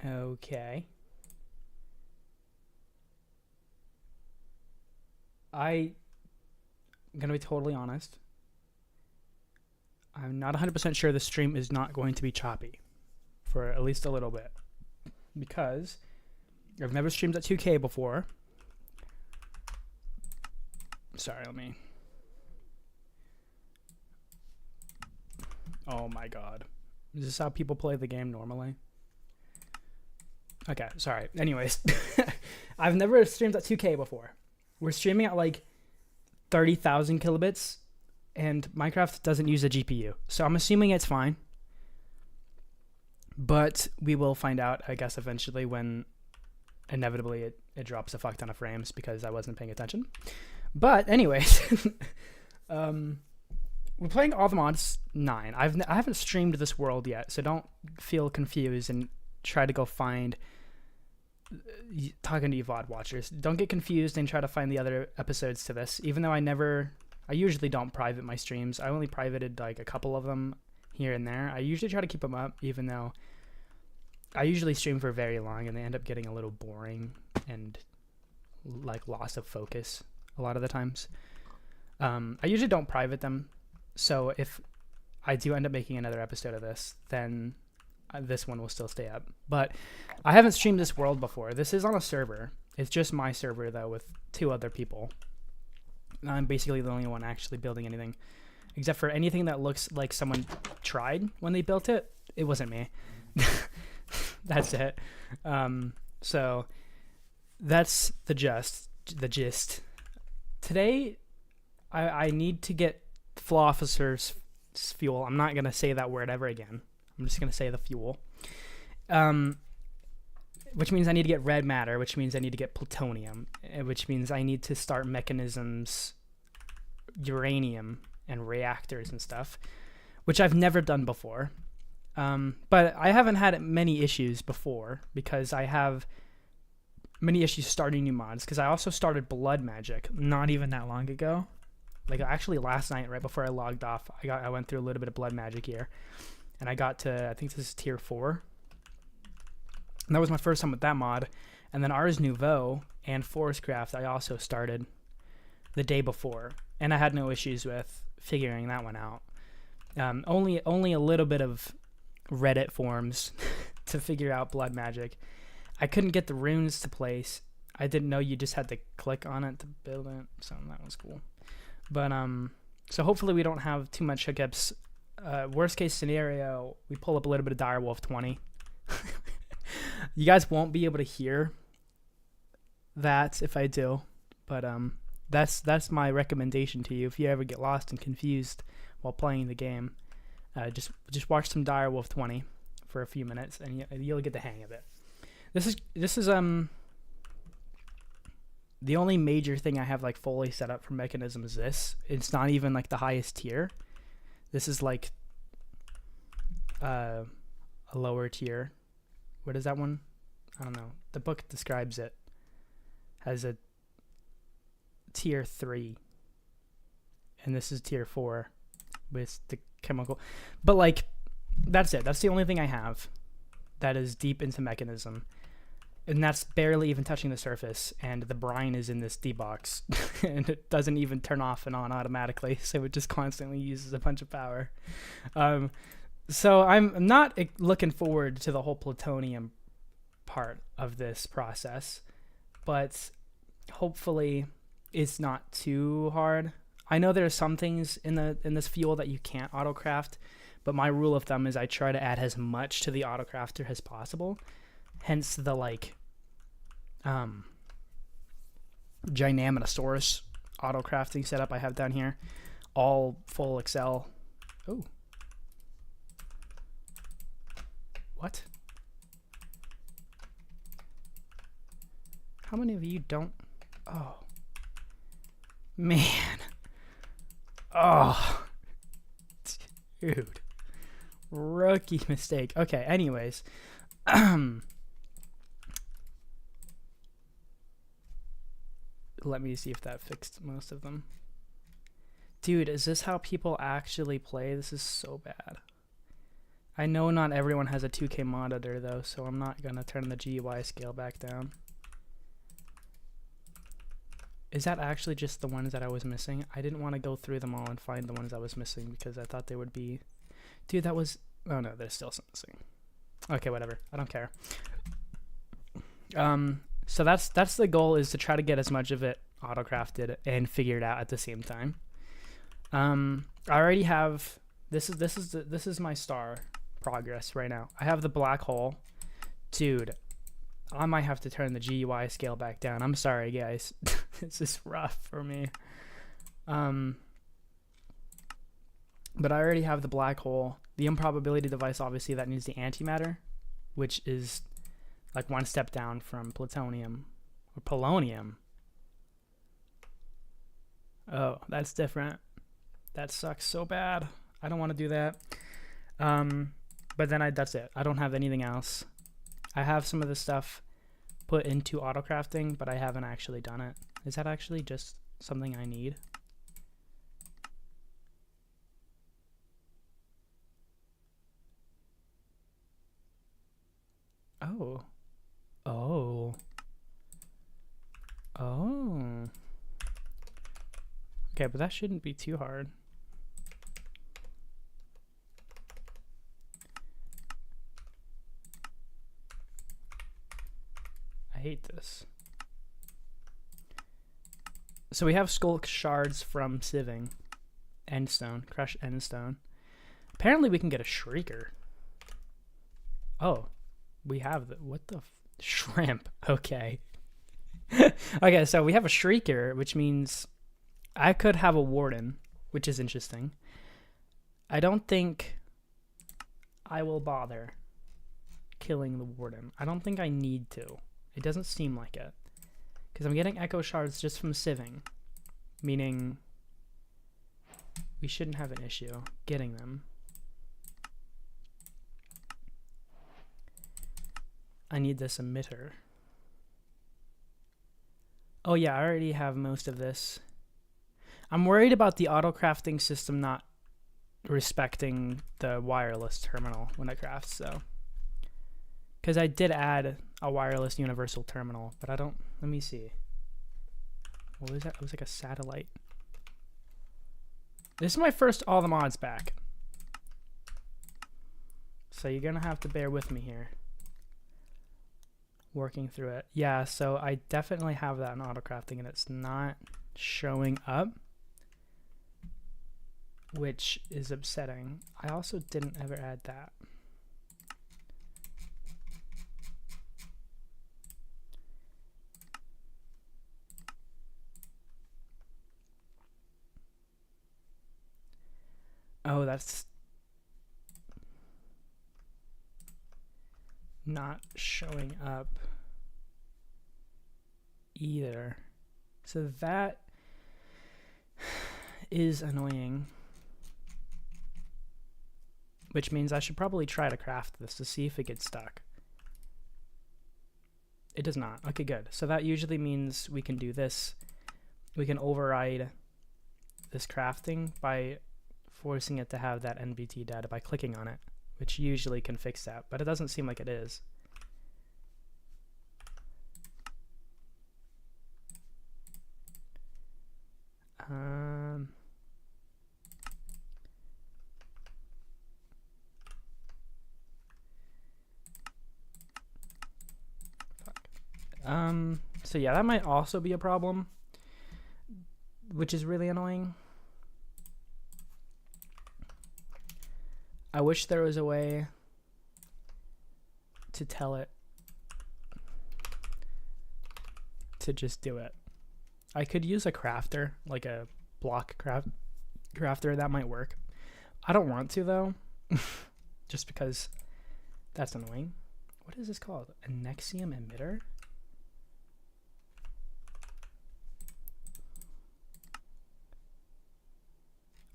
Okay. I'm gonna be totally honest. I'm not 100% sure the stream is not going to be choppy for at least a little bit because I've never streamed at 2K before. Sorry, let me. Oh my god. Is this how people play the game normally? Okay, sorry. Anyways, I've never streamed at 2K before. We're streaming at like 30,000 kilobits, and Minecraft doesn't use a GPU. So I'm assuming it's fine. But we will find out, I guess, eventually when inevitably it drops a fuck ton of frames because I wasn't paying attention. But anyways, we're playing All the Mods 9. I haven't streamed this world yet, so don't feel confused and try to go find, talking to you VOD watchers, don't get confused and try to find the other episodes to this, even though I usually don't private my streams. I only privated like a couple of them here and there. I usually try to keep them up, even though I usually stream for very long and they end up getting a little boring and like loss of focus a lot of the times. I usually don't private them, so if I do end up making another episode of this, then this one will still stay up. But I haven't streamed this world before. This is on a server. It's just my server though, with 2 other people. I'm basically the only one actually building anything, except for anything that looks like someone tried when they built it. It wasn't me. That's it. So that's the gist. Today, I need to get Flow Officer's fuel. I'm not gonna say that word ever again. I'm just gonna say the fuel. Which means I need to get red matter, which means I need to get plutonium, which means I need to start Mekanism's uranium and reactors and stuff, which I've never done before. But I haven't had many issues before because I have many issues starting new mods, because I also started blood magic not even that long ago. Like actually last night, right before I logged off, I went through a little bit of blood magic here, and I got to, I think this is tier 4. And that was my first time with that mod. And then Ars Nouveau and Forestcraft I also started the day before, and I had no issues with figuring that one out. Only a little bit of Reddit forums to figure out blood magic. I couldn't get the runes to place. I didn't know you just had to click on it to build it, so that was cool. But so hopefully we don't have too much hiccups. Worst case scenario, we pull up a little bit of Direwolf 20. You guys won't be able to hear that if I do, but that's my recommendation to you. If you ever get lost and confused while playing the game, just watch some Direwolf 20 for a few minutes, and you'll get the hang of it. This is the only major thing I have like fully set up for Mekanism is this. It's not even like the highest tier. This is like a lower tier. What is that one? I don't know. The book describes it as a tier 3, and this is tier 4 with the chemical. But like, that's it. That's the only thing I have that is deep into Mekanism, and that's barely even touching the surface. And the brine is in this D-box, and it doesn't even turn off and on automatically, so it just constantly uses a bunch of power. So I'm not looking forward to the whole plutonium part of this process, but hopefully it's not too hard. I know there are some things in this fuel that you can't autocraft, but my rule of thumb is I try to add as much to the autocrafter as possible. Hence the like Gigantamasaurus autocrafting setup I have down here, all full Excel. Oh. What? How many of you don't? Oh. Man. Oh. Dude. Rookie mistake. Okay, anyways. Let me see if that fixed most of them. Dude, is this how people actually play? This is so bad. I know not everyone has a 2K monitor though, so I'm not gonna turn the GUI scale back down. Is that actually just the ones that I was missing? I didn't want to go through them all and find the ones I was missing because I thought they would be... Dude, that was... Oh no, there's still some missing. Okay, whatever. I don't care. So that's the goal, is to try to get as much of it auto-crafted and figured out at the same time. I already have... This is my star progress right now. I have the black hole. Dude, I might have to turn the GUI scale back down. I'm sorry, guys. This is rough for me. But I already have the black hole. The improbability device, obviously, that needs the antimatter, which is like one step down from plutonium or polonium. Oh, that's different. That sucks so bad. I don't want to do that. But then that's it. I don't have anything else. I have some of the stuff put into autocrafting, but I haven't actually done it. Is that actually just something I need? Oh. Oh. Oh. Okay, but that shouldn't be too hard. I hate this. So we have skull shards from sieving. Endstone. Crushed endstone. Apparently we can get a shrieker. Oh. We have the... What the... Shrimp. Okay. Okay, so we have a shrieker, which means I could have a warden, which is interesting. I don't think I will bother killing the warden. I don't think I need to. It doesn't seem like it. Because I'm getting echo shards just from sieving. Meaning we shouldn't have an issue getting them. I need this emitter. Oh yeah, I already have most of this. I'm worried about the auto-crafting system not respecting the wireless terminal when it crafts, so. Because I did add a wireless universal terminal, but I don't... Let me see. What was that? It was like a satellite. This is my first all the mods back. So you're going to have to bear with me here. Working through it. Yeah, so I definitely have that in autocrafting and it's not showing up, which is upsetting. I also didn't ever add that. Oh, that's not showing up either. So that is annoying. Which means I should probably try to craft this to see if it gets stuck. It does not. Okay, good. So that usually means we can do this. We can override this crafting by forcing it to have that NBT data by clicking on it, which usually can fix that, but it doesn't seem like it is. So yeah, that might also be a problem, which is really annoying. I wish there was a way to tell it to just do it. I could use a crafter, like a block crafter, that might work. I don't want to though, just because that's annoying. What is this called? A Nexium emitter?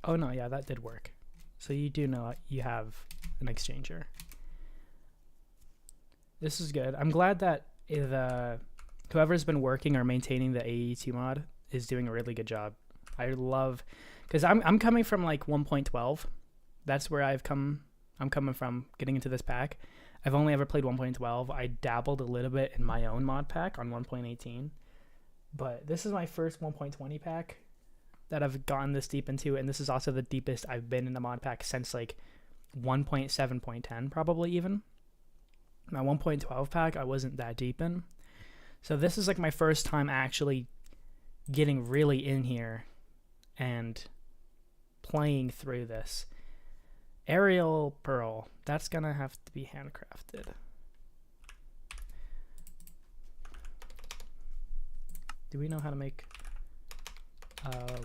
Oh no, yeah, that did work. So you do know you have an exchanger. This is good. I'm glad that whoever's been working or maintaining the AE2 mod is doing a really good job. I love, because I'm coming from like 1.12. That's where I've come I'm coming from getting into this pack. I've only ever played 1.12. I dabbled a little bit in my own mod pack on 1.18. But this is my first 1.20 pack that I've gotten this deep into, and this is also the deepest I've been in the mod pack since like 1.7.10 probably even. My 1.12 pack I wasn't that deep in. So this is like my first time actually getting really in here and playing through this. Aerial Pearl, that's gonna have to be handcrafted. Do we know how to make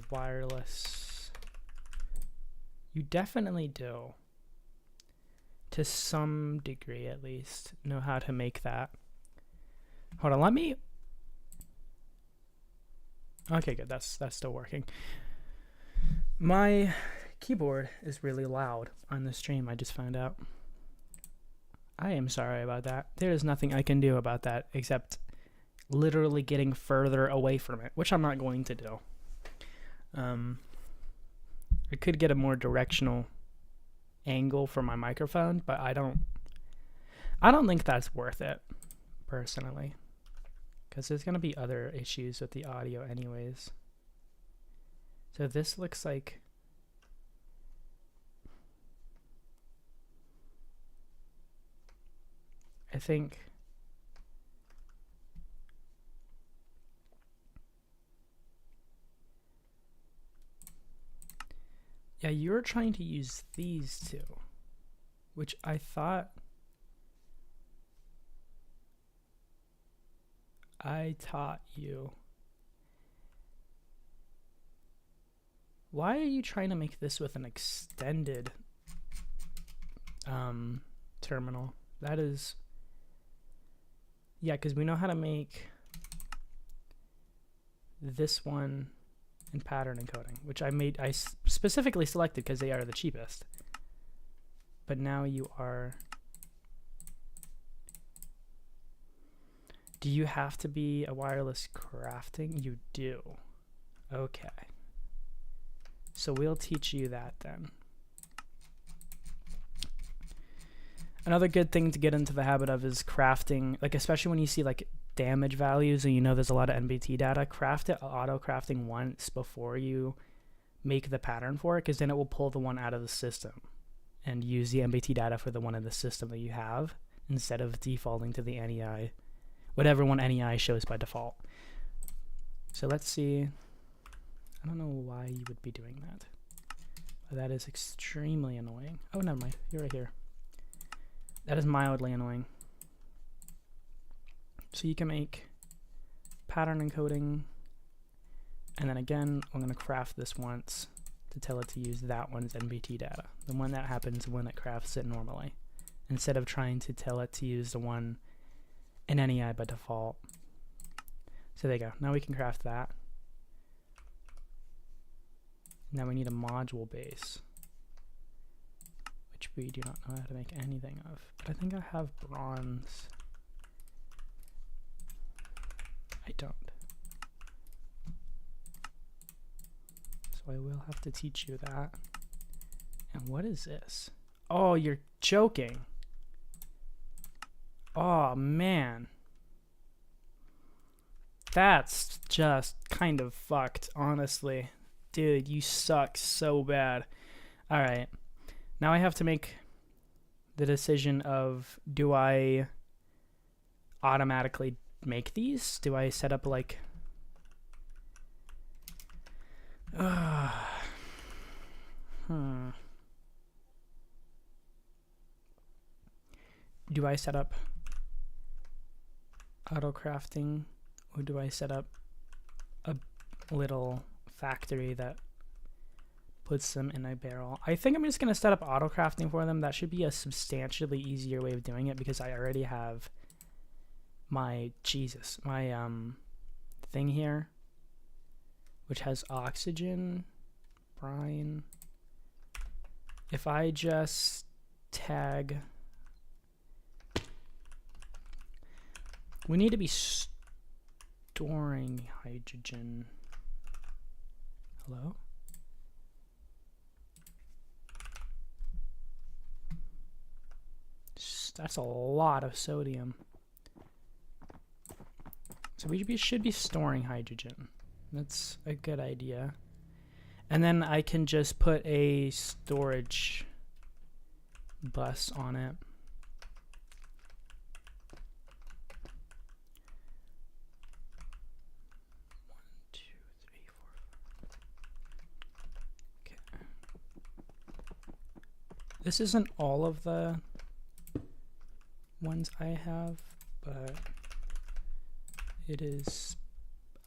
wireless? You definitely do. To some degree, at least, know how to make that. Hold on, let me... Okay, good, that's still working. My keyboard is really loud on the stream, I just found out. I am sorry about that. There is nothing I can do about that except literally getting further away from it, which I'm not going to do. I could get a more directional angle for my microphone, but I don't think that's worth it, personally, because there's going to be other issues with the audio anyways. So this looks like... I think... Yeah, you're trying to use these two, which I thought I taught you. Why are you trying to make this with an extended terminal? That is... Yeah, because we know how to make this one in pattern encoding, which I specifically selected because they are the cheapest. But now you are... Do you have to be a wireless crafting? You do. Okay. So we'll teach you that then. Another good thing to get into the habit of is crafting, like especially when you see like damage values and you know there's a lot of NBT data, craft it auto crafting once before you make the pattern for it, because then it will pull the one out of the system and use the NBT data for the one in the system that you have instead of defaulting to the NEI, whatever one NEI shows by default. So let's see. I don't know why you would be doing that, but that is extremely annoying. Oh, never mind. You're right here. That is mildly annoying. So you can make pattern encoding, and then again, I'm going to craft this once to tell it to use that one's NBT data, the one that happens when it crafts it normally, instead of trying to tell it to use the one in NEI by default. So there you go. Now we can craft that. Now we need a module base, which we do not know how to make anything of. But I think I have bronze. I don't. So I will have to teach you that. And what is this? Oh, you're joking. Oh, man. That's just kind of fucked, honestly. Dude, you suck so bad. Alright. Now I have to make the decision of, do I automatically make these? Do I set up like... Do I set up auto crafting, or do I set up a little factory that puts them in a barrel? I think I'm just going to set up auto crafting for them. That should be a substantially easier way of doing it because I already have my thing here, which has oxygen, brine. If I just tag, we need to be storing hydrogen. Hello? That's a lot of sodium. So we should be storing hydrogen. That's a good idea. And then I can just put a storage bus on it. This isn't all of the ones I have, but it is.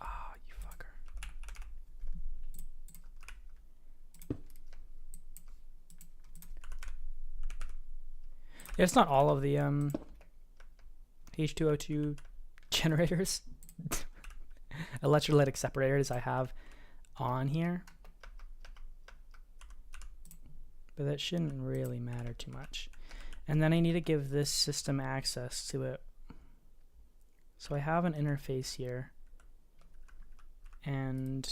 Ah, you fucker. It's not all of the H2O2 generators, electrolytic separators I have on here. But that shouldn't really matter too much. And then I need to give this system access to it. So I have an interface here, and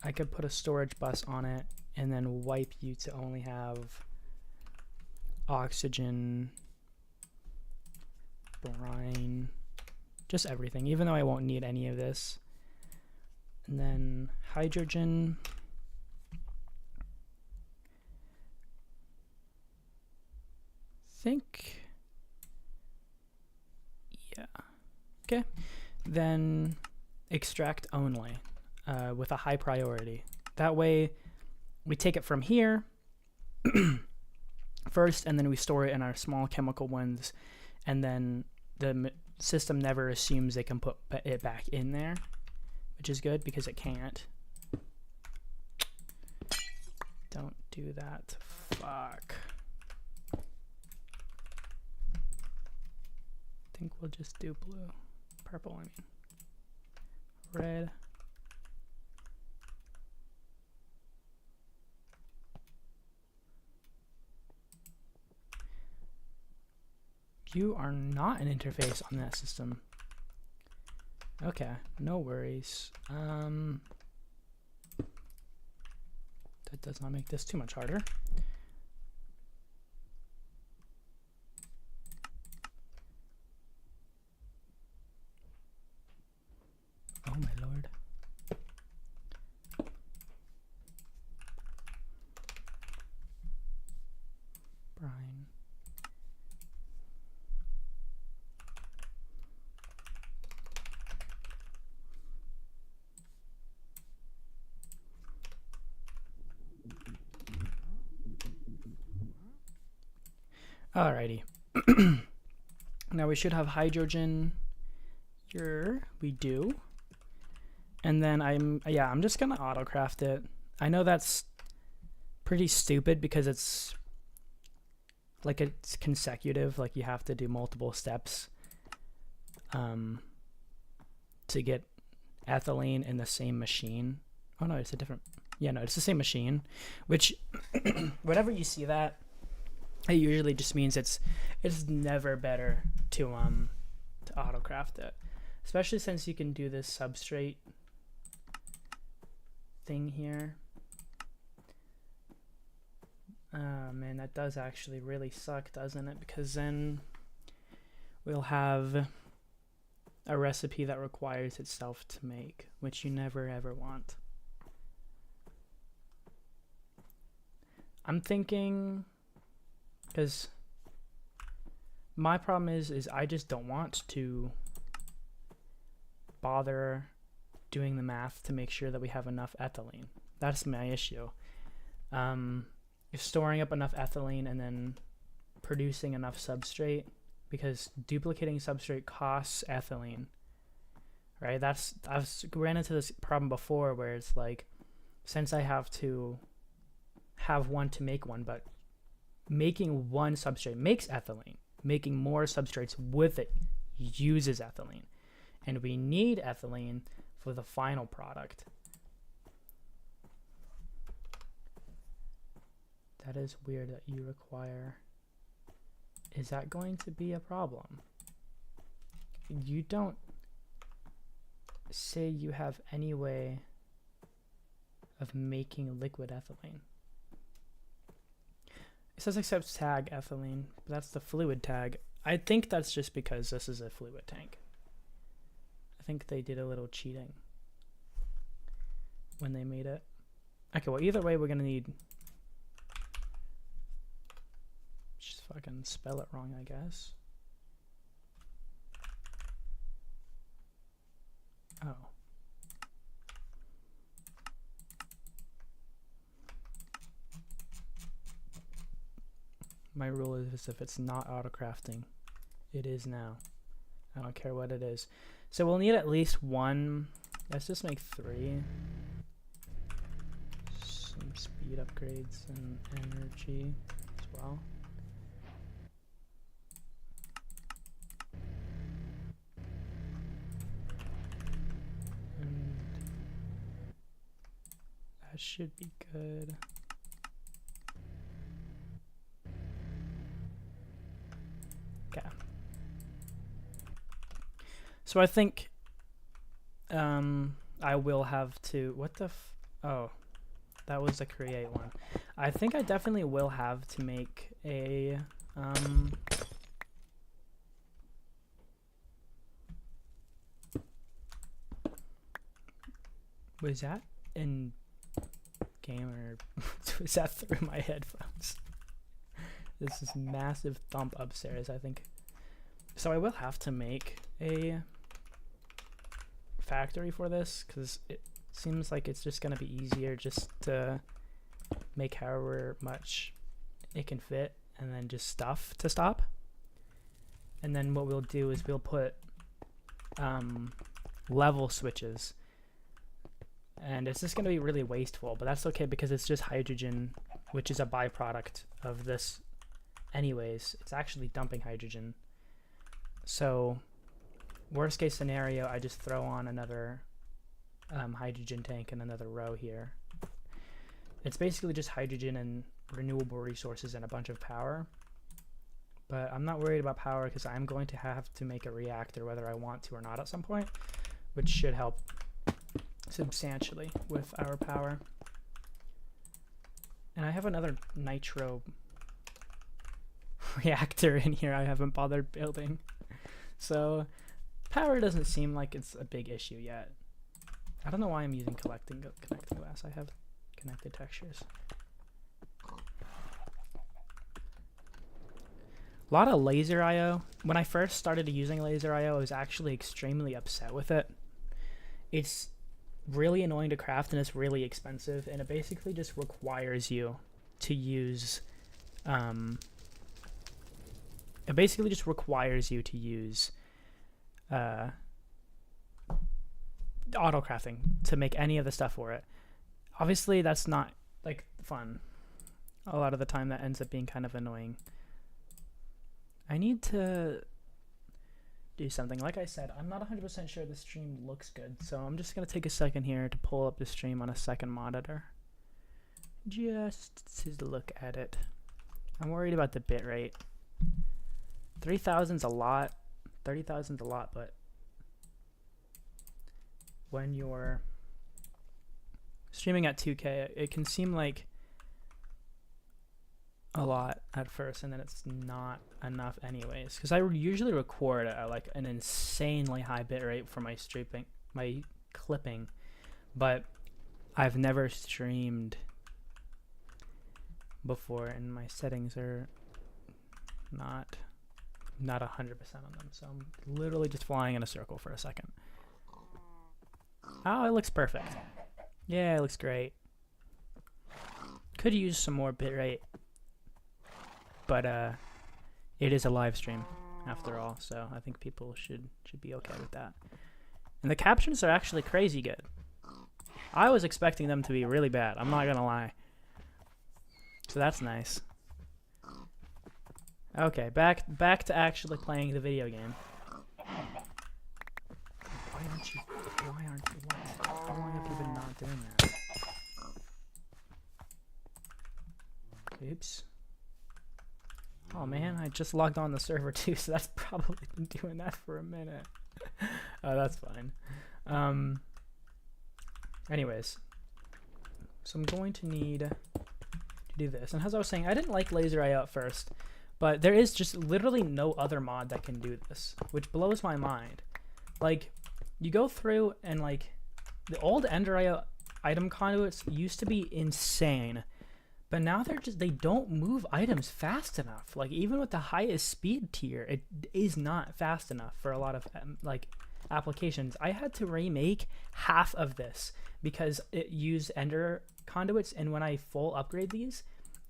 I could put a storage bus on it and then wipe you to only have oxygen, brine, just everything, even though I won't need any of this. And then hydrogen. Think, yeah, okay, then extract only with a high priority. That way we take it from here first, and then we store it in our small chemical ones, and then the system never assumes they can put it back in there, which is good because it can't. Don't do that. Fuck. I think we'll just do blue. Purple, I mean. Red. You are not an interface on that system. Okay, no worries. That does not make this too much harder. Oh my lord. Brine. Alrighty. Now we should have hydrogen here. We do. And then I'm just gonna autocraft it. I know that's pretty stupid because it's like it's consecutive, like you have to do multiple steps to get ethylene in the same machine. Oh no, it's a different, yeah, no, it's the same machine, which whenever you see that, it usually just means it's never better to autocraft it, especially since you can do this substrate thing here. Man, that does actually really suck, doesn't it? Because then we'll have a recipe that requires itself to make, which you never ever want. I'm thinking, because my problem is I just don't want to bother doing the math to make sure that we have enough ethylene. That's my issue. Storing up enough ethylene and then producing enough substrate, because duplicating substrate costs ethylene, right? I've ran into this problem before where it's like, since I have to have one to make one, but making one substrate makes ethylene, making more substrates with it uses ethylene, and we need ethylene for the final product. That is weird that you require. Is that going to be a problem? You don't say you have any way of making liquid ethylene. It says accept tag ethylene, but that's the fluid tag. I think that's just because this is a fluid tank. I think they did a little cheating when they made it. Okay, well, either way, we're gonna need... Just fucking spell it wrong, I guess. Oh. My rule is if it's not auto-crafting, it is now. I don't care what it is. So we'll need at least one. Let's just make 3. Some speed upgrades and energy as well. And that should be good. Okay. So I think I will have to, what the oh, that was the create one. I think I definitely will have to make a was that in game or was that through my headphones? This is massive thump upstairs, I think. So I will have to make a factory for this because it seems like it's just going to be easier just to make however much it can fit and then just stuff to stop. And then what we'll do is we'll put level switches. And it's just going to be really wasteful, but that's okay because it's just hydrogen, which is a byproduct of this anyways. It's actually dumping hydrogen. So worst case scenario, I just throw on another hydrogen tank and another row here. It's basically just hydrogen and renewable resources and a bunch of power. But I'm not worried about power because I'm going to have to make a reactor whether I want to or not at some point, which should help substantially with our power. And I have another nitro reactor in here I haven't bothered building. So power doesn't seem like it's a big issue yet. I don't know why I'm using connecting glass. I have connected textures. A lot of laser IO. When I first started using laser IO, I was actually extremely upset with it. It's really annoying to craft and it's really expensive, and it basically just requires you to use auto crafting to make any of the stuff for it. Obviously that's not like fun. A lot of the time that ends up being kind of annoying. I need to do something. Like I said, I'm not 100% sure the stream looks good, so I'm just going to take a second here to pull up the stream on a second monitor just to look at it. I'm worried about the bitrate. 3,000's a lot, 30,000's a lot, but when you're streaming at 2K, it can seem like a lot at first, and then it's not enough anyways, because I usually record at like an insanely high bitrate for my clipping, but I've never streamed before and my settings are not 100% on them, so I'm literally just flying in a circle for a second. Oh, it looks perfect. Yeah, it looks great. Could use some more bitrate, but it is a live stream after all, so I think people should be okay with that. And the captions are actually crazy good. I was expecting them to be really bad, I'm not gonna lie. So that's nice. Okay, back to actually playing the video game. Why how long have you been not doing that? Oops. Oh man, I just logged on the server too, so that's probably been doing that for a minute. Oh, that's fine. Anyways, so I'm going to need to do this. And as I was saying, I didn't like laser IO at first, But there is just literally no other mod that can do this, which blows my mind. Like, you go through and like the old Ender IO item conduits used to be insane, but now they don't move items fast enough. Like, even with the highest speed tier, it is not fast enough for a lot of like applications. I had to remake half of this because it used Ender conduits, and when I full upgrade these,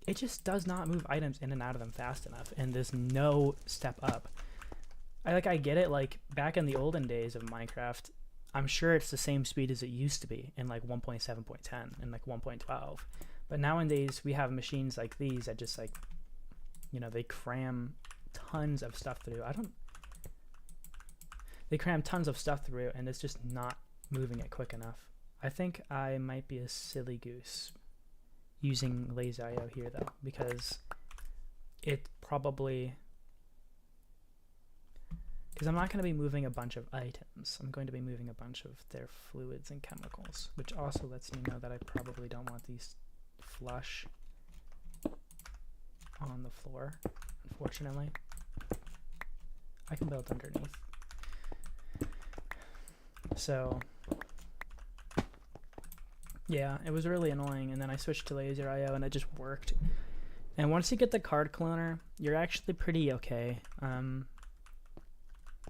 it just does not move items in and out of them fast enough, and there's no step up. I get it, like back in the olden days of Minecraft, I'm sure it's the same speed as it used to be in like 1.7.10 and like 1.12. But nowadays we have machines like these that just like, you know, they cram tons of stuff through. They cram tons of stuff through and it's just not moving it quick enough. I think I might be a silly goose using Laser IO here though, because it probably, because I'm not going to be moving a bunch of items. I'm going to be moving a bunch of their fluids and chemicals, which also lets me know that I probably don't want these flush on the floor, unfortunately. I can build underneath. So yeah, it was really annoying, and then I switched to Laser IO and it just worked. And once you get the card cloner, you're actually pretty okay.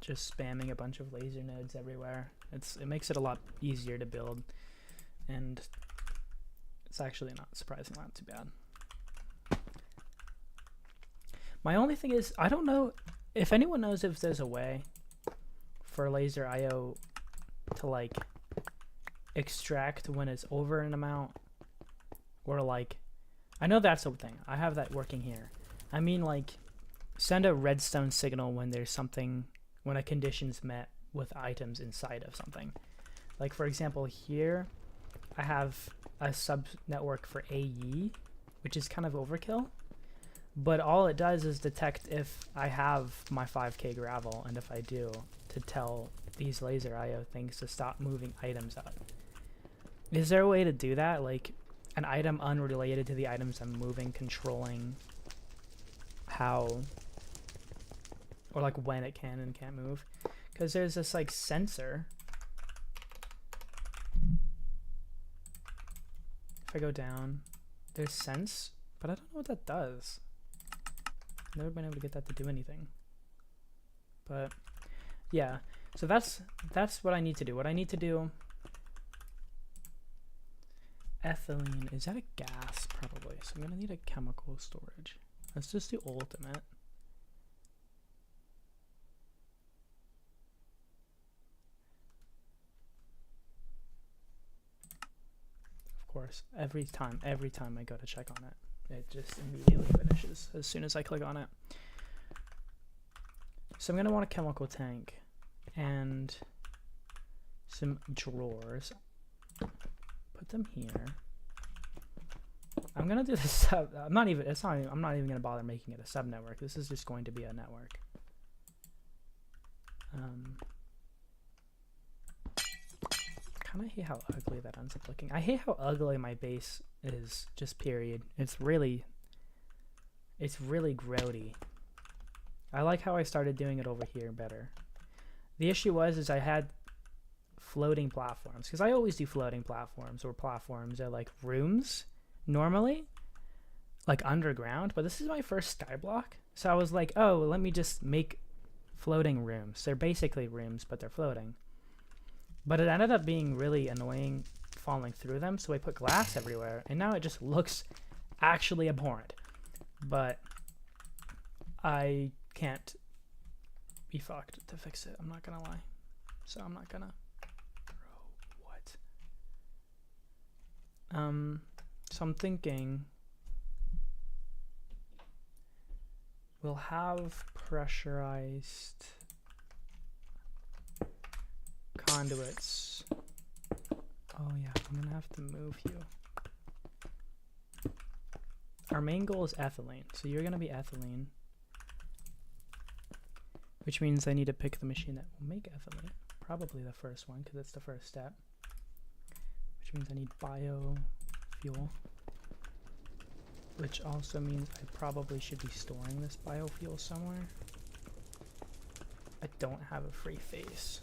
Just spamming a bunch of laser nodes everywhere. It makes it a lot easier to build, and it's actually not surprisingly not too bad. My only thing is, I don't know if anyone knows if there's a way for Laser IO to like extract when it's over an amount, or like, I know that's the thing. I have that working here. I mean, like, send a redstone signal when there's something, when a condition's met with items inside of something. Like, for example, here I have a sub network for AE, which is kind of overkill, but all it does is detect if I have my 5k gravel, and if I do, to tell these Laser IO things to stop moving items out. Is there a way to do that? Like, an item unrelated to the items I'm moving, controlling how, or like when it can and can't move? Because there's this like sensor. If I go down, there's sense, but I don't know what that does. I've never been able to get that to do anything. But yeah, so that's what I need to do. What I need to do, ethylene, is that a gas? Probably. So I'm gonna need a chemical storage. Let's just do ultimate. Of course, every time I go to check on it, it just immediately finishes as soon as I click on it. So I'm gonna want a chemical tank and some drawers. Put them here. I'm gonna do the sub. I'm not even gonna bother making it a sub network. This is just going to be a network. Kind of hate how ugly that ends up looking. I hate how ugly my base is. Just period. It's really grody. I like how I started doing it over here better. The issue is I had floating platforms, because I always do floating platforms, or platforms are like rooms normally, like underground, but this is my first skyblock, so I was like, oh, let me just make floating rooms. They're basically rooms, but they're floating. But it ended up being really annoying falling through them, so I put glass everywhere, and now it just looks actually abhorrent. But I can't be fucked to fix it, I'm not gonna lie. So I'm not gonna. Bro, what? So I'm thinking we'll have pressurized conduits. Oh yeah, I'm gonna have to move you. Our main goal is ethylene, so you're gonna be ethylene, which means I need to pick the machine that will make ethylene, probably the first one, because it's the first step, which means I need biofuel. which also means I probably should be storing this biofuel somewhere. I don't have a free face.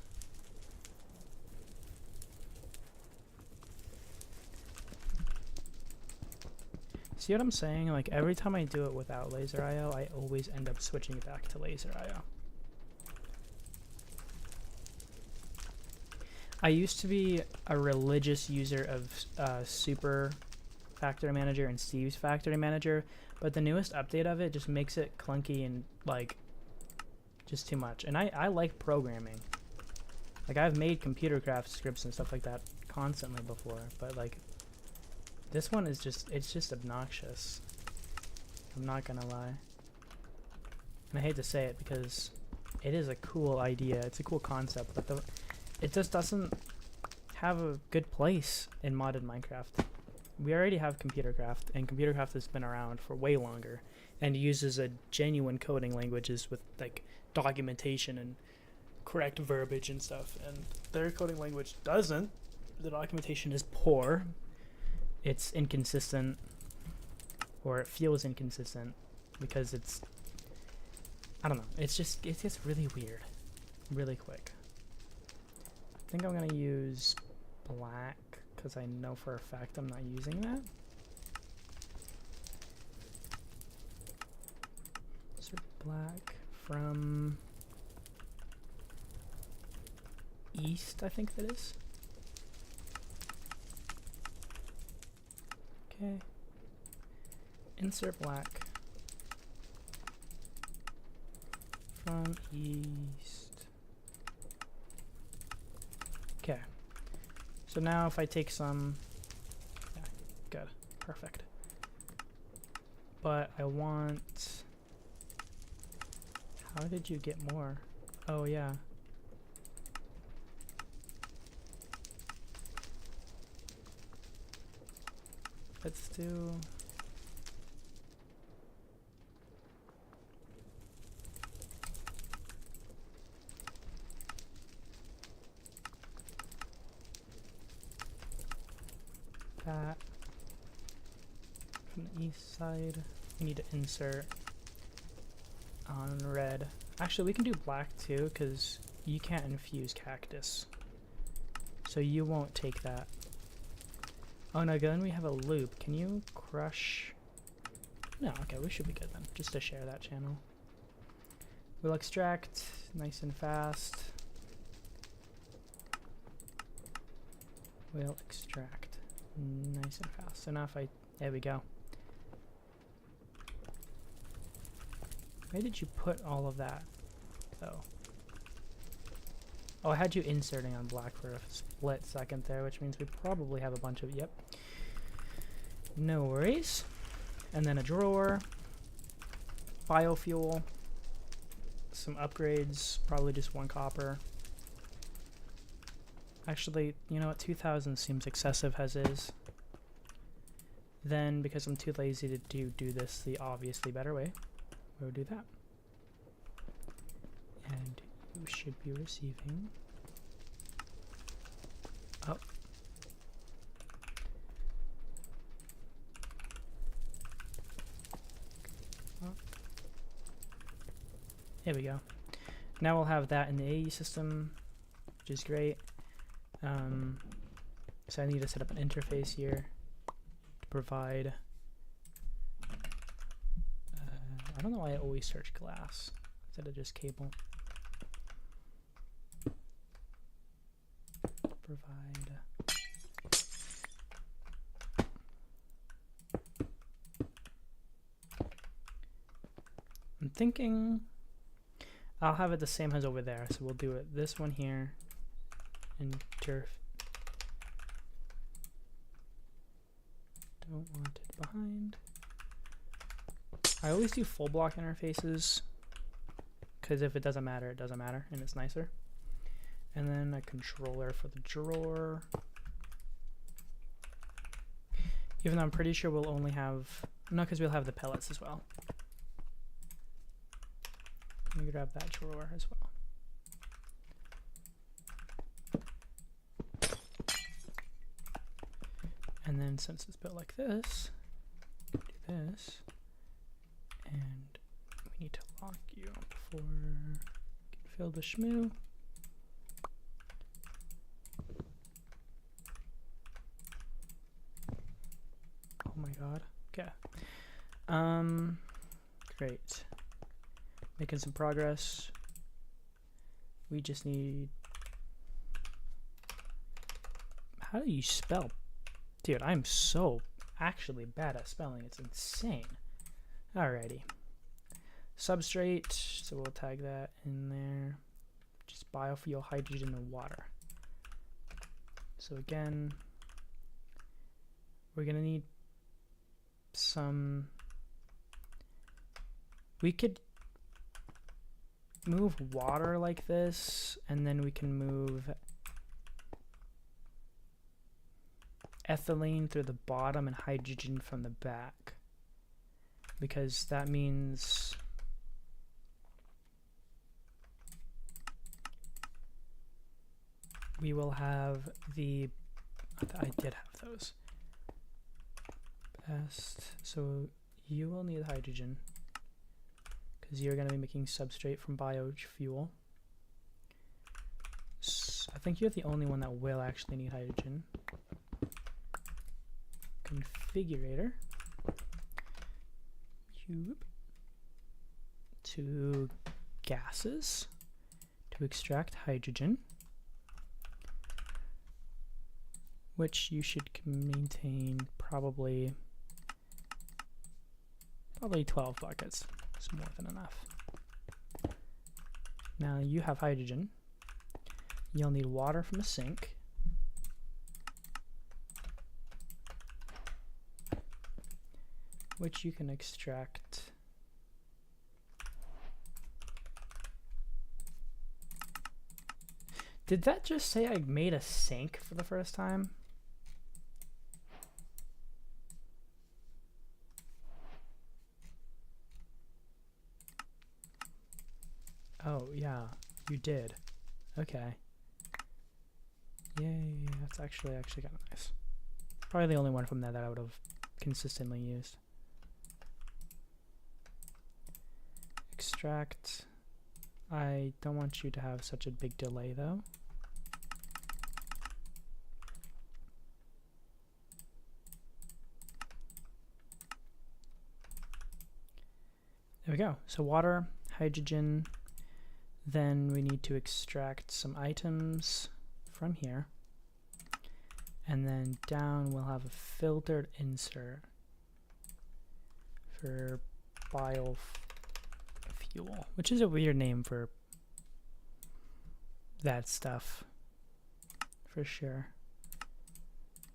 See what I'm saying? Like every time I do it without laser IO, I always end up switching back to laser IO. I used to be a religious user of Super Factory Manager and Steve's Factory Manager, but the newest update of it just makes it clunky and like just too much. And I like programming. Like I've made computer craft scripts and stuff like that constantly before, but like this one is just, it's just obnoxious. I'm not gonna lie. And I hate to say it because it is a cool idea, it's a cool concept, but it just doesn't have a good place in modded Minecraft. We already have computer craft, and computer craft has been around for way longer and uses a genuine coding languages with like documentation and correct verbiage and stuff, and their coding language doesn't. The documentation is poor, it's inconsistent, or it feels inconsistent because it's, I don't know, it's just, it gets really weird really quick. I think I'm gonna use black because I know for a fact I'm not using that. So black from east, I think that is. Okay. Insert black from east. Okay. So now if I take some, yeah, good, perfect. But I want, how did you get more? Oh yeah. Let's do, that from the east side. We need to insert on red. Actually, we can do black too because you can't infuse cactus, so you won't take that. Oh no, then we have a loop. Can you crush? No, okay, we should be good then, just to share that channel. We'll extract nice and fast. We'll extract nice and fast. So now if I, there we go. Where did you put all of that though? Oh, I had you inserting on black for a split second there, which means we probably have a bunch of, yep. No worries. And then a drawer, biofuel, some upgrades, probably just 1 copper. Actually, you know what, 2,000 seems excessive as is. Then, because I'm too lazy to do this the obviously better way, we'll do that. And you should be receiving, oh, there we go. Now we'll have that in the AE system, which is great. So I need to set up an interface here to provide, I don't know why I always search glass instead of just cable. Provide I'm thinking I'll have it the same as over there, so we'll do it this one here and turf. Don't want it behind. I always do full block interfaces because if it doesn't matter, it doesn't matter and it's nicer. And then a controller for the drawer. Even though I'm pretty sure we'll only have, no, because we'll have the pellets as well. Let me grab that drawer as well. And then since it's built like this, do this, and we need to lock you before you can fill the shmoo. Oh my god. Okay. Great. Making some progress. We just need... How do you spell? Dude, I'm so actually bad at spelling. It's insane. Alrighty. Substrate. So we'll tag that in there. Just biofuel, hydrogen, and water. So again, we're gonna need some... We could move water like this, and then we can move ethylene through the bottom and hydrogen from the back, because that means we will have the... I did have those. Best. So you will need hydrogen, because you're going to be making substrate from biofuel. So I think you're the only one that will actually need hydrogen. Configurator. To gases to extract hydrogen, which you should maintain probably 12 buckets. It's more than enough. Now you have hydrogen. You'll need water from a sink. Which you can extract. Did that just say I made a sink for the first time? Oh, yeah, you did. Okay. Yay, that's actually kind of nice. Probably the only one from there that I would have consistently used. Extract. I don't want you to have such a big delay though. There we go. So water, hydrogen, then we need to extract some items from here. And then down we'll have a filtered insert for biofuel, which is a weird name for that stuff, for sure.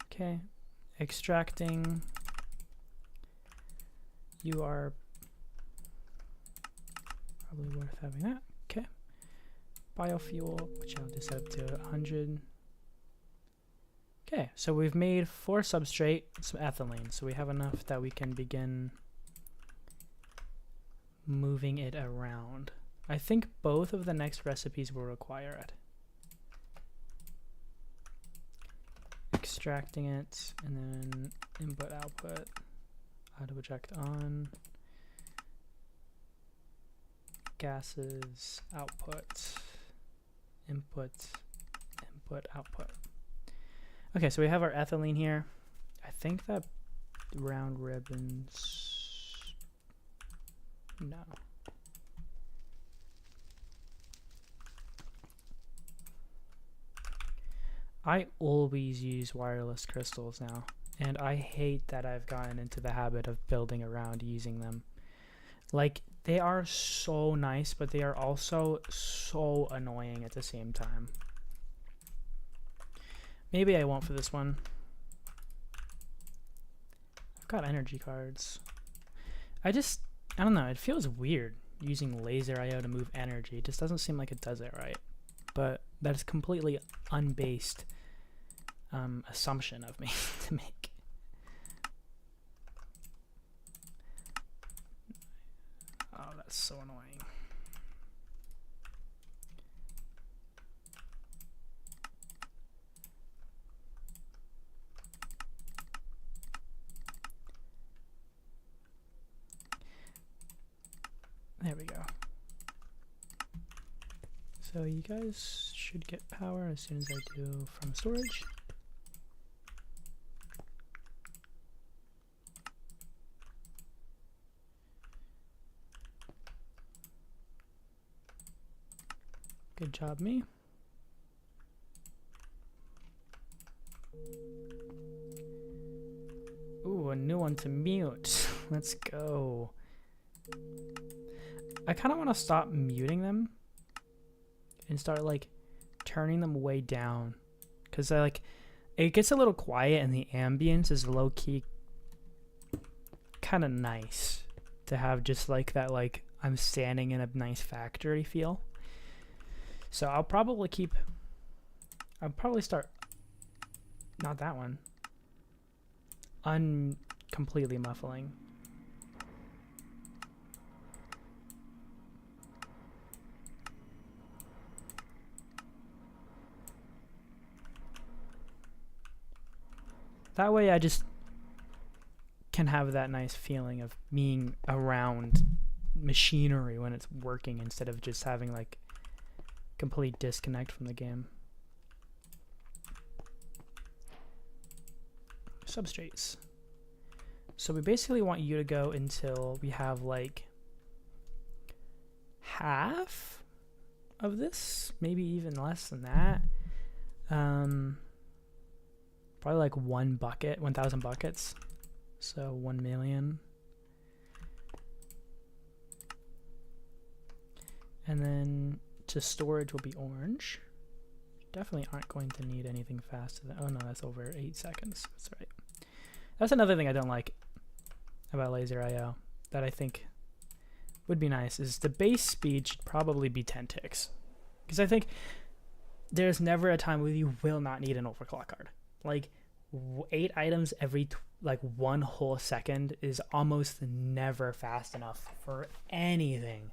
Okay, extracting. You are probably worth having that. Okay, biofuel, which I'll just set up to 100. Okay, so we've made 4 substrate, some ethylene, so we have enough that we can begin moving it around. I think both of the next recipes will require it. Extracting it, and then input output, auto project on, gases, output, input, output. Okay, so we have our ethylene here. I think that round ribbons, no. I always use wireless crystals now, and I hate that I've gotten into the habit of building around using them. Like, they are so nice, but they are also so annoying at the same time. Maybe I won't for this one. I've got energy cards. I don't know, it feels weird using laser IO to move energy. It just doesn't seem like it does it right. But that is completely unbased assumption of me to make. Oh, that's so annoying. So you guys should get power as soon as I do from storage. Good job, me. Ooh, a new one to mute. Let's go. I kind of want to stop muting them and start like turning them way down, because like it gets a little quiet and the ambience is low-key kind of nice to have, just like that, like I'm standing in a nice factory feel. So I'll probably start, not that one, completely muffling. That way I just can have that nice feeling of being around machinery when it's working, instead of just having like complete disconnect from the game. Substrates. So we basically want you to go until we have like half of this, maybe even less than that. Probably like 1,000 buckets. So 1 million. And then to storage will be orange. Definitely aren't going to need anything faster than, oh no, that's over 8 seconds. That's right. That's another thing I don't like about laser IO that I think would be nice, is the base speed should probably be 10 ticks. Because I think there's never a time where you will not need an overclock card. Like 8 items every like 1 whole second is almost never fast enough for anything.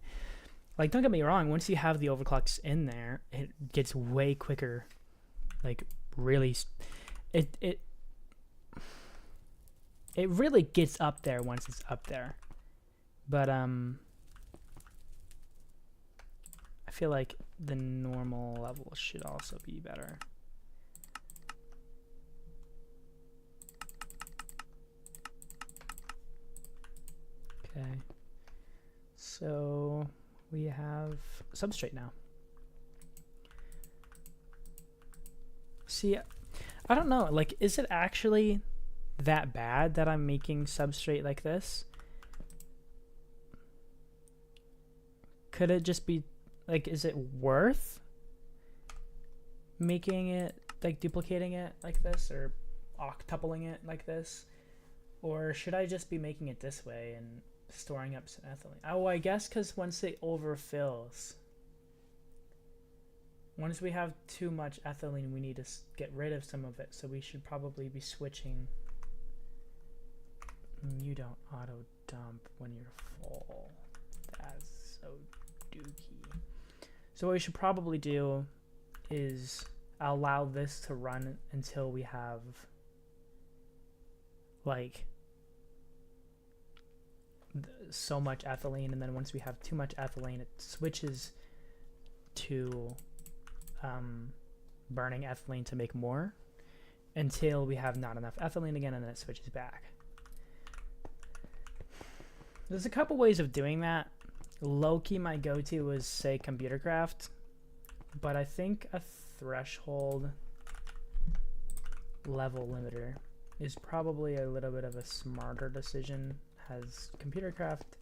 Like, don't get me wrong, once you have the overclocks in there, it gets way quicker. Like, really, it really gets up there once it's up there. But I feel like the normal level should also be better. Okay, so we have substrate now. See, I don't know, like, is it actually that bad that I'm making substrate like this? Could it just be, like, is it worth making it, like, duplicating it like this, or octupling it like this? Or should I just be making it this way and storing up some ethylene? Oh, I guess because once it overfills, once we have too much ethylene, we need to get rid of some of it. So we should probably be switching. You don't auto dump when you're full. That's so dookie. So what we should probably do is allow this to run until we have like so much ethylene, and then once we have too much ethylene, it switches to burning ethylene to make more until we have not enough ethylene again, and then it switches back. There's a couple ways of doing that. Low-key, my go-to was, say, computer craft, but I think a threshold level limiter is probably a little bit of a smarter decision. Has computer craft,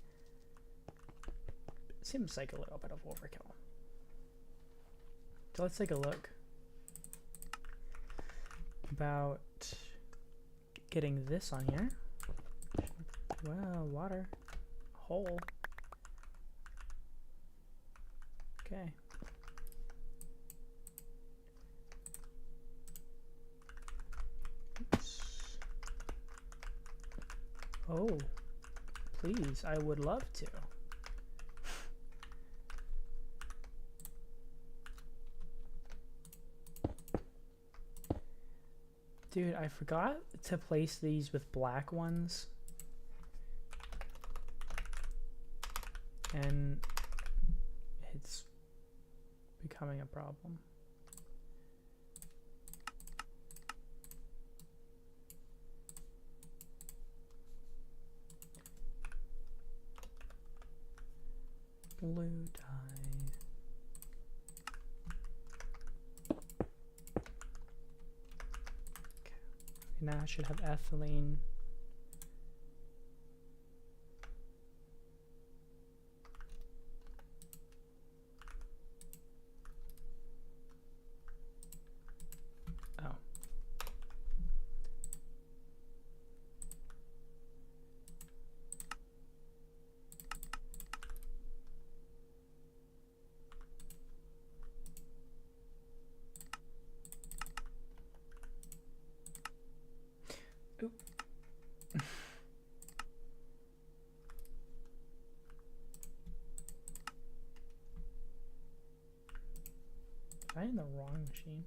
it seems like a little bit of overkill. So let's take a look about getting this on here. Well, water hole. Okay. Oops. Oh, please, I would love to. Dude, I forgot to place these with black ones. And it's becoming a problem. Blue dye. Okay. Now I should have ethylene. Oh. Oop. Am I in the wrong machine?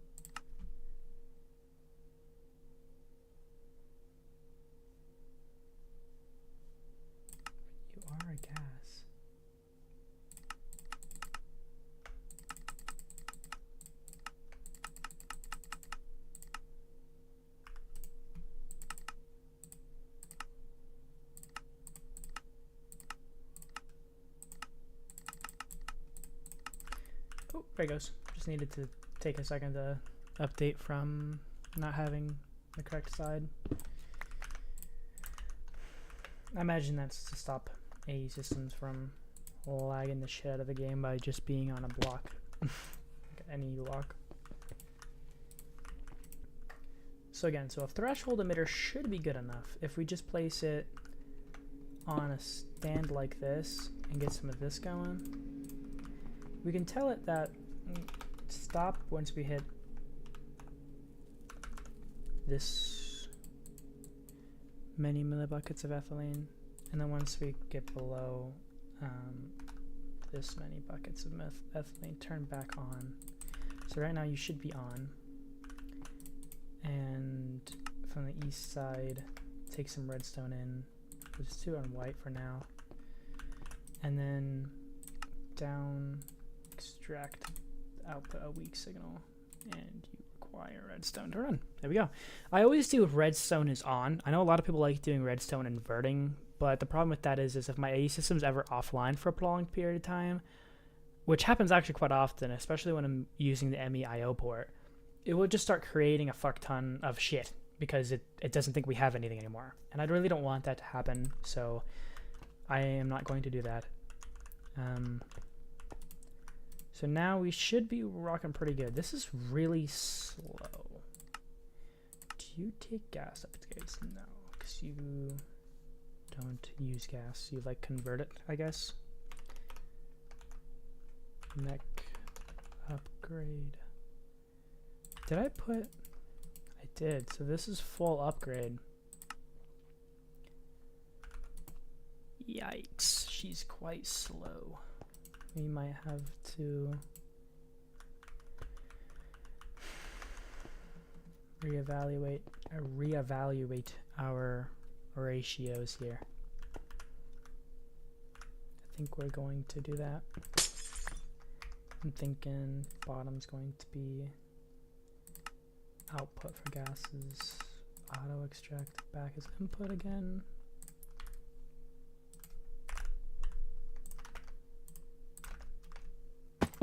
You are a gas. Oh, there it goes. Just needed to take a second to update from not having the correct side. I imagine that's to stop AE systems from lagging the shit out of the game by just being on a block. Like any block. So again, so a threshold emitter should be good enough. If we just place it on a stand like this and get some of this going, we can tell it that stop once we hit this many millibuckets of ethylene, and then once we get below this many buckets of ethylene, turn back on. So right now you should be on, and from the east side take some redstone in. We'll just do it on white for now, and then down extract output a weak signal, and you require redstone to run. There we go. I always do redstone is on. I know a lot of people like doing redstone inverting, but the problem with that is if my AE system's ever offline for a prolonged period of time, which happens actually quite often, especially when I'm using the MEIO port, it will just start creating a fuck ton of shit because it doesn't think we have anything anymore. And I really don't want that to happen, so I am not going to do that. So now we should be rocking pretty good. This is really slow. Do you take gas upgrades? No, because you don't use gas. You like convert it, I guess. Mech upgrade. Did I put? I did. So this is full upgrade. Yikes, she's quite slow. We might have to reevaluate our ratios here. I think we're going to do that. I'm thinking bottom's going to be output for gases, auto extract back as input again.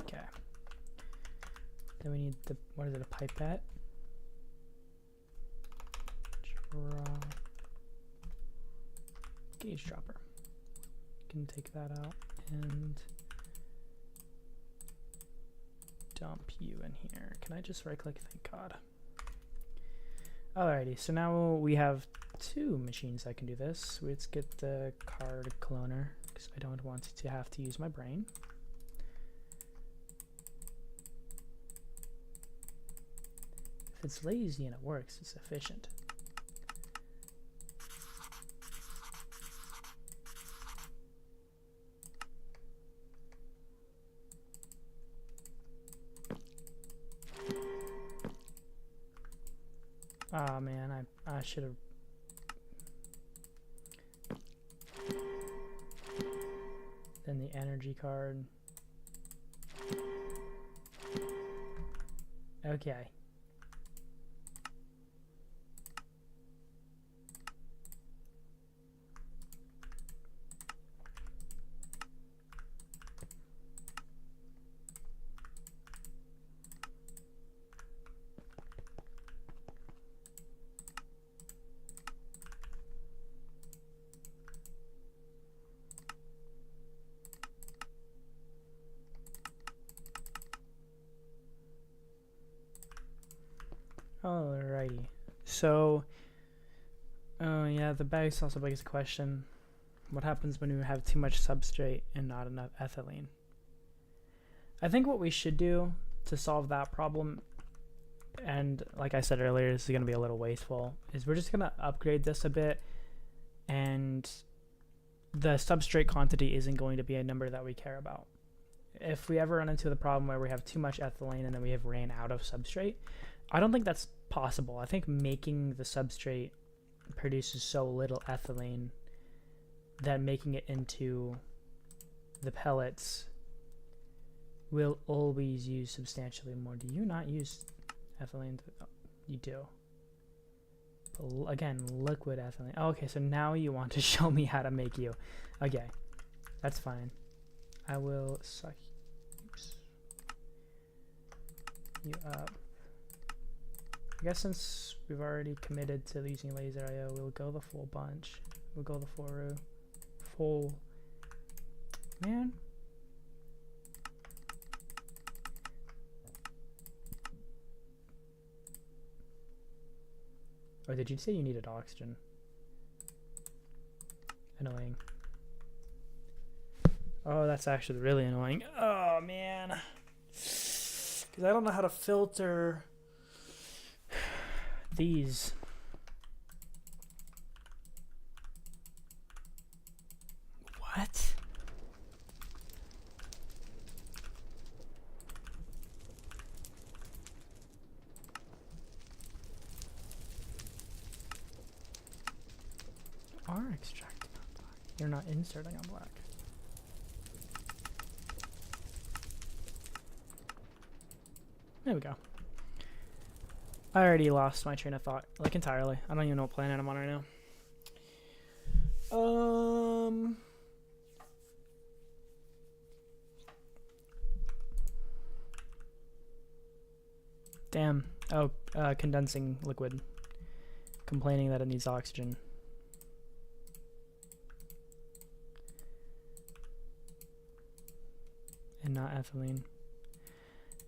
Okay. Then we need the, what is it, a pipette? Drop. Gauge dropper. Can take that out and dump you in here. Can I just right click? Thank God. Alrighty, so now we have two machines that can do this. Let's get the card cloner because I don't want to have to use my brain. If it's lazy and it works, it's efficient. Oh man, I should have. Then the energy card. Okay. Alrighty. So, yeah, the base also begs the question, what happens when you have too much substrate and not enough ethylene? I think what we should do to solve that problem, and like I said earlier, this is going to be a little wasteful, is we're just going to upgrade this a bit, and the substrate quantity isn't going to be a number that we care about. If we ever run into the problem where we have too much ethylene and then we have ran out of substrate, I don't think that's possible. I think making the substrate produces so little ethylene that making it into the pellets will always use substantially more. Do you not use ethylene? Oh, you do. But again, liquid ethylene. Oh, okay, so now you want to show me how to make you. Okay, that's fine. I will suck you up. I guess since we've already committed to using laser IO, we'll go the full bunch. We'll go the full. Man. Or did you say you needed oxygen? Annoying. Oh, that's actually really annoying. Oh, man. Because I don't know how to filter these. What? Are extracting on black. You're not inserting on black. There we go. I already lost my train of thought, like entirely. I don't even know what planet I'm on right now. Damn. Oh, condensing liquid. Complaining that it needs oxygen. And not ethylene.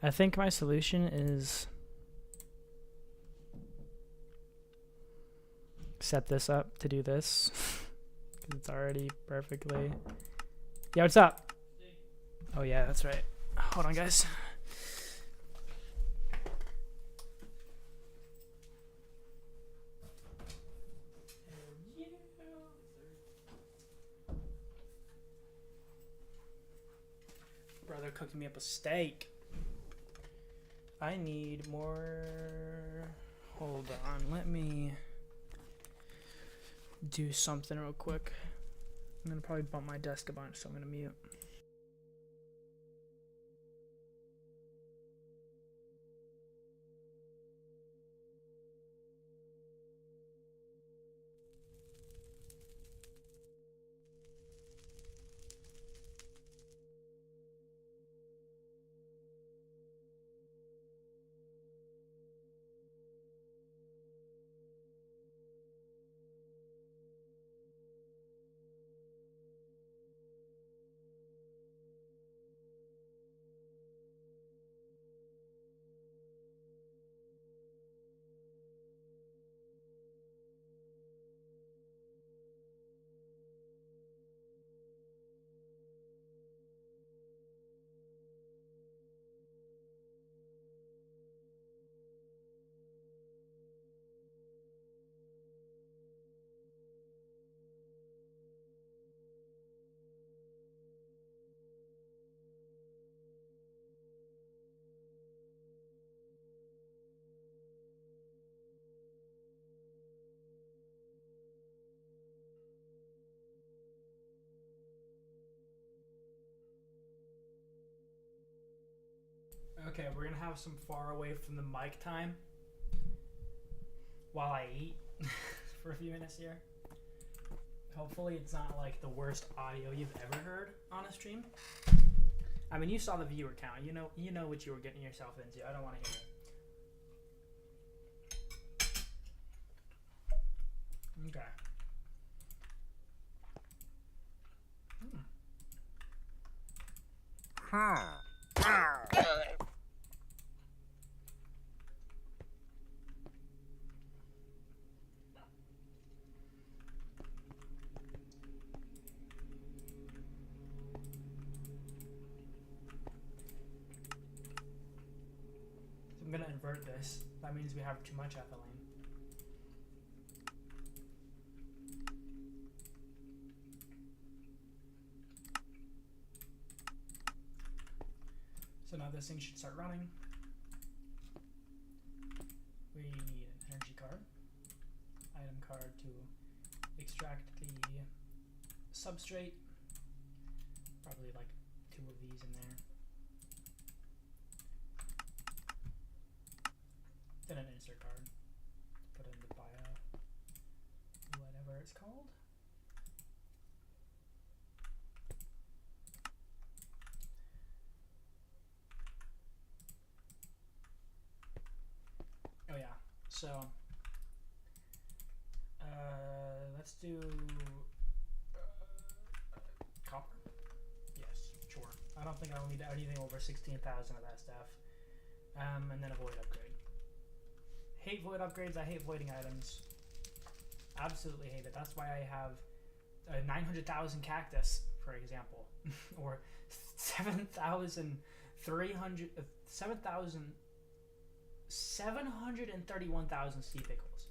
I think my solution is set this up to do this. Because it's already perfectly. Yeah, what's up? Oh yeah, that's right. Hold on, guys. Brother cooking me up a steak. I need more. Hold on, let me do something real quick. I'm gonna probably bump my desk a bunch, so I'm gonna mute. Okay, we're gonna have some far away from the mic time while I eat for a few minutes here. Hopefully it's not like the worst audio you've ever heard on a stream. I mean, you saw the viewer count. You know what you were getting yourself into. I don't want to hear it. Okay. I'm gonna invert this. That means we have too much ethylene. So now this thing should start running. We need an energy card, item card to extract the substrate. Probably like 2 of these in there. Then an insert card. Put in the bio, whatever it's called. Oh yeah, so let's do copper. Yes, sure. I don't think I'll need anything over 16,000 of that stuff. And then a void upgrade. Hate void upgrades. I hate voiding items. Absolutely hate it. That's why I have 900,000 cactus, for example, or 731,000 sea pickles,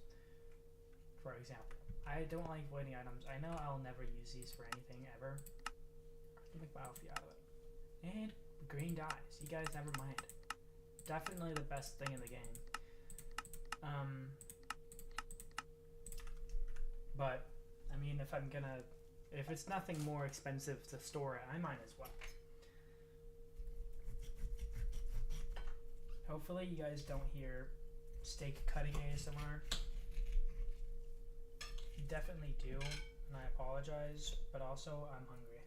for example. I don't like voiding items. I know I'll never use these for anything ever. I can make biofuel out of it. And green dyes. You guys never mind. Definitely the best thing in the game. But I mean, if it's nothing more expensive to store it, I might as well. Hopefully you guys don't hear steak cutting ASMR. You definitely do, and I apologize, but also I'm hungry.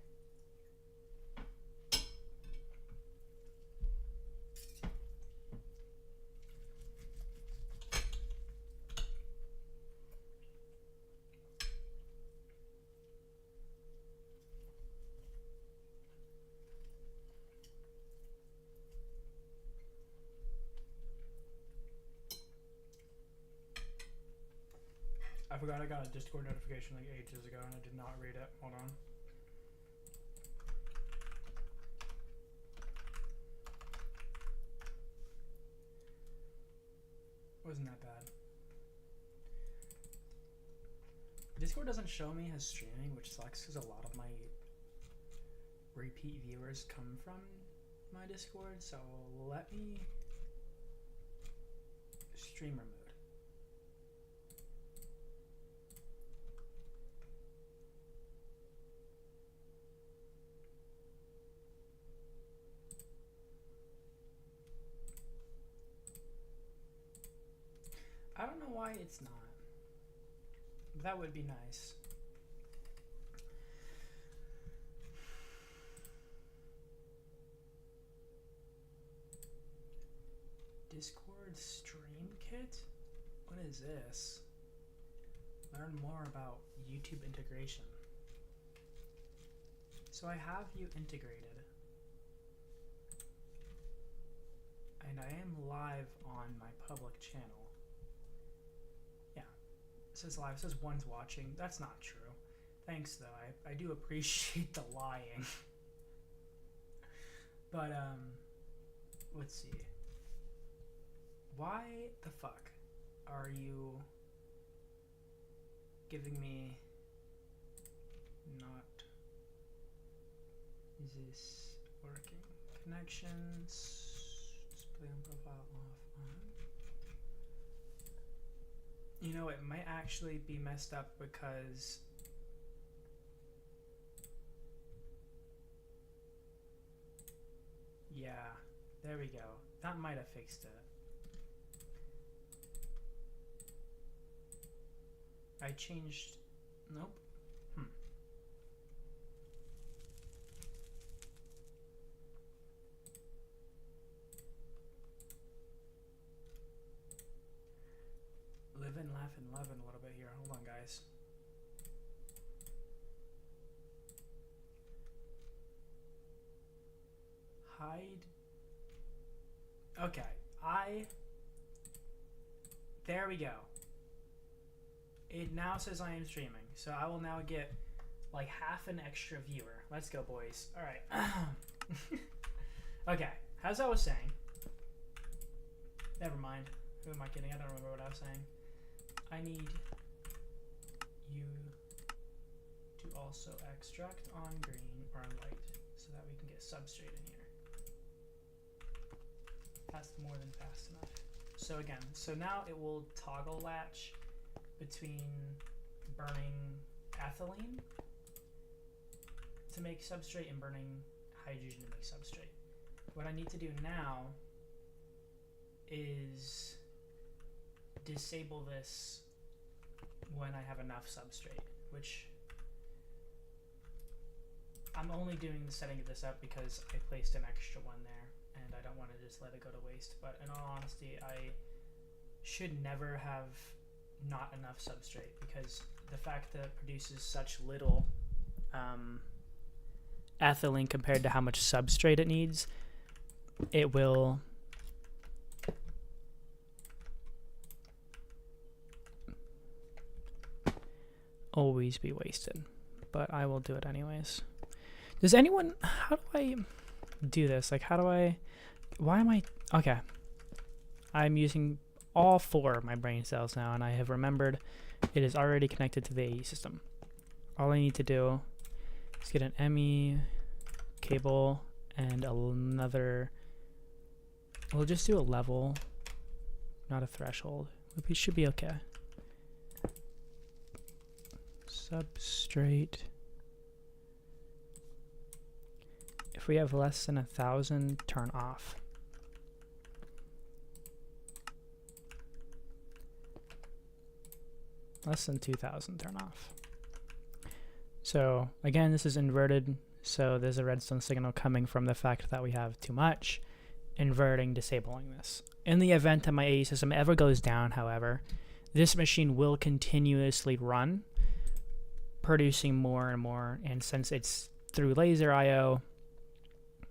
I forgot I got a Discord notification like ages ago and I did not read it. Hold on. Wasn't that bad. Discord doesn't show me as streaming, which sucks because a lot of my repeat viewers come from my Discord, so let me streamer mode. I don't know why it's not. That would be nice. Discord stream kit? What is this? Learn more about YouTube integration. So I have you integrated. And I am live on my public channel. It says live, it says one's watching. That's not true. Thanks though, I do appreciate the lying. But let's see. Why the fuck are you giving me not, is this working? Connections, display on profile off on. You know, it might actually be messed up because yeah, there we go. That might have fixed it. I changed. Nope. Live and laugh and love in a little bit here. Hold on, guys. Hide. Okay, there we go. It now says I am streaming, so I will now get like half an extra viewer. Let's go, boys. All right. Okay, as I was saying. Never mind. Who am I kidding? I don't remember what I was saying. I need you to also extract on green or on white so that we can get substrate in here. That's more than fast enough. So again, so now it will toggle latch between burning ethylene to make substrate and burning hydrogen to make substrate. What I need to do now is disable this when I have enough substrate, which I'm only doing setting this up because I placed an extra one there and I don't want to just let it go to waste. But in all honesty, I should never have not enough substrate, because the fact that it produces such little ethylene compared to how much substrate it needs, it will always be wasted. But I will do it anyways. Does anyone, how do I do this? Like, how do I, why am I, okay. I'm using all 4 of my brain cells now, and I have remembered it is already connected to the AE system. All I need to do is get an ME cable and another, we'll just do a level, not a threshold. We should be okay. Substrate. If we have less than 1,000, turn off. Less than 2,000, turn off. So again, this is inverted, so there's a redstone signal coming from the fact that we have too much. Inverting, disabling this. In the event that my AE system ever goes down, however, this machine will continuously run, producing more and more, and since it's through laser IO,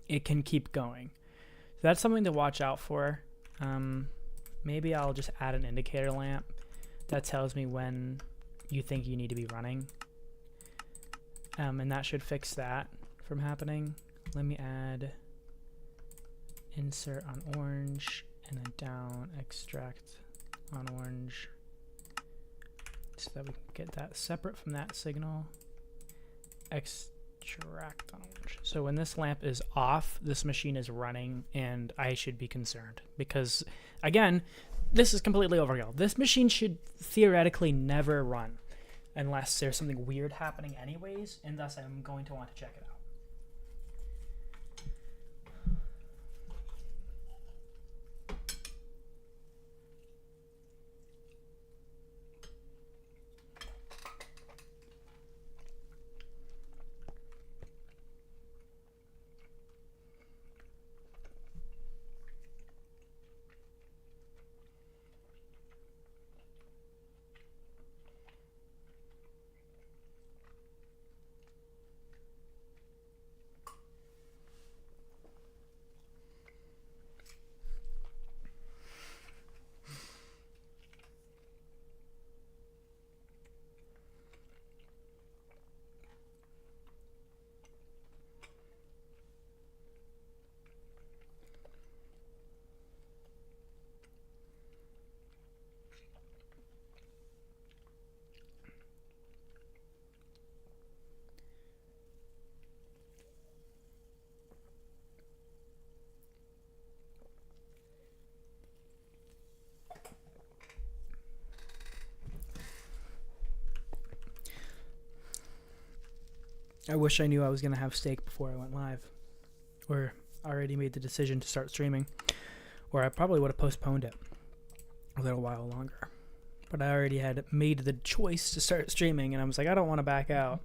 it can keep going. So that's something to watch out for. Maybe I'll just add an indicator lamp that tells me when you think you need to be running. And that should fix that from happening. Let me add insert on orange and then down extract on orange so that we can get that separate from that signal. Extract on orange. So when this lamp is off, this machine is running, and I should be concerned because, again, this is completely overkill. This machine should theoretically never run unless there's something weird happening anyways, and thus I'm going to want to check it out. I wish I knew I was going to have steak before I went live, or already made the decision to start streaming. Or I probably would have postponed it a little while longer. But I already had made the choice to start streaming, and I was like, I don't want to back out.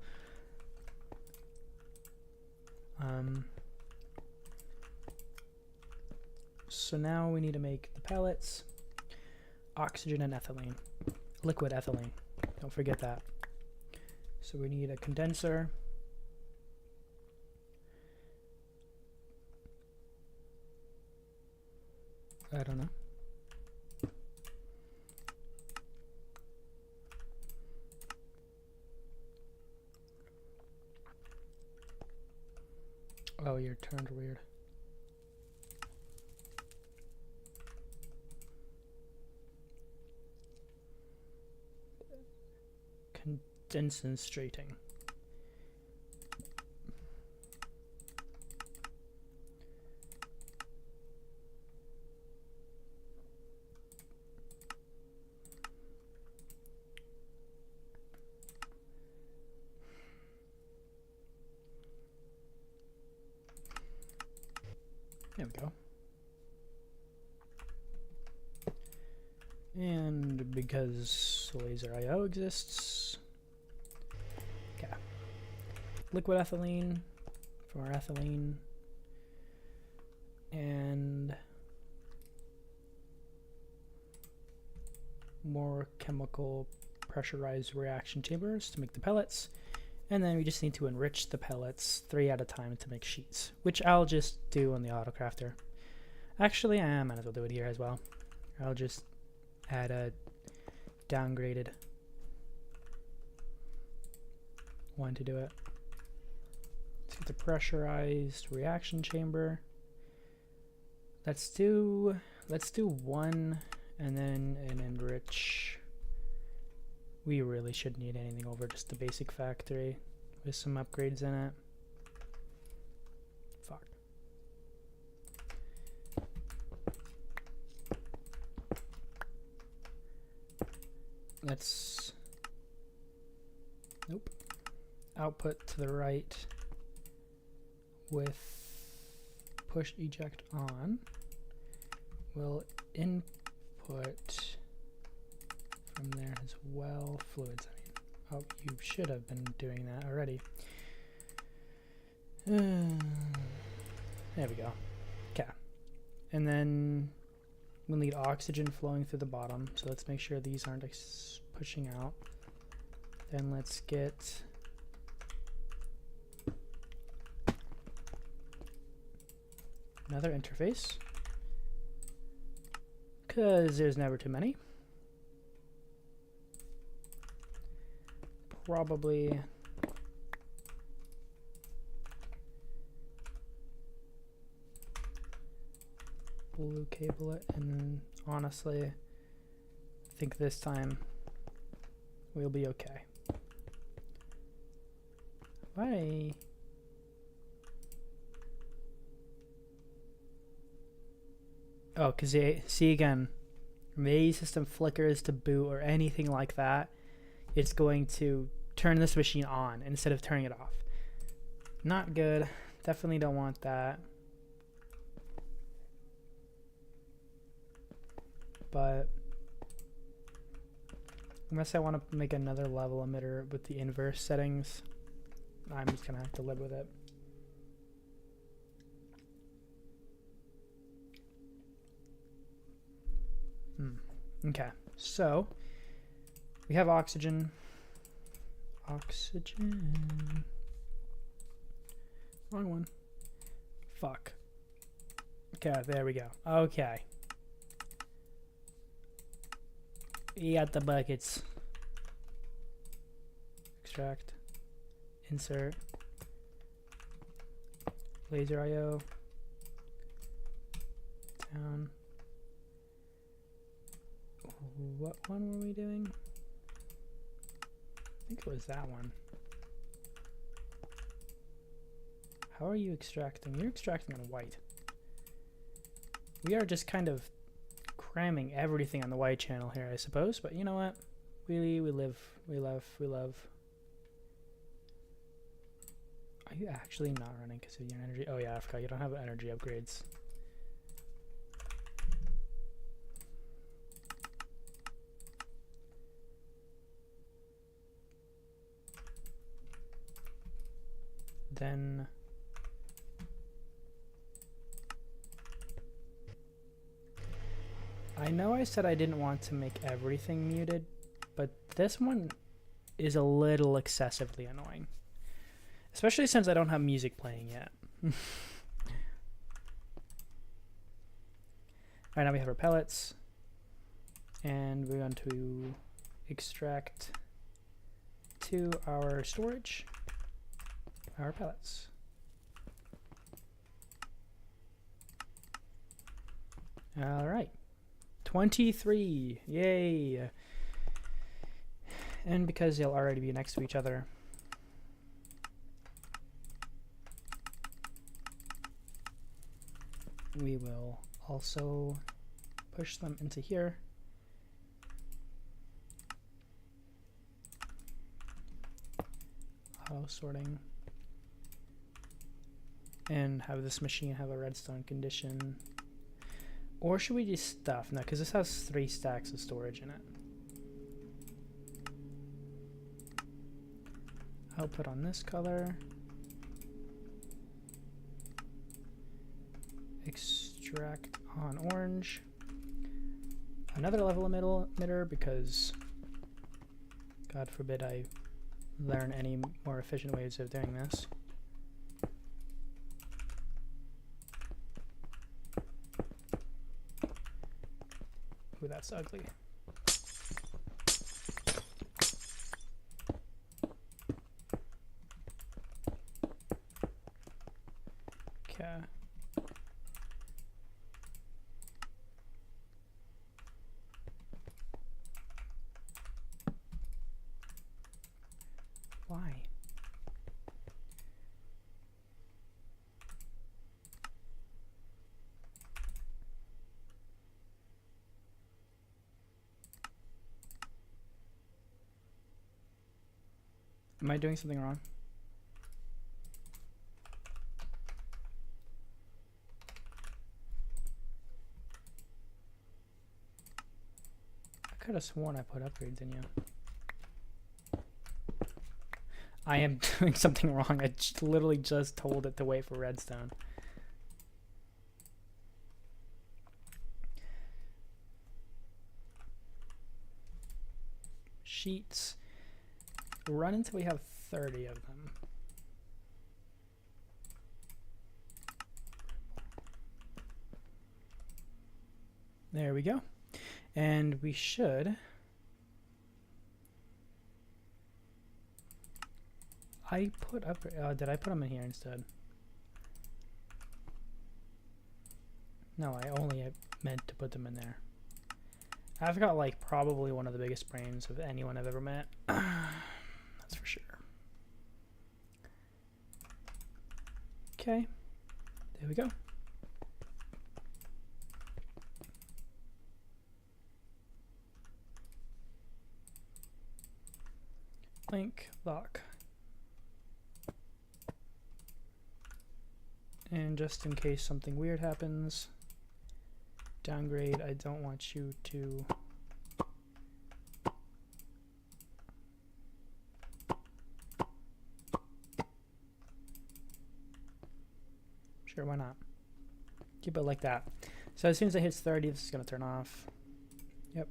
So now we need to make the pellets, oxygen and ethylene, liquid ethylene. Don't forget that. So we need a condenser. I don't know. Oh, you're turned weird. Condensating. There we go. And because laser IO exists, okay. Liquid ethylene from our ethylene, and more chemical pressurized reaction chambers to make the pellets. And then we just need to enrich the pellets 3 at a time to make sheets, which I'll just do on the autocrafter. Actually, I might as well do it here as well. I'll just add a downgraded one to do it. Let's get the pressurized reaction chamber. Let's do 1 and then an enrich. We really shouldn't need anything over just the basic factory with some upgrades in it. Fuck. Let's, nope, output to the right with push eject on. We'll input from there as well fluids. I mean, oh, you should have been doing that already. There we go. Okay, and then we'll need oxygen flowing through the bottom, so let's make sure these aren't pushing out. Then let's get another interface, because there's never too many. Probably blue cable it, and honestly I think this time we'll be okay. Why? Oh, because see again, when the system flickers to boot or anything like that, it's going to turn this machine on instead of turning it off. Not good. Definitely don't want that. But unless I want to make another level emitter with the inverse settings, I'm just gonna have to live with it. Okay, so we have oxygen. Oxygen. Wrong one. Fuck. Okay, there we go. Okay. We got the buckets. Extract. Insert. Laser IO. Down. What one were we doing? I think it was that one. How are you extracting? You're extracting on white. We are just kind of cramming everything on the white channel here, I suppose, but you know what? We live, we love, we love. Are you actually not running because of your energy? Oh yeah, I forgot you don't have energy upgrades. then I know I said I didn't want to make everything muted, but this one is a little excessively annoying. Especially since I don't have music playing yet. Alright, now we have our pellets. And we're going to extract to our storage our pellets. Alright. 23. Yay. And because they'll already be next to each other, we will also push them into here. Auto sorting. And have this machine have a redstone condition. Or should we just stuff? No, because this has 3 stacks of storage in it. Output on this color. Extract on orange. Another level emitter because God forbid I learn any more efficient ways of doing this. Ooh, that's ugly. Okay. Why? Am I doing something wrong? I could have sworn I put upgrades in you. I am doing something wrong. I literally just told it to wait for redstone. Sheets. Run until we have 30 of them. There we go. And we should... I put up... did I put them in here instead? No, I only meant to put them in there. I've got like probably one of the biggest brains of anyone I've ever met. That's for sure. Okay. There we go. Link, lock. And just in case something weird happens, downgrade, I don't want you to sure, why not? Keep it like that. So as soon as it hits 30, this is going to turn off. Yep.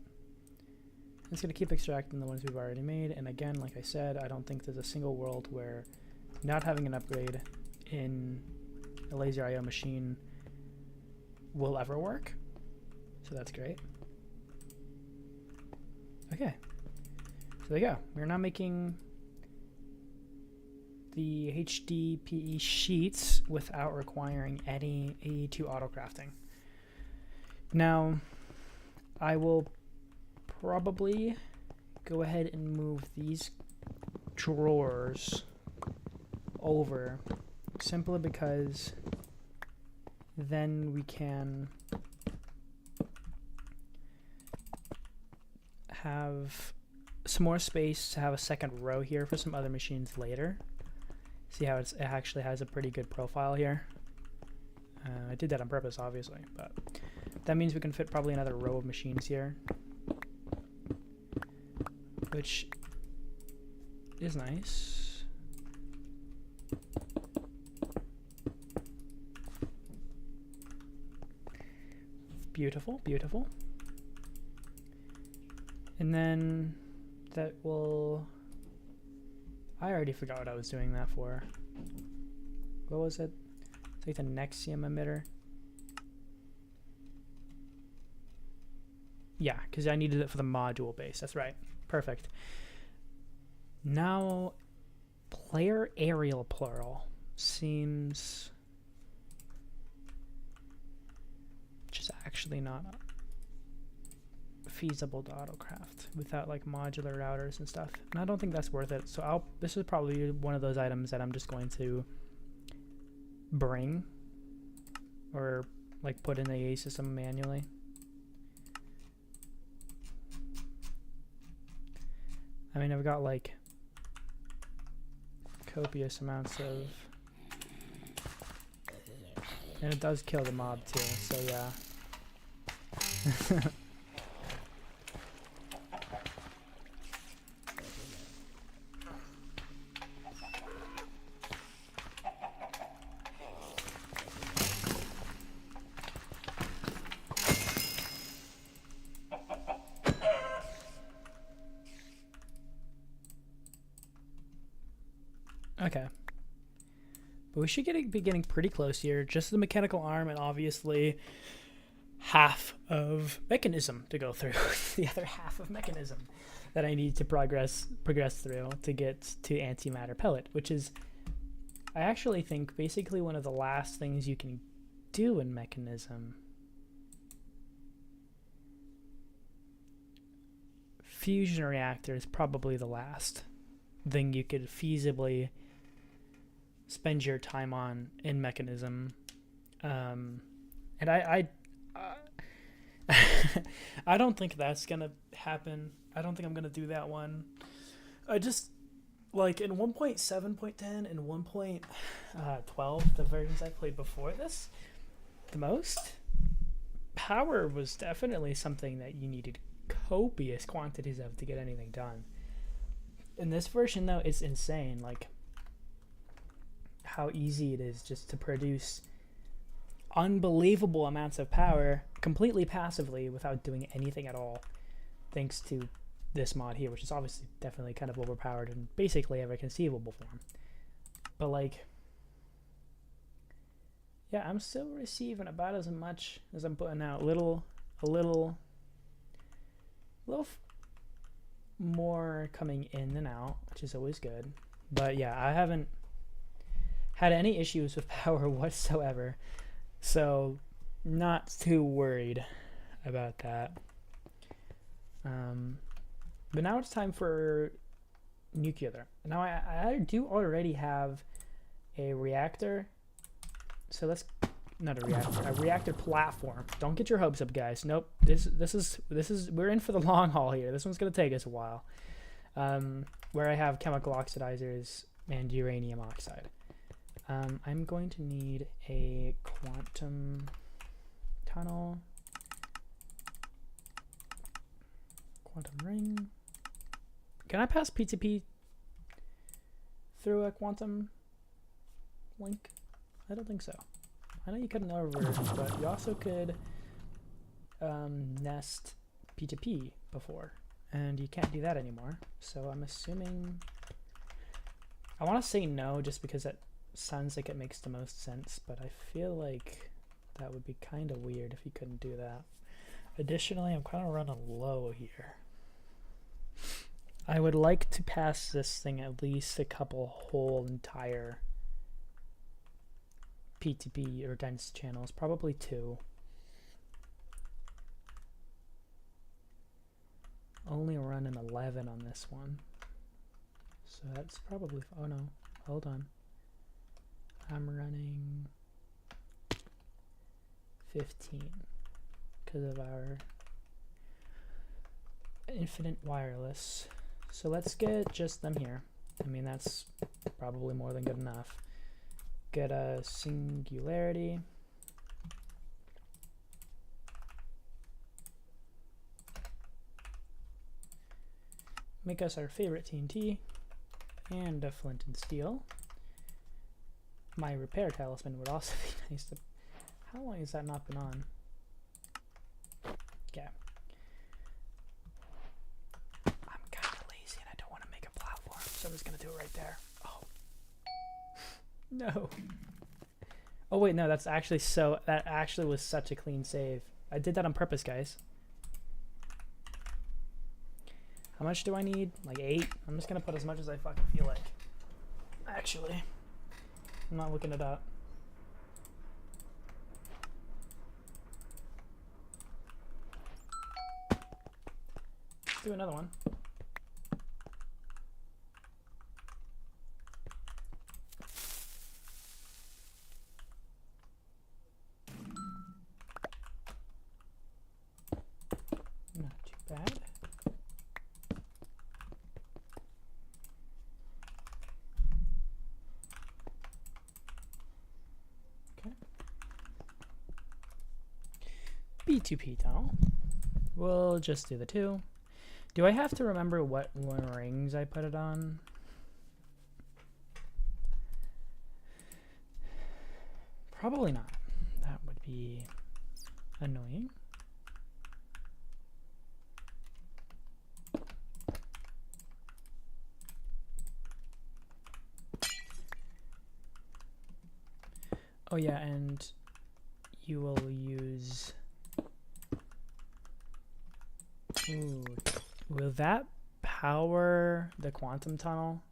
It's going to keep extracting the ones we've already made. And again, like I said, I don't think there's a single world where not having an upgrade in a laser IO machine will ever work. So that's great. Okay. So there you go. We're now making the HDPE sheets without requiring any AE2 auto crafting. Now, I will probably go ahead and move these drawers over simply because then we can have some more space to have a second row here for some other machines later. See how it actually has a pretty good profile here. I did that on purpose, obviously, but that means we can fit probably another row of machines here, which is nice. Beautiful, beautiful. And then that will... I already forgot what I was doing that for. What was it? It's like the Nexium emitter. Yeah, because I needed it for the module base. That's right. Perfect. Now, player aerial plural seems... just actually not feasible to autocraft without like modular routers and stuff. And I don't think that's worth it. So this is probably one of those items that I'm just going to bring or like put in the AA system manually. I mean, I've got like copious amounts of, and it does kill the mob too, so yeah. Okay. But we should be getting pretty close here. Just the mechanical arm and obviously half of Mechanism to go through. The other half of Mechanism that I need to progress through to get to antimatter pellet, which is, I actually think, basically one of the last things you can do in Mechanism. Fusion reactor is probably the last thing you could feasibly spend your time on in Mechanism, and I I don't think that's gonna happen. I don't think I'm gonna do that one. I just like in 1.7.10 and 1.12, the versions I played before this, the most power was definitely something that you needed copious quantities of to get anything done. In this version though, it's insane, like how easy it is just to produce unbelievable amounts of power completely passively without doing anything at all, thanks to this mod here, which is obviously definitely kind of overpowered in basically every conceivable form. But like, yeah, I'm still receiving about as much as I'm putting out. A little more coming in than out, which is always good. But yeah, I haven't had any issues with power whatsoever, so not too worried about that. But now it's time for nuclear. Now I do already have a reactor, so let's not a reactor platform. Don't get your hopes up, guys. Nope. This is we're in for the long haul here. This one's gonna take us a while. Where I have chemical oxidizers and uranium oxide. I'm going to need a quantum tunnel, quantum ring. Can I pass P2P through a quantum link? I don't think so. I know you could in other versions, but you also could nest P2P before, and you can't do that anymore. So I'm assuming, I want to say no just because that sounds like it makes the most sense, but I feel like that would be kind of weird if you couldn't do that. Additionally, I'm kind of running low here. I would like to pass this thing at least a couple whole entire P2P or dense channels, probably 2. Only running 11 on this one, so that's probably, oh no, hold on, I'm running 15 because of our infinite wireless. So let's get just them here. I mean, that's probably more than good enough. Get a singularity. Make us our favorite TNT and a flint and steel. My repair talisman would also be nice. How long has that not been on? Okay. I'm kind of lazy and I don't want to make a platform, so I'm just gonna do it right there. Oh. No. Oh wait, no, that's actually that actually was such a clean save. I did that on purpose, guys. How much do I need? Like 8? I'm just gonna put as much as I fucking feel like. Actually. I'm not looking it up. Let's do another one. Not too bad. Okay. B2P tunnel. We'll just do the 2. Do I have to remember what rings I put it on? Probably not. That would be annoying. Oh yeah, and you will use... Ooh. Will that power the quantum tunnel?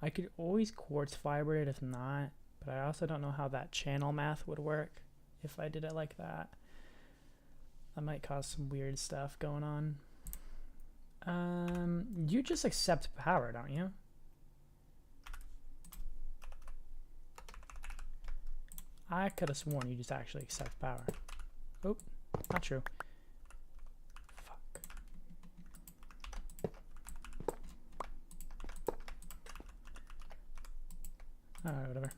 I could always quartz fiber it if not, but I also don't know how that channel math would work if I did it like that. That might cause some weird stuff going on. You just accept power, don't you? I could have sworn you just actually accept power. Oh, not true. Fuck. Alright, whatever.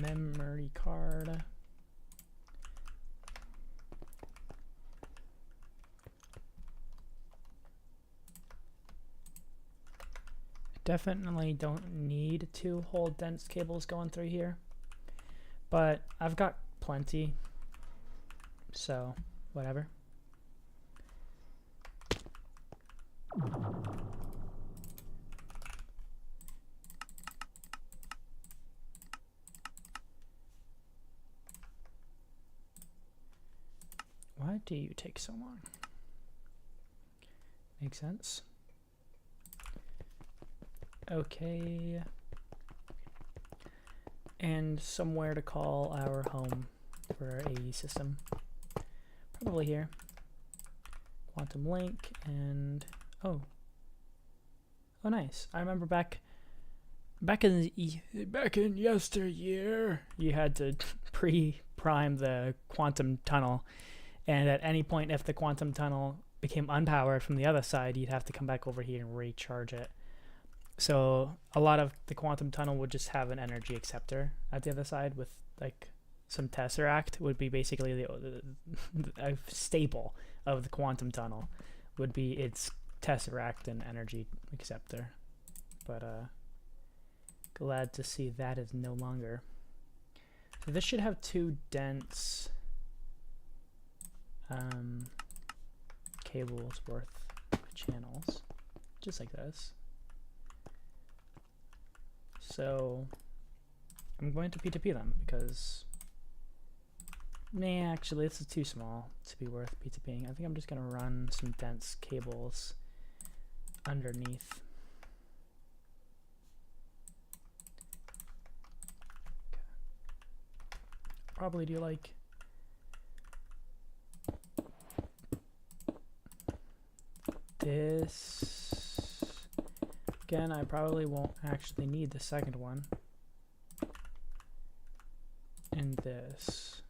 Memory card. Definitely don't need 2 whole dense cables going through here, but I've got plenty, so whatever. Why do you take so long? Makes sense. Okay. And somewhere to call our home for our AE system. Probably here. Quantum link and oh nice. I remember back in yesteryear, you had to pre-prime the quantum tunnel, and at any point if the quantum tunnel became unpowered from the other side, you'd have to come back over here and recharge it. So a lot of the quantum tunnel would just have an energy acceptor at the other side with like some tesseract would be basically the staple of the quantum tunnel would be its tesseract and energy acceptor. But glad to see that is no longer. So this should have 2 dense cables worth of channels, just like this. So I'm going to P2P them because, nah, actually this is too small to be worth P2Ping. I think I'm just going to run some dense cables underneath. Okay. Probably do like this. Again, I probably won't actually need the second one. And this.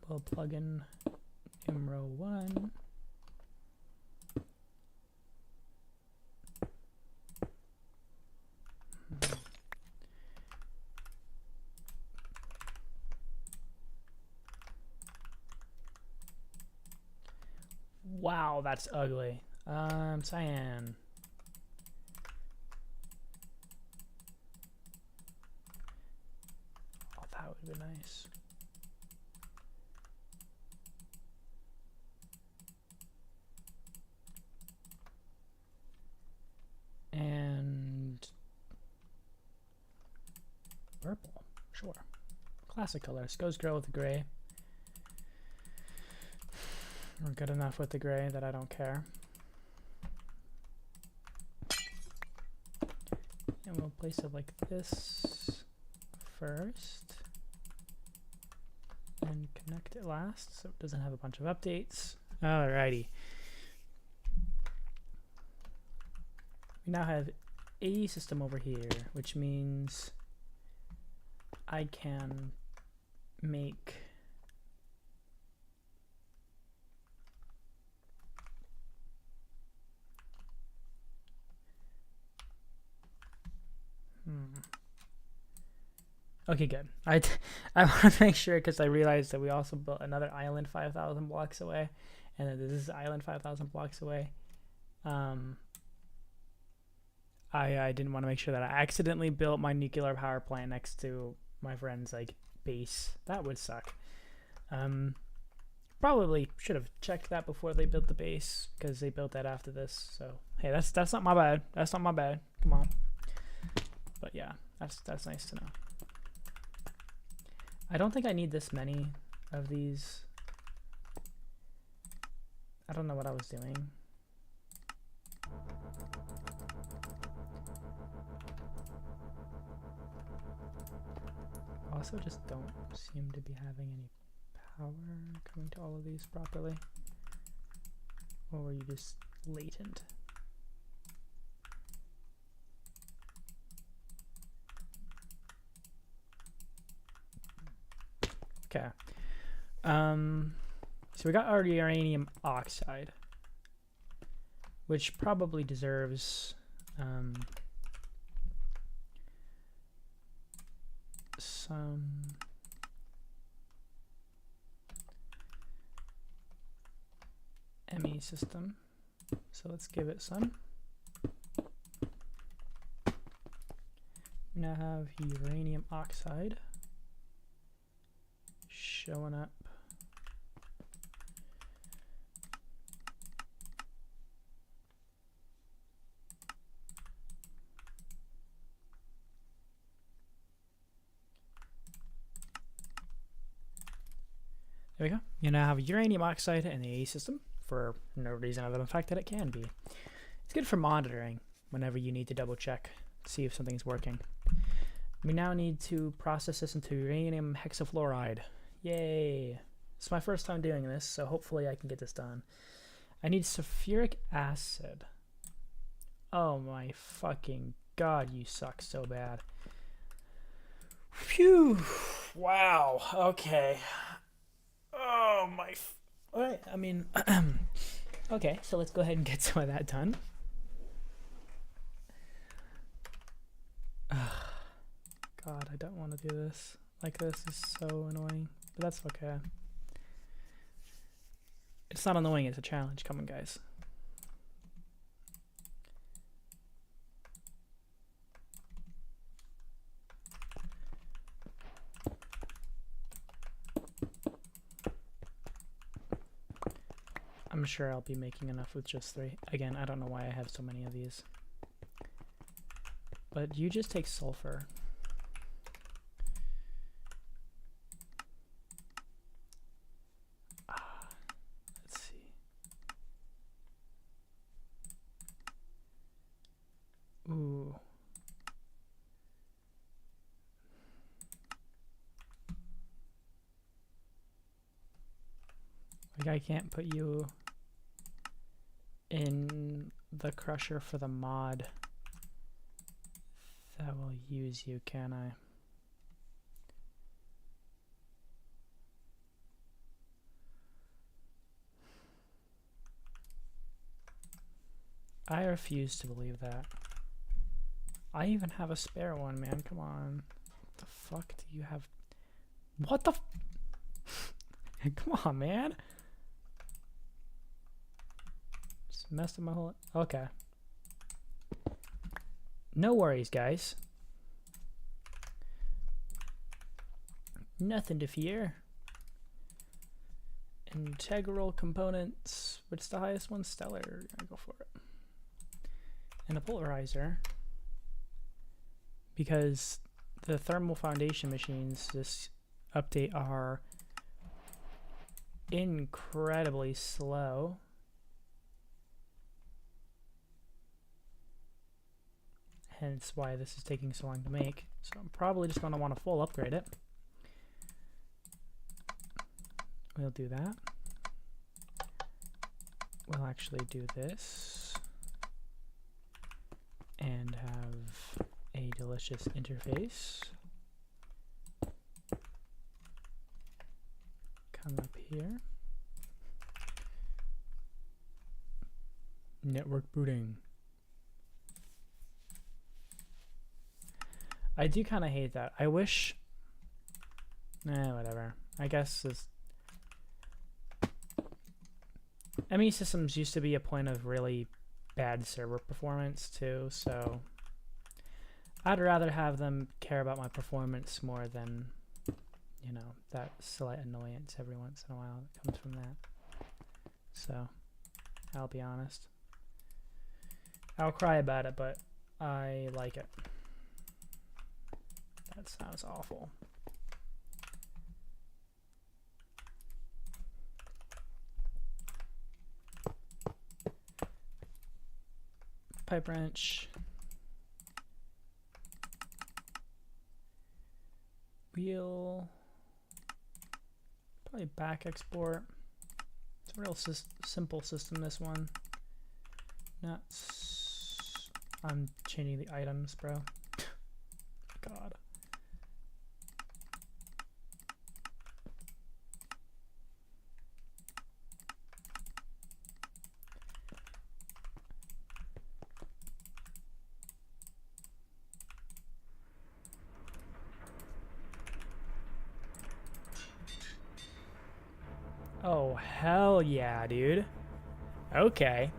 We'll plug in IMRO 1. Wow, that's ugly. Cyan. Oh, that would be nice. And purple, sure. Classic colors. Goes girl with the gray. We're good enough with the gray that I don't care. And we'll place it like this first. And connect it last so it doesn't have a bunch of updates. Alrighty. We now have a system over here, which means I can make okay, good. I want to make sure because I realized that we also built another island 5,000 blocks away, and then this is island 5,000 blocks away. I didn't want to make sure that I accidentally built my nuclear power plant next to my friend's like base. That would suck. Probably should have checked that before they built the base because they built that after this. So hey, that's not my bad. That's not my bad. Come on. But yeah, that's nice to know. I don't think I need this many of these. I don't know what I was doing. Also just don't seem to be having any power coming to all of these properly. Or were you just latent? Okay. So we got our uranium oxide, which probably deserves some ME system. So let's give it some. We now have uranium oxide showing up. There we go. You now have uranium oxide in the A system for no reason other than the fact that it can be. It's good for monitoring whenever you need to double check, see if something's working. We now need to process this into uranium hexafluoride. Yay! It's my first time doing this, so hopefully I can get this done. I need sulfuric acid. Oh my fucking god, you suck so bad. Phew! Wow, okay. Oh my... Alright, I mean... okay, so let's go ahead and get some of that done. God, I don't want to do this. Like, this is so annoying. But that's okay. It's not annoying, it's a challenge. Come on, guys. I'm sure I'll be making enough with just 3. Again, I don't know why I have so many of these. But you just take sulfur. Let's see. Ooh. Like, I can't put you in the crusher for the mod that will use you, can I? I refuse to believe that. I even have a spare one, man. Come on. What the fuck do you have? What the f Come on, man. Just messed up my whole... Okay. No worries, guys. Nothing to fear. Integral components. What's the highest one? Stellar. Gonna go for it. And a polarizer. Because the thermal foundation machines, this update, are incredibly slow. Hence why this is taking so long to make. So I'm probably just going to want to full upgrade it. We'll do that. We'll actually do this. And have a delicious interface. Come up here. Network booting. I do kind of hate that. I wish... whatever. I guess this... ME systems used to be a point of really bad server performance too, so... I'd rather have them care about my performance more than, you know, that slight annoyance every once in a while that comes from that. So, I'll be honest. I'll cry about it, but I like it. That sounds awful. Pipe wrench. Wheel. Probably back export. It's a real simple system, this one. Nuts. I'm changing the items, bro. God. Oh, hell yeah, dude. Okay.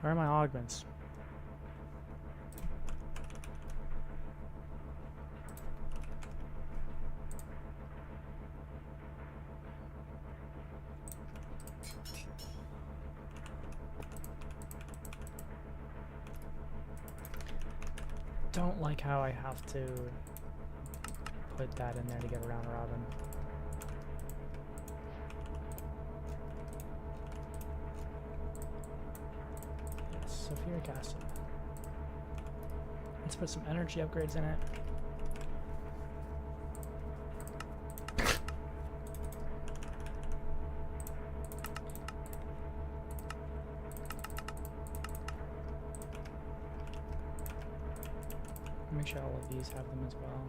Where are my augments? Don't like how I have to put that in there to get around Robin. Yes, sulfuric acid. Let's put some energy upgrades in it. Make sure all of these have them as well.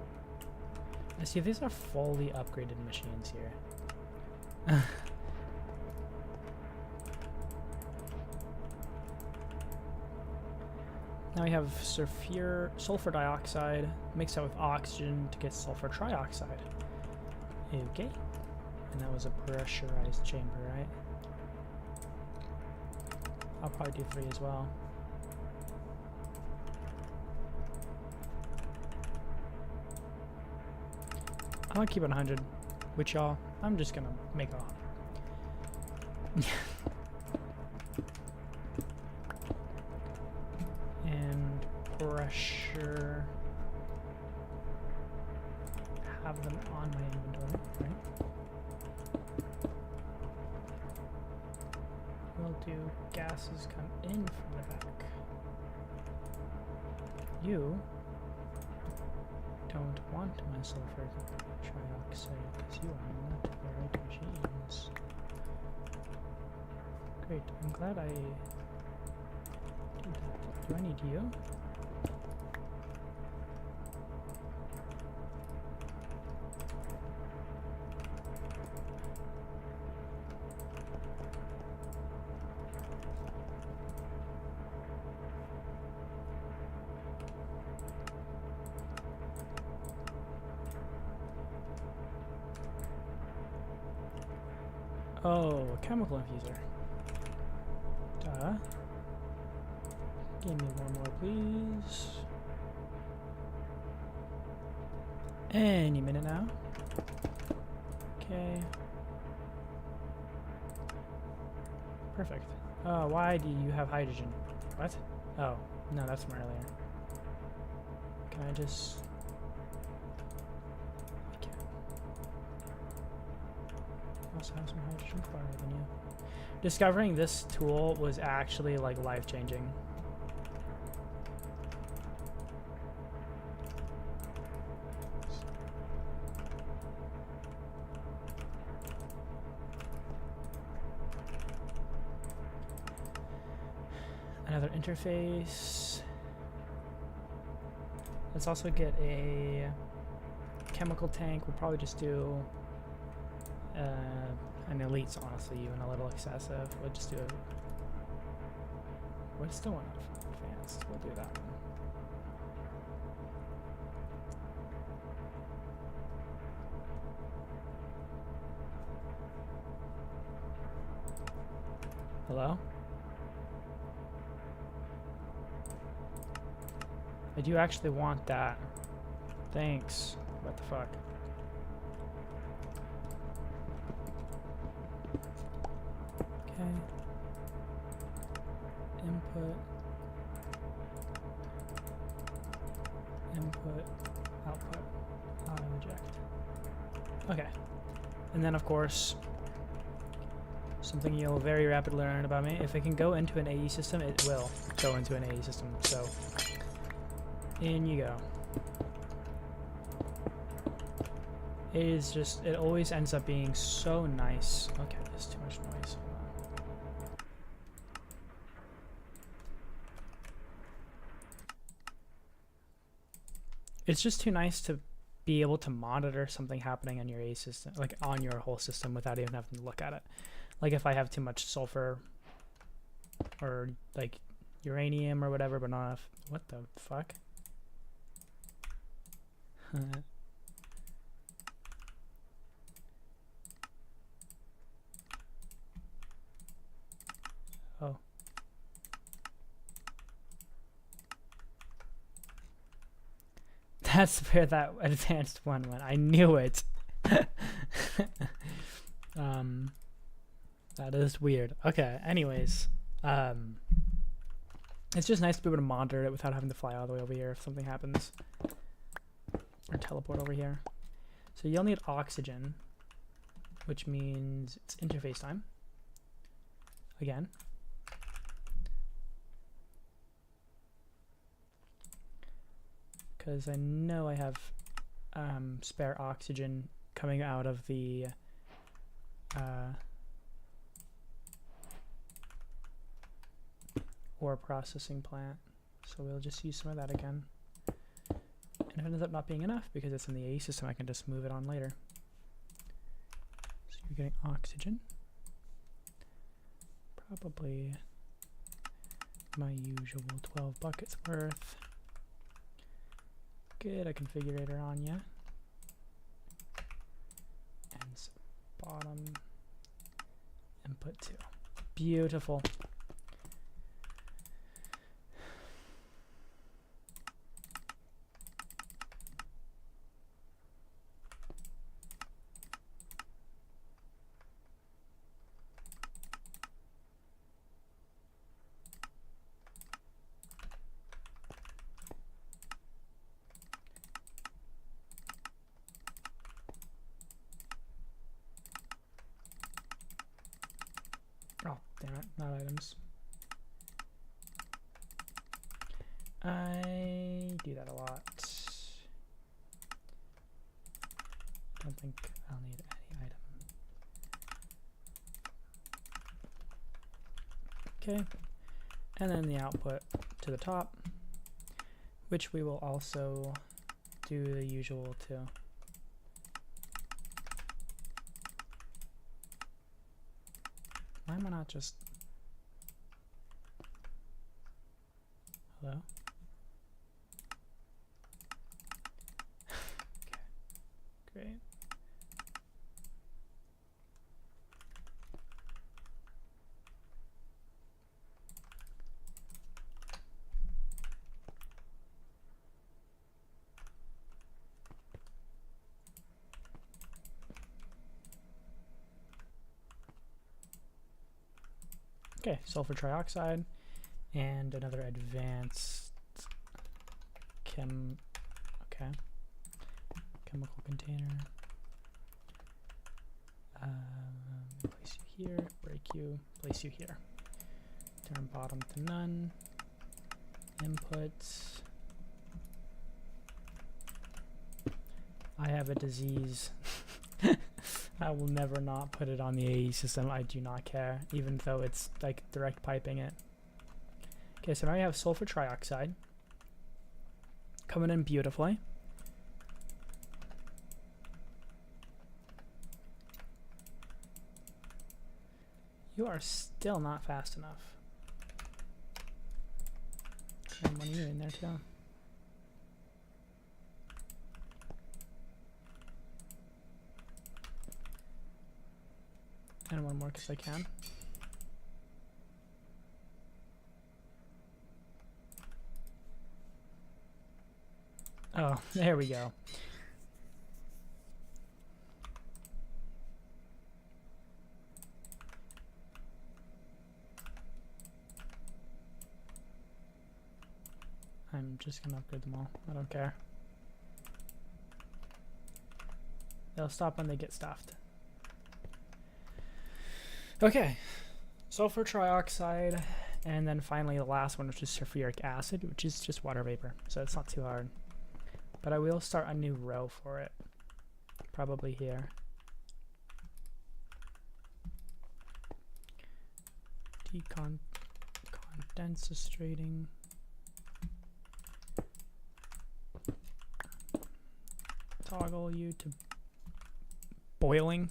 I see these are fully upgraded machines here. Now we have sulfur dioxide mixed out with oxygen to get sulfur trioxide. Okay. And that was a pressurized chamber, right? I'll probably do 3 as well. I'm gonna keep it 100 with y'all. I'm just gonna make a... and pressure... have them on my inventory, right? We'll do gases come in from the back. You don't want my sulfur trioxide because you are not the right machines. Great, I'm glad I did that. Do I need you? Oh, a chemical infuser. Duh. Give me one more, please. Any minute now. Okay. Perfect. Why do you have hydrogen? What? Oh, no, that's from earlier. Can I just... I can't. I also have some hydrogen chloride in you. Discovering this tool was actually like life-changing. Another interface. Let's also get a chemical tank. We'll probably just do an elite's honestly even a little excessive. We'll just do a... What's the one advanced? We'll do that one. Hello? I do actually want that. Thanks. What the fuck? Okay. Input. Input. Output. Auto eject. Okay. And then of course, something you'll very rapidly learn about me. If it can go into an AE system, it will go into an AE system. So in you go. It is just, it always ends up being so nice. Okay, there's too much noise. It's just too nice to be able to monitor something happening on your AE system, like on your whole system without even having to look at it. Like if I have too much sulfur or like uranium or whatever, but not enough. What the fuck? Oh. That's where that advanced one went. I knew it. That is weird. Okay, anyways. It's just nice to be able to monitor it without having to fly all the way over here if something happens. Or teleport over here. So you'll need oxygen, which means it's interface time. Again. Because I know I have spare oxygen coming out of the ore processing plant. So we'll just use some of that again. And if it ends up not being enough because it's in the AE system, I can just move it on later. So you're getting oxygen. Probably my usual 12 buckets worth. Get a configurator on ya. And bottom input 2. Beautiful. Oh, damn it, not items. I do that a lot. Don't think I'll need any item. Okay, and then the output to the top, which we will also do the usual too. Why am I not just... Hello? Okay, great. Okay, sulfur trioxide and another advanced okay, chemical container. Place you here, break you, place you here. Turn bottom to none. Inputs. I have a disease. I will never not put it on the AE system. I do not care, even though it's like direct piping it. Okay, so now you have sulfur trioxide coming in beautifully. You are still not fast enough. And one of you in there too. And one more because I can. Oh, there we go. I'm just gonna upgrade them all. I don't care. They'll stop when they get stuffed. Okay, sulfur trioxide, and then finally the last one, which is sulfuric acid, which is just water vapor, so it's not too hard. But I will start a new row for it, probably here. Condensating. Toggle you to boiling.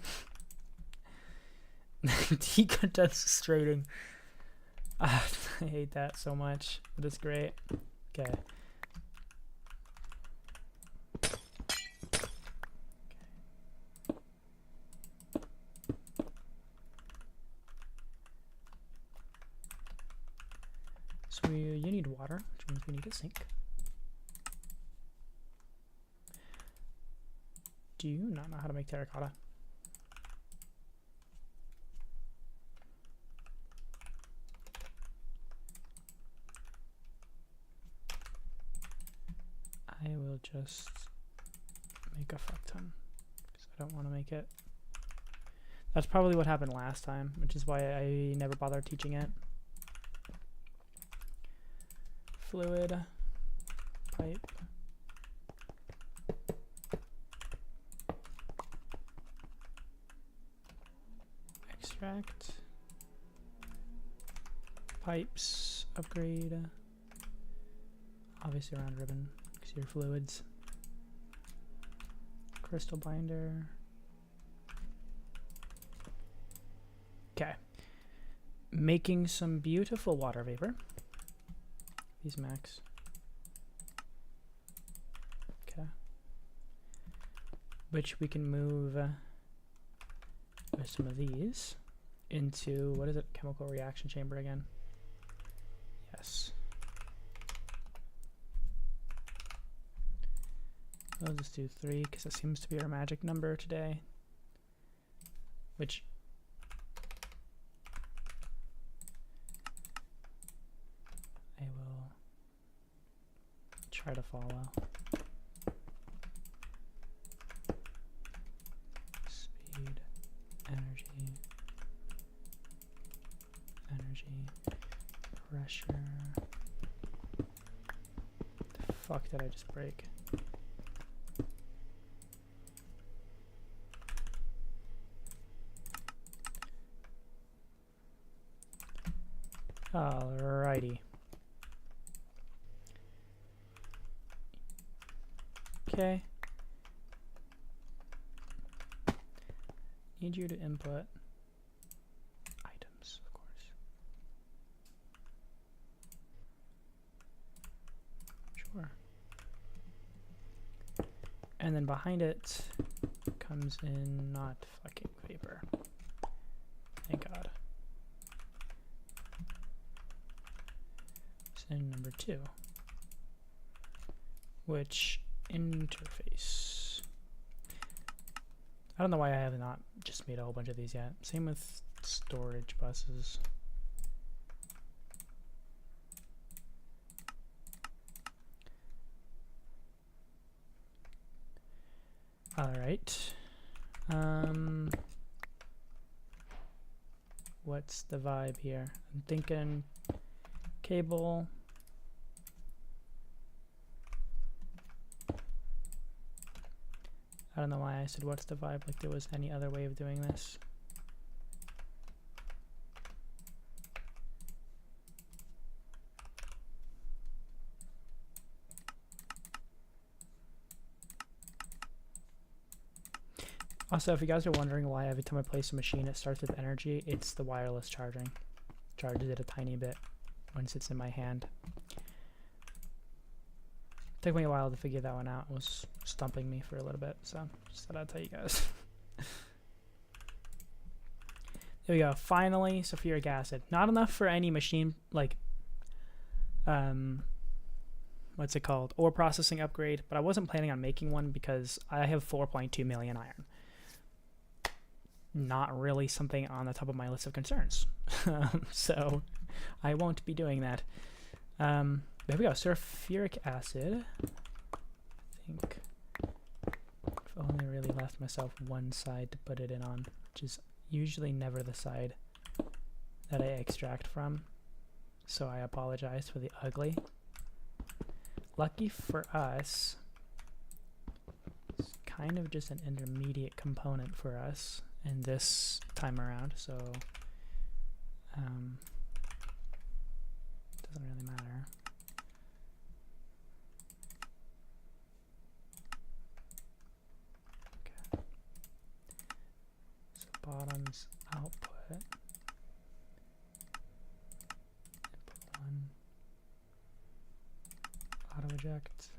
Decondensating. I hate that so much, but it's great. Okay. So you need water, which means we need a sink. Do you not know how to make terracotta? I will just make a fuck ton because I don't want to make it. That's probably what happened last time, which is why I never bothered teaching it. Fluid, pipe, extract, pipes, upgrade, obviously round ribbon because your fluids, crystal binder. Okay, making some beautiful water vapor. These max. Okay. Which we can move with some of these into, what is it, chemical reaction chamber again? Yes. I'll just do 3 because it seems to be our magic number today. Which I will try to follow. Speed, energy, pressure. The fuck did I just break? Alrighty. Okay. Need you to input items, of course. Sure. And then behind it comes in not fucking vapor. Thank God. And number 2, which interface. I don't know why I have not just made a whole bunch of these yet. Same with storage buses. All right. What's the vibe here? I'm thinking cable. I don't know why I said what's the vibe, like there was any other way of doing this. Also, if you guys are wondering why every time I place a machine it starts with energy, it's the wireless charging. Charges it a tiny bit once it's in my hand. Took me a while to figure that one out. It was stumping me for a little bit, so just thought I'd tell you guys. There we go. Finally, sulfuric acid. Not enough for any machine, like, what's it called? Ore processing upgrade, but I wasn't planning on making one because I have 4.2 million iron. Not really something on the top of my list of concerns. So I won't be doing that. There we go. Sulfuric acid. I think I've only really left myself one side to put it in on, which is usually never the side that I extract from. So I apologize for the ugly. Lucky for us, it's kind of just an intermediate component for us in this time around, so doesn't really matter. Okay. So bottoms output, input 1, auto eject.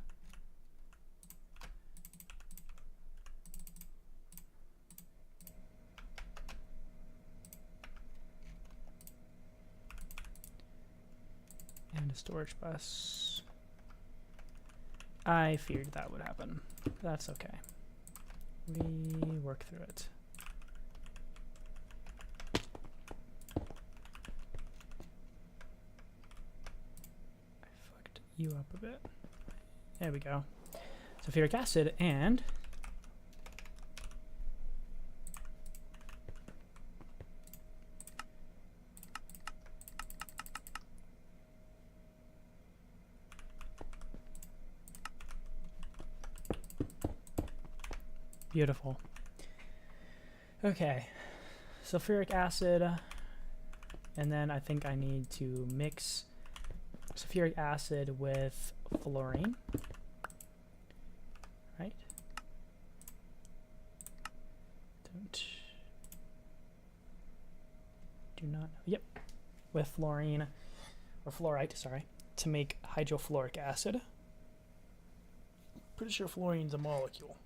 And a storage bus. I feared that would happen. That's okay. We work through it. I fucked you up a bit. There we go. Sulfuric acid and beautiful. Okay, sulfuric acid, and then I think I need to mix sulfuric acid with fluorine, right? Do not know. Yep, with fluorine or fluorite, sorry, to make hydrofluoric acid. Pretty sure fluorine's a molecule.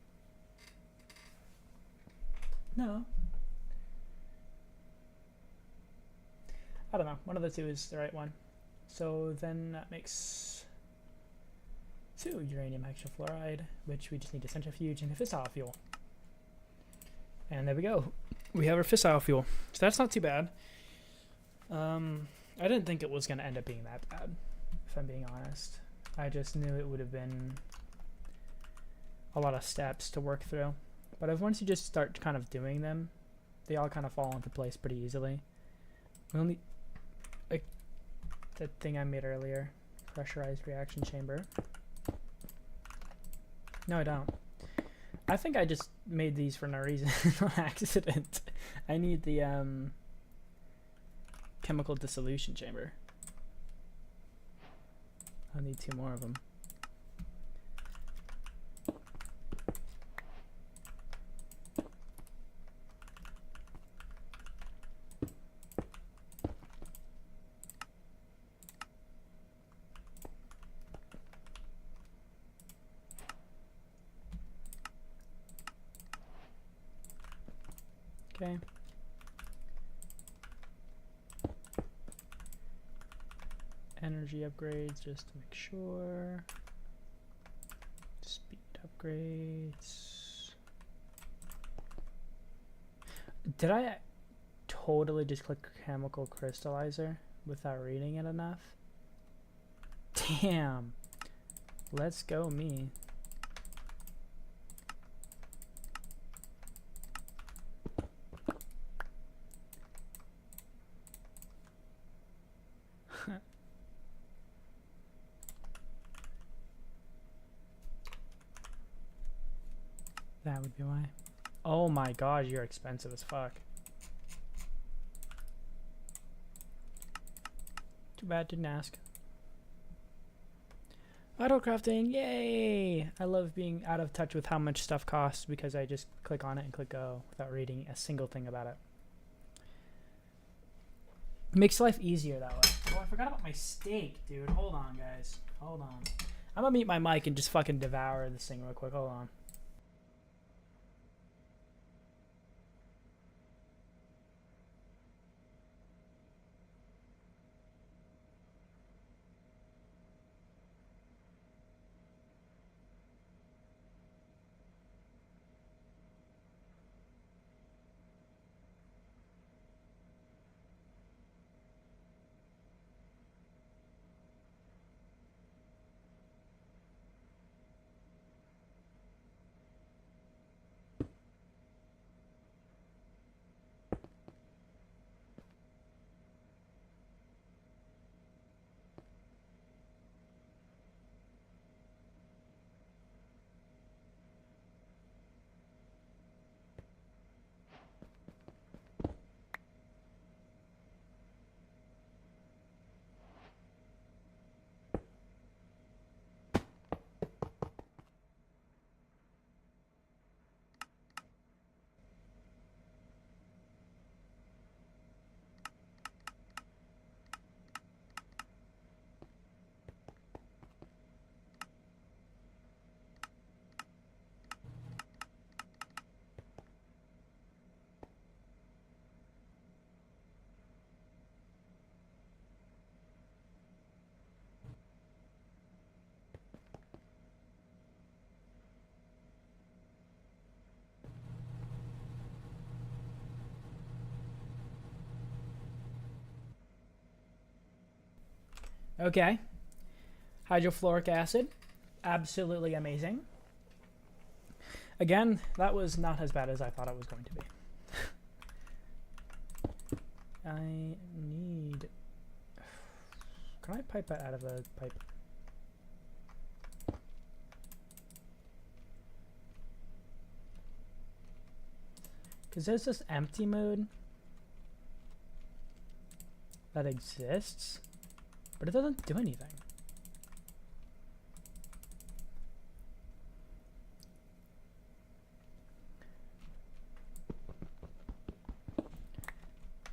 No. I don't know. One of the two is the right one. So then that makes 2 uranium hexafluoride, which we just need to centrifuge into fissile fuel. And there we go. We have our fissile fuel. So that's not too bad. I didn't think it was going to end up being that bad, if I'm being honest. I just knew it would have been a lot of steps to work through. But if once you just start kind of doing them, they all kind of fall into place pretty easily. We only, like that thing I made earlier, pressurized reaction chamber. No, I don't. I think I just made these for no reason on accident. I need the chemical dissolution chamber. I'll need 2 more of them. Okay. Energy upgrades just to make sure. Speed upgrades. Did I totally just click chemical crystallizer without reading it enough? Damn. Let's go me. That would be why. Oh my god, you're expensive as fuck. Too bad, didn't ask. Auto crafting, yay! I love being out of touch with how much stuff costs because I just click on it and click go without reading a single thing about it. Makes life easier that way. Oh, I forgot about my steak, dude. Hold on, guys. Hold on. I'm gonna mute my mic and just fucking devour this thing real quick. Hold on. Okay. Hydrofluoric acid. Absolutely amazing. Again, that was not as bad as I thought it was going to be. I need... Can I pipe that out of the pipe? Because there's this empty mode that exists, but it doesn't do anything.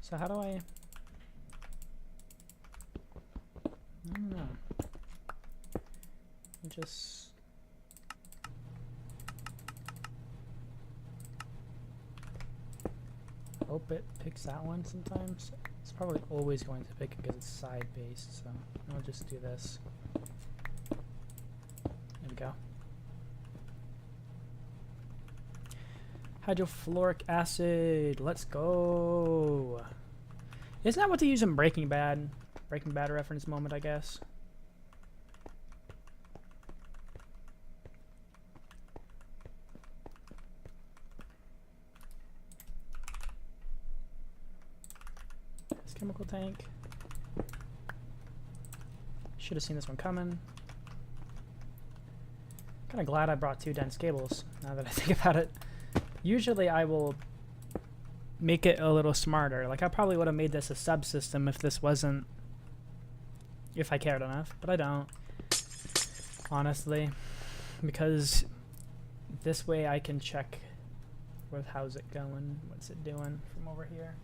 So how do I don't know. Just hope it picks that one sometimes. It's probably always going to pick it because it's side based, so I'll just do this. There we go. Hydrofluoric acid, let's go. Isn't that what they use in Breaking Bad? Breaking Bad reference moment, I guess. This chemical tank. Should have seen this one coming. Kind of glad I brought 2 dense cables, now that I think about it. Usually I will make it a little smarter. Like I probably would have made this a subsystem if this wasn't, if I cared enough, but I don't, honestly, because this way I can check with how's it going, what's it doing from over here.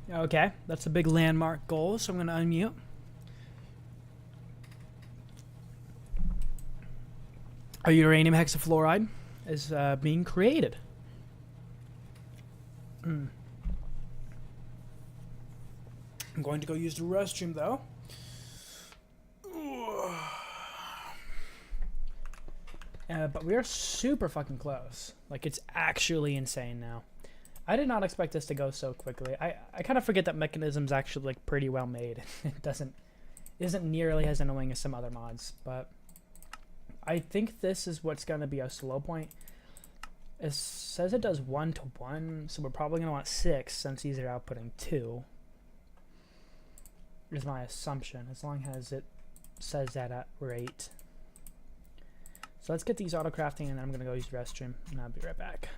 Okay, that's a big landmark goal, so I'm gonna unmute. A uranium hexafluoride is being created. I'm going to go use the restroom though. But we are super fucking close. Like, it's actually insane now. I did not expect this to go so quickly. I kind of forget that Mechanism's actually like pretty well made. It isn't nearly as annoying as some other mods, but I think this is what's going to be a slow point. It says it does 1-to-1, so we're probably going to want 6 since these are outputting 2. Is my assumption, as long as it says that at rate. So let's get these auto-crafting, and then I'm going to go use the restroom, and I'll be right back.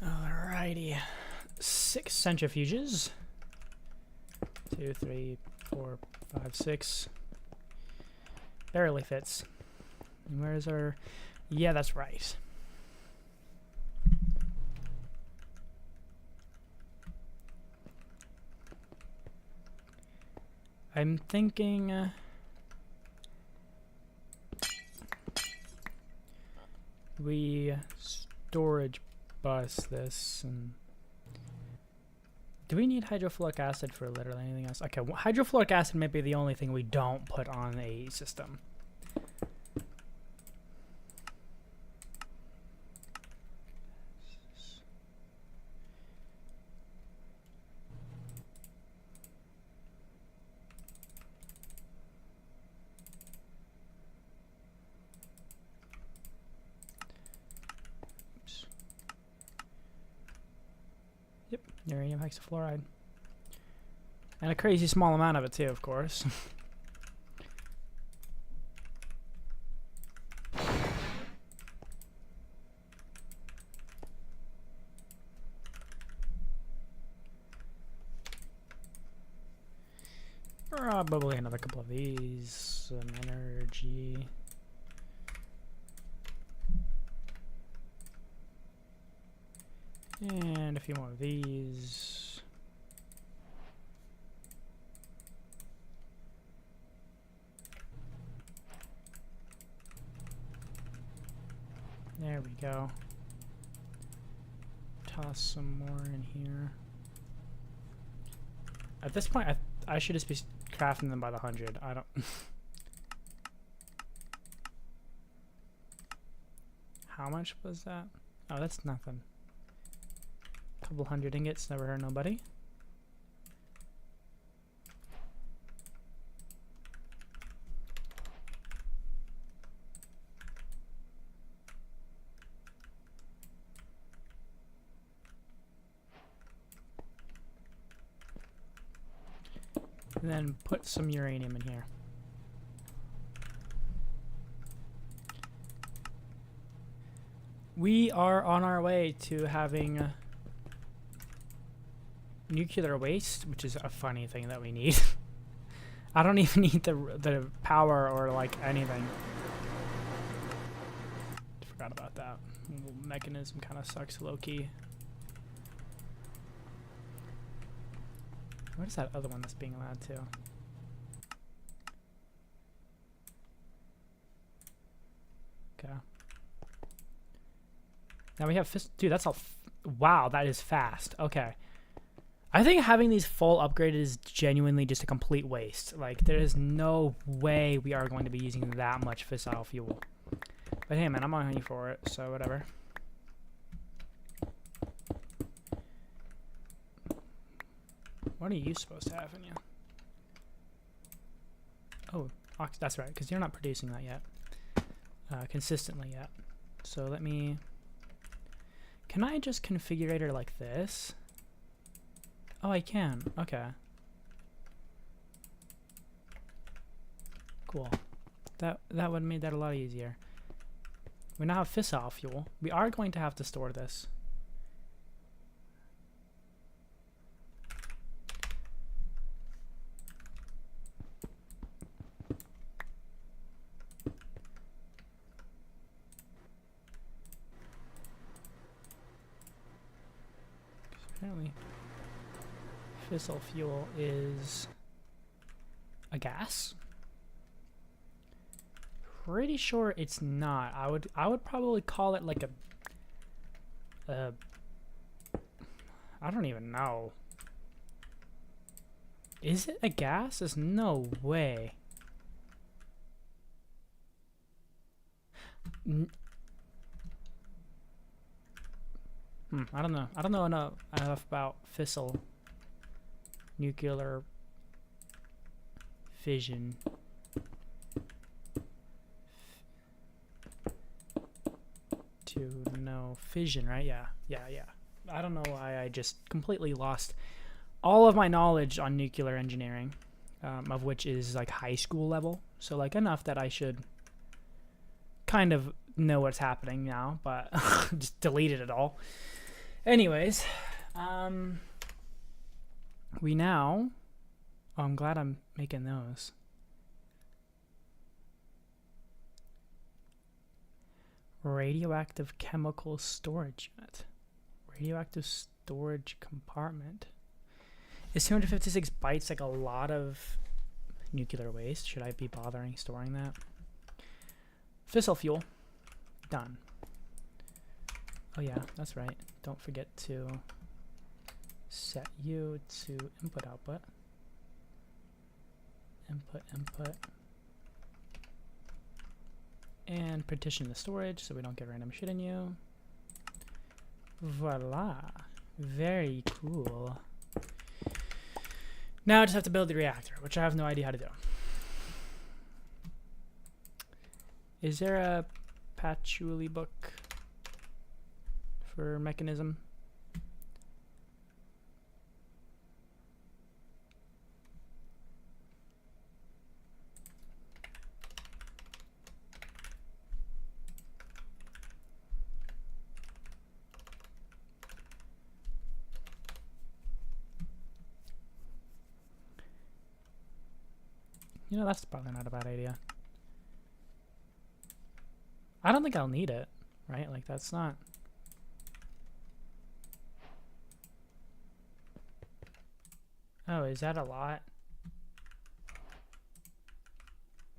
Alrighty. 6 centrifuges. 2, 3, 4, 5, 6. Barely fits. And where's our... Yeah, that's right. I'm thinking... we storage bus this, and... Do we need hydrofluoric acid for literally anything else? Okay, well, hydrofluoric acid may be the only thing we don't put on a system. Yep, uranium hexafluoride. And a crazy small amount of it too, of course. Probably another couple of these. Some energy. And a few more of these. There we go. Toss some more in here. At this point, I should just be crafting them by the 100. I don't... How much was that? Oh, that's nothing. Couple hundred ingots, never hurt nobody. And then put some uranium in here. We are on our way to having nuclear waste, which is a funny thing that we need. I don't even need the power or like anything. Forgot about that. Mechanism kind of sucks low-key. What is that other one that's being allowed to? Okay. Now we have dude, that's all. Wow, that is fast. Okay. I think having these full upgraded is genuinely just a complete waste. Like, there is no way we are going to be using that much fissile fuel. But hey, man, I'm on you for it, so whatever. What are you supposed to have in you? Oh, that's right, because you're not producing that yet. Consistently yet. So let me... Can I just configure it like this? Oh, I can. Okay. Cool. That would have made that a lot easier. We now have fissile fuel. We are going to have to store this. Apparently, fissile fuel is a gas. Pretty sure it's not. I would probably call it like a I don't even know. Is it a gas? There's no way. I don't know. I don't know enough about fissile nuclear fission. To know fission, right? Yeah. I don't know why I just completely lost all of my knowledge on nuclear engineering, of which is like high school level. So like enough that I should kind of know what's happening now, but just deleted it all. Anyways, we now... Oh, I'm glad I'm making those. Radioactive chemical storage unit. Radioactive storage compartment. Is 256 bytes like a lot of nuclear waste? Should I be bothering storing that? Fissile fuel. Done. Oh yeah, that's right. Don't forget to set you to input output. Input. And partition the storage so we don't get random shit in you. Voila. Very cool. Now I just have to build the reactor, which I have no idea how to do. Is there a patchouli book for Mekanism? You know, that's probably not a bad idea. I don't think I'll need it, right? Like, that's not... Oh, is that a lot?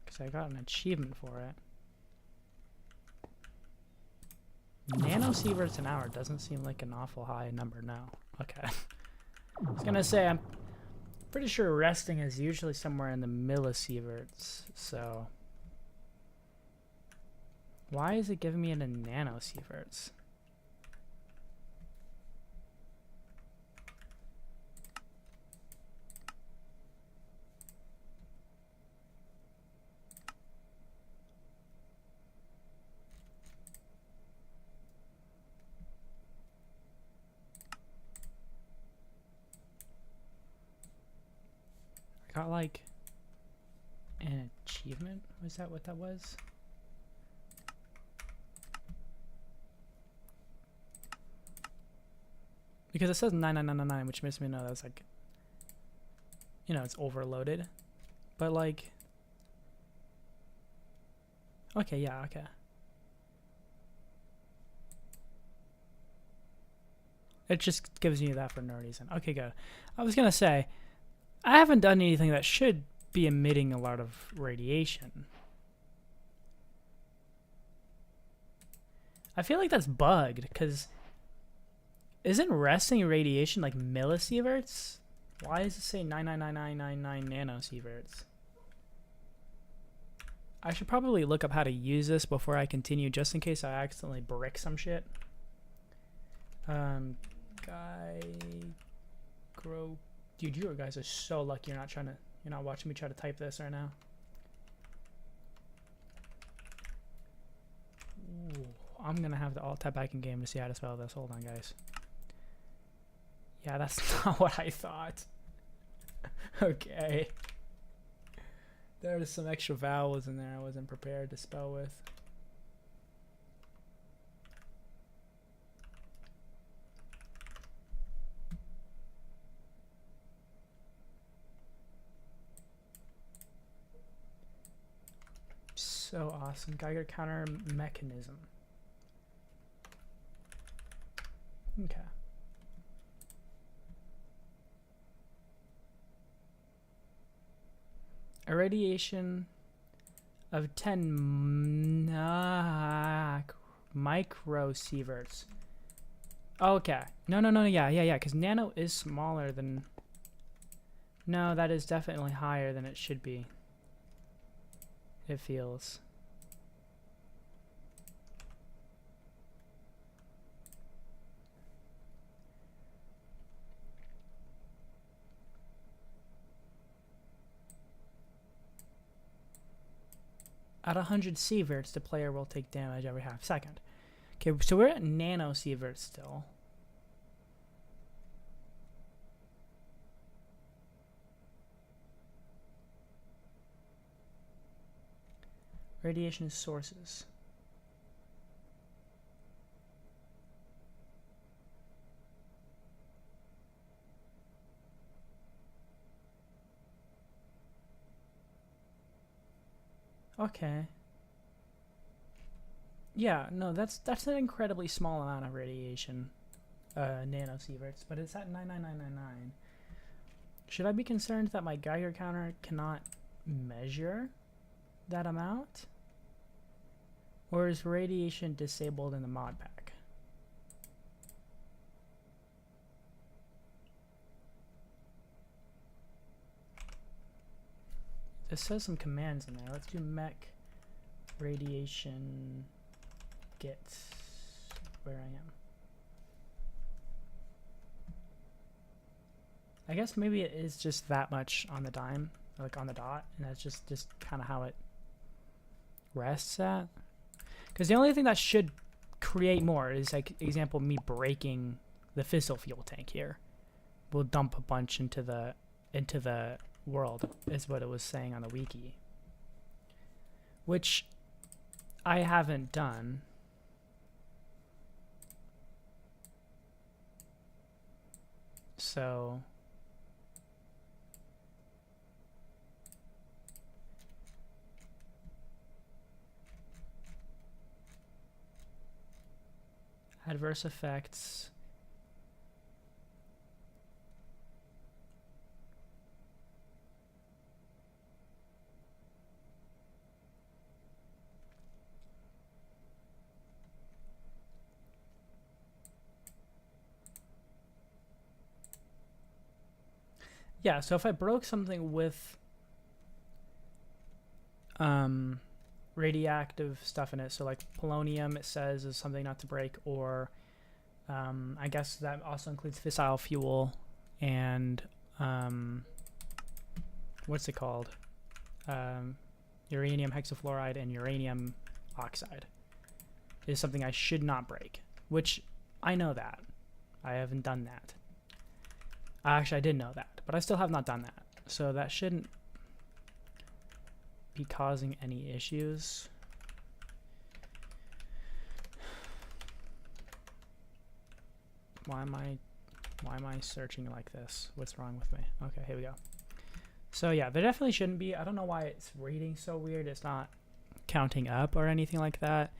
Because I got an achievement for it. Nanosieverts an hour doesn't seem like an awful high number now. Okay. I was gonna say, I'm pretty sure resting is usually somewhere in the millisieverts, so... Why is it giving me it in nanosieverts? got like an achievement. Was that what that was? Because it says 99999, which makes me know that's like, you know, it's overloaded. But like, okay, yeah, okay. It just gives you that for no reason. Okay, good. I was gonna say, I haven't done anything that should be emitting a lot of radiation. I feel like that's bugged, because isn't resting radiation like millisieverts? Why does it say 99999 nanosieverts? I should probably look up how to use this before I continue, just in case I accidentally brick some shit. Dude, you guys are so lucky you're not watching me try to type this right now. Ooh, I'm gonna have to alt tab back in game to see how to spell this. Hold on, guys. Yeah, that's not what I thought. Okay. There's some extra vowels in there I wasn't prepared to spell with. So awesome. Geiger counter mechanism. Okay. A radiation of 10 microsieverts. Okay. No. Yeah. Because nano is smaller than... No, that is definitely higher than it should be. It feels. At 100 sieverts, the player will take damage every half second. Okay, so we're at nano sieverts still. Radiation sources. Okay. Yeah, no, that's an incredibly small amount of radiation, nanosieverts, but it's at 99999. Should I be concerned that my Geiger counter cannot measure that amount? Or is radiation disabled in the mod pack? It says some commands in there. Let's do mech radiation get where I am. I guess maybe it is just that much on the dime, like on the dot, and that's just kind of how it rests at. Because the only thing that should create more is, like, example, me breaking the fissile fuel tank here. We'll dump a bunch into the world, is what it was saying on the wiki. Which I haven't done. So adverse effects. Yeah, so if I broke something with radioactive stuff in it, so like polonium, it says is something not to break, or I guess that also includes fissile fuel and what's it called? Uranium hexafluoride and uranium oxide is something I should not break, which I know that. I haven't done that. Actually, I did know that, but I still have not done that. So that shouldn't be causing any issues. Why am I searching like this? What's wrong with me? Okay, here we go. So yeah, there definitely shouldn't be. I don't know why it's reading so weird. It's not counting up or anything like that.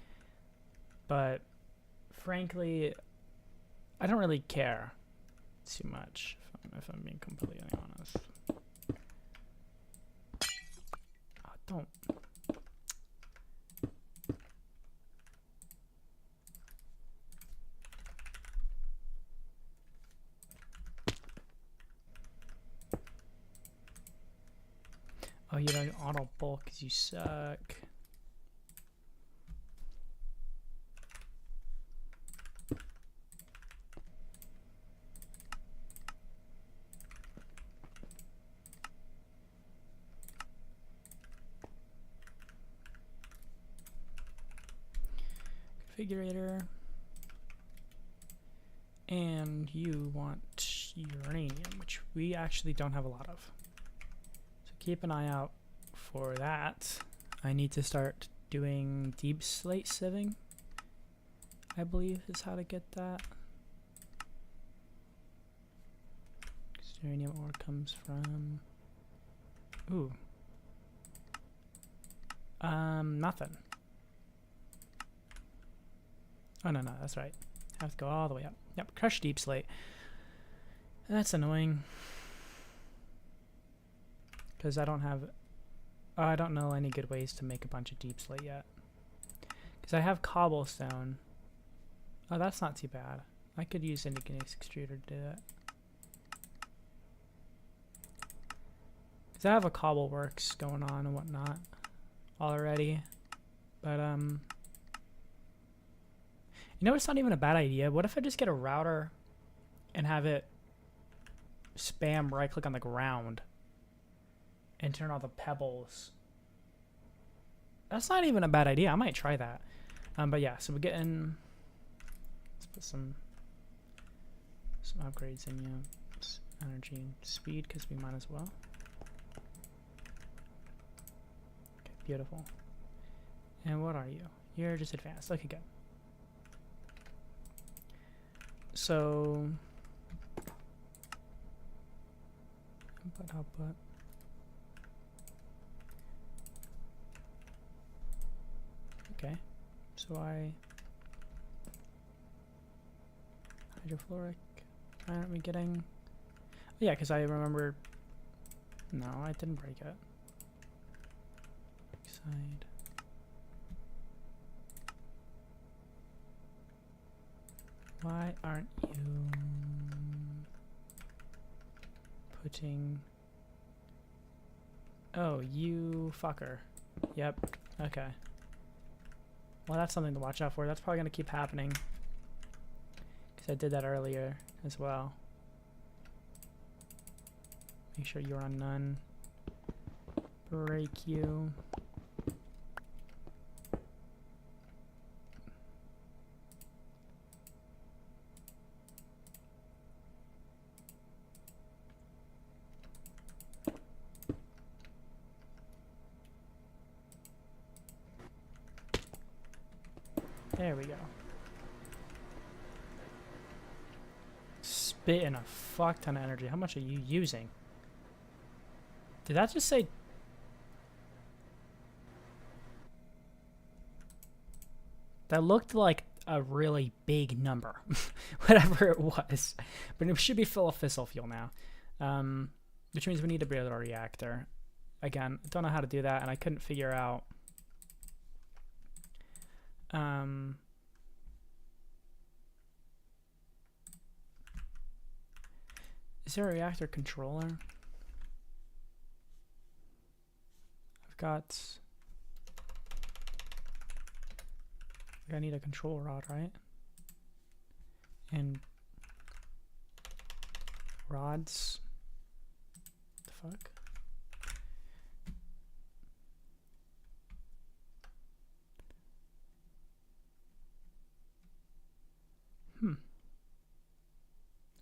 But frankly, I don't really care too much, if I'm being completely honest. Oh, don't. Oh, you don't auto bulk because you suck. Configurator. And you want uranium, which we actually don't have a lot of. So keep an eye out for that. I need to start doing deep slate sieving, I believe is how to get that. Uranium ore comes from... Ooh. Nothing. Oh, no, that's right. Have to go all the way up. Yep, crush deep slate. That's annoying. Because I don't have... I don't know any good ways to make a bunch of deep slate yet. Because I have cobblestone. Oh, that's not too bad. I could use an igneous extruder to do that. Because I have a cobble works going on and whatnot already. But, you know, it's not even a bad idea. What if I just get a router and have it spam right click on the ground and turn all the pebbles? That's not even a bad idea. I might try that. But yeah, so we're getting... Let's put some upgrades in, yeah. Energy and speed, because we might as well. Okay, beautiful. And what are you? You're just advanced. Okay, good. So, output. Okay, so hydrofluoric. Why aren't we getting? Oh, yeah, because I remember. No, I didn't break it. Side. Why aren't you putting... Oh, you fucker. Yep. Okay. Well, that's something to watch out for. That's probably going to keep happening. Because I did that earlier as well. Make sure you're on none. Break you. There we go. Spitting a fuck ton of energy. How much are you using? Did that just say... That looked like a really big number. Whatever it was. But it should be full of fissile fuel now. Which means we need to build a reactor. Again, I don't know how to do that, and I couldn't figure out... Is there a reactor controller? I've got... I need a control rod, right? And rods. What the fuck?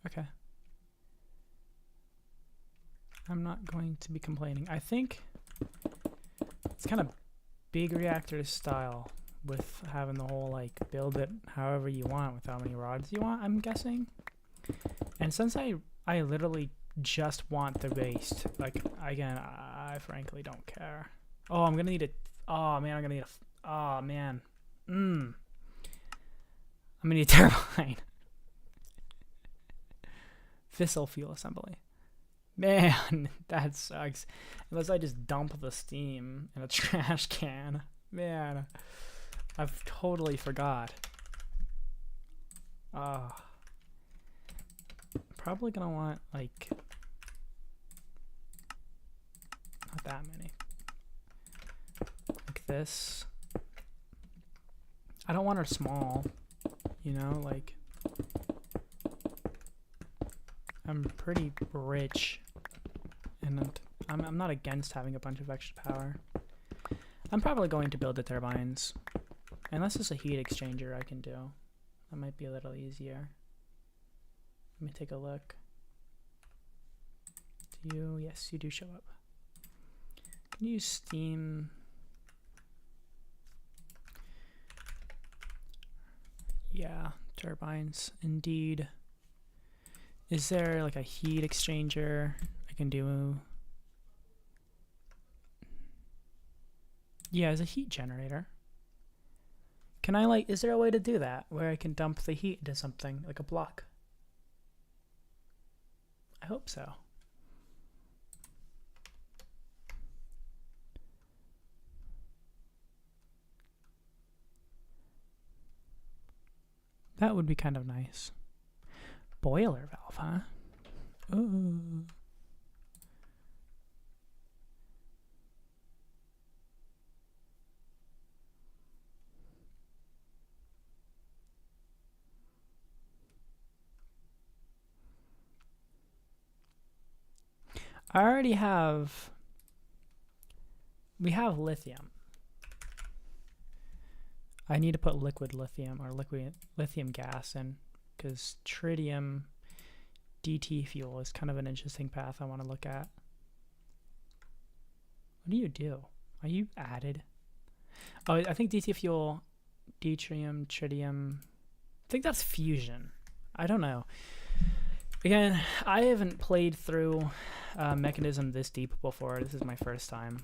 Okay. I'm not going to be complaining. I think it's kind of big reactor style with having the whole like build it however you want with how many rods you want, I'm guessing. And since I literally just want the waste, like again, I frankly don't care. Oh, I'm gonna need it. Oh man, I'm gonna need a. Oh man. I'm gonna need a turbine. Fissile fuel assembly. Man, that sucks. Unless I just dump the steam in a trash can. Man, I've totally forgot. Probably gonna want, like, not that many. Like this. I don't want her small, you know, like, I'm pretty rich, and I'm not against having a bunch of extra power. I'm probably going to build the turbines, unless it's a heat exchanger I can do. That might be a little easier. Let me take a look. Do you? Yes, you do show up. Can you use steam? Yeah, turbines, indeed. Is there like a heat exchanger I can do? Yeah, there's a heat generator. Can I like, is there a way to do that where I can dump the heat into something like a block? I hope so. That would be kind of nice. Boiler valve, huh? Ooh. I already have. We have lithium. I need to put liquid lithium or liquid lithium gas in, because tritium DT fuel is kind of an interesting path I want to look at. What do you do? Are you added? Oh, I think DT fuel, deuterium, tritium. I think that's fusion. I don't know. Again, I haven't played through Mekanism this deep before. This is my first time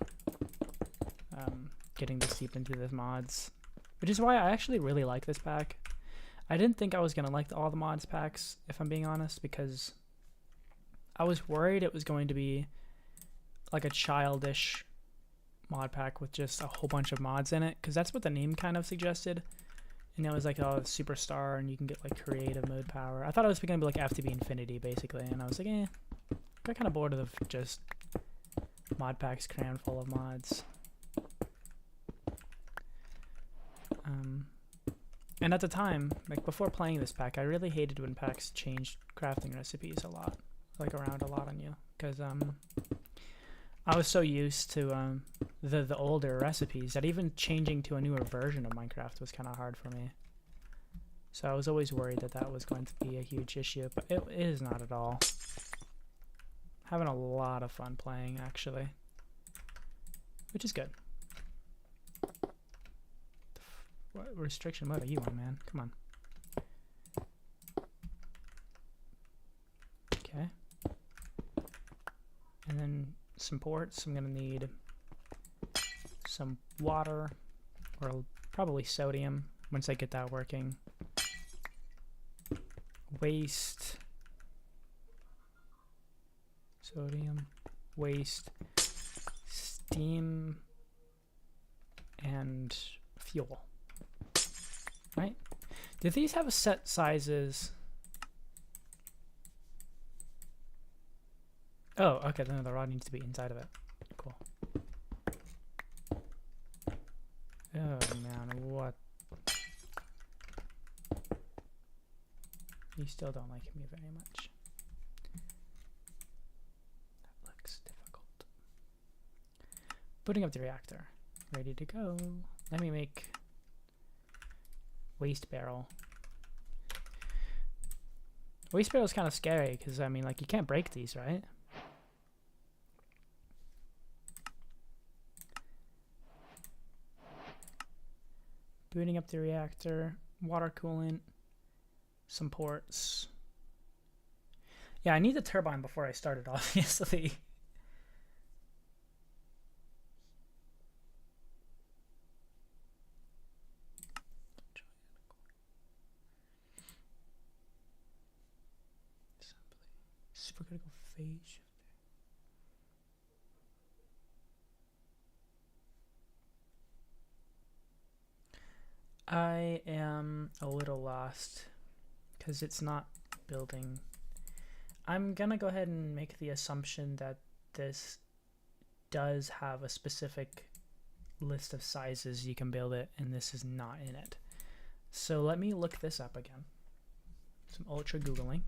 getting this deep into the mods, which is why I actually really like this pack. I didn't think I was going to like all the mods packs, if I'm being honest, because I was worried it was going to be like a childish mod pack with just a whole bunch of mods in it, because that's what the name kind of suggested. And it was like, oh, superstar, and you can get like creative mode power. I thought it was going to be like FTB Infinity, basically, and I was like, got kind of bored of just mod packs crammed full of mods. And at the time, like before playing this pack, I really hated when packs changed crafting recipes a lot, like around a lot on you, because I was so used to the older recipes that even changing to a newer version of Minecraft was kind of hard for me. So I was always worried that that was going to be a huge issue, but it is not at all. Having a lot of fun playing, actually, which is good. What restriction mode are you on, man? Come on. Okay. And then some ports. I'm gonna need some water, or probably sodium once I get that working. Waste. Sodium. Waste. Steam. And fuel. Right? Do these have set sizes? Oh, okay, then the rod needs to be inside of it. Cool. Oh man, what? You still don't like me very much. That looks difficult. Putting up the reactor. Ready to go. Let me make waste barrel. Waste barrel is kind of scary because, I mean, like, you can't break these, right? Booting up the reactor, water coolant, some ports. Yeah, I need the turbine before I start it, obviously. Supercritical phase shifter. I am a little lost because it's not building. I'm gonna go ahead and make the assumption that this does have a specific list of sizes you can build it, and this is not in it. So let me look this up again. Some ultra Googling.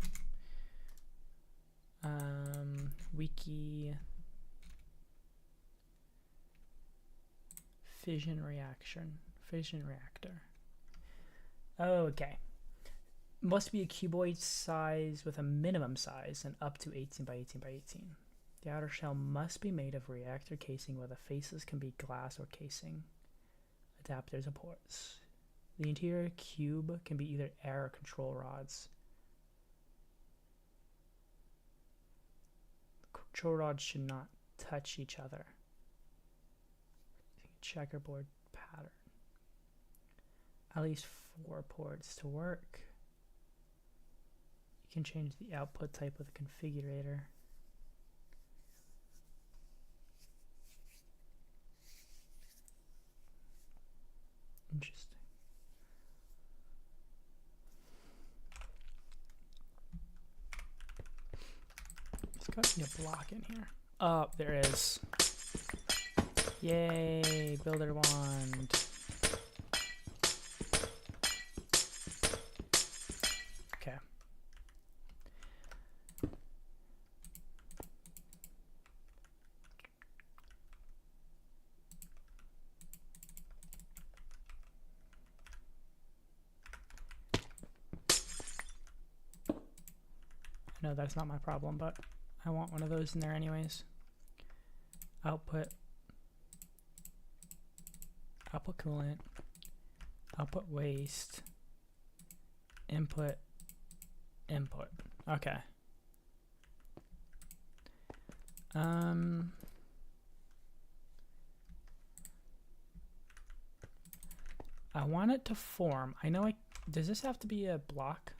Wiki fission reactor. Okay. Must be a cuboid size with a minimum size and up to 18 by 18 by 18. The outer shell must be made of reactor casing where the faces can be glass or casing. Adapters and ports. The interior cube can be either air or control rods. Control rods should not touch each other. Checkerboard pattern. At least 4 ports to work. You can change the output type with a configurator. Interesting. There's got to be a block in here. Oh, there is. Yay, builder wand. Okay. I know that's not my problem, but I want one of those in there anyways. Output coolant, output waste, input. Okay. I want it to form. I know does this have to be a block?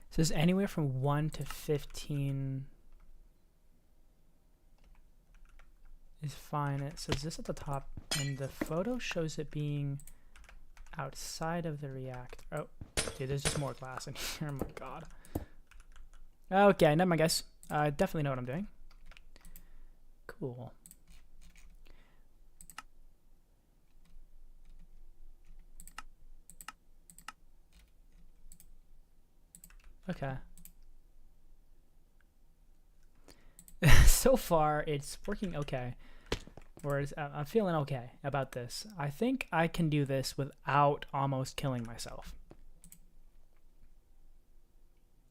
It says anywhere from 1 to 15 is fine. It says this at the top, and the photo shows it being outside of the reactor. Oh, dude, there's just more glass in here. Oh my god. Okay, never mind, guys. I definitely know what I'm doing. Cool. Okay. So far, it's working okay. Whereas I'm feeling okay about this. I think I can do this without almost killing myself.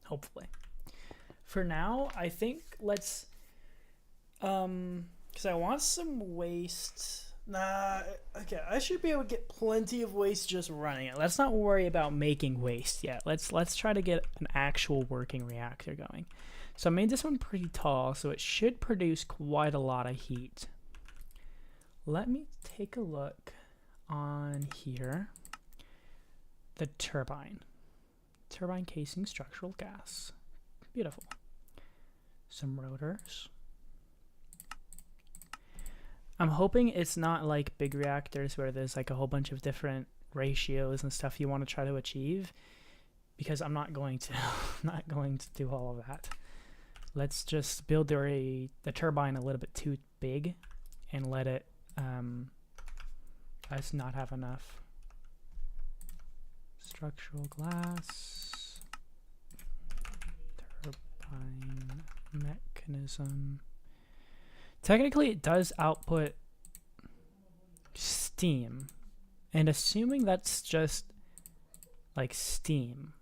Hopefully. For now, I think let's... because I want some waste... Nah, okay, I should be able to get plenty of waste just running it. Let's not worry about making waste yet. Let's try to get an actual working reactor going. So I made this one pretty tall, so it should produce quite a lot of heat. Let me take a look on here. The turbine. Turbine casing structural gas. Beautiful. Some rotors. I'm hoping it's not like big reactors where there's like a whole bunch of different ratios and stuff you want to try to achieve, because I'm not going to do all of that. Let's just build the turbine a little bit too big and let it us not have enough. Structural glass, turbine mechanism. Technically, it does output steam, and assuming that's just like steam,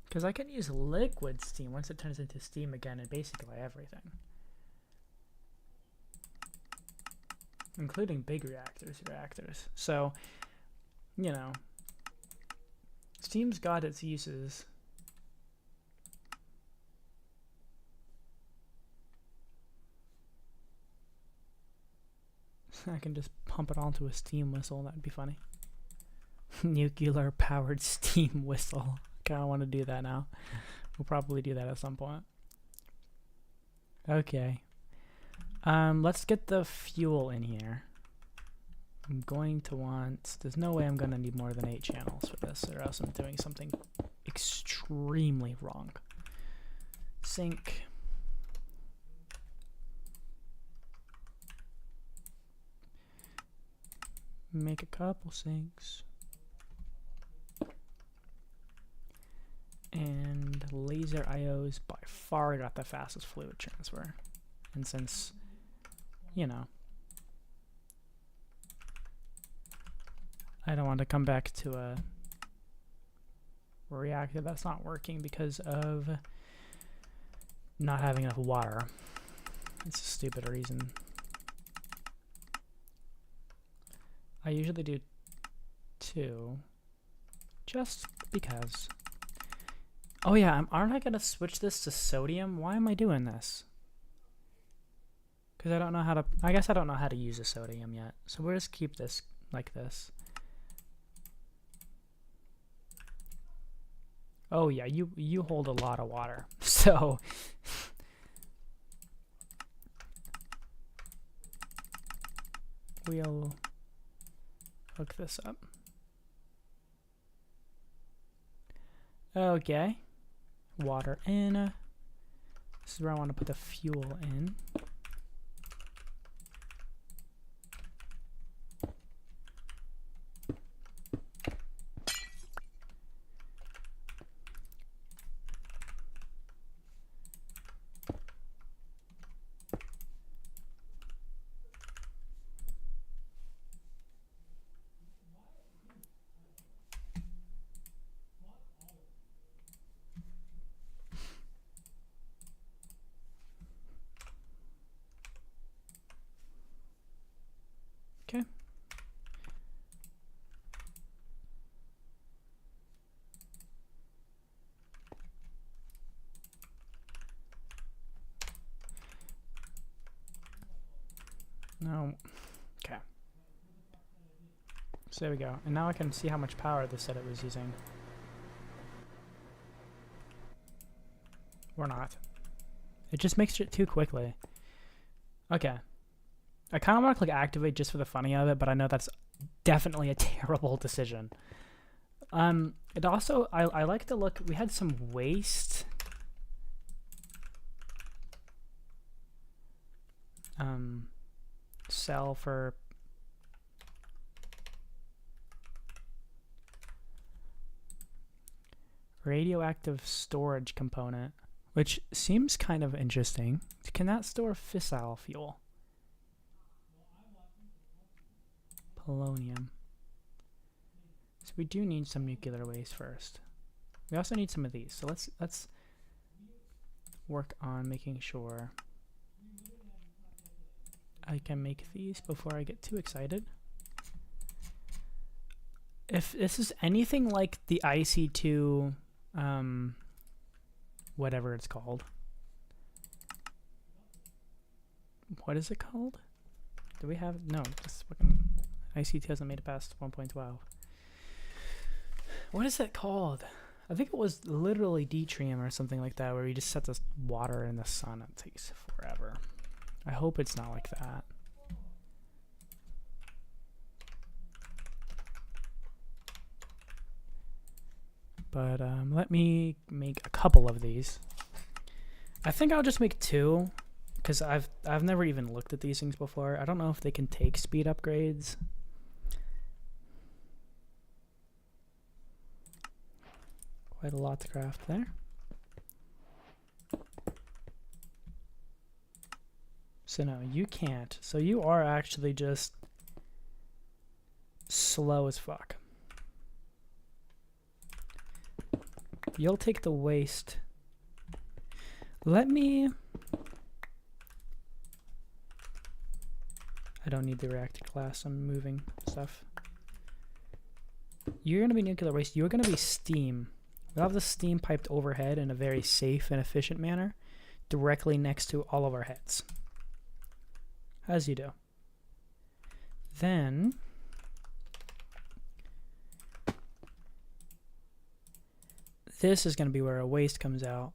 because I can use liquid steam once it turns into steam again in basically everything, including big reactors. So, you know, steam's got its uses. I can just pump it onto a steam whistle. That'd be funny. Nuclear powered steam whistle. I kind of want to do that now. We'll probably do that at some point. Okay. Let's get the fuel in here. I'm going to want... There's no way I'm going to need more than 8 channels for this, or else I'm doing something extremely wrong. Sink. Make a couple sinks. And laser IOs by far got the fastest fluid transfer. And since, you know, I don't want to come back to a reactor that's not working because of not having enough water. It's a stupid reason. I usually do 2, just because. Oh yeah, aren't I gonna switch this to sodium? Why am I doing this? Because I don't know how to, I guess I don't know how to use a sodium yet. So we'll just keep this like this. Oh yeah, you hold a lot of water. So we'll hook this up. Okay. Water in. This is where I want to put the fuel in. Okay. No. Okay. So there we go. And now I can see how much power this setup was using. Or not. It just makes it too quickly. Okay. I kind of want to click activate just for the funny of it, but I know that's definitely a terrible decision. It also, I like to look, we had some waste. Sell for radioactive storage component, which seems kind of interesting. Can that store fissile fuel? Plutonium. So we do need some nuclear waste first. We also need some of these. So let's work on making sure I can make these before I get too excited. If this is anything like the IC2 whatever it's called. What is it called? Do we have no, this fucking IC2 hasn't made it past 1.12. What is it called? I think it was literally deuterium or something like that, where you just set the water in the sun. It takes forever. I hope it's not like that. but let me make a couple of these. I think I'll just make 2, because I've never even looked at these things before. I don't know if they can take speed upgrades. Quite a lot to craft there. So no, you can't. So you are actually just slow as fuck. You'll take the waste. Let me... I don't need the reactor class. I'm moving stuff. You're going to be nuclear waste. You're going to be steam. We'll have the steam piped overhead in a very safe and efficient manner, directly next to all of our heads. As you do. Then... this is going to be where our waste comes out.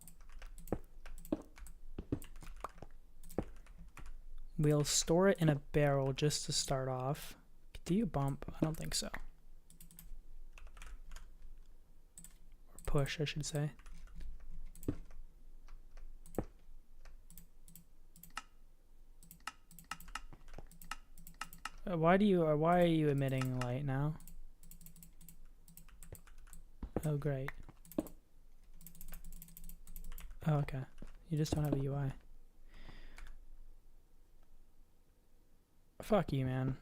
We'll store it in a barrel just to start off. Do you bump? I don't think so. Or push, I should say. Why are you emitting light now? Oh, great. Oh, okay. You just don't have a UI. Fuck you, man.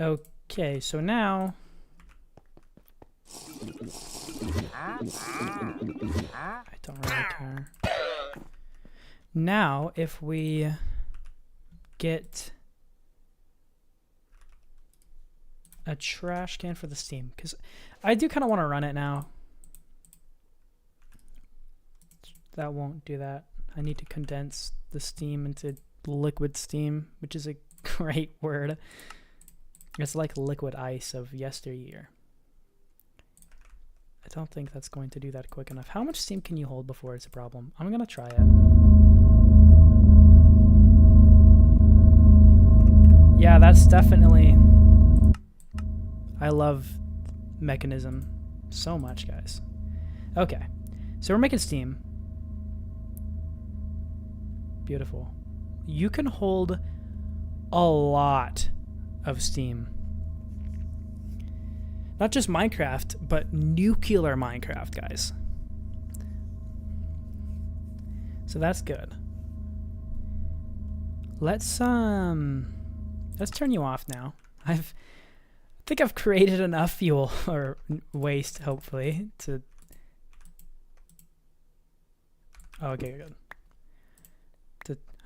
Okay, so now... I don't really care. Now, if we get a trash can for the steam, because I do kind of want to run it now. That won't do that. I need to condense the steam into liquid steam, which is a great word. It's like liquid ice of yesteryear. I don't think that's going to do that quick enough. How much steam can you hold before it's a problem? I'm gonna try it. Yeah, that's definitely... I love Mekanism so much, guys. Okay, so we're making steam. Beautiful. You can hold a lot of steam. Not just Minecraft, but nuclear Minecraft, guys. So that's good. Let's turn you off now. I think I've created enough fuel or waste, hopefully, to... Oh, okay,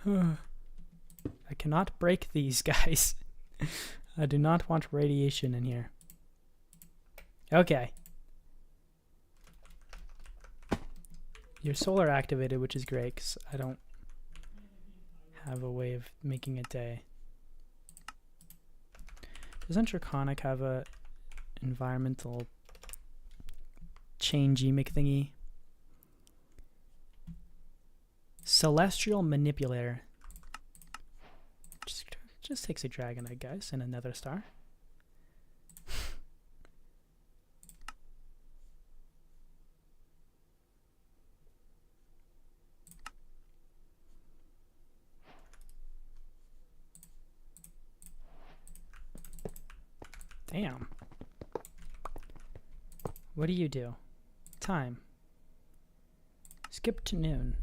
good. I cannot break these, guys. I do not want radiation in here. Okay. You're solar activated, which is great, because I don't have a way of making a day. Doesn't Draconic have a environmental changey McThingy? Celestial Manipulator. Just takes a dragon egg, guys, and another star. Damn. What do you do? Time. Skip to noon.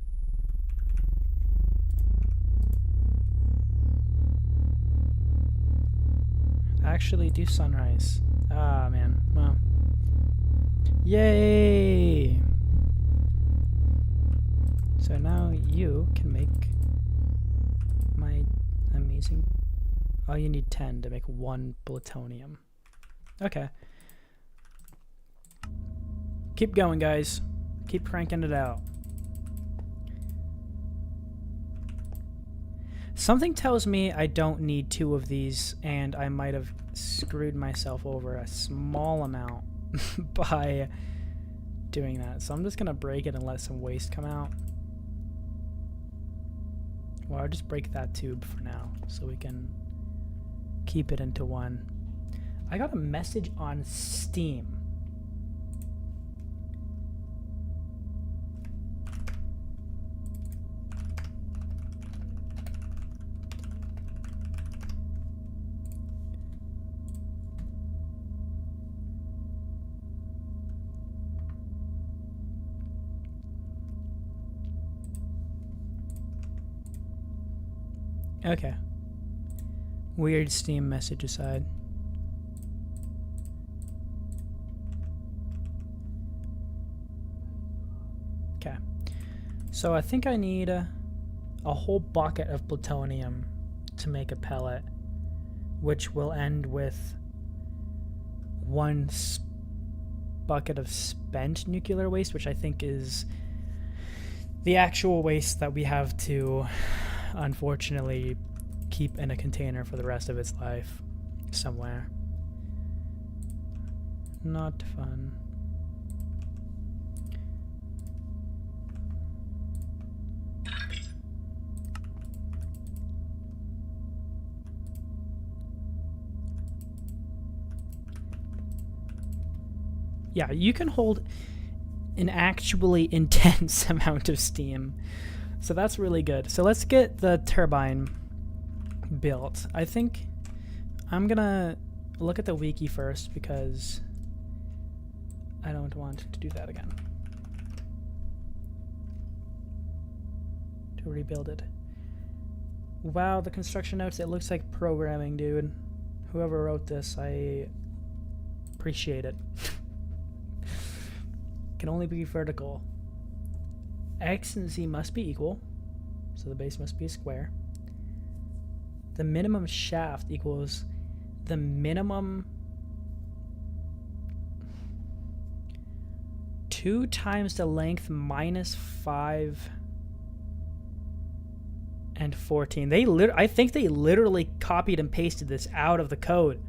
Actually do sunrise. Ah, man. Well. Yay! So now you can make my amazing... Oh, you need 10 to make 1 plutonium. Okay. Keep going, guys. Keep cranking it out. Something tells me I don't need 2 of these, and I might have screwed myself over a small amount by doing that. So I'm just gonna break it and let some waste come out. Well, I'll just break that tube for now so we can keep it into one. I got a message on Steam. Okay. Weird Steam message aside. Okay. So I think I need a whole bucket of plutonium to make a pellet, which will end with 1 bucket of spent nuclear waste, which I think is the actual waste that we have to unfortunately keep in a container for the rest of its life somewhere. Not fun. Yeah, you can hold an actually intense amount of steam. So that's really good. So let's get the turbine built. I think I'm gonna look at the wiki first because I don't want to do that again. To rebuild it. Wow, the construction notes, it looks like programming, dude. Whoever wrote this, I appreciate it. Can only be vertical. X and Z must be equal, so the base must be a square. The minimum shaft equals the minimum 2 times the length minus 5 and 14. I think they literally copied and pasted this out of the code.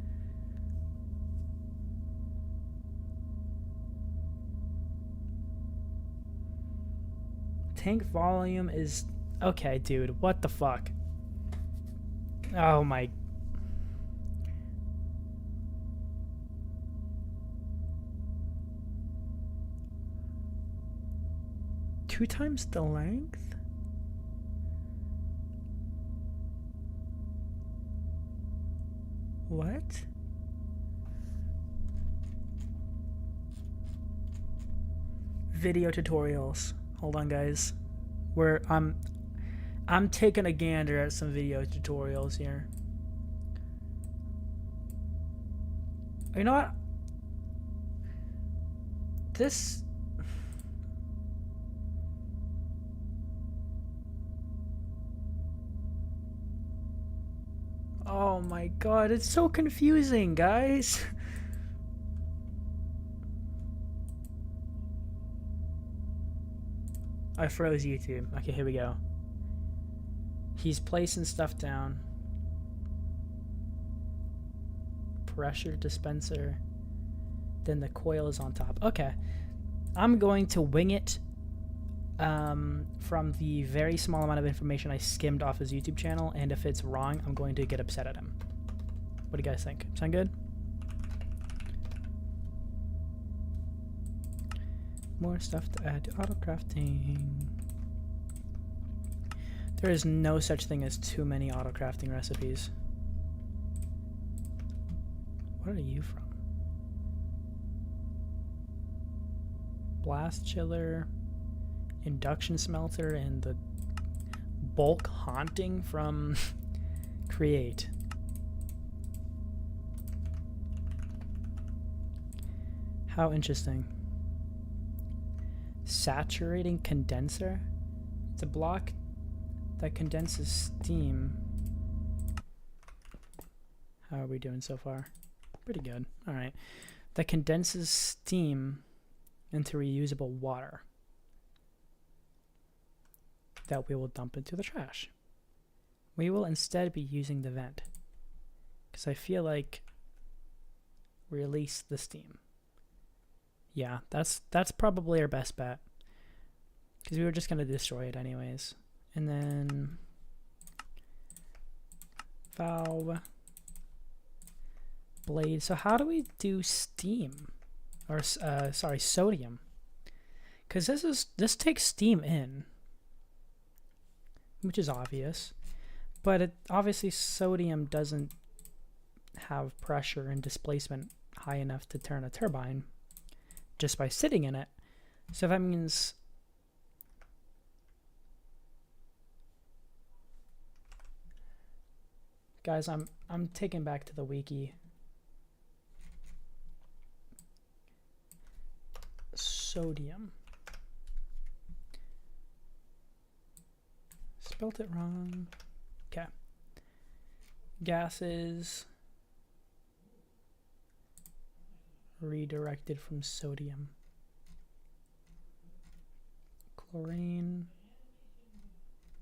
Tank volume is... Okay, dude, what the fuck? Oh my... Two times the length? What? Video tutorials. Hold on, guys. I'm taking a gander at some video tutorials here. You know what? This... Oh my god, it's so confusing, guys. I froze YouTube. Okay, here we go. He's placing stuff down. Pressure dispenser. Then the coil is on top. Okay. I'm going to wing it from the very small amount of information I skimmed off his YouTube channel, and if it's wrong, I'm going to get upset at him. What do you guys think? Sound good? More stuff to add to autocrafting. There is no such thing as too many autocrafting recipes. What are you from? Blast chiller, induction smelter, and the bulk haunting from Create. How interesting. Saturating condenser? It's a block that condenses steam. How are we doing so far? Pretty good. Alright. That condenses steam into reusable water that we will dump into the trash. We will instead be using the vent, because I feel like release the steam. Yeah, that's probably our best bet, because we were just going to destroy it anyways. And then valve blade. So how do we do steam, or sorry, sodium? Because this takes steam in, which is obvious, but obviously sodium doesn't have pressure and displacement high enough to turn a turbine just by sitting in it. So that means guys, I'm taking back to the wiki. Sodium. Spelt it wrong. Okay. Gases redirected from sodium. Chlorine,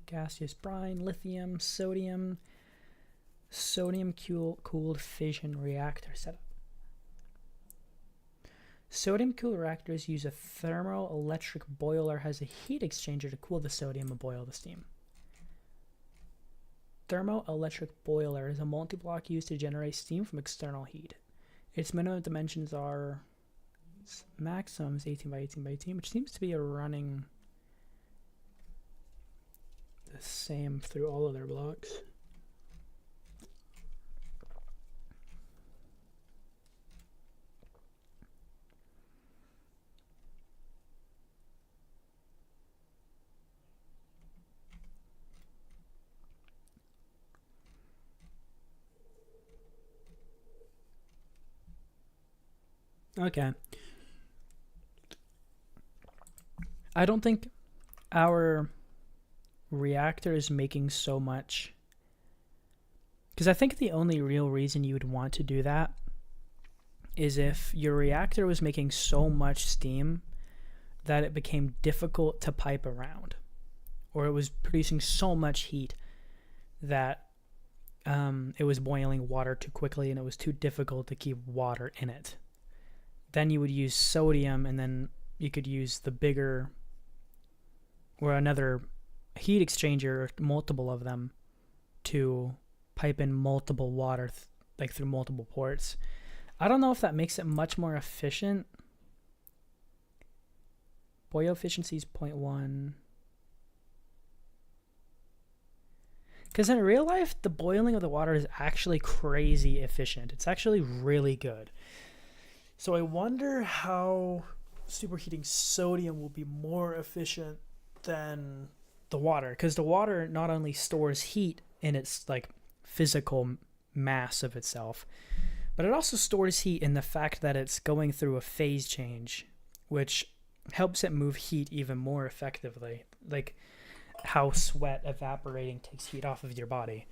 gaseous brine, lithium, sodium, sodium-cooled fission reactor setup. Sodium-cooled reactors use a thermoelectric boiler has a heat exchanger to cool the sodium and boil the steam. Thermoelectric boiler is a multi-block used to generate steam from external heat. Its minimum dimensions are maximum is 18 by 18 by 18, which seems to be running the same through all of their blocks. Okay. I don't think our reactor is making so much, because I think the only real reason you would want to do that is if your reactor was making so much steam that it became difficult to pipe around, or it was producing so much heat that it was boiling water too quickly and it was too difficult to keep water in it. Then you would use sodium, and then you could use the bigger or another heat exchanger, or multiple of them, to pipe in multiple water like through multiple ports. I don't know if that makes it much more efficient. Boil efficiency is 0.1. Because in real life, the boiling of the water is actually crazy efficient. It's actually really good. So I wonder how superheating sodium will be more efficient than the water, because the water not only stores heat in its like physical mass of itself, but it also stores heat in the fact that it's going through a phase change, which helps it move heat even more effectively. Like how sweat evaporating takes heat off of your body.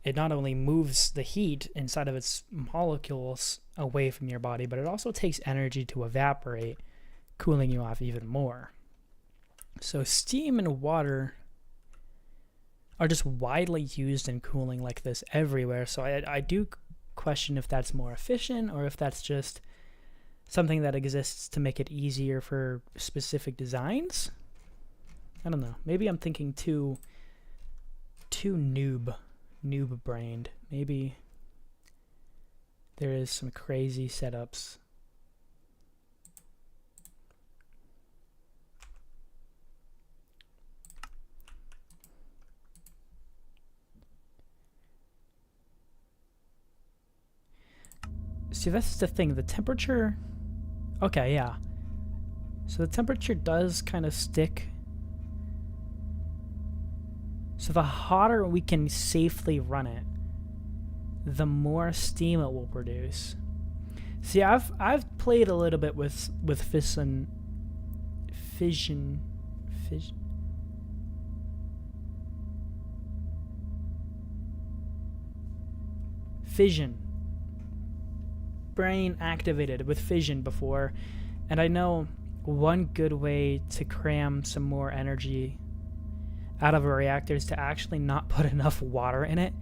It not only moves the heat inside of its molecules away from your body, but it also takes energy to evaporate, cooling you off even more. So steam and water are just widely used in cooling like this everywhere. So I do question if that's more efficient, or if that's just something that exists to make it easier for specific designs. I don't know. Maybe I'm thinking too noob-brained. Maybe there is some crazy setups. See, that's the thing. The temperature... Okay, yeah. So the temperature does kind of stick. So the hotter we can safely run it, the more steam it will produce. See, I've played a little bit with fission. Brain activated with fission before, and I know one good way to cram some more energy out of a reactor is to actually not put enough water in it.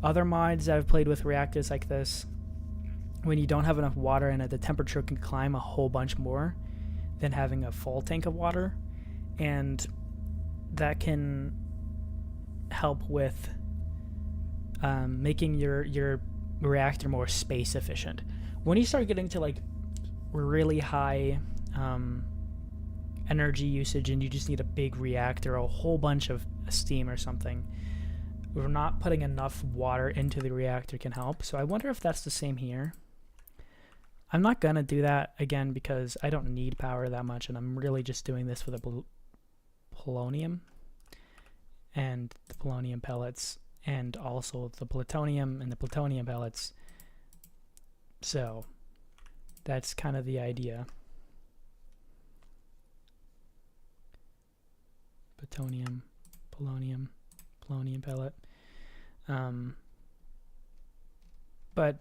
Other mods that I've played with reactors like this, when you don't have enough water in it, the temperature can climb a whole bunch more than having a full tank of water, and that can help with making your reactor more space efficient. When you start getting to like really high energy usage and you just need a big reactor, a whole bunch of steam or something, we're not putting enough water into the reactor can help. So I wonder if that's the same here. I'm not gonna do that again because I don't need power that much, and I'm really just doing this for the polonium and the polonium pellets, and also the plutonium and the plutonium pellets. So that's kind of the idea. Plutonium, polonium pellet. But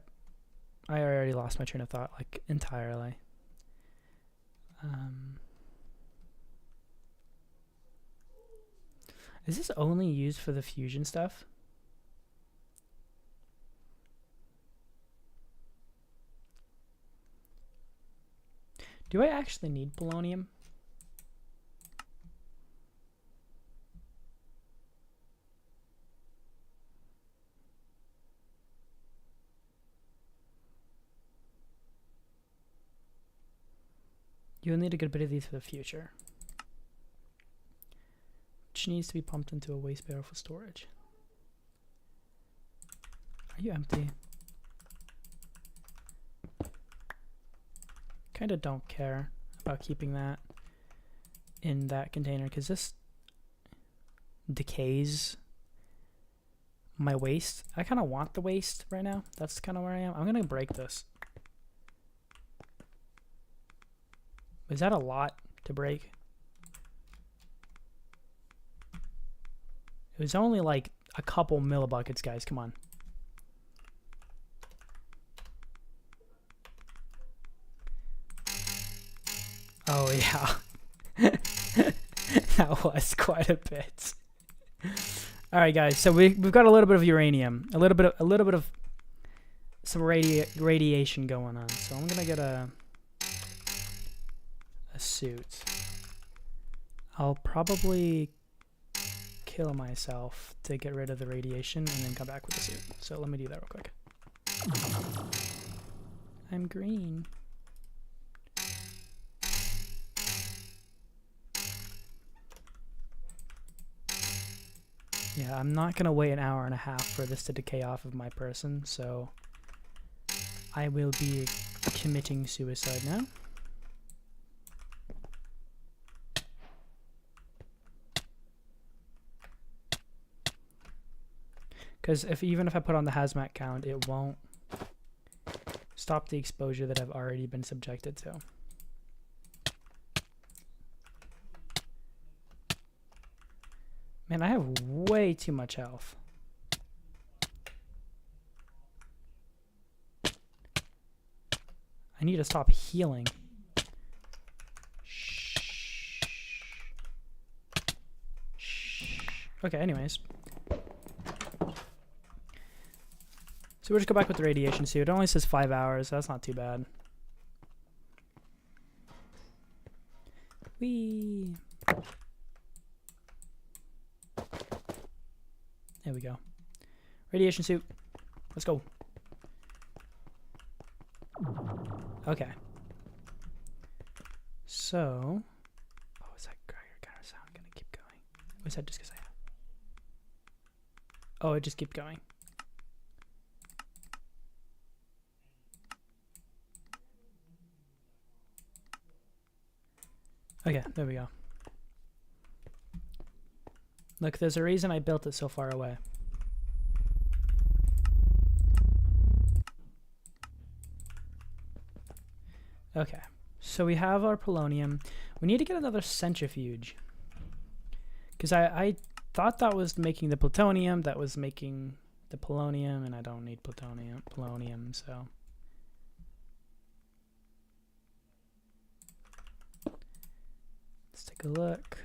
I already lost my train of thought, like, entirely. Is this only used for the fusion stuff? Do I actually need polonium? You'll need a good bit of these for the future, which needs to be pumped into a waste barrel for storage. Are you empty? Kind of don't care about keeping that in that container because this decays my waste. I kind of want the waste right now. That's kind of where I am. I'm gonna break this. Is that a lot to break? It was only like a couple millibuckets, guys. Come on. Oh yeah. That was quite a bit. All right, guys. So we've got a little bit of uranium, a little bit of some radiation going on. So I'm gonna get a suit. I'll probably kill myself to get rid of the radiation and then come back with the suit. So let me do that real quick. I'm green. Yeah, I'm not gonna wait an hour and a half for this to decay off of my person, so I will be committing suicide now. Because even if I put on the hazmat count, it won't stop the exposure that I've already been subjected to. Man, I have way too much health. I need to stop healing. Shh. Okay, anyways. So we'll just go back with the radiation suit. It only says 5 hours, so that's not too bad. Whee! There we go. Radiation suit. Let's go. Okay. So... Oh, is that kind of sound gonna keep going? Or is that just because I have... Oh, it just kept going. Okay, there we go. Look, there's a reason I built it so far away. Okay, so we have our polonium. We need to get another centrifuge. Because I thought that was making the plutonium, that was making the polonium, and I don't need polonium, so... Let's take a look.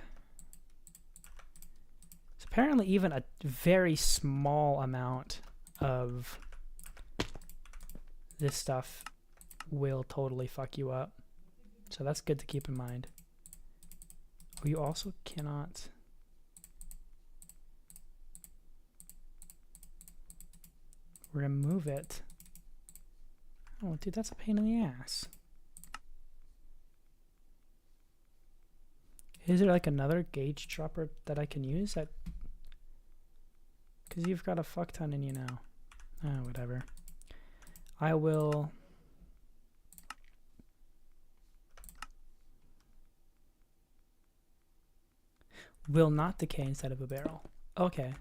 Apparently even a very small amount of this stuff will totally fuck you up. So that's good to keep in mind. Oh, you also cannot... remove it. Oh, dude, that's a pain in the ass. Is there like another gauge dropper that I can use? Because you've got a fuck ton in you now. Oh, whatever. I will... will not decay inside of a barrel. Okay.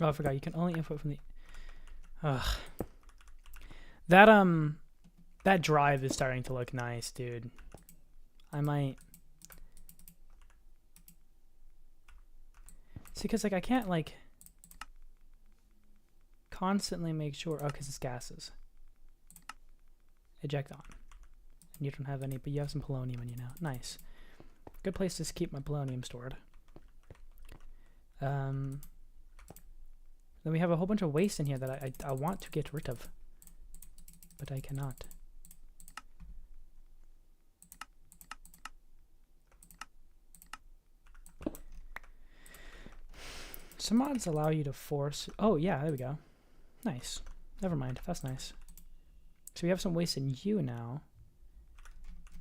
Oh, I forgot. You can only input from the... Ugh. That drive is starting to look nice, dude. I might... See, because, like, I can't, like... constantly make sure... Oh, because it's gases. Eject on. And you don't have any, but you have some polonium in you now. Nice. Good place to keep my polonium stored. Then we have a whole bunch of waste in here that I want to get rid of, but I cannot. Some mods allow you to force... Oh, yeah, there we go. Nice. Never mind. That's nice. So we have some waste in you now.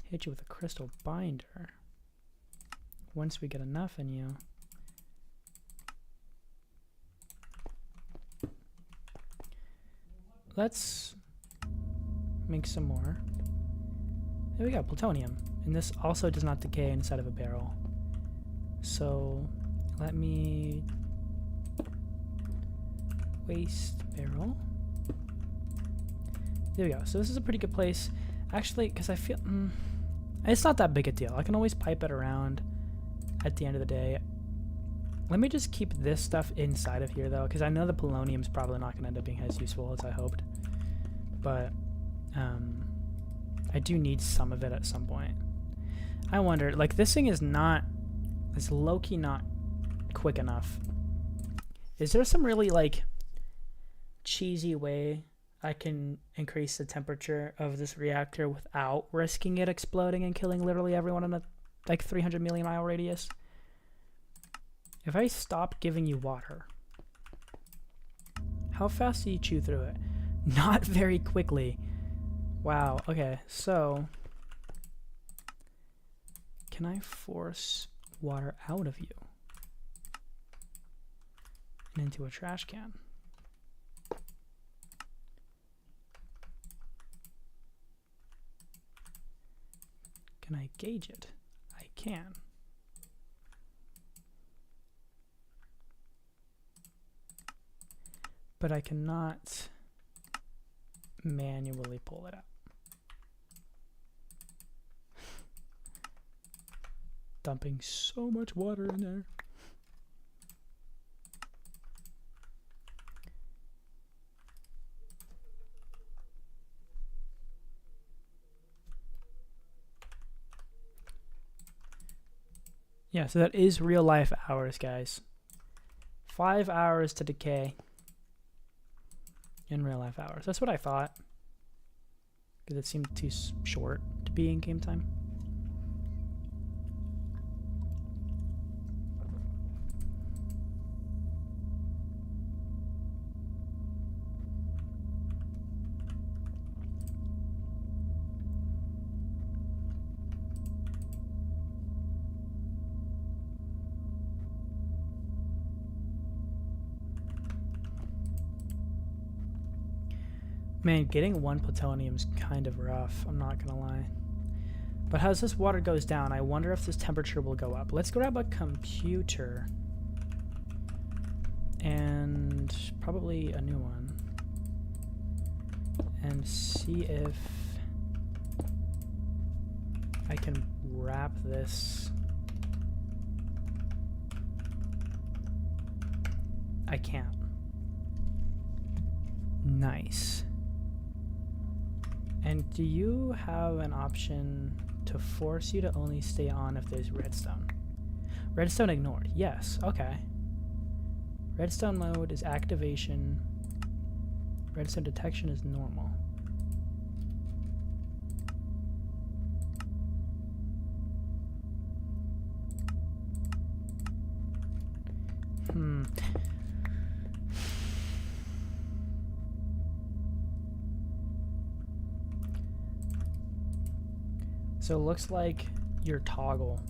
Hit you with a crystal binder. Once we get enough in you... Let's make some more. There we go, plutonium. And this also does not decay inside of a barrel. So let me waste barrel. There we go. So this is a pretty good place. Actually, because I feel it's not that big a deal. I can always pipe it around at the end of the day. Let me just keep this stuff inside of here, though, because I know the polonium is probably not going to end up being as useful as I hoped. But I do need some of it at some point. I wonder, like, this thing is not... It's low-key not quick enough. Is there some really, like, cheesy way I can increase the temperature of this reactor without risking it exploding and killing literally everyone in a, like, 300 million mile radius? If I stop giving you water, how fast do you chew through it? Not very quickly. Wow, okay, so can I force water out of you and into a trash can? Can I gauge it? I can. But I cannot manually pull it out. Dumping so much water in there. Yeah, so that is real life hours, guys. 5 hours to decay. In real life hours. That's what I thought. Because it seemed too short to be in game time. Man, getting one plutonium is kind of rough, I'm not gonna lie. But as this water goes down, I wonder if this temperature will go up. Let's grab a computer. And probably a new one. And see if I can wrap this. I can't. Nice. And do you have an option to force you to only stay on if there's redstone? Redstone ignored. Yes. Okay. Redstone mode is activation. Redstone detection is normal. So it looks like your toggle.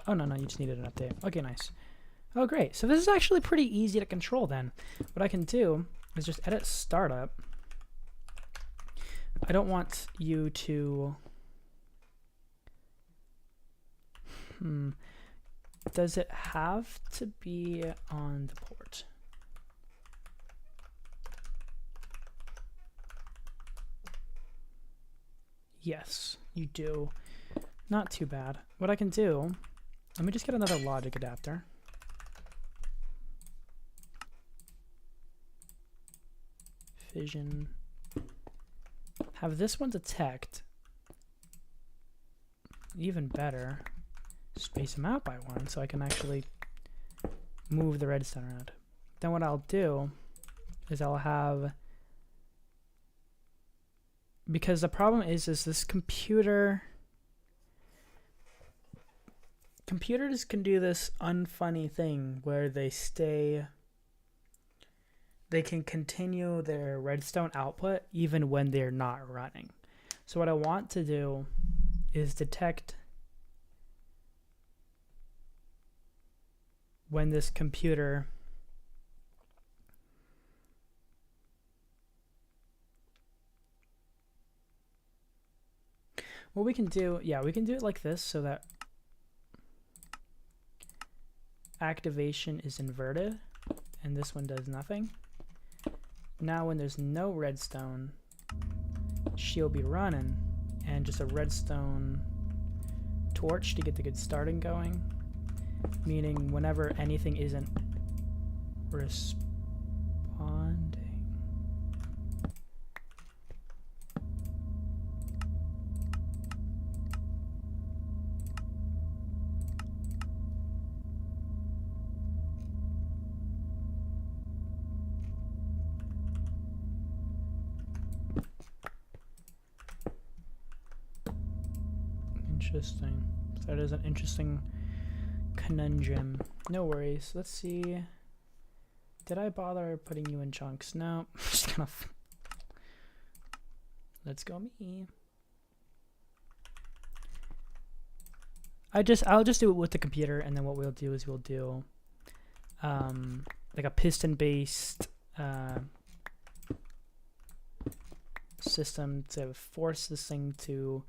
Oh, no, you just needed an update. Okay, nice. Oh, great. So this is actually pretty easy to control then. What I can do is just edit startup. I don't want you to... Does it have to be on the port? Yes, you do. Not too bad. What I can do, let me just get another logic adapter. Fission. Have this one detect. Even better, space them out by one so I can actually move the redstone around. Then what I'll do is I'll have, because the problem is this computers can do this unfunny thing where they can continue their redstone output even when they're not running. So what I want to do is detect when this computer what we can do, we can do it like this so that activation is inverted and this one does nothing. Now when there's no redstone, she'll be running, and just a redstone torch to get the good starting going, meaning whenever anything isn't responding. Interesting. That is an interesting conundrum. No worries. Let's see. Did I bother putting you in chunks? No. I'm just gonna. Let's go me. I'll just do it with the computer, and then what we'll do is we'll do like a piston-based system to force this thing to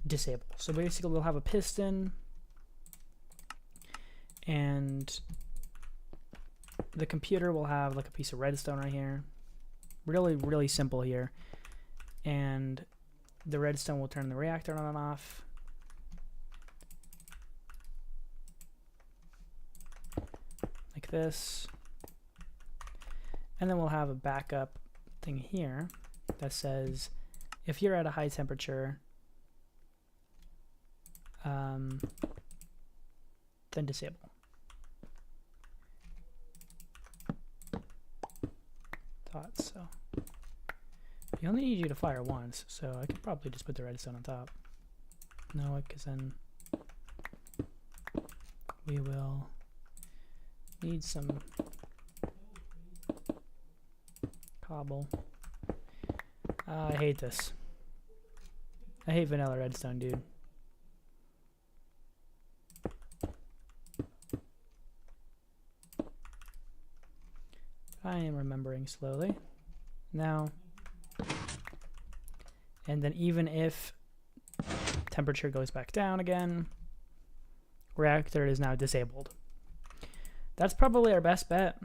disable. So basically we'll have a piston and the computer will have like a piece of redstone right here. Really simple here. And the redstone will turn the reactor on and off. Like this. And then we'll have a backup thing here that says if you're at a high temperature, then disable. Thought so. You only need you to fire once, so I could probably just put the redstone on top. No, because then we will need some cobble. I hate this. I hate vanilla redstone, dude. I am remembering slowly. Now, And then even if temperature goes back down again, reactor is now disabled. That's probably our best bet.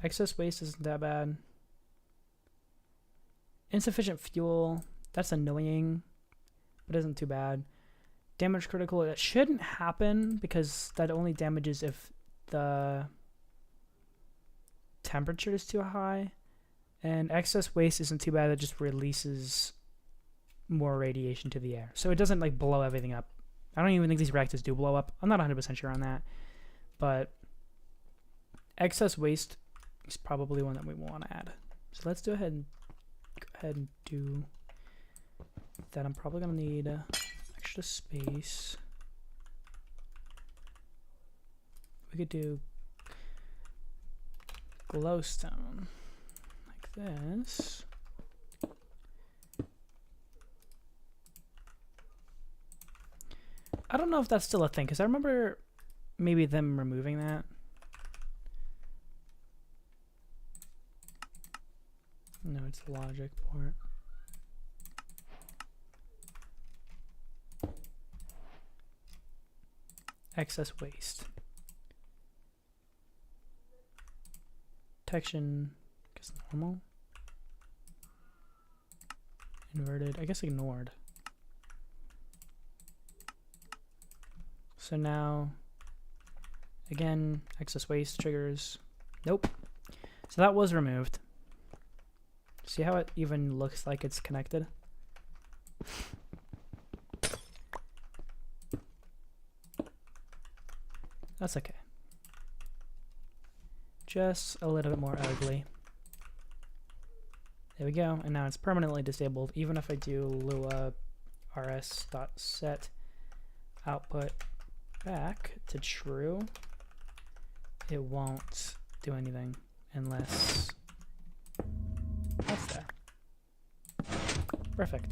Excess waste isn't that bad. Insufficient fuel, that's annoying, but isn't too bad. Damage critical, it shouldn't happen because that only damages if the temperature is too high. And excess waste isn't too bad, it just releases more radiation to the air. So it doesn't like blow everything up. I don't even think these reactors do blow up. I'm not 100% sure on that. But excess waste is probably one that we want to add. So let's go ahead and do that. I'm probably going to need extra space. We could do glowstone like this. I don't know if that's still a thing, because I remember maybe them removing that. No, it's the logic port. Excess waste. Detection, I guess normal. Inverted, I guess ignored. So now, again, excess waste triggers. Nope. So that was removed. See how it even looks like it's connected? That's okay. Just a little bit more ugly. There we go. And now it's permanently disabled. Even if I do Lua rs.set output back to true, it won't do anything unless that's there. Perfect.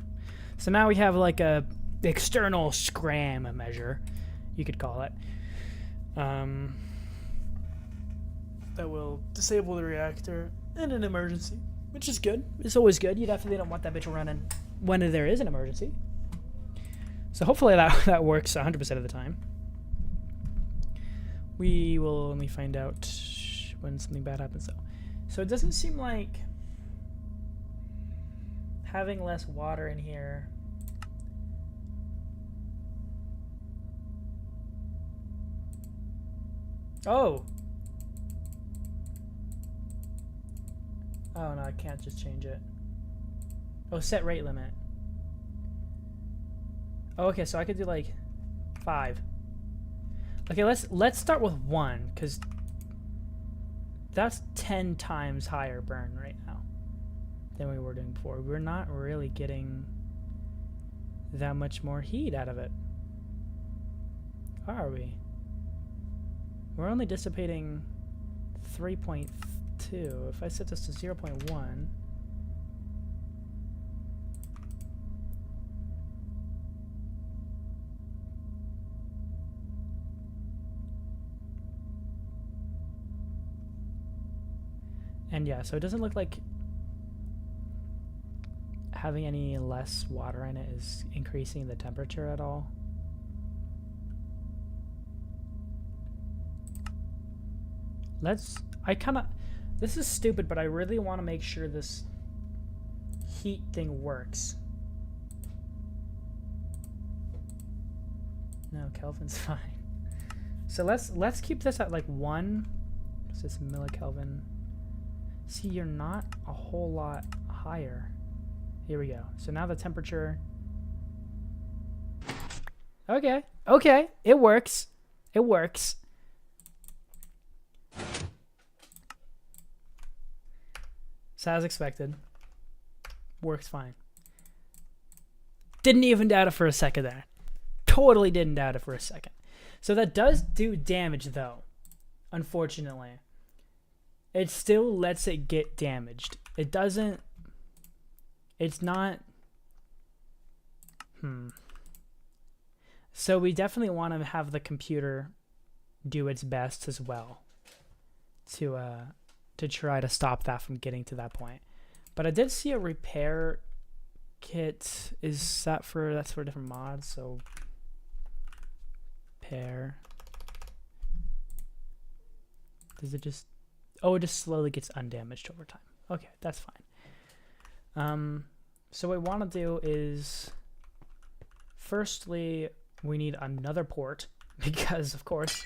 So now we have like a external scram measure, you could call it, that will disable the reactor in an emergency, which is good. It's always good. You definitely don't want that bitch running when there is an emergency. So hopefully that works 100% of the time. We will only find out when something bad happens though. So it doesn't seem like having less water in here oh no, I can't just change it. Oh, set rate limit. Oh, okay, so I could do like 5. Okay, let's start with 1, because that's 10 times higher burn right now than we were doing before. We're not really getting that much more heat out of it, are we? We're only dissipating 3.2. If I set this to 0.1, and yeah, so it doesn't look like having any less water in it is increasing the temperature at all. This is stupid, but I really want to make sure this heat thing works. No, Kelvin's fine. So let's keep this at like 1. What's this, millikelvin? See, you're not a whole lot higher. Here we go. So now the temperature. Okay, it works. It works. So as expected, works fine. Didn't even doubt it for a second there. Totally didn't doubt it for a second. So that does do damage though, unfortunately. It still lets it get damaged. It doesn't, it's not, So we definitely want to have the computer do its best as well to try to stop that from getting to that point. But I did see a repair kit is set for, that's for a different mod, so pair. Does it just, oh, it just slowly gets undamaged over time. Okay, that's fine. So what we want to do is, firstly, we need another port, because of course,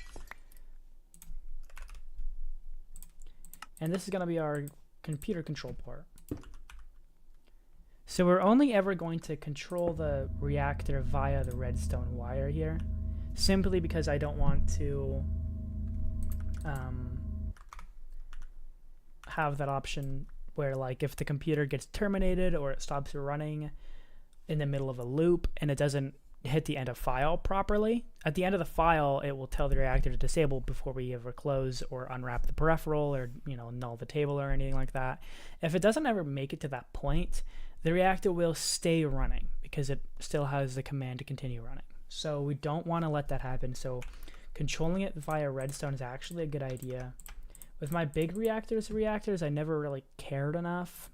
and this is going to be our computer control port. So we're only ever going to control the reactor via the redstone wire here, simply because I don't want to have that option where, like, if the computer gets terminated or it stops running in the middle of a loop and it doesn't hit the end of file properly, at the end of the file it will tell the reactor to disable before we ever close or unwrap the peripheral or, you know, null the table or anything like that. If it doesn't ever make it to that point, the reactor will stay running because it still has the command to continue running. So we don't want to let that happen. So controlling it via redstone is actually a good idea. With my big reactors, I never really cared enough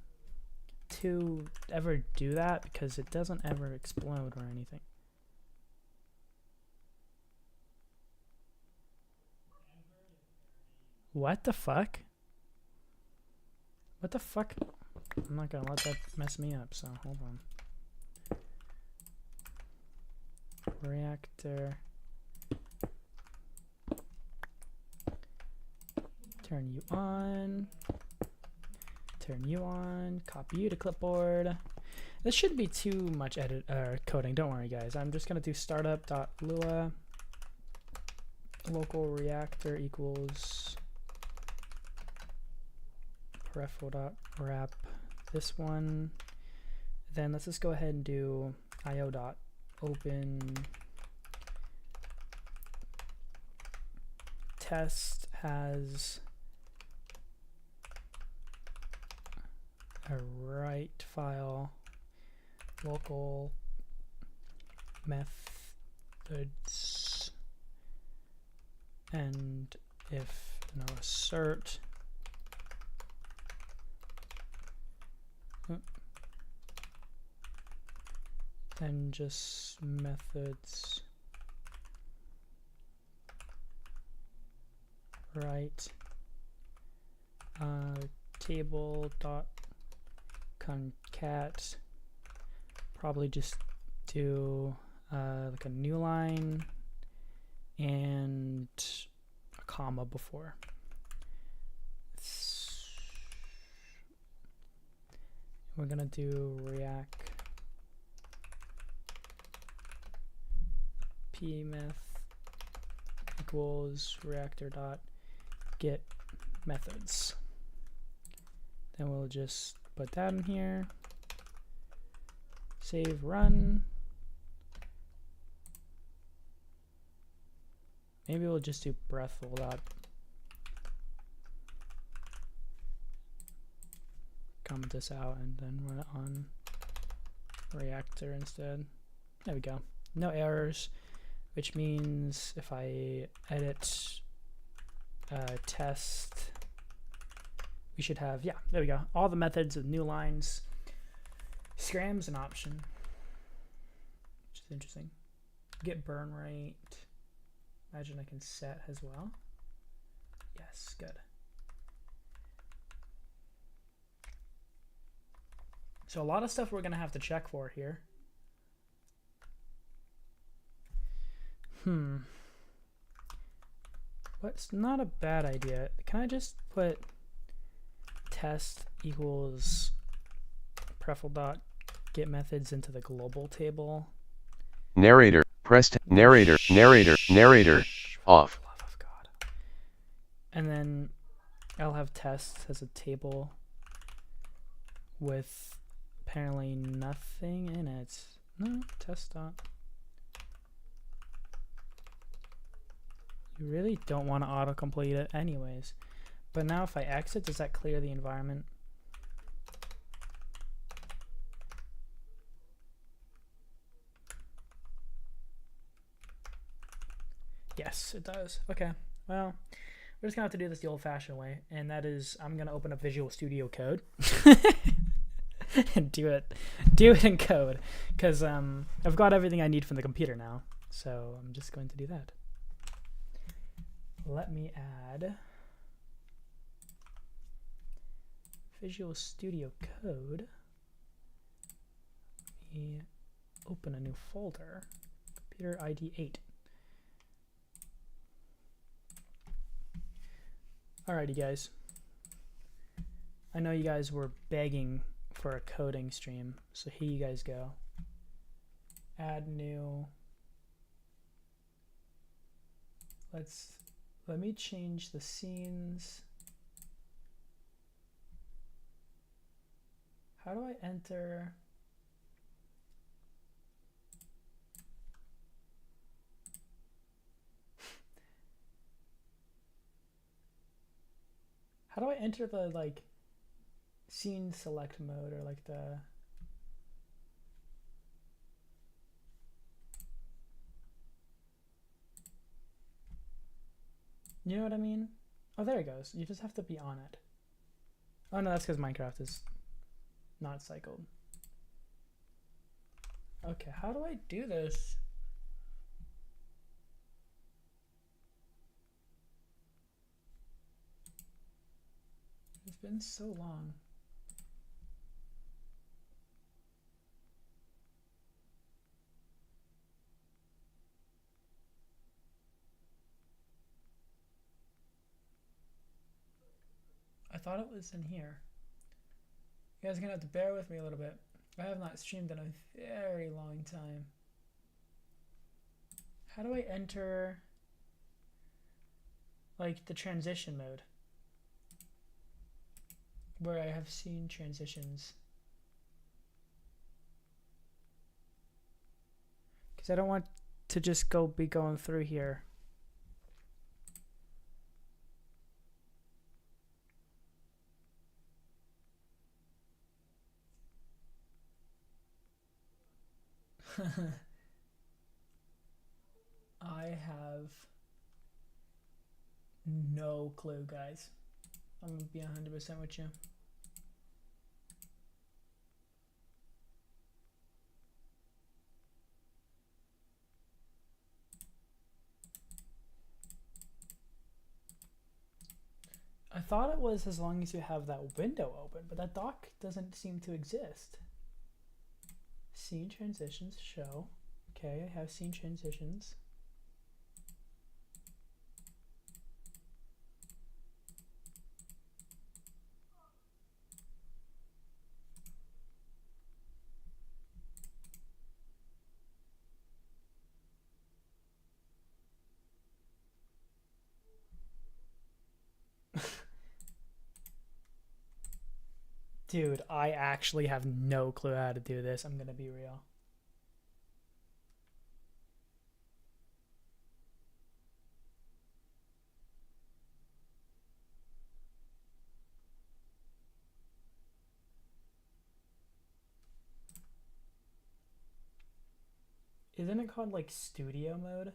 to ever do that because it doesn't ever explode or anything. What the fuck? What the fuck? I'm not gonna let that mess me up, so hold on. Reactor. Turn you on. Turn you on. Copy you to clipboard. This shouldn't be too much coding. Don't worry, guys. I'm just gonna do startup.lua local reactor equals peripheral.wrap this one. Then let's just go ahead and do io.open test has a write file local methods and if no assert and just methods write table dot concat, probably just do like a new line and a comma before. We're gonna do react pmeth equals reactor dot get methods. Then we'll just put that in here. Save, run. Maybe we'll just do breathful dot comment this out and then run it on reactor instead. There we go. No errors, which means if I edit test, we should have, yeah, there we go. All the methods of new lines. Scram's an option, which is interesting. Get burn rate. Imagine I can set as well. Yes, good. So a lot of stuff we're gonna have to check for here. What's not a bad idea? Can I just put test equals prefl dot get methods into the global table? Narrator, pressed narrator, narrator, off. For the love of God. And then I'll have tests as a table with apparently nothing in it. No, test dot. You really don't want to autocomplete it anyways. But now if I exit, does that clear the environment? Yes, it does. Okay, well, we're just gonna have to do this the old-fashioned way, and that is I'm gonna open up Visual Studio Code. and do it in code, because I've got everything I need from the computer now. So I'm just going to do that. Let me add Visual Studio Code. Let me open a new folder. Computer ID 8. Alrighty, guys. I know you guys were begging for a coding stream, so here you guys go. Add new. Let me change the scenes. How do I enter? How do I enter the like scene select mode, or like the you know what I mean? Oh, there it goes. You just have to be on it. Oh no, that's because Minecraft is not cycled. Okay, how do I do this? It's been so long. I thought it was in here. You guys are gonna have to bear with me a little bit. I have not streamed in a very long time. How do I enter like the transition mode where I have seen transitions? Because I don't want to just be going through here. I have no clue, guys. I'm gonna be 100% with you. I thought it was as long as you have that window open, but that dock doesn't seem to exist. Scene transitions show. Okay, I have scene transitions. Dude, I actually have no clue how to do this. I'm gonna be real. Isn't it called like studio mode?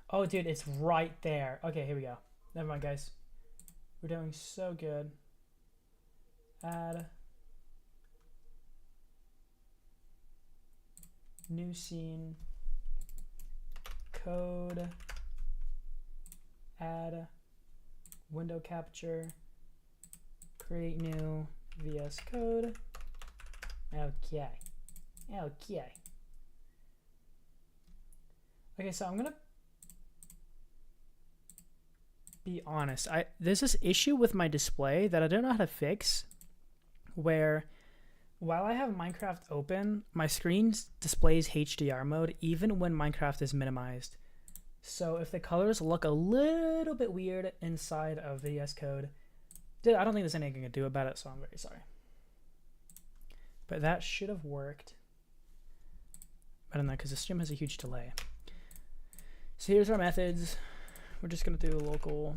Oh, dude, it's right there. Okay, here we go. Never mind, guys. We're doing so good. Add new scene, code, add window capture, create new VS Code. Okay. Okay, so I'm gonna be honest. There's this issue with my display that I don't know how to fix, where while I have Minecraft open, my screen displays HDR mode even when Minecraft is minimized. So if the colors look a little bit weird inside of VS Code, I don't think there's anything to do about it, so I'm very sorry. But that should have worked. I don't know, because the stream has a huge delay. So here's our methods. We're just going to do local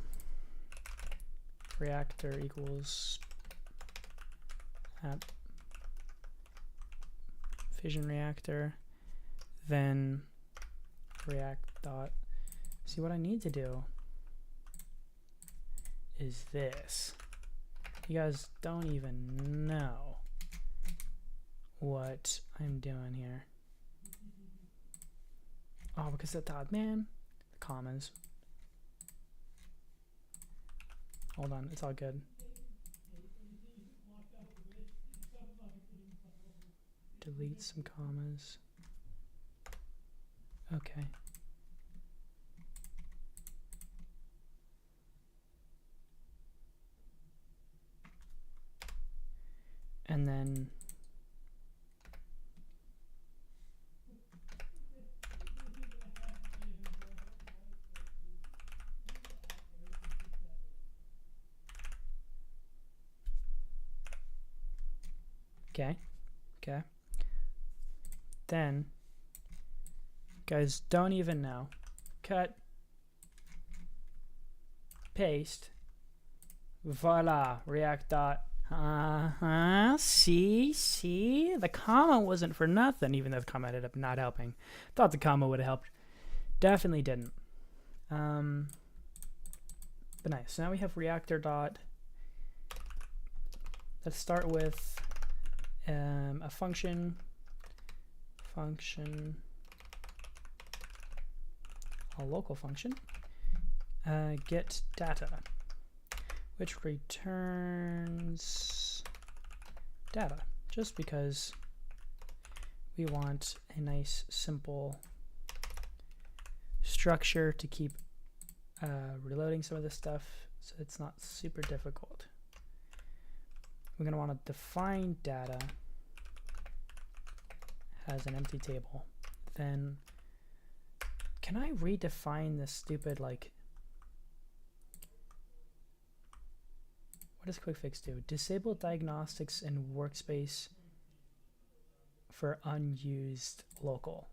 reactor equals app fission reactor, then react dot. See, what I need to do is this. You guys don't even know. what I'm doing here. Oh, because of that, man. The commas. Hold on, it's all good. Delete some commas. Okay. And then okay. Then guys, don't even know. Cut. Paste. Voila. React dot. See? The comma wasn't for nothing, even though the comma ended up not helping. Thought the comma would have helped. Definitely didn't. But nice. So now we have reactor dot. Let's start with a function, a local function, get data, which returns data, just because we want a nice simple structure to keep reloading some of this stuff so it's not super difficult. We're going to want to define data as an empty table. Then can I redefine this stupid, like, what does quick fix do? Disable diagnostics in workspace for unused local.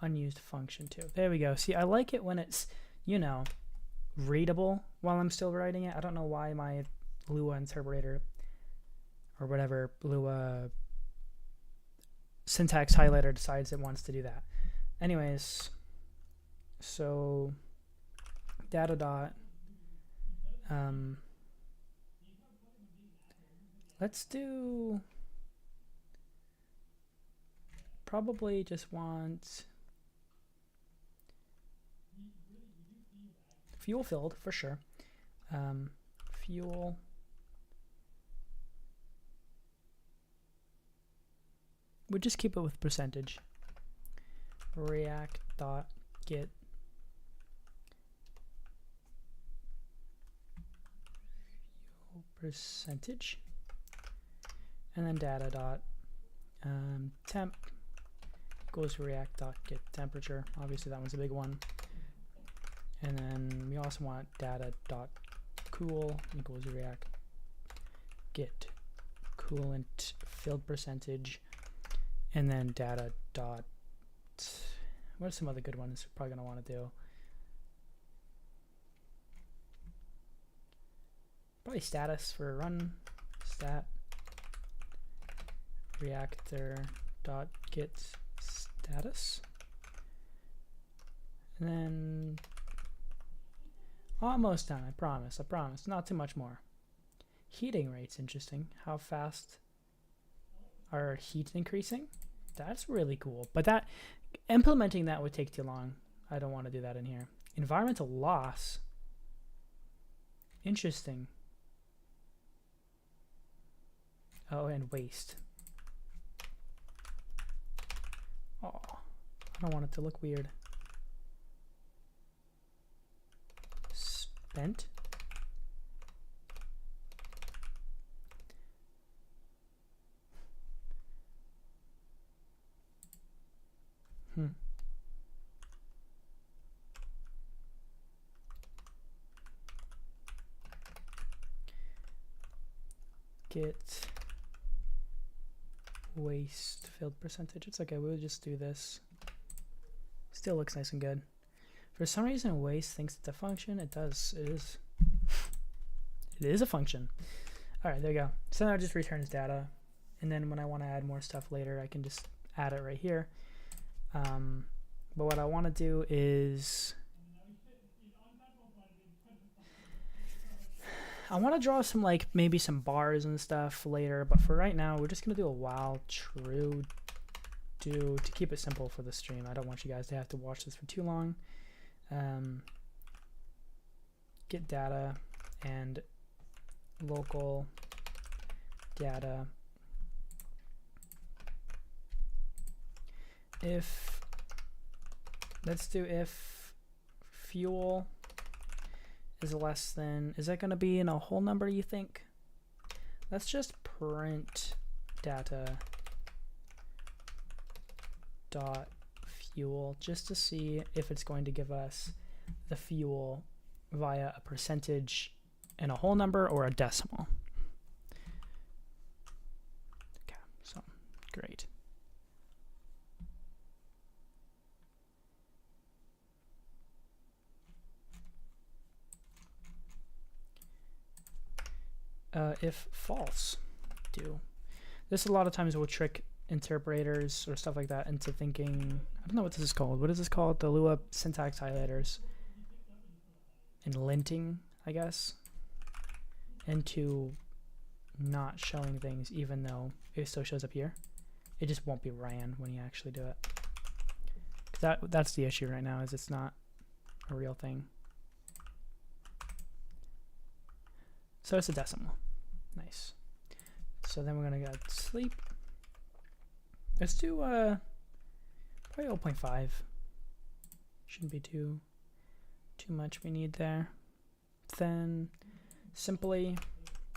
Unused function too. There we go. See, I like it when it's, you know, readable while I'm still writing it. I don't know why my Lua interpreter or whatever Lua syntax highlighter decides it wants to do that. Anyways, so data dot let's do probably just want fuel filled for sure. Fuel we just keep it with percentage. React dot get fuel percentage, and then data dot temp equals react dot get temperature. Obviously that one's a big one. And then we also want data dot cool equals react get coolant filled percentage, and then data dot, what are some other good ones we're probably going to want to do? Probably status for run stat reactor dot get status, and then almost done. I promise. Not too much more. Heating rate's interesting. How fast are heat increasing? That's really cool. But that implementing that would take too long. I don't want to do that in here. Environmental loss. Interesting. Oh, and waste. Oh, I don't want it to look weird. Spent. Get waste filled percentage. It's okay, we'll just do this. Still looks nice and good. For some reason waste thinks it's a function. It does. It is. It is a function. Alright, there you go. So now it just returns data, and then when I want to add more stuff later I can just add it right here. But what I want to do is I want to draw some, like, maybe some bars and stuff later, but for right now, we're just going to do a while true do to keep it simple for the stream. I don't want you guys to have to watch this for too long. Get data and local data. If, let's do if fuel is less than, is that going to be in a whole number, you think? Let's just print data dot fuel just to see if it's going to give us the fuel via a percentage in a whole number or a decimal. Okay, so great. If false, do. This a lot of times will trick interpreters or stuff like that into thinking, I don't know what this is called. What is this called? The Lua syntax highlighters. And linting, I guess, into not showing things even though it still shows up here. It just won't be ran when you actually do it. 'Cause that's the issue right now, is it's not a real thing. So it's a decimal. Nice. So then we're gonna go sleep. Let's do probably 0.5. Shouldn't be too much we need there. Then simply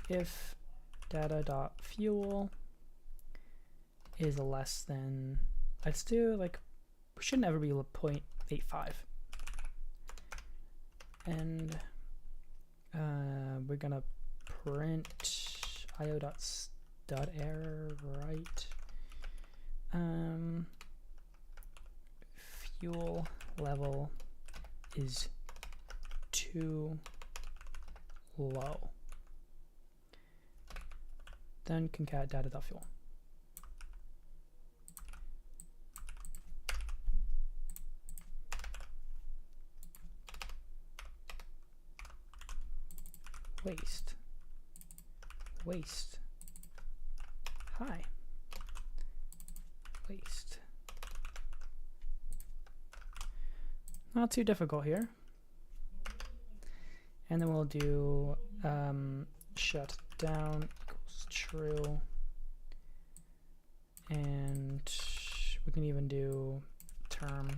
if data.fuel is less than, let's do, like, we shouldn't ever be 0.85. And we're gonna print io.error right. Fuel level is too low. Then concat data.fuel. Waste. Hi. Waste. Not too difficult here. And then we'll do shut down equals true. And we can even do term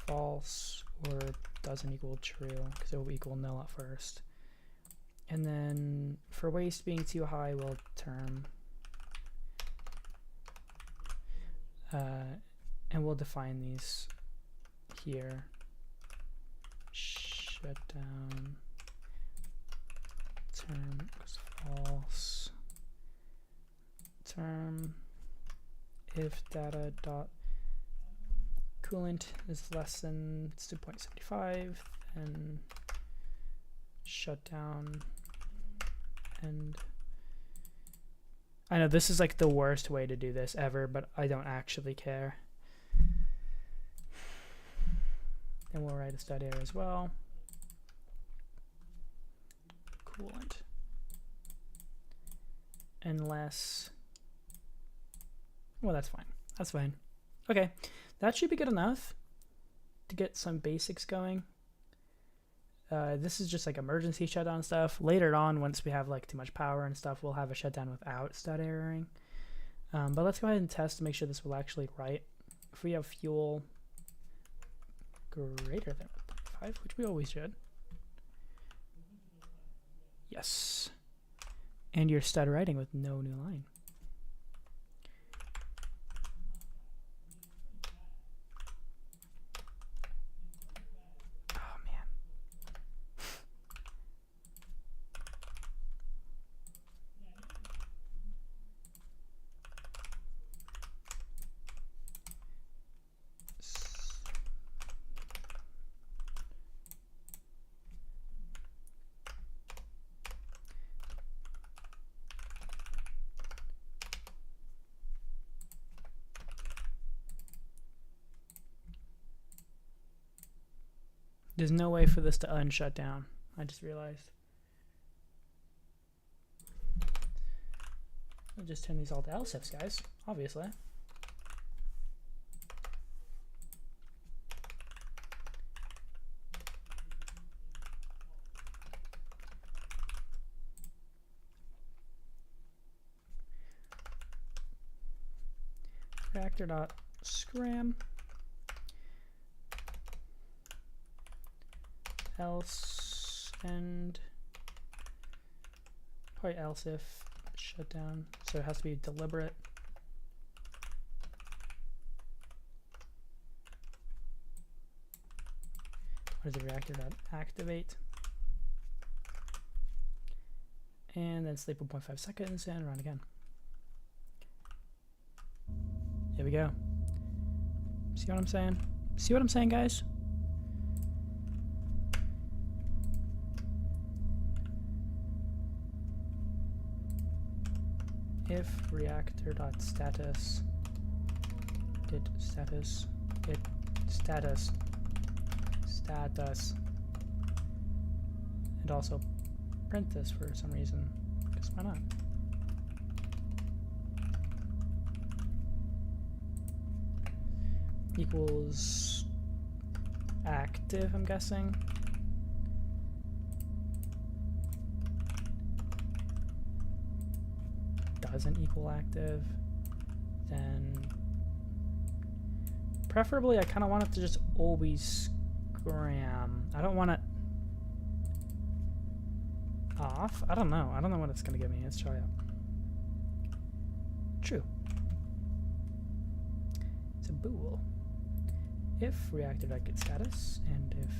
false or doesn't equal true because it will equal null at first. And then for waste being too high, we'll term and we'll define these here. Shut down term equals false. Term if data dot coolant is less than 2.75, then shut down. And I know this is like the worst way to do this ever, but I don't actually care. And we'll write a stud error as well. Coolant. Unless, well, that's fine. That's fine. Okay, that should be good enough to get some basics going. This is just like emergency shutdown stuff. Later on, once we have like too much power and stuff, we'll have a shutdown without stud erroring. But let's go ahead and test to make sure this will actually write. If we have fuel greater than 5, which we always should. Yes. And you're stud writing with no new line. There's no way for this to unshut down. I just realized. I'll just turn these all to else ifs, guys, obviously. Reactor.scram else and probably else if shutdown, so it has to be deliberate. What is the reactor.activate? And then sleep 1.5 seconds and run again. Here we go. See what I'm saying? See what I'm saying, guys? If reactor.status get status get status and also print this for some reason, because why not? Equals active, I'm guessing. Doesn't equal active, then preferably I kind of want it to just always scram. I don't want it off. I don't know what it's gonna give me. Let's try it. True. It's a bool. If reactor.get status, and if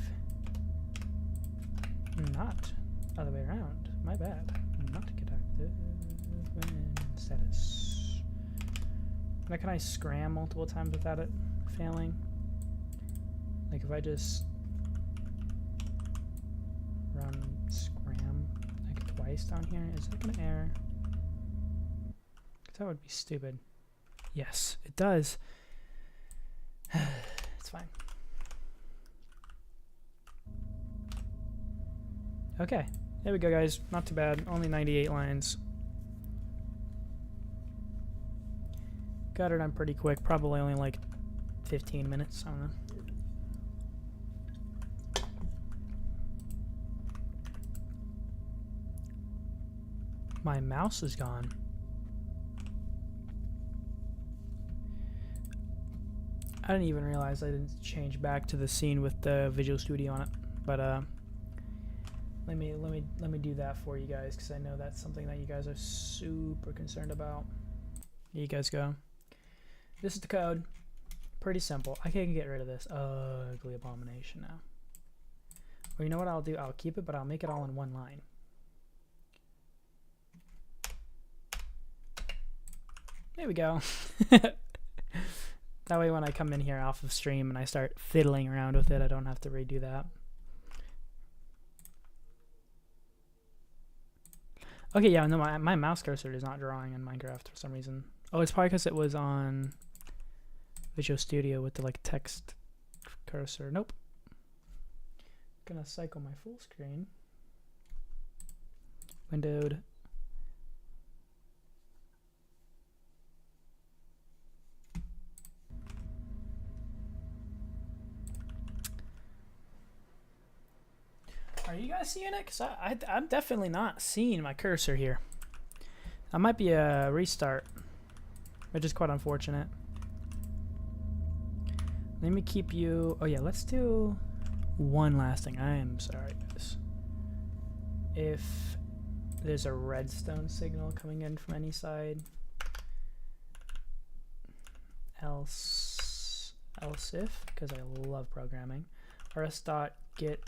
not, other way around, my bad, not get active and status. Now can I scram multiple times without it failing? Like if I just run scram like twice down here, is that gonna error? That would be stupid. Yes, it does. It's fine. Okay, there we go, guys. Not too bad. Only 98 lines. Got it done pretty quick. Probably only like 15 minutes. I don't know. My mouse is gone. I didn't even realize I didn't change back to the scene with the Visual Studio on it, but let me do that for you guys, because I know that's something that you guys are super concerned about. Here you guys go. This is the code. Pretty simple. I can get rid of this ugly abomination now. Well, you know what I'll do? I'll keep it, but I'll make it all in one line. There we go. That way when I come in here off of stream and I start fiddling around with it, I don't have to redo that. Okay, yeah, no, my mouse cursor is not drawing in Minecraft for some reason. Oh, it's probably because it was on Visual Studio with the like text cursor. Nope. Gonna cycle my full screen. Windowed. Are you guys seeing it? Because I'm definitely not seeing my cursor here. That might be a restart, which is quite unfortunate. Let me keep you... Oh yeah, let's do one last thing. I am sorry, guys. If there's a redstone signal coming in from any side, else if, because I love programming, rs.get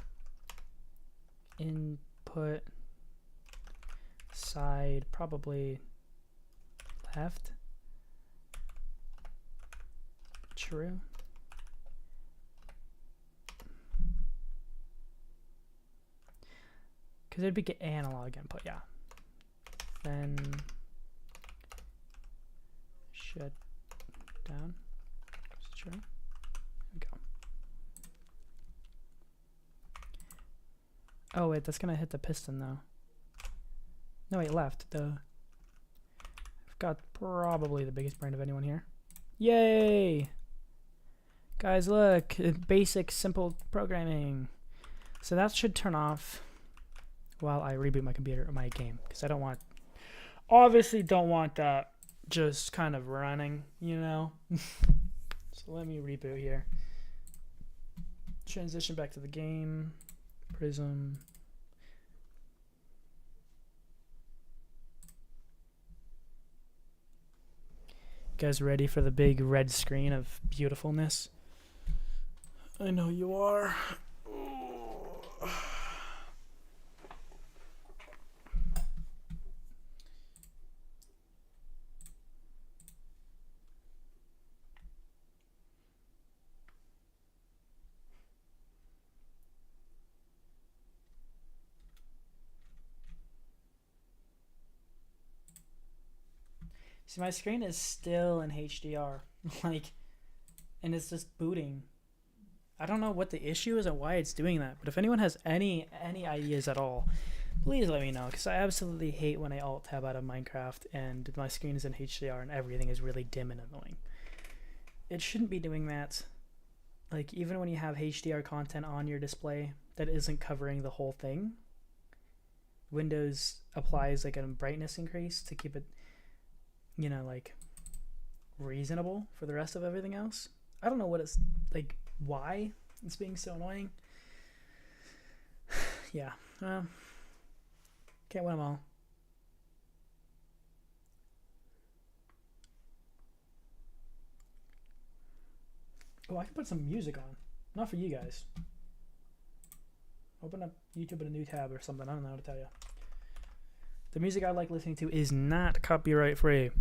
input side, probably left. True. Because it'd be get analog input, yeah. Then shut down. True. There we go. Oh wait, that's gonna hit the piston though. No wait, left. Duh. Of got probably the biggest brain of anyone here. Yay! Guys, look, basic, simple programming. So that should turn off while I reboot my computer or my game, because I don't want, obviously don't want that just kind of running, you know? So let me reboot here. Transition back to the game. Prism. You guys ready for the big red screen of beautifulness? I know you are. See, my screen is still in HDR, like, and it's just booting. I don't know what the issue is and why it's doing that, but if anyone has any ideas at all, please let me know, because I absolutely hate when I alt tab out of Minecraft and my screen is in HDR and everything is really dim and annoying. It shouldn't be doing that. Like, even when you have HDR content on your display that isn't covering the whole thing, Windows applies like a brightness increase to keep it, you know, like reasonable for the rest of everything else. I don't know what it's like, why it's being so annoying. Yeah, can't win them all. Oh, I can put some music on. Not for you guys. Open up YouTube in a new tab or something. I don't know how to tell you. The music I like listening to is not copyright free.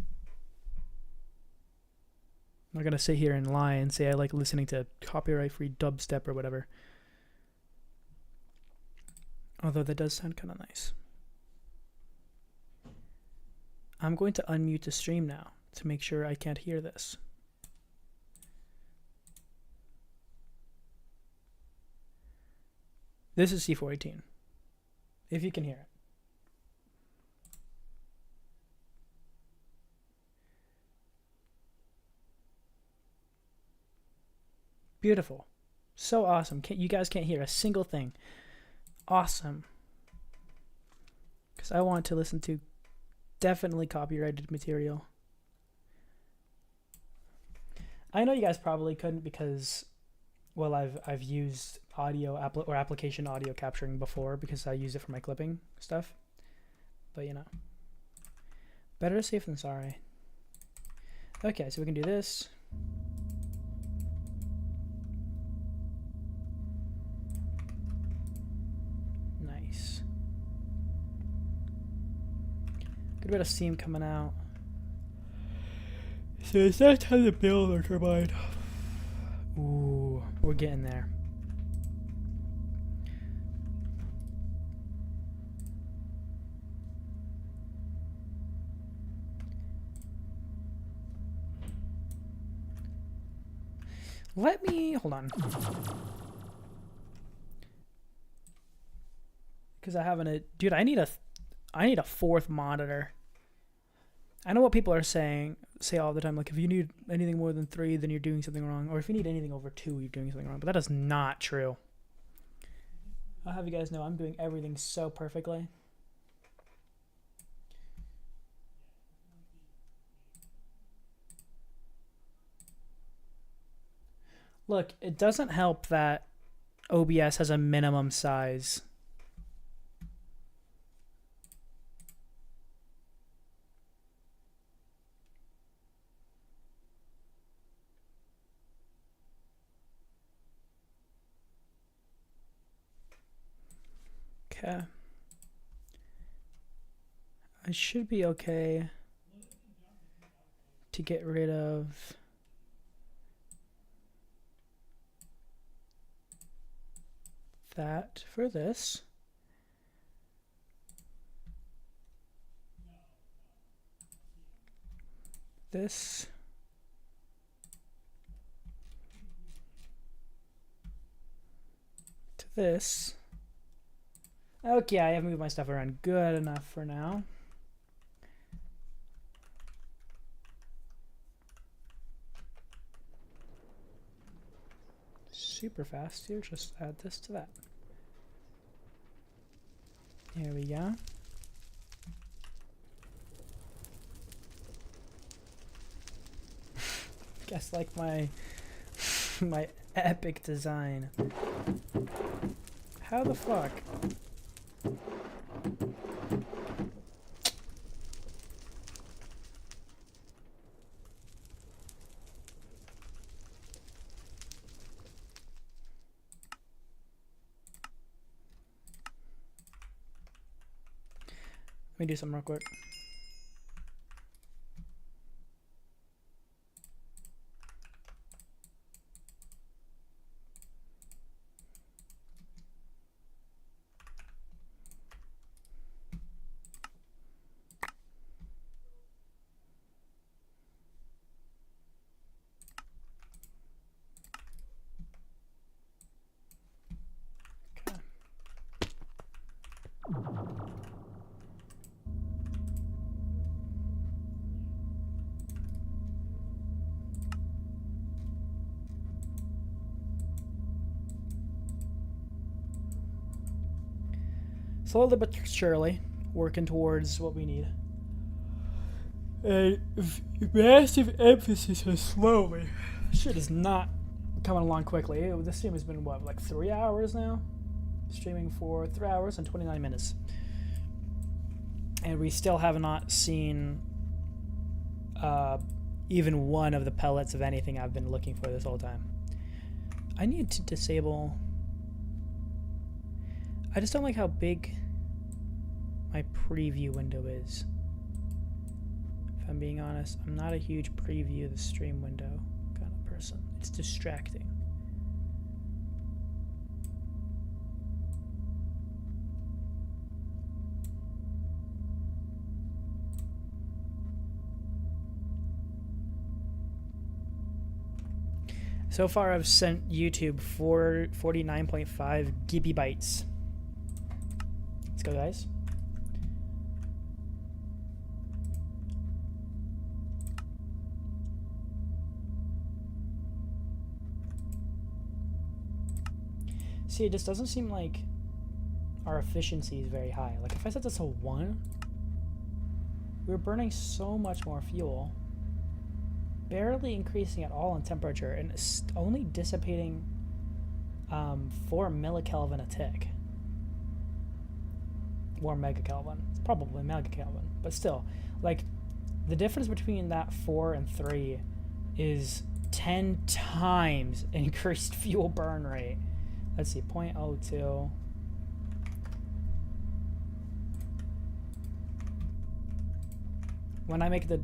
I'm not gonna sit here and lie and say I like listening to copyright free dubstep or whatever. Although that does sound kind of nice. I'm going to unmute the stream now to make sure I can't hear this. This is C418. If you can hear it. Beautiful. So awesome. You guys can't hear a single thing. Awesome. Because I want to listen to definitely copyrighted material. I know you guys probably couldn't because, well, I've used audio or application audio capturing before because I use it for my clipping stuff. But you know, better safe than sorry. Okay, so we can do this. Nice. Good bit of steam coming out. So it's that time to build our turbine. Ooh, we're getting there. Let me hold on, because I haven't. Dude, I need a fourth monitor. I know what people are say all the time, like if you need anything more than 3, then you're doing something wrong, or if you need anything over 2, you're doing something wrong. But that is not true. I'll have you guys know I'm doing everything so perfectly. Look, it doesn't help that OBS has a minimum size. Okay. I should be okay to get rid of that for this. This. To this. Okay, I have moved my stuff around good enough for now. super fast here. Just add this to that. Here we go. Guess like my my epic design. How the fuck? Let me do something real quick. Slowly but surely, working towards what we need. A massive emphasis on slowly. Shit is not coming along quickly. This stream has been, what, like 3 hours now? Streaming for 3 hours and 29 minutes. And we still have not seen even one of the pellets of anything I've been looking for this whole time. I need to disable... I just don't like how big my preview window is. If I'm being honest, I'm not a huge preview of the stream window kind of person. It's distracting. So far, I've sent YouTube 49.5 gigabytes. Let's go, guys. See, it just doesn't seem like our efficiency is very high. Like, if I set this to 1, we're burning so much more fuel, barely increasing at all in temperature, and it's only dissipating 4 millikelvin a tick. Or megakelvin. It's probably megakelvin, but still, like, the difference between that 4 and 3 is 10 times increased fuel burn rate. Let's see, 0.02. When I make the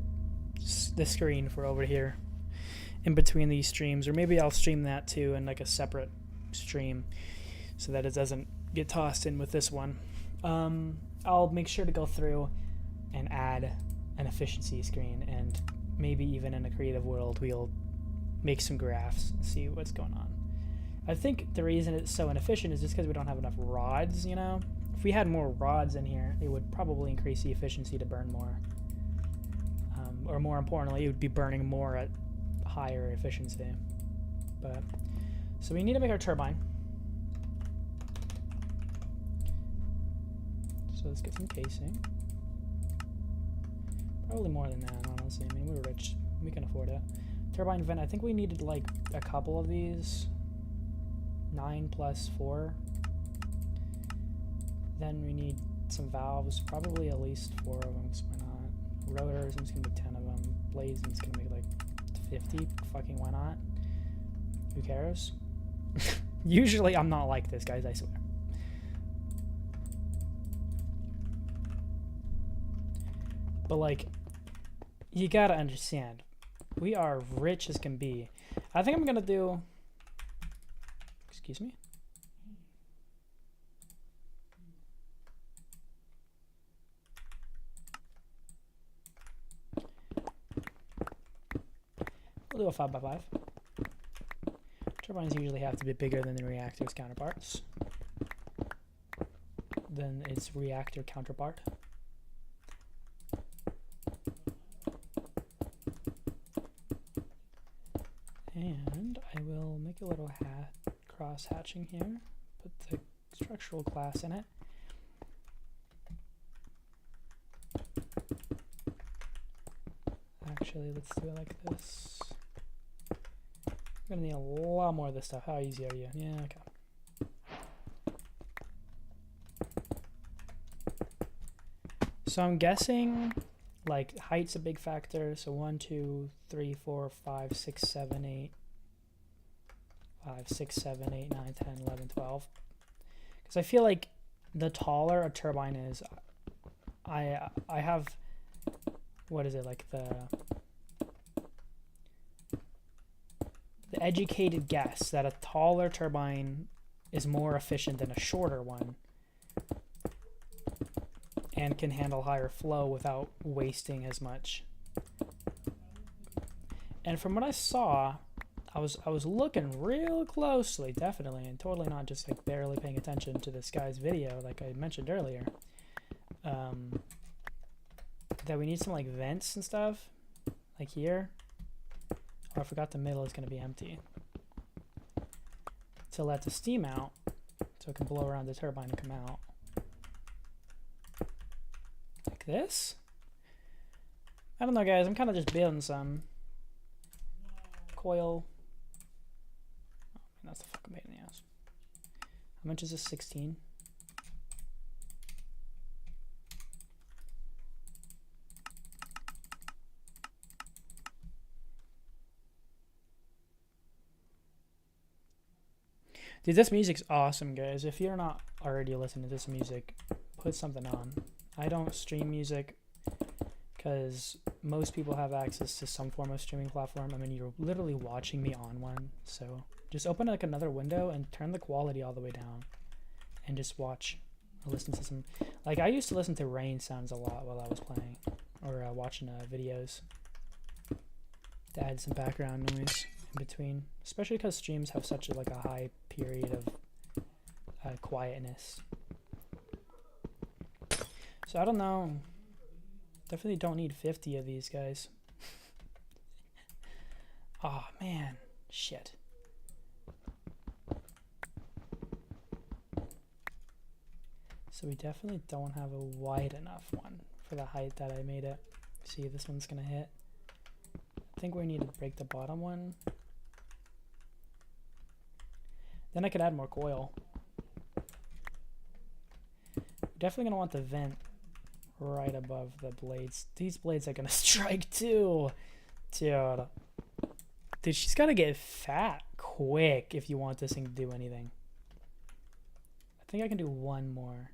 screen for over here in between these streams, or maybe I'll stream that too in like a separate stream so that it doesn't get tossed in with this one. I'll make sure to go through and add an efficiency screen, and maybe even in a creative world we'll make some graphs and see what's going on. I think the reason it's so inefficient is just because we don't have enough rods, you know? If we had more rods in here, it would probably increase the efficiency to burn more. Or more importantly, it would be burning more at higher efficiency. But so we need to make our turbine. So let's get some casing. Probably more than that, honestly. I mean, we're rich. We can afford it. Turbine vent, I think we needed like a couple of these. 9 plus 4. Then we need some valves, probably at least 4 of them, so why not? Rotors, I'm just gonna make 10 of them. Blades, I'm just gonna make like 50. Fucking why not? Who cares? Usually I'm not like this, guys, I swear. But like, you gotta understand, we are rich as can be. I think I'm gonna do... Excuse me? We'll do a 5x5. Turbines usually have to be bigger than the reactor's counterparts. Than its reactor counterpart. And I will make a little hat cross hatching here. Put the structural glass in it. Actually, let's do it like this. I'm gonna need a lot more of this stuff. How easy are you? Yeah, okay. So I'm guessing like height's a big factor. So 1, 2, 3, 4, 5, 6, 7, 8. 5, 6, 7, 8, 9, 10, 11, 12. Because I feel like the taller a turbine is, I have, what is it, like the educated guess that a taller turbine is more efficient than a shorter one and can handle higher flow without wasting as much. And from what I saw, I was looking real closely, definitely, and totally not just like barely paying attention to this guy's video like I mentioned earlier. That we need some like vents and stuff, like here. Oh, I forgot the middle is going to be empty. To let the steam out, so it can blow around the turbine and come out. Like this? I don't know, guys. I'm kind of just building some coil. Oh, that's the fucking pain in the ass. How much is this? 16? Dude, this music's awesome, guys. If you're not already listening to this music, put something on. I don't stream music because most people have access to some form of streaming platform. I mean, you're literally watching me on one. So just open like another window and turn the quality all the way down and just watch or listen to some. Like I used to listen to rain sounds a lot while I was playing or watching videos to add some background noise in between, especially because streams have such a high period of quietness. So I don't know, definitely don't need 50 of these guys. Oh man, shit. So we definitely don't have a wide enough one for the height that I made it. See, this one's gonna hit. I think we need to break the bottom one. Then I could add more coil. Definitely gonna want the vent right above the blades. These blades are gonna strike too. Dude, she's gotta get fat quick if you want this thing to do anything. I think I can do one more.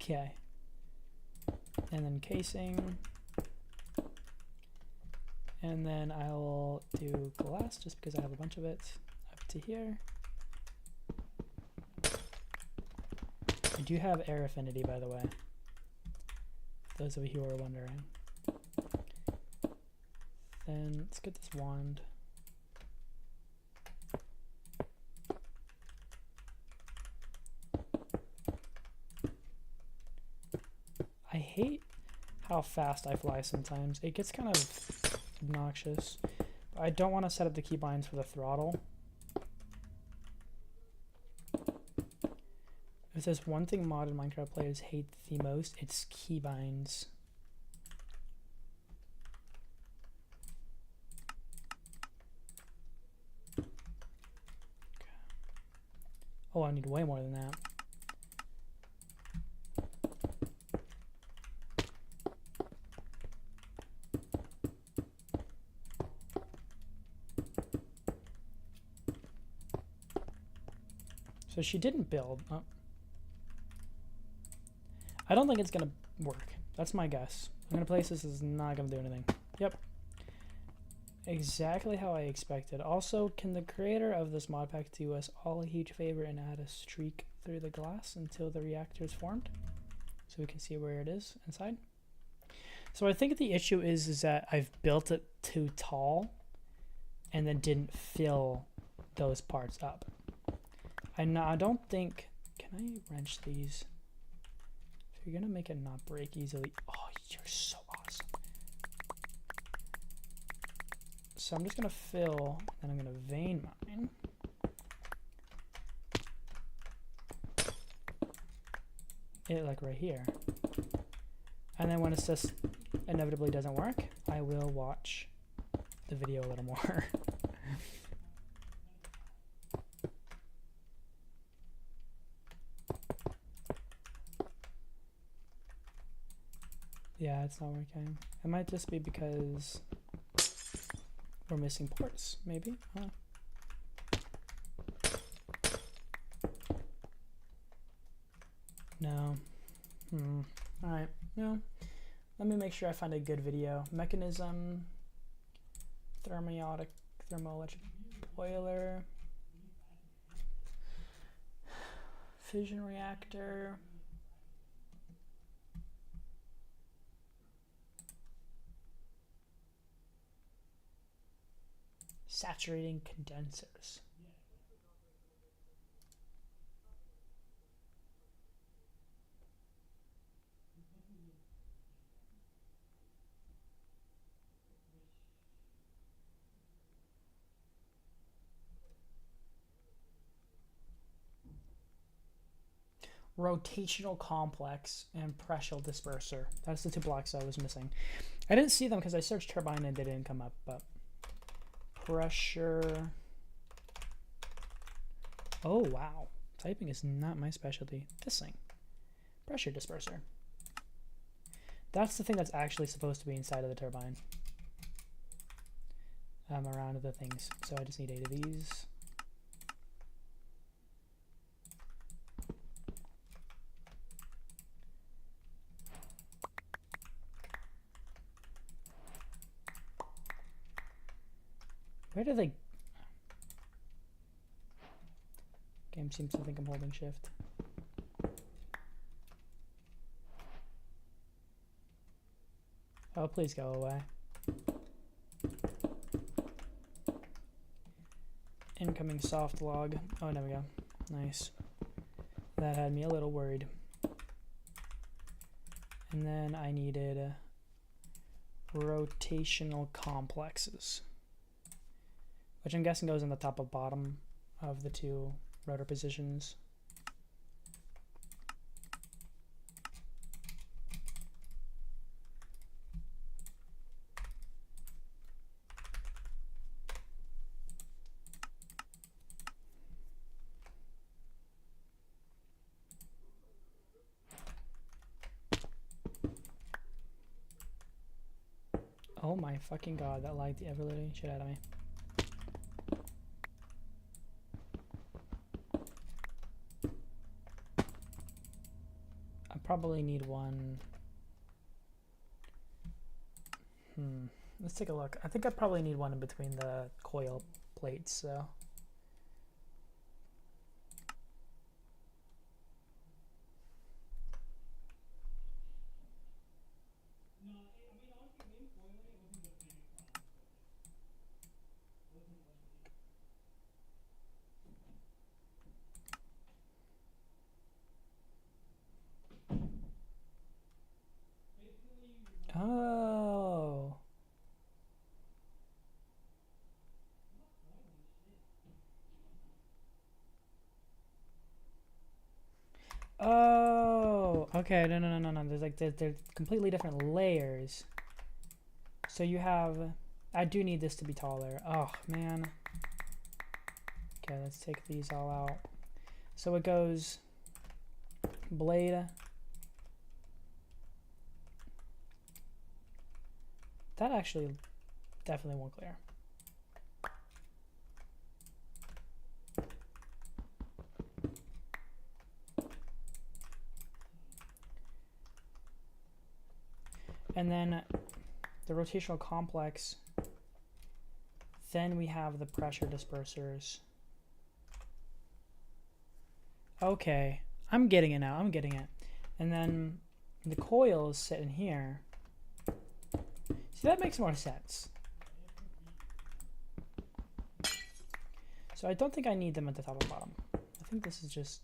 Okay. And then casing. And then I will do glass just because I have a bunch of it up to here. I do have air affinity, by the way. Those of you who are wondering. Then let's get this wand. I hate how fast I fly sometimes. It gets kind of obnoxious. But I don't want to set up the keybinds for the throttle. If there's one thing modern Minecraft players hate the most, it's keybinds. Okay. Oh, I need way more than that. So she didn't build. Oh. I don't think it's going to work. That's my guess. I'm going to place this is not going to do anything. Yep. Exactly how I expected. Also, can the creator of this mod pack do us all a huge favor and add a streak through the glass until the reactor is formed? So we can see where it is inside. So I think the issue is that I've built it too tall and then didn't fill those parts up. I don't think... Can I wrench these? If you're going to make it not break easily... Oh, you're so awesome. So I'm just gonna fill, and I'm gonna vein mine. It like right here. And then when it just inevitably doesn't work, I will watch the video a little more. Yeah, it's not working. It might just be because we're missing ports, maybe? Huh. No. Alright, no. Let me make sure I find a good video. Mechanism, thermoelectric boiler, fission reactor. Saturating condensers. Rotational complex and pressure disperser. That's the two blocks I was missing. I didn't see them because I searched turbine and they didn't come up, but pressure. Oh wow, typing is not my specialty. This thing, pressure disperser. That's the thing that's actually supposed to be inside of the turbine. Around the things. So I just need 8 of these. Where do they... Game seems to think I'm holding shift. Oh, please go away. Incoming soft log. Oh, there we go. Nice. That had me a little worried. And then I needed rotational complexes, which I'm guessing goes in the top of bottom of the two rotor positions. Oh my fucking god, that lagged the ever-living shit out of me. I probably need one. Let's take a look. I think I probably need one in between the coil plates, so. Oh. Oh. Okay. No. There's like they're completely different layers. So you have. I do need this to be taller. Oh man. Okay, let's take these all out. So it goes blade. That actually definitely won't clear. And then the rotational complex. Then we have the pressure dispersers. Okay, I'm getting it now. I'm getting it. And then the coils sit in here. See, that makes more sense. So I don't think I need them at the top and bottom. I think this is just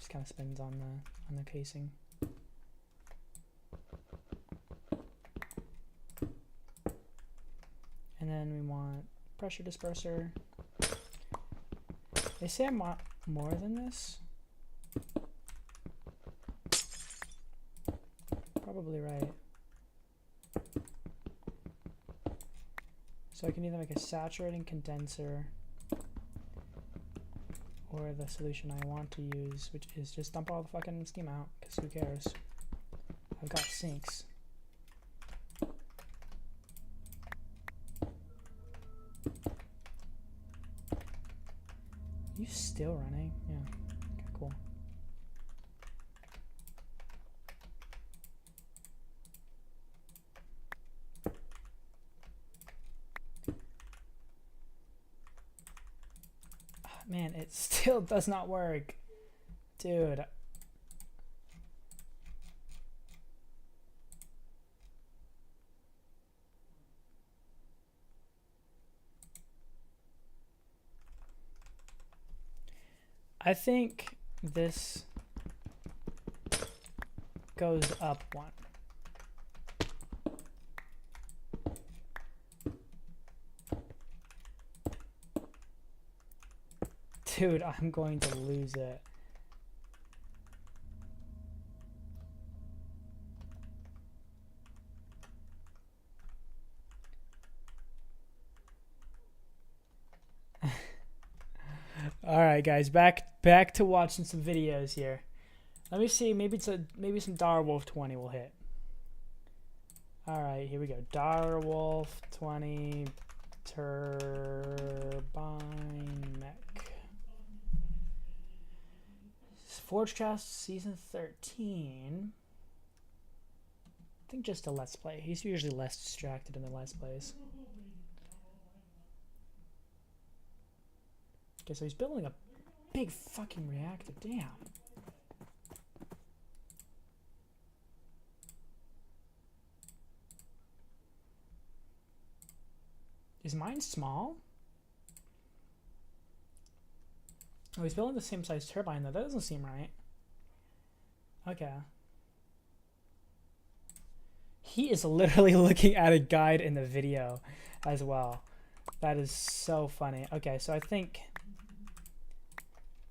kind of spins on the casing. And then we want pressure disperser. They say I'm more than this. Probably right. So I can either make a saturating condenser or the solution I want to use, which is just dump all the fucking steam out, because who cares? I've got sinks. You still running? Yeah. Okay, cool. Man, it still does not work. Dude. I think this goes up one. Dude, I'm going to lose it. All right, guys, back to watching some videos here. Let me see. Maybe some Direwolf 20 will hit. All right, here we go. Direwolf 20 turbine mech. Forgecast season 13. I think just a let's play. He's usually less distracted in the let's plays. Okay, so he's building a big fucking reactor. Damn. Is mine small? Oh, he's building the same size turbine though. That doesn't seem right. Okay. He is literally looking at a guide in the video as well. That is so funny. Okay, so I think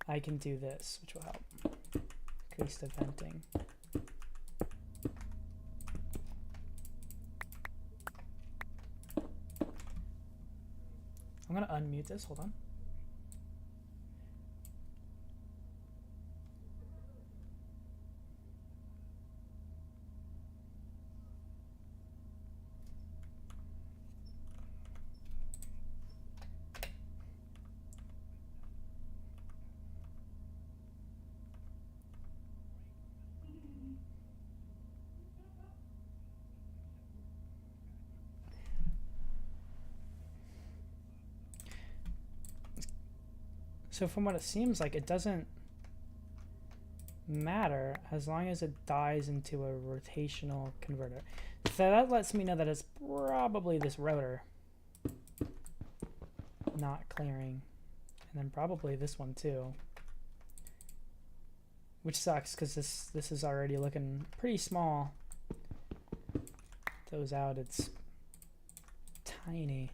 I can do this, which will help. Increase the venting. I'm gonna unmute this, hold on. So from what it seems like, it doesn't matter as long as it dies into a rotational converter. So that lets me know that it's probably this rotor not clearing. And then probably this one too. Which sucks because this is already looking pretty small. Those out, it's tiny.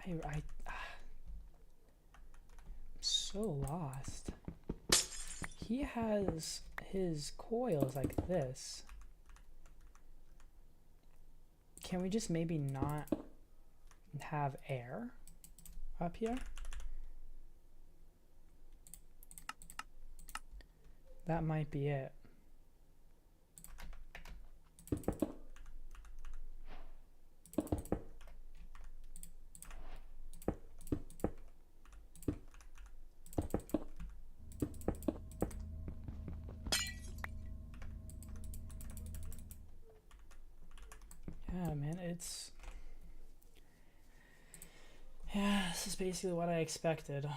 I'm so lost. He has his coils like this. Can we just maybe not have air up here? That might be it. Yeah, this is basically what I expected.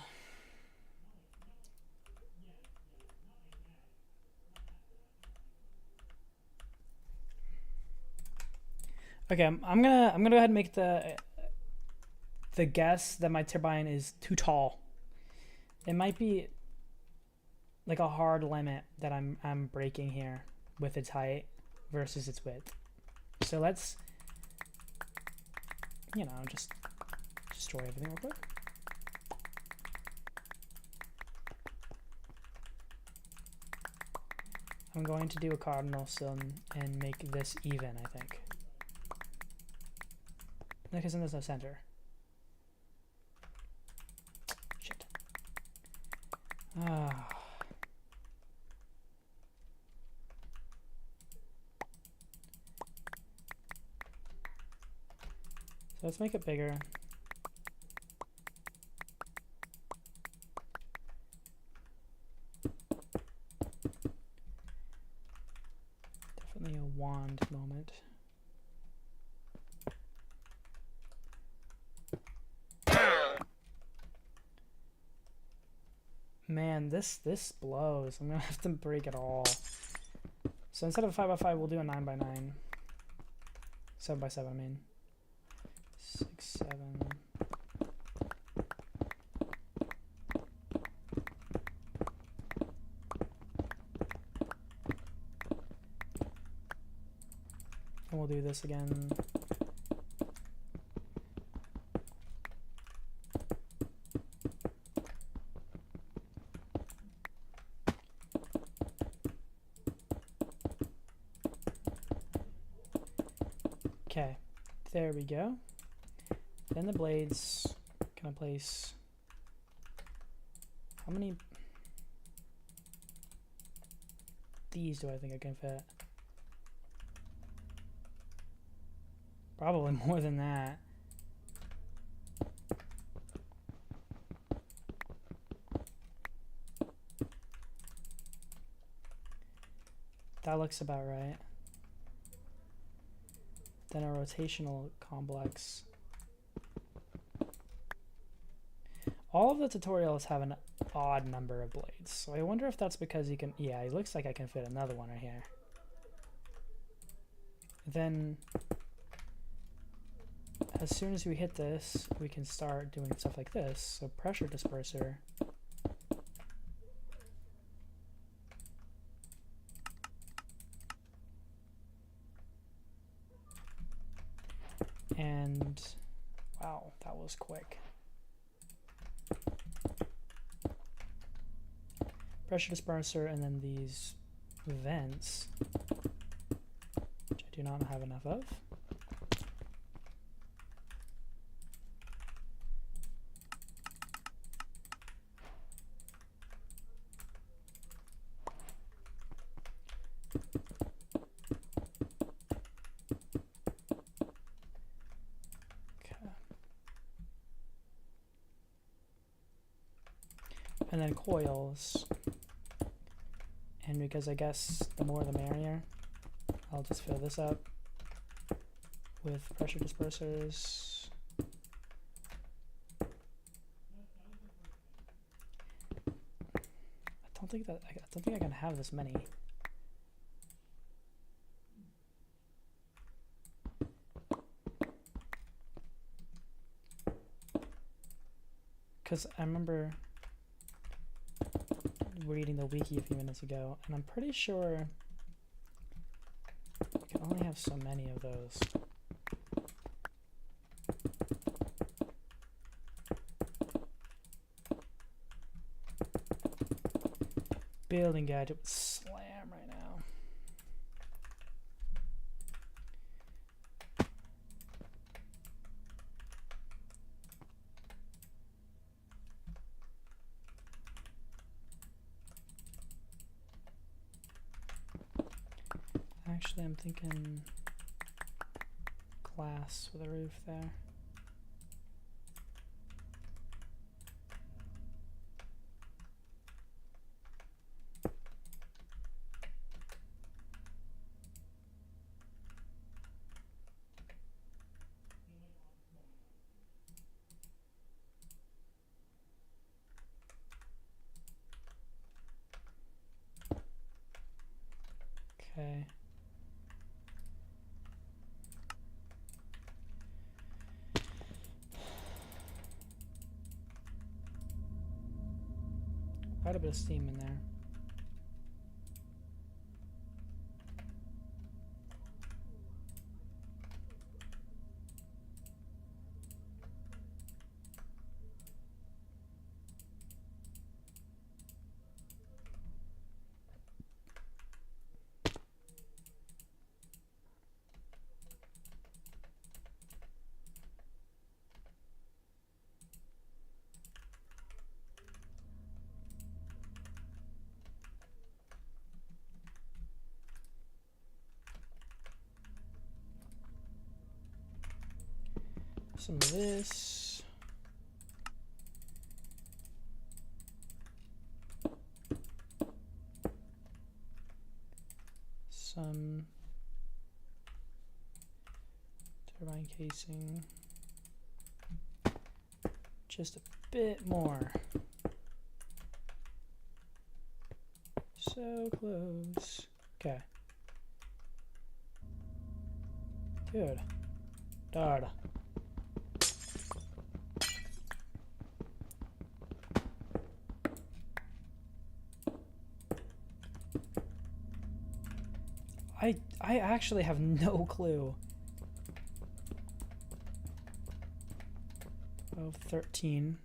Okay, I'm gonna go ahead and make the guess that my turbine is too tall. It might be like a hard limit that I'm breaking here with its height versus its width. So let's, you know, just destroy everything real quick. I'm going to do a cardinal sin and make this even, I think. Because then there's no center. Shit. Ah. So let's make it bigger. Definitely a wand moment. Man, this blows. I'm gonna have to break it all. So instead of a 5x5, we'll do a 9x9. 7x7, I mean. 6, 7. And we'll do this again. Okay, there we go. Then the blades, can I place, how many, these do I think I can fit? Probably more than that. That looks about right. Then a rotational complex. All of the tutorials have an odd number of blades, so I wonder if that's because you can, yeah, it looks like I can fit another one right here. Then, as soon as we hit this, we can start doing stuff like this. So pressure disperser. And, wow, that was quick. Pressure disperser, and then these vents, which I do not have enough of. And then coils, and because I guess the more the merrier, I'll just fill this up with pressure dispersers. I don't think I can have this many. Because I remember reading the wiki a few minutes ago, and I'm pretty sure you can only have so many of those. Building gadget would slam right now. Actually, I'm thinking glass with a roof there. Okay. Quite a bit of steam in there. Some of this. Some turbine casing. Just a bit more. So close. Okay. Dude. Dude. I actually have no clue. 12, 13.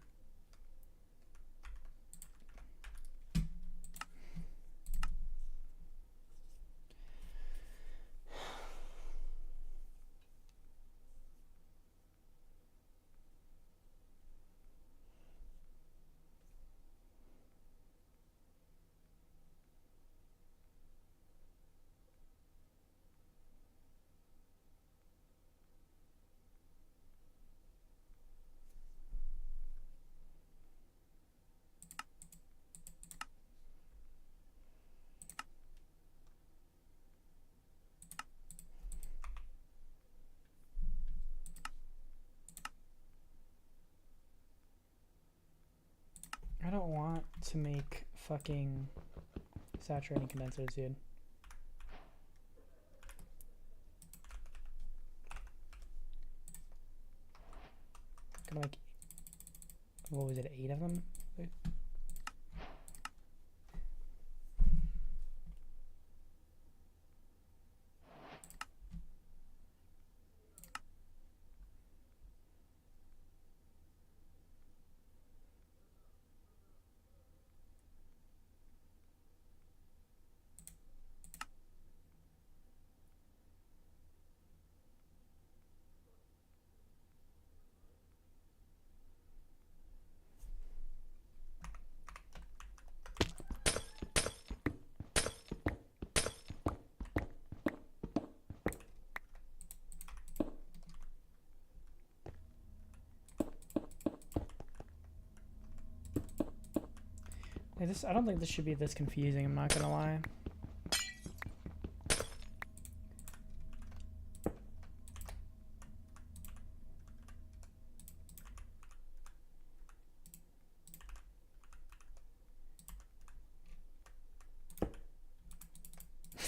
I don't want to make fucking saturating condensers, dude. Can I make, what was it, 8 of them? Like this, I don't think this should be this confusing, I'm not gonna lie.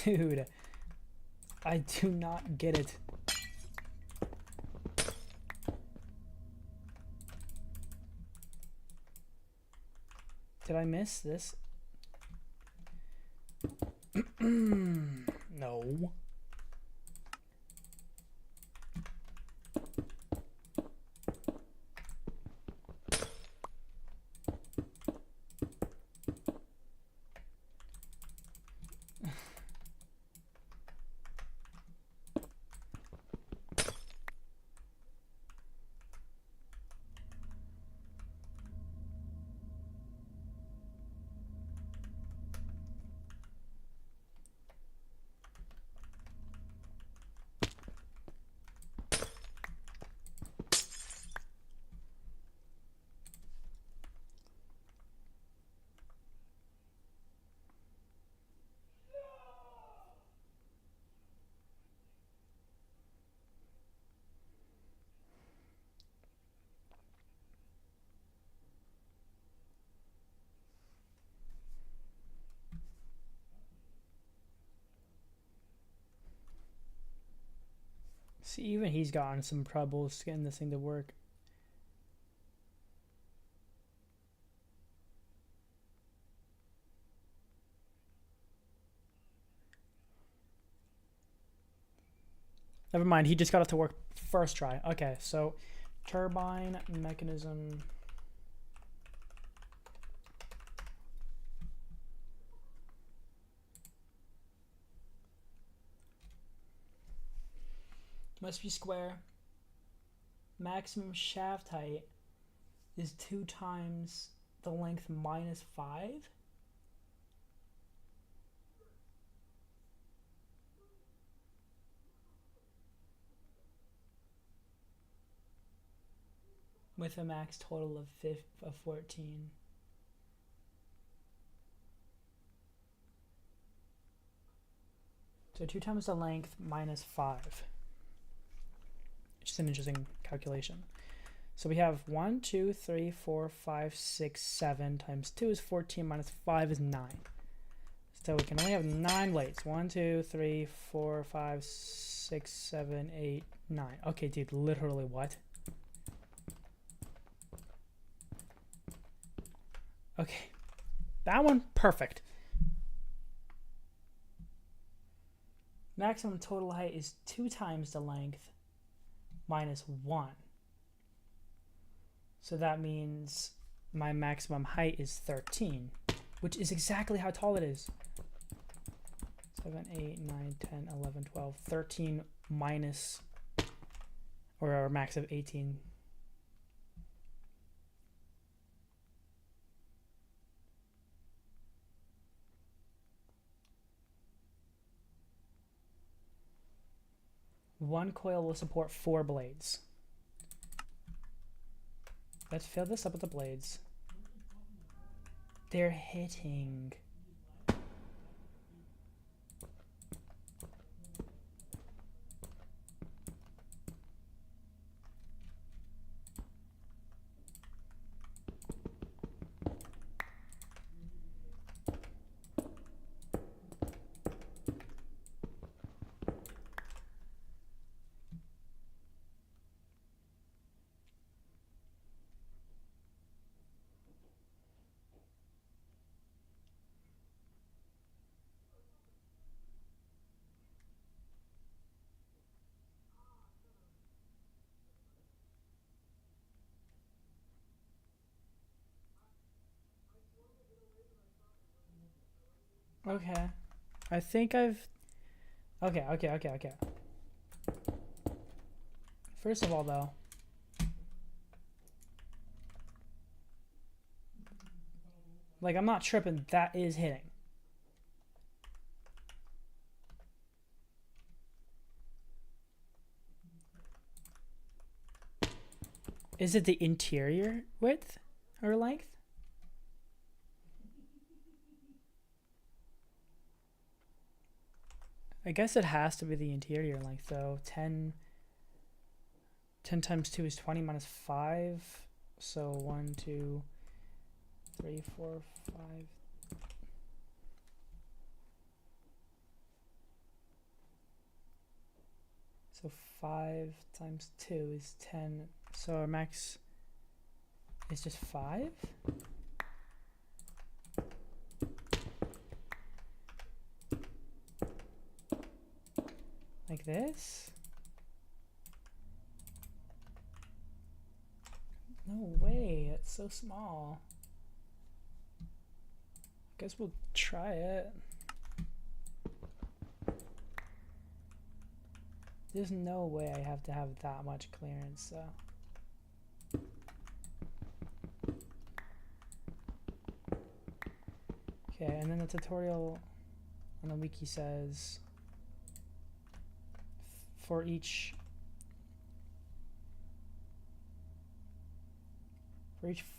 Dude, I do not get it. Did I miss this? No. See, even he's gotten some troubles getting this thing to work. Never mind, he just got it to work first try. Okay, so turbine mechanism. Must be square. Maximum shaft height is 2 times the length minus 5. with a max total of 14. So 2 times the length minus 5. Which is an interesting calculation. So we have 1, 2, 3, 4, 5, 6, 7 times 2 is 14 minus 5 is 9. So we can only have 9 blades. 1, 2, 3, 4, 5, 6, 7, 8, 9. Okay, dude, literally what? Okay. That one, perfect. Maximum total height is 2 times the length minus 1. So that means my maximum height is 13, which is exactly how tall it is. 7, 8, 9, 10, 11, 12, 13 minus, or our max of 18. One coil will support 4 blades. Let's fill this up with the blades. They're hitting. Okay. I think I've... Okay. First of all, though, like, I'm not tripping. That is hitting. Is it the interior width or length? I guess it has to be the interior length, though. 10 times 2 is 20 minus 5. So 1, 2, 3, 4, 5. So 5 times 2 is 10. So our max is just 5? Like this? No way, it's so small. Guess we'll try it. There's no way I have to have that much clearance, so. Okay, and then the tutorial on the wiki says for each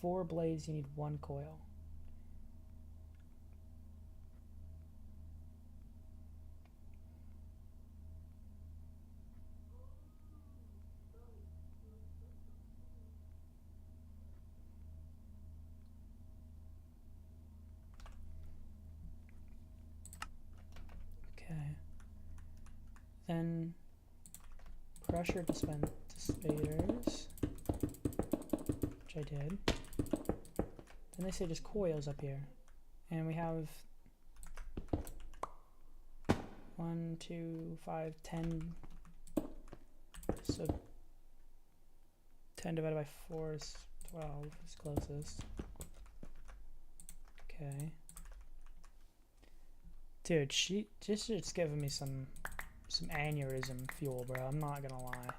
4 blades you need 1 coil. Okay. Then pressure dispensers, which I did. Then they say just coils up here. And we have 1, 2, 5, 10. So 10 divided by 4 is 12, is closest. Okay. Dude, it's giving me some aneurysm fuel, bro. I'm not gonna lie.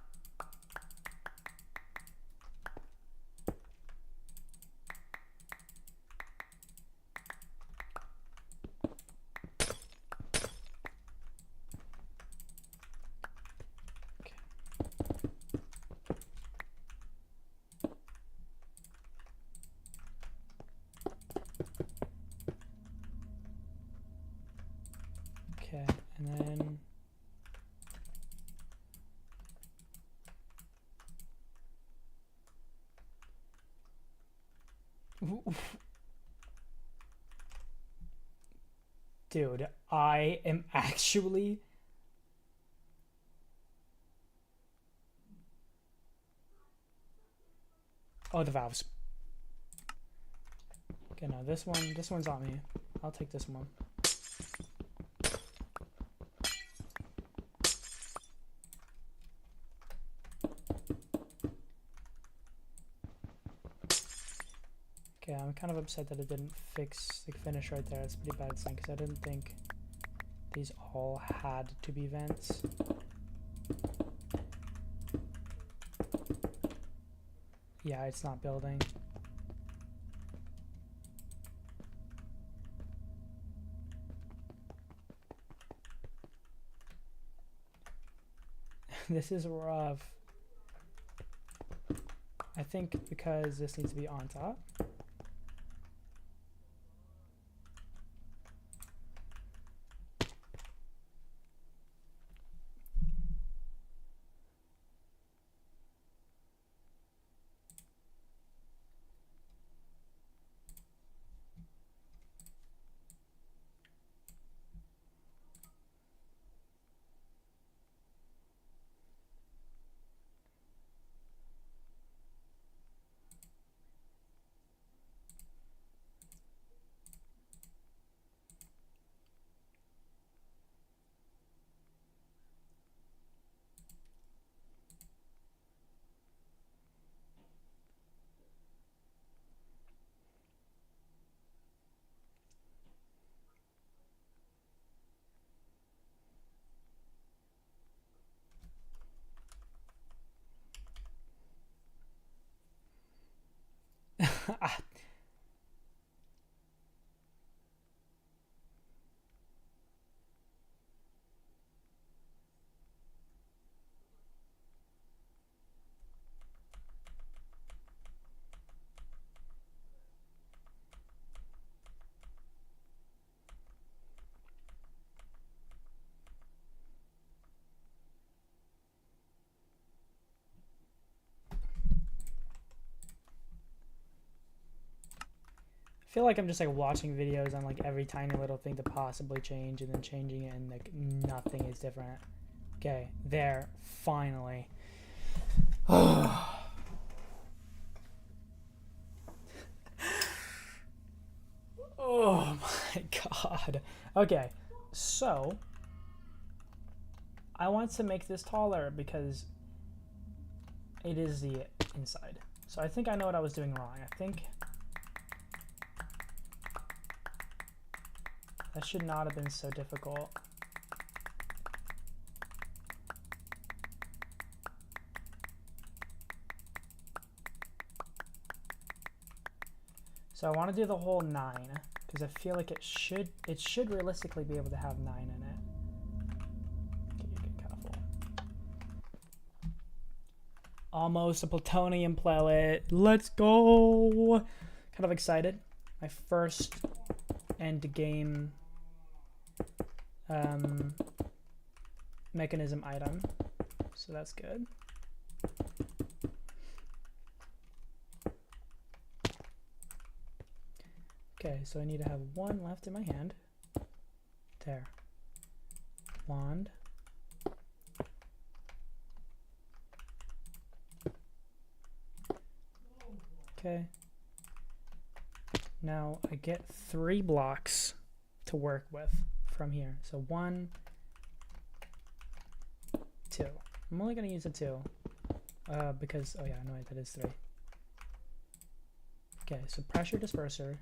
Dude, I am actually... Oh, the valves. Okay, no, this one's on me. I'll take this one. Okay, I'm kind of upset that it didn't finish right there. It's a pretty bad thing because I didn't think these all had to be vents. Yeah, it's not building. This is rough. I think because this needs to be on top. I feel like I'm just like watching videos on like every tiny little thing to possibly change and then changing it and like nothing is different. Okay, there, finally. Oh my god. Okay, so I want to make this taller because it is the inside. So I think I know what I was doing wrong. I think that should not have been so difficult. So I want to do the whole 9 because I feel like it should realistically be able to have 9 in it. Okay, you're getting kind of full. Almost a plutonium pellet. Let's go! Kind of excited. My first end game mechanism item. So that's good. Okay, so I need to have 1 left in my hand. There. Wand. Okay. Now I get 3 blocks to work with from here. So 1, 2. I'm only going to use a 2 because, oh yeah, no, that is 3. Okay, so pressure disperser.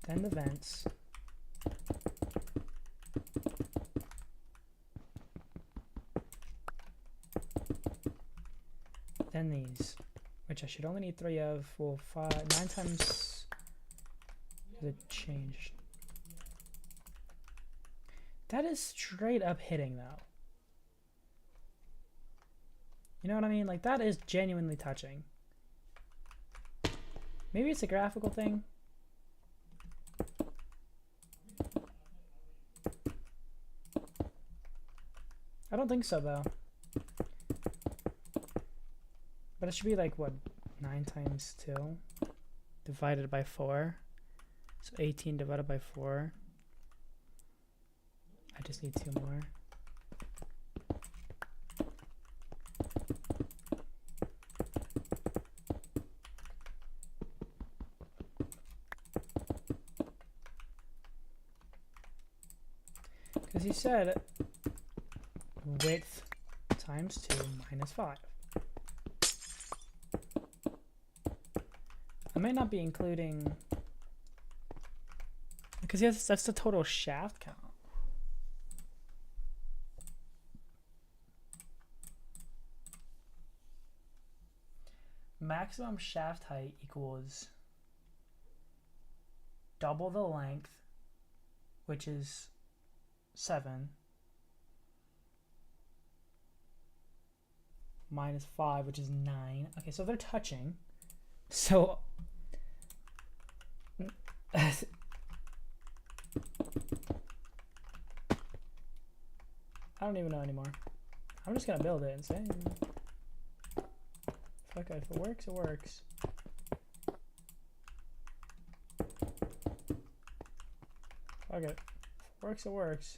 Then the vents. Then these, which I should only need 3 of. Well, 9 times it changed. That is straight up hitting though. You know what I mean? Like that is genuinely touching. Maybe it's a graphical thing. I don't think so though. But it should be like what, 9 times 2 divided by 4. So 18 divided by 4. I just need 2 more. Because he said width times 2 minus 5. I might not be including, because yes, that's the total shaft count. Maximum shaft height equals double the length, which is 7, minus 5, which is 9. Okay, so they're touching. So I don't even know anymore. I'm just gonna build it and say, fuck it, if it works, it works. Fuck it. If it works, it works.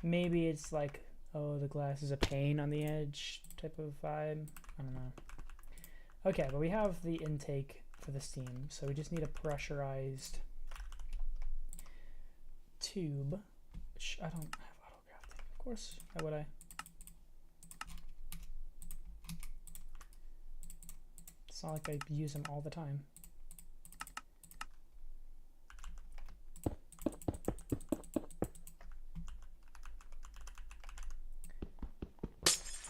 Maybe it's like, oh, the glass is a pain on the edge type of vibe. I don't know. Okay, but we have the intake for the steam, so we just need a pressurized tube, which I don't have auto crafting. Of course, why would I? It's not like I use them all the time.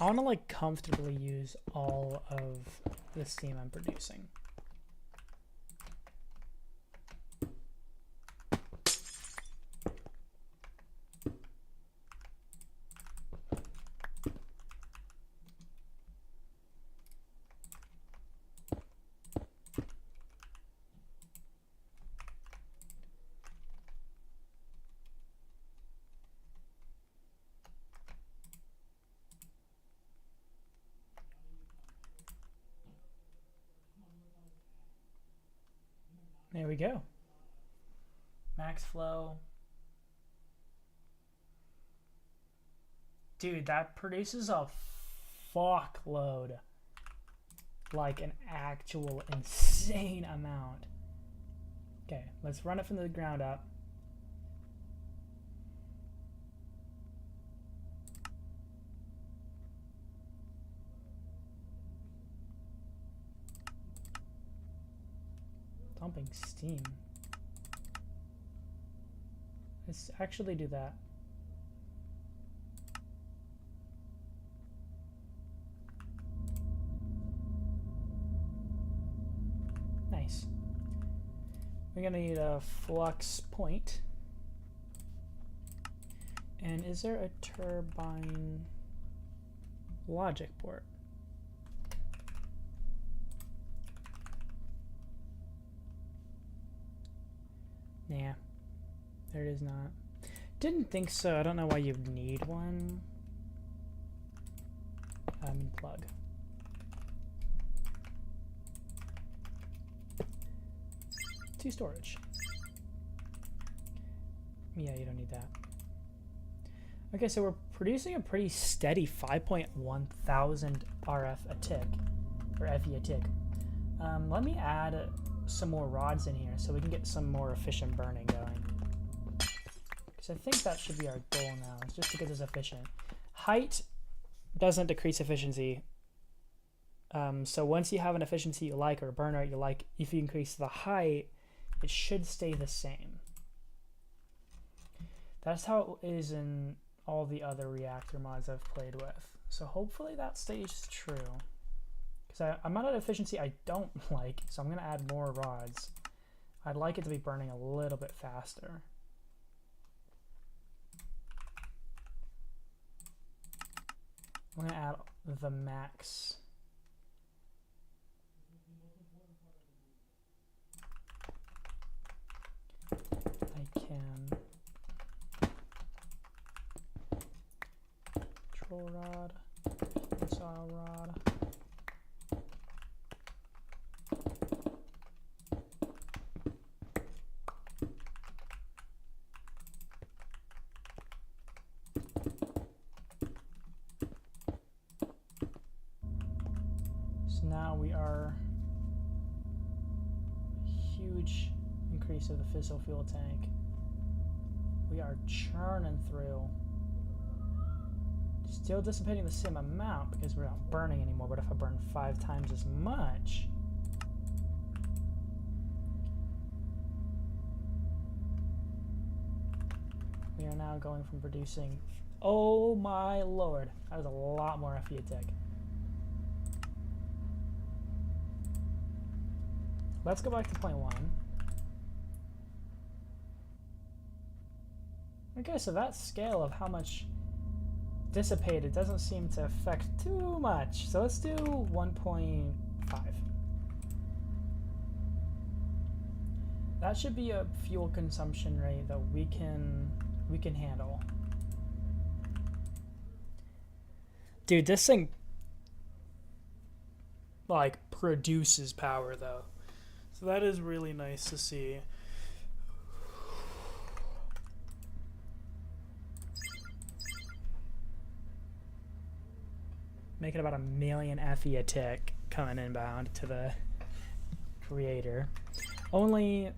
I want to like comfortably use all of the steam I'm producing. There we go. Max flow. Dude, that produces a fuckload. Like an actual insane amount. Okay, let's run it from the ground up. Dumping steam. Let's actually do that. Nice. We're gonna need a flux point. And is there a turbine logic port? Yeah, there it is not. Didn't think so. I don't know why you'd need one. Plug. To storage. Yeah, you don't need that. Okay, so we're producing a pretty steady 5.1 thousand RF a tick, or FE a tick. Let me add some more rods in here so we can get some more efficient burning going. Because I think that should be our goal now, is just to get this efficient. Height doesn't decrease efficiency. So once you have an efficiency you like, or a burn rate you like, if you increase the height, it should stay the same. That's how it is in all the other reactor mods I've played with. So hopefully that stays true. Because I'm at an efficiency I don't like, so I'm going to add more rods. I'd like it to be burning a little bit faster. I'm going to add the max. I can. Missile rod. Missile rod. So now we are huge increase of the fissile fuel tank. We are churning through. Still dissipating the same amount because we're not burning anymore, but if I burn 5 times as much, we are now going from producing, oh my lord, that is a lot more FE a tick. Let's go back to point 1. Okay, so that scale of how much dissipated doesn't seem to affect too much. So let's do 1.5. That should be a fuel consumption rate that we can handle. Dude, this thing like produces power though. So that is really nice to see. Making about 1 million FE a tick coming inbound to the creator. Only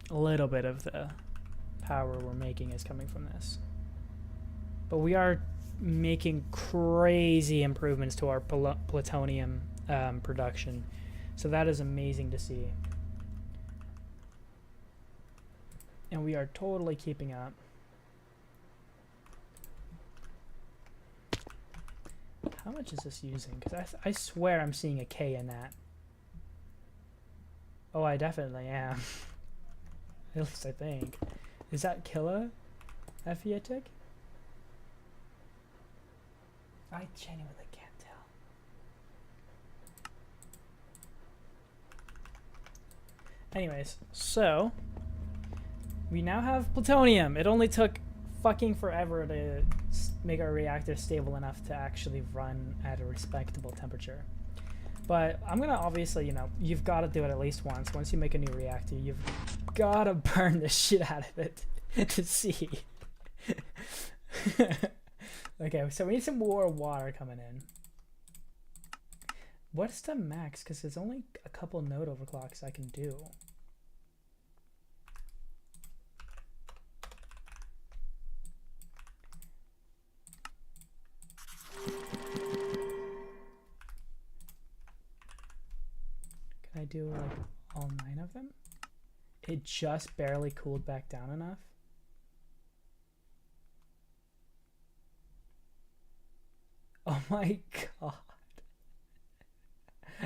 a little bit of the power we're making is coming from this. But we are making crazy improvements to our plutonium production. So that is amazing to see. And we are totally keeping up. How much is this using? Because I swear I'm seeing a K in that. Oh, I definitely am. At least I think. Is that kilo FE a tick? I genuinely can't tell. Anyways, so we now have plutonium. It only took fucking forever to make our reactor stable enough to actually run at a respectable temperature. But I'm gonna obviously, you know, you've got to do it at least once. Once you make a new reactor, you've got to burn the shit out of it to see. Okay, so we need some more water coming in. What's the max? Because there's only a couple node overclocks I can do. Can I do like all 9 of them? It just barely cooled back down enough. Oh my god.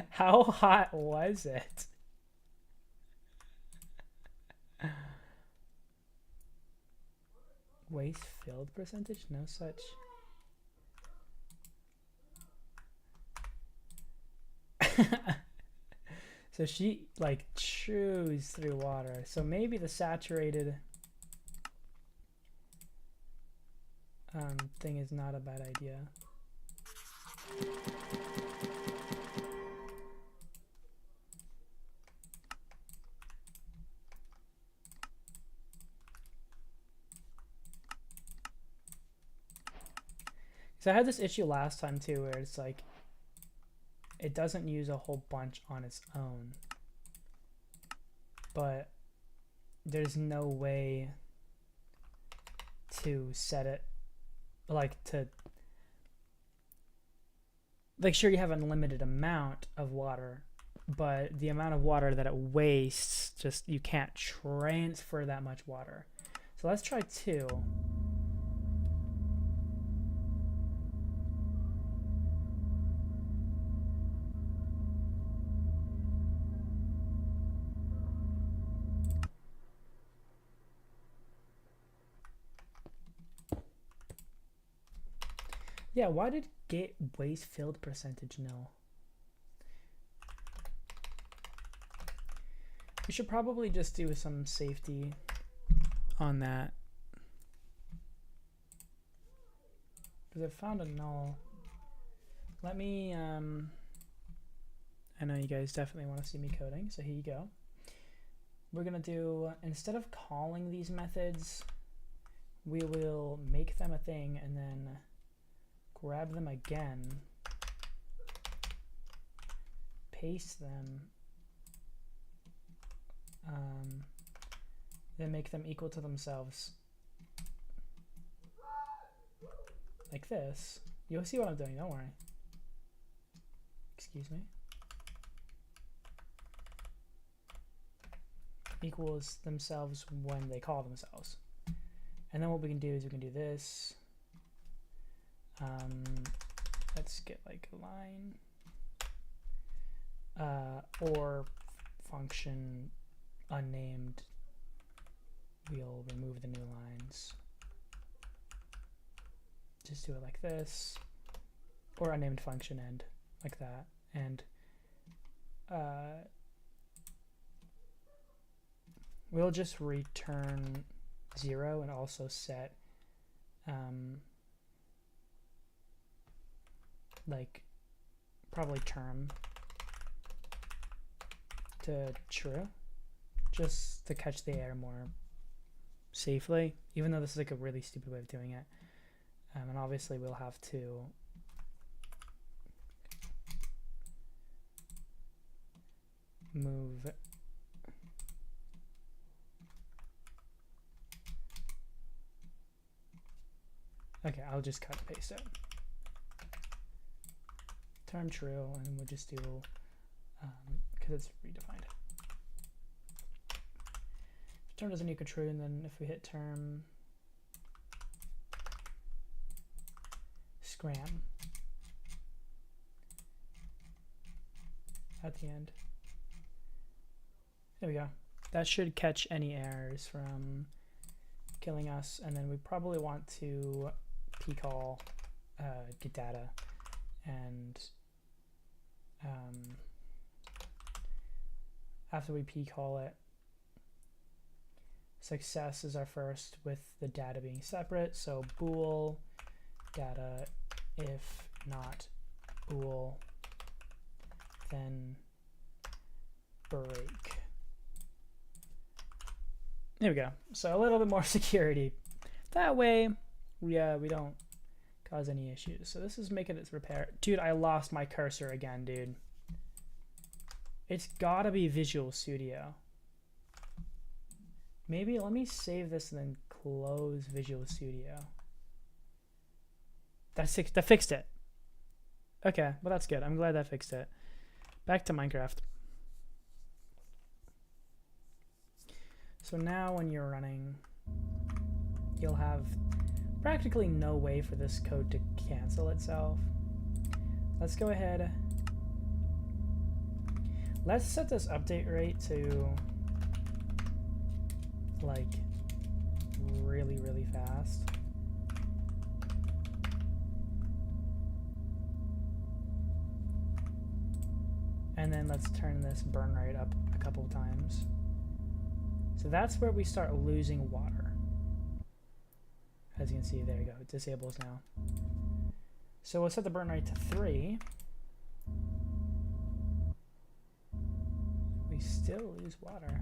How hot was it? Waste filled percentage? No such. So she like chews through water. So maybe the saturated thing is not a bad idea. So I had this issue last time too, where it's like it doesn't use a whole bunch on its own, but there's no way to set it, like to, like sure you have an unlimited amount of water, but the amount of water that it wastes, just you can't transfer that much water. So let's try 2. Yeah, why did get waste filled percentage no? We should probably just do some safety on that. Because I found a null. Let me, I know you guys definitely want to see me coding, so here you go. We're gonna do, instead of calling these methods, we will make them a thing and then grab them again, paste them, then make them equal to themselves like this. You'll see what I'm doing, don't worry. Excuse me. Equals themselves when they call themselves. And then what we can do is we can do this. Let's get like a line. Or function unnamed. We'll remove the new lines. Just do it like this. Or unnamed function end, like that. And we'll just return 0 and also set like probably term to true, just to catch the error more safely, even though this is like a really stupid way of doing it. And obviously we'll have to move okay, I'll just cut and paste it. Term true, and we'll just do because it's redefined. If term doesn't equal true, and then if we hit term scram at the end. There we go. That should catch any errors from killing us, and then we probably want to pcall get data, and after we pcall it, success is our first with the data being separate, so bool data, if not bool, then break. There we go. So a little bit more security. That way, we don't cause any issues. So this is making its repair. Dude, I lost my cursor again, dude. It's gotta be Visual Studio. Maybe let me save this and then close Visual Studio. That fixed it. Okay, well that's good. I'm glad that fixed it. Back to Minecraft. So now when you're running, you'll have practically no way for this code to cancel itself. Let's go ahead. Let's set this update rate to like really, really fast. And then let's turn this burn rate up a couple of times. So that's where we start losing water. As you can see, there you go, it disables now. So we'll set the burn rate to 3. We still lose water.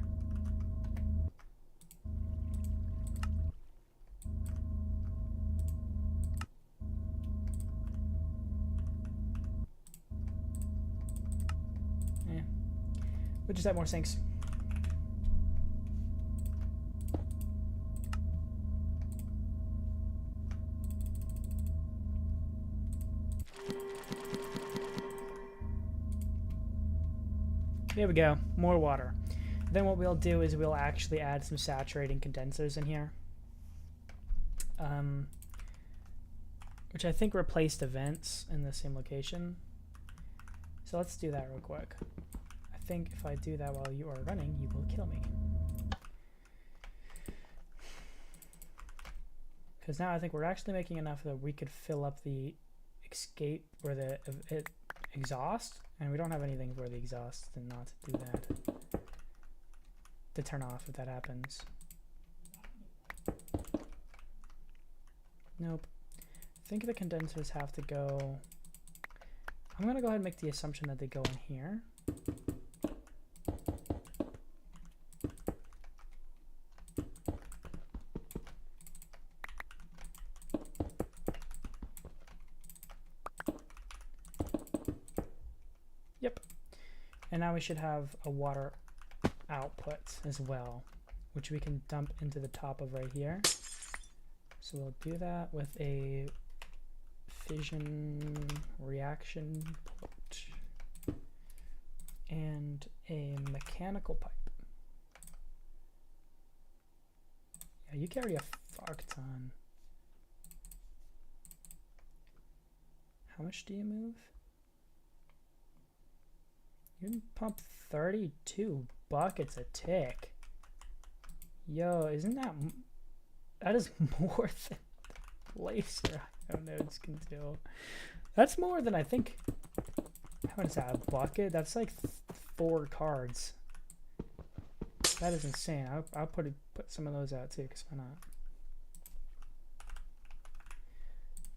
Yeah. We'll just add more sinks. There we go, more water. Then what we'll do is we'll actually add some saturating condensers in here, which I think replaced events in the same location. So let's do that real quick. I think if I do that while you are running, you will kill me. Because now I think we're actually making enough that we could fill up the escape or the exhaust, and we don't have anything for the exhaust and not to do that, to turn off if that happens. Nope. think the condensers have to go... I'm gonna go ahead and make the assumption that they go in here. Yep. And now we should have a water output as well, which we can dump into the top of right here. So we'll do that with a fission reaction port and a mechanical pipe. Yeah, you carry a fuck ton. How much do you move? You can pump 32 buckets a tick. Yo, isn't that... That is more than laser nodes can do. That's more than I think. How much is that? A bucket? That's like 4 cards. That is insane. I'll put some of those out too, because why not?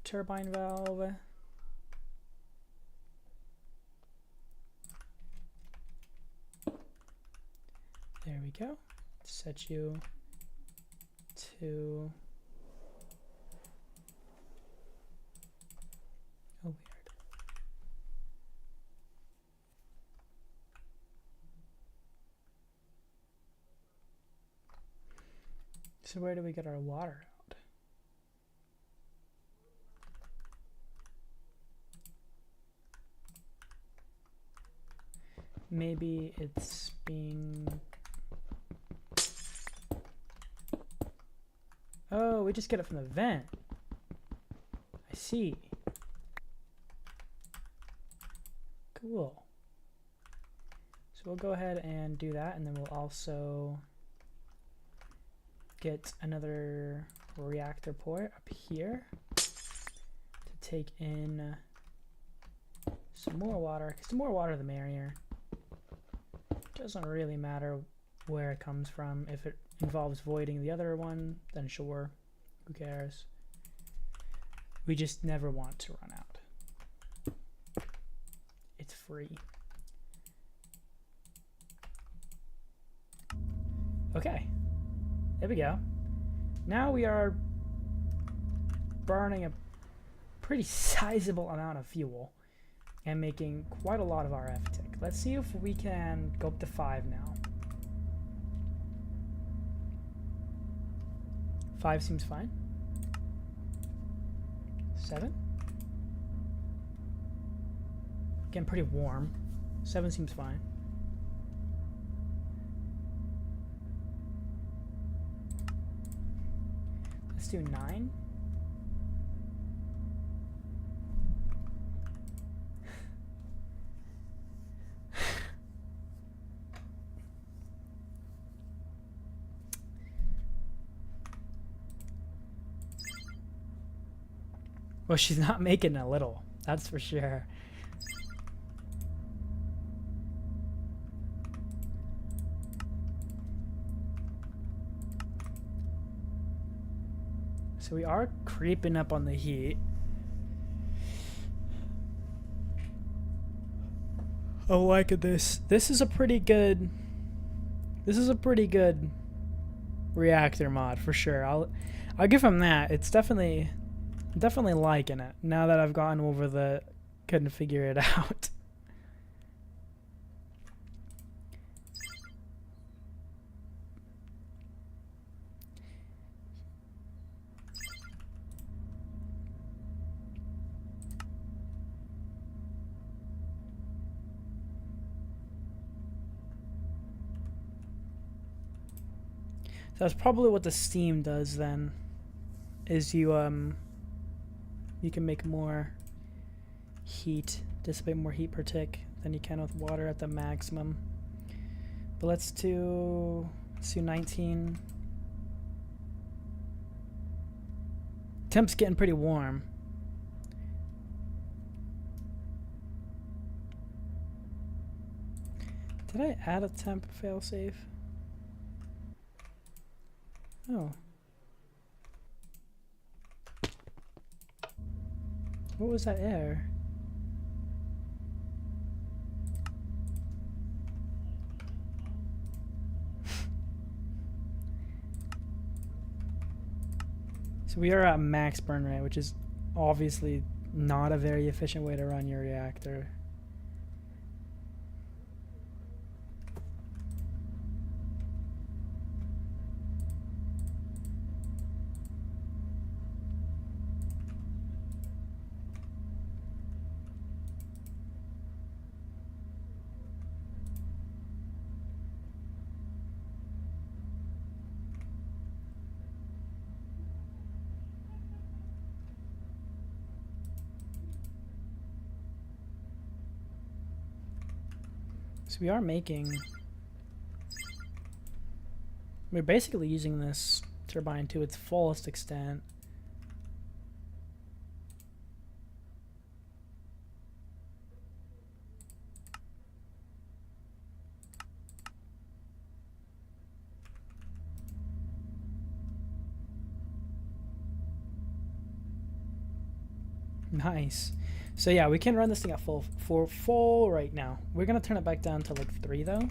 Turbine valve. There we go. Set you to... Oh, weird. So where do we get our water out? Maybe it's being... Oh, we just get it from the vent. I see. Cool. So we'll go ahead and do that, and then we'll also get another reactor port up here to take in some more water, because the more water the merrier. Doesn't really matter where it comes from. If it involves voiding the other one, then sure, who cares? We just never want to run out. It's free. Okay, there we go. Now we are burning a pretty sizable amount of fuel and making quite a lot of RF tick. Let's see if we can go up to 5 now. 5 seems fine. 7? Getting pretty warm. 7 seems fine. Let's do 9. Well, she's not making a little, that's for sure. So we are creeping up on the heat. Oh, look at this. This is a pretty good reactor mod for sure. I'll give him that. It's definitely liking it now that I've gotten over the couldn't figure it out. So that's probably what the steam does then, is you can make more heat, dissipate more heat per tick than you can with water at the maximum. But let's do 19. Temp's getting pretty warm. Did I add a temp failsafe? Oh. What was that air? So we are at max burn rate, which is obviously not a very efficient way to run your reactor. So we are making... We're basically using this turbine to its fullest extent. Nice. So yeah, we can run this thing at full right now. We're gonna turn it back down to like 3 though,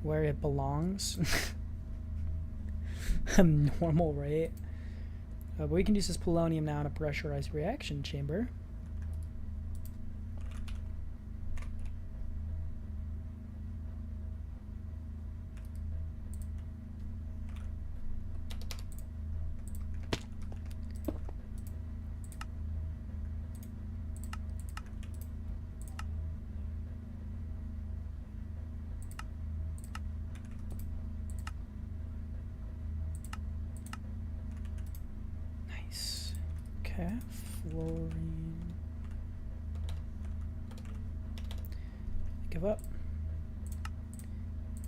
where it belongs. A normal rate. But we can use this polonium now in a pressurized reaction chamber. Okay, fluorine. Give up.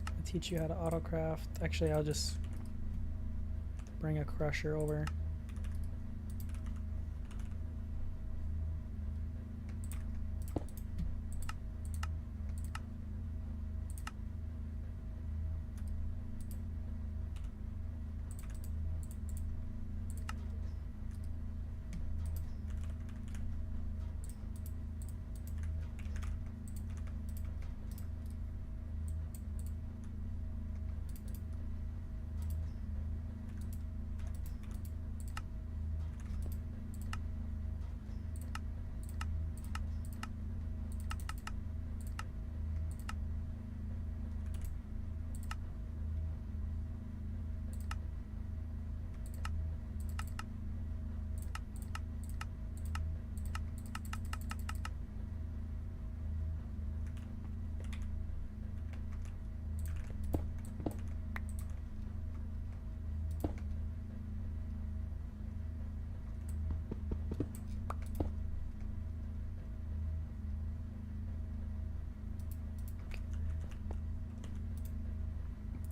I'll teach you how to autocraft. Actually, I'll just bring a crusher over.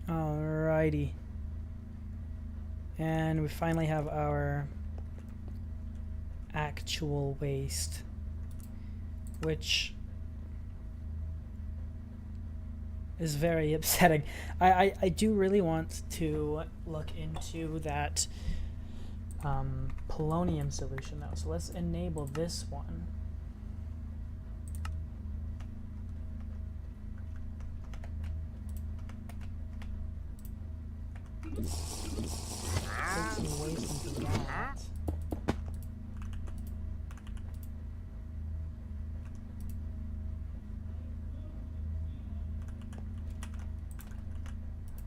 Alrighty. And we finally have our actual waste, which is very upsetting. I do really want to look into that polonium solution though. So let's enable this one. Take some waste into that.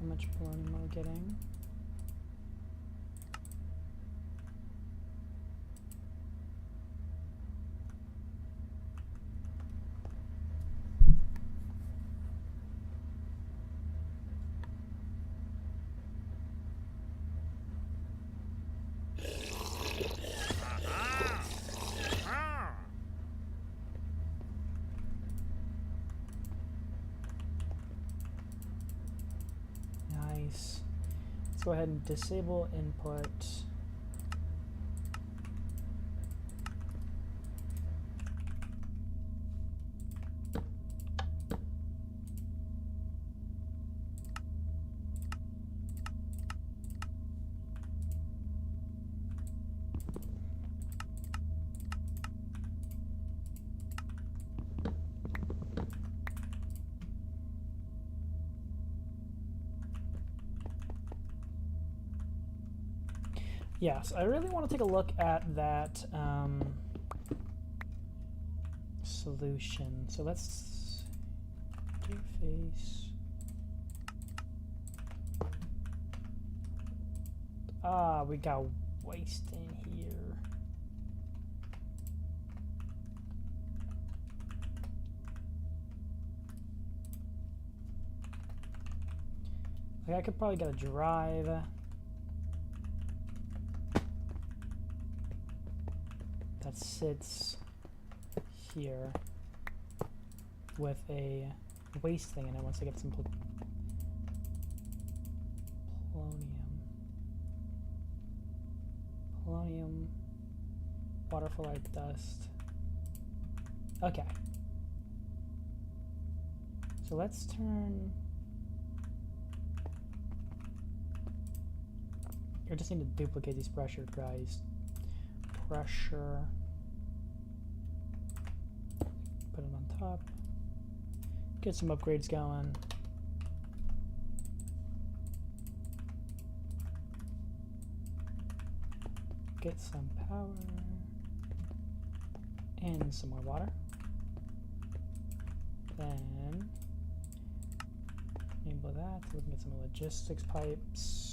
How much polonium are we getting? Nice. Let's go ahead and disable input. Yes, I really want to take a look at that solution. So let's interface. Ah, we got waste in here. Like I could probably get a drive. That sits here with a waste thing in it once I get some polonium, water for light dust. Okay. So let's turn. I just need to duplicate these pressure guys. Pressure. Put it on top. Get some upgrades going. Get some power. And some more water. Then enable that. We can get some logistics pipes.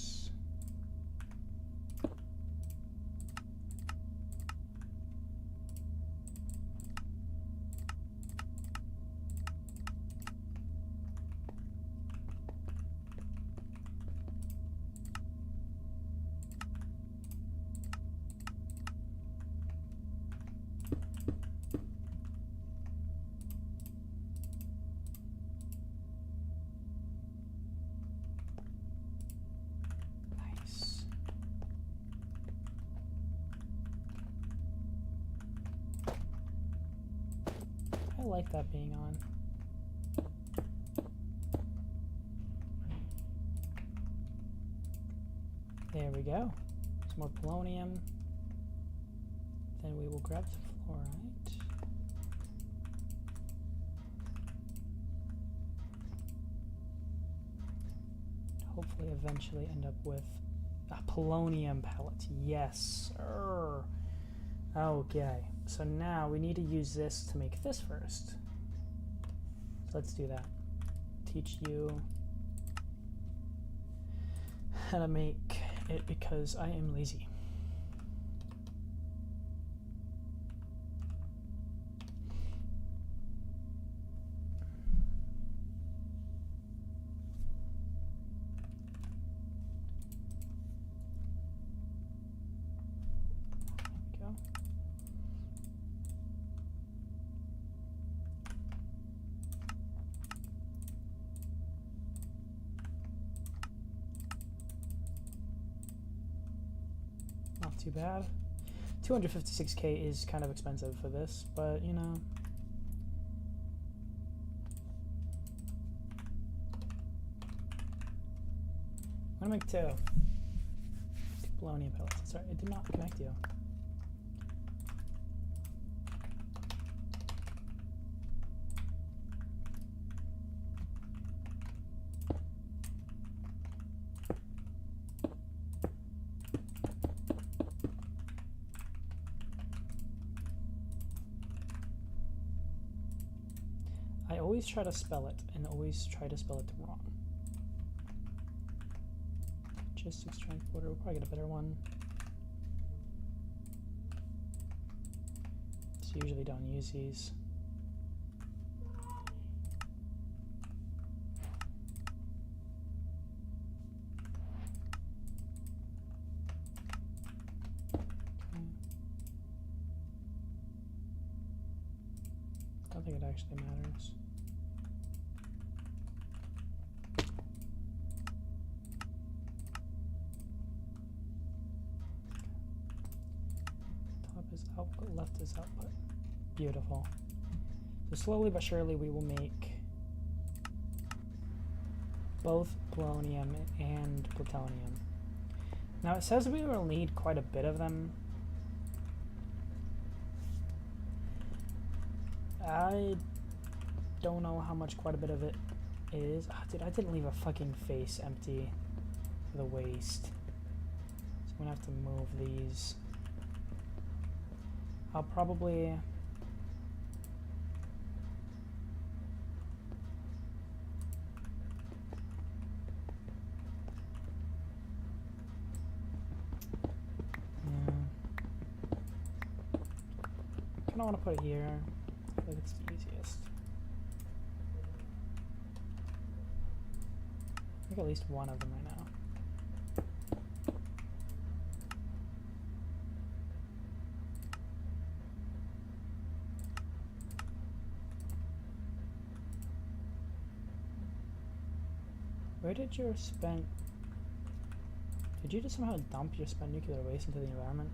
I like that being on. There we go. Some more polonium. Then we will grab some fluorite. Hopefully eventually end up with a polonium pellet. Yes, sir. Okay, so now we need to use this to make this first. So let's do that. Teach you how to make it because I am lazy. Not too bad. 256k is kind of expensive for this, but you know. I'm gonna make two polonium pellets. Sorry, it did not connect you. I always try to spell it, and always try to spell it wrong. Logistics transporter, we'll probably get a better one. So usually don't use these. I don't think it actually matters. Top is output, left is output. Beautiful. So slowly but surely we will make both polonium and plutonium. Now it says we will need quite a bit of them. I don't know how much quite a bit of it is. Oh, dude, I didn't leave a fucking face empty for the waste. So I'm gonna have to move these. I'll probably... I want to put it here. I feel like it's the easiest. I think at least one of them right now. Where did your spent... Did you just somehow dump your spent nuclear waste into the environment?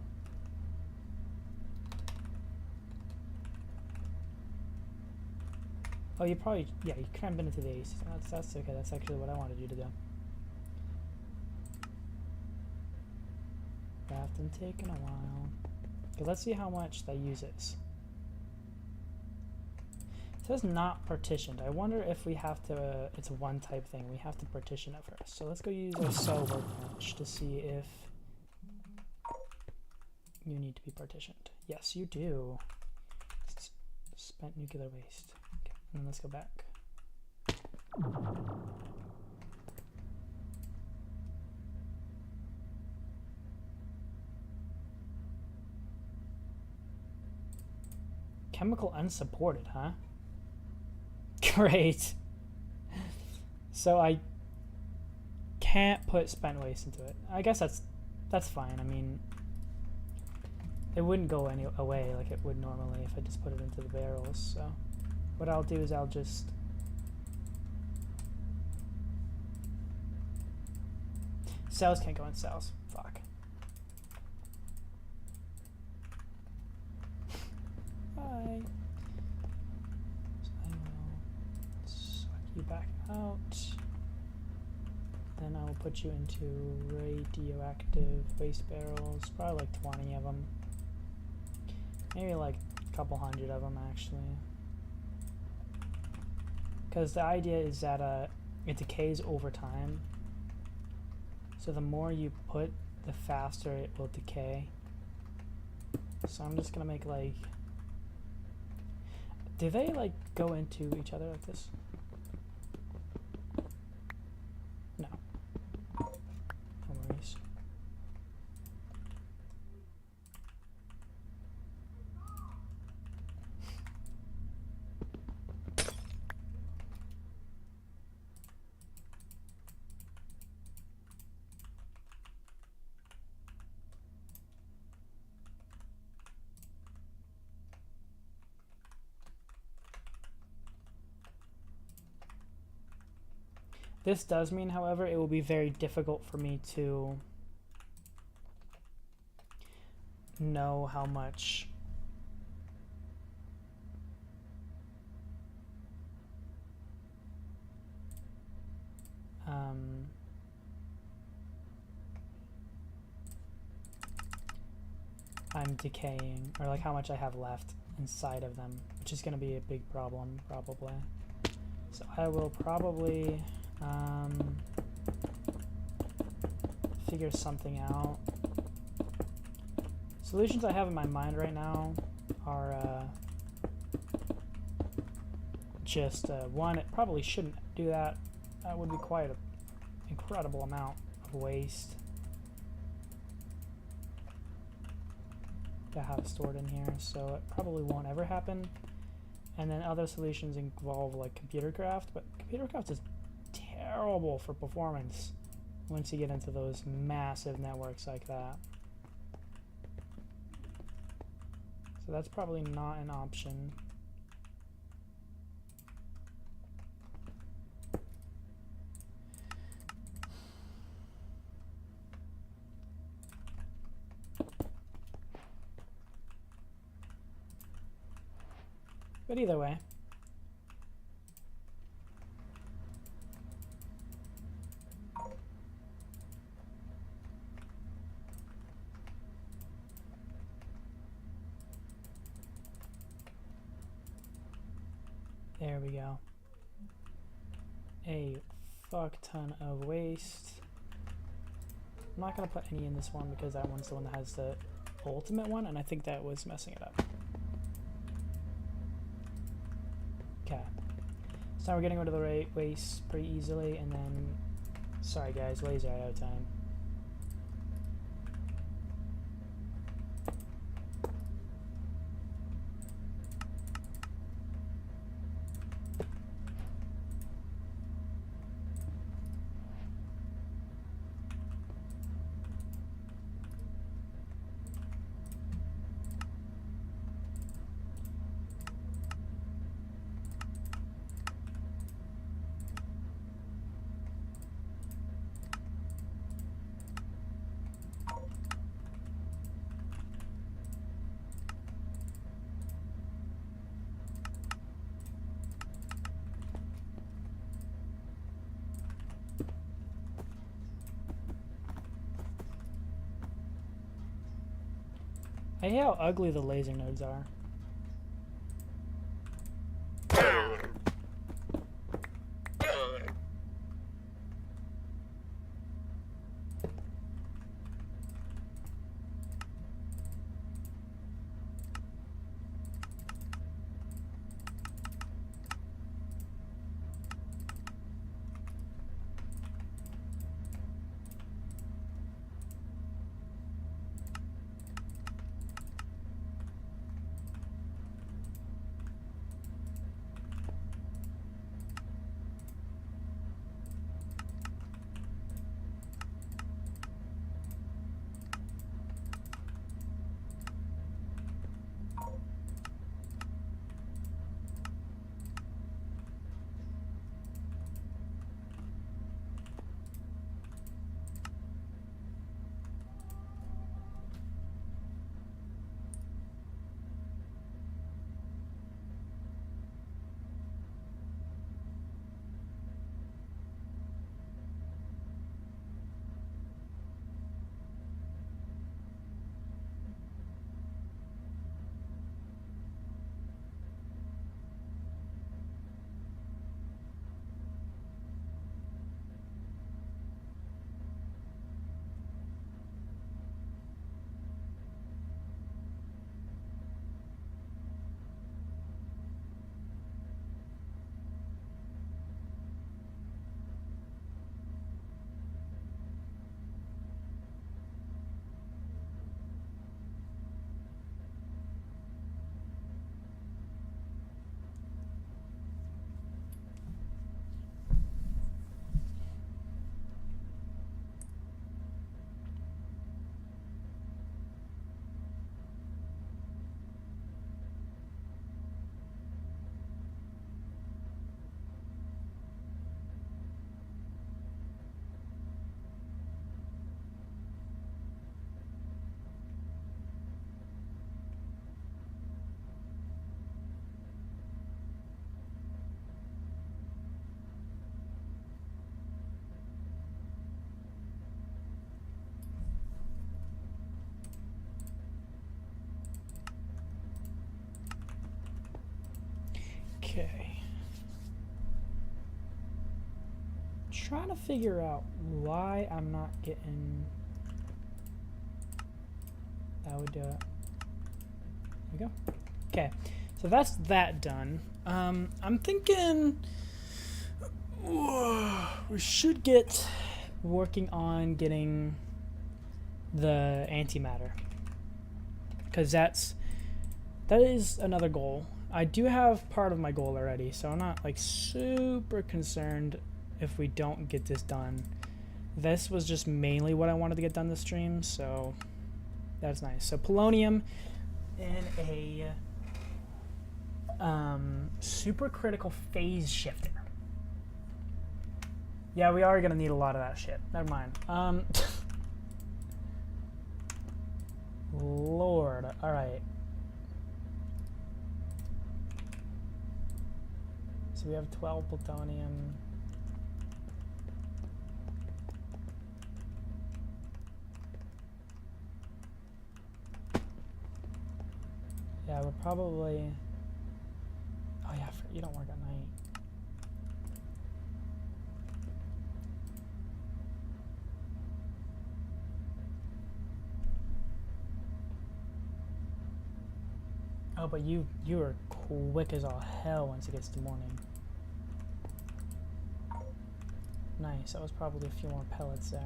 Oh, you probably, yeah, you crammed it into the ace. That's okay. That's actually what I wanted you to do. Craft and taking a while. Okay, let's see how much that uses. It says not partitioned. I wonder if we have to, it's a one type thing. We have to partition it first. So let's go use our cell workbench to see if you need to be partitioned. Yes, you do. Spent nuclear waste. And then let's go back. Chemical unsupported, huh? Great. So I can't put spent waste into it. I guess that's fine. I mean, it wouldn't go away like it would normally if I just put it into the barrels, so what I'll do is I'll just cells can't go in cells. Fuck. Bye. So I will suck you back out. Then I will put you into radioactive waste barrels. Probably like 20 of them. Maybe like a couple hundred of them actually. Because the idea is that it decays over time. So the more you put, the faster it will decay. So I'm just gonna make like... Do they like go into each other like this? No. No worries. This does mean, however, it will be very difficult for me to know how much I'm decaying, or like how much I have left inside of them, which is going to be a big problem, probably. So I will probably figure something out. Solutions I have in my mind right now are just one, it probably shouldn't do that. That would be quite an incredible amount of waste to have stored in here, so it probably won't ever happen. And then other solutions involve like computer craft, but computer craft is terrible for performance once you get into those massive networks like that. So that's probably not an option. But either way, there we go. A fuck ton of waste. I'm not going to put any in this one because that one's the one that has the ultimate one, and I think that was messing it up. Okay. So now we're getting rid of the waste pretty easily, and then... Sorry guys, laser out of time. I hate how ugly the laser nodes are. Okay. Trying to figure out why I'm not getting... That would do it. There we go. Okay, so that's that done. I'm thinking we should get working on getting the antimatter, because that is another goal. I do have part of my goal already, so I'm not like super concerned if we don't get this done. This was just mainly what I wanted to get done this stream, so that's nice. So polonium in a supercritical phase shifter. Yeah, we are gonna need a lot of that shit. Never mind. Lord, all right. So we have 12 plutonium. Yeah, we're probably... Oh yeah, you don't work at night. Oh, but you are quick as all hell once it gets to morning. Nice, that was probably a few more pellets there.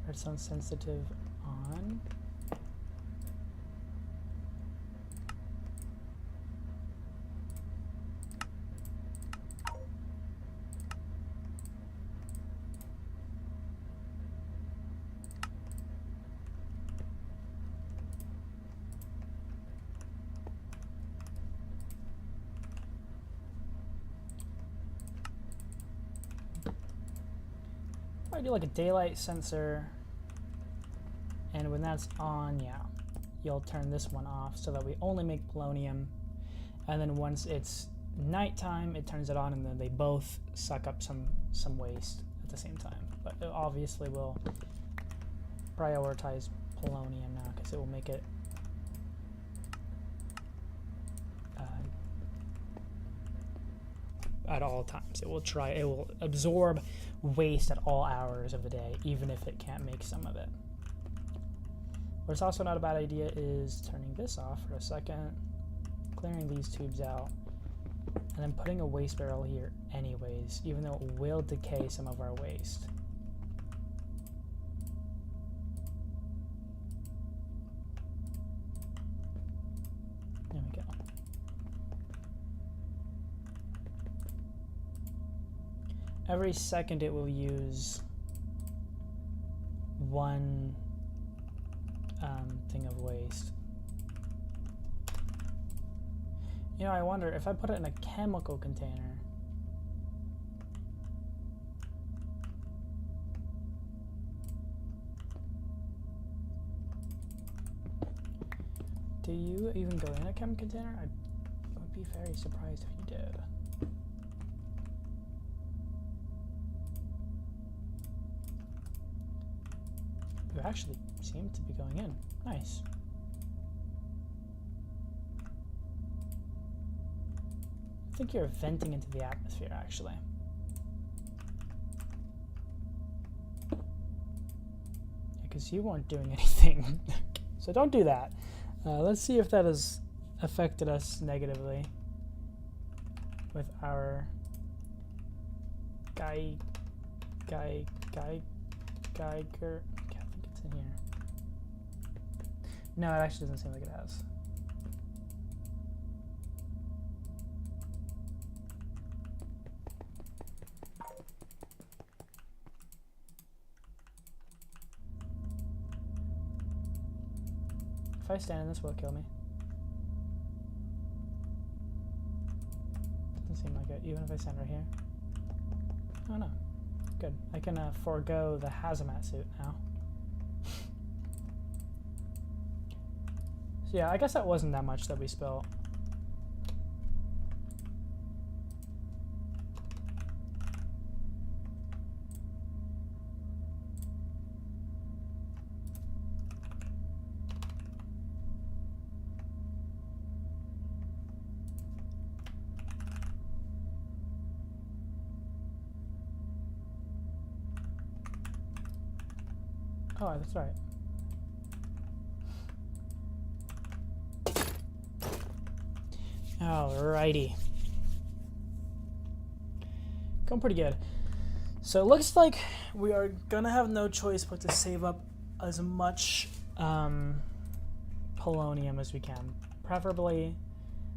Redstone sensitive on. I do like a daylight sensor, and when that's on, yeah, you'll turn this one off so that we only make polonium, and then once it's nighttime it turns it on, and then they both suck up some waste at the same time. But it obviously will prioritize polonium now because it will make it at all times. It will absorb waste at all hours of the day, even if it can't make some of it. What's also not a bad idea is turning this off for a second, clearing these tubes out, and then putting a waste barrel here anyways, even though it will decay some of our waste. There we go. Every second it will use one thing of waste. You know, I wonder if I put it in a chemical container. Do you even go in a chemical container? I would be very surprised if you did. You actually seem to be going in. Nice. I think you're venting into the atmosphere, actually. Because you weren't doing anything. So don't do that. Let's see if that has affected us negatively with our Geiger. I think it's in here. No, it actually doesn't seem like it has. If I stand in this, will it kill me? Doesn't seem like it, even if I stand right here. Oh no. Good. I can forego the hazmat suit now. So yeah, I guess that wasn't that much that we spilled. Oh, that's right. Alrighty. Going pretty good. So it looks like we are gonna have no choice but to save up as much polonium as we can. Preferably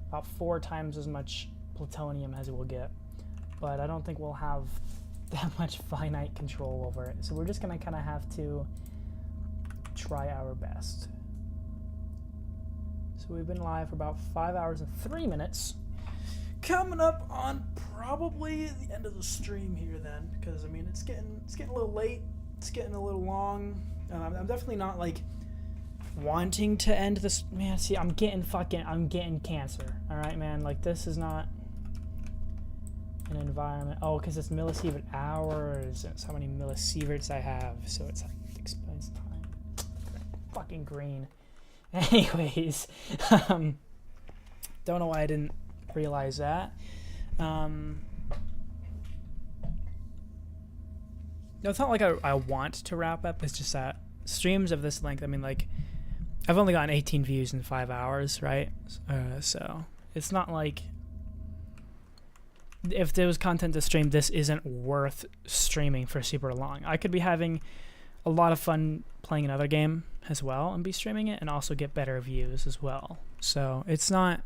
about 4 times as much plutonium as we'll get. But I don't think we'll have that much finite control over it. So we're just gonna kind of have to try our best. So we've been live for about 5 hours and 3 minutes. Coming up on probably the end of the stream here then, because I mean it's getting a little late. It's getting a little long. I'm definitely not like wanting to end this. Man, see, I'm getting cancer. All right, man. Like this is not an environment. Oh, because it's millisievert hours. It's how many millisieverts I have. So it's like explains time. Fucking green. Anyways, Don't know why I didn't realize that. No, it's not like I want to wrap up. It's just that streams of this length, I mean, like, I've only gotten 18 views in 5 hours, right? So it's not like if there was content to stream, this isn't worth streaming for super long. I could be having a lot of fun playing another game as well and be streaming it and also get better views as well. So it's not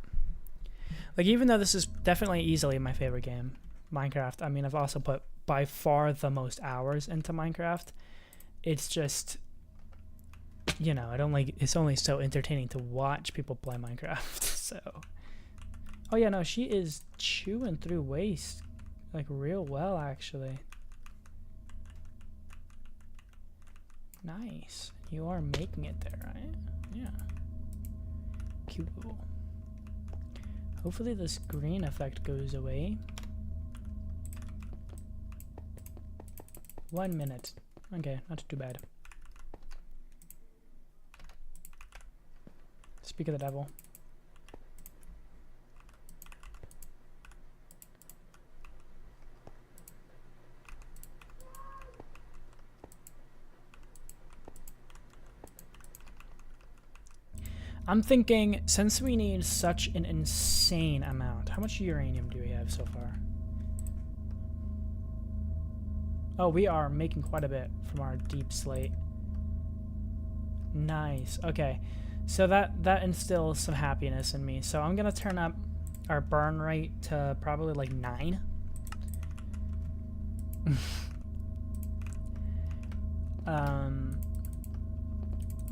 like, even though this is definitely easily my favorite game, Minecraft, I mean, I've also put by far the most hours into Minecraft. It's just, you know, it's only so entertaining to watch people play Minecraft. So, oh yeah, no, she is chewing through waste like real well, actually. Nice. You are making it there, right? Yeah. Cool. Hopefully this green effect goes away. 1 minute. Okay, not too bad. Speak of the devil. I'm thinking, since we need such an insane amount, how much uranium do we have so far? Oh, we are making quite a bit from our deep slate. Nice. Okay. So that instills some happiness in me. So I'm going to turn up our burn rate to probably like 9.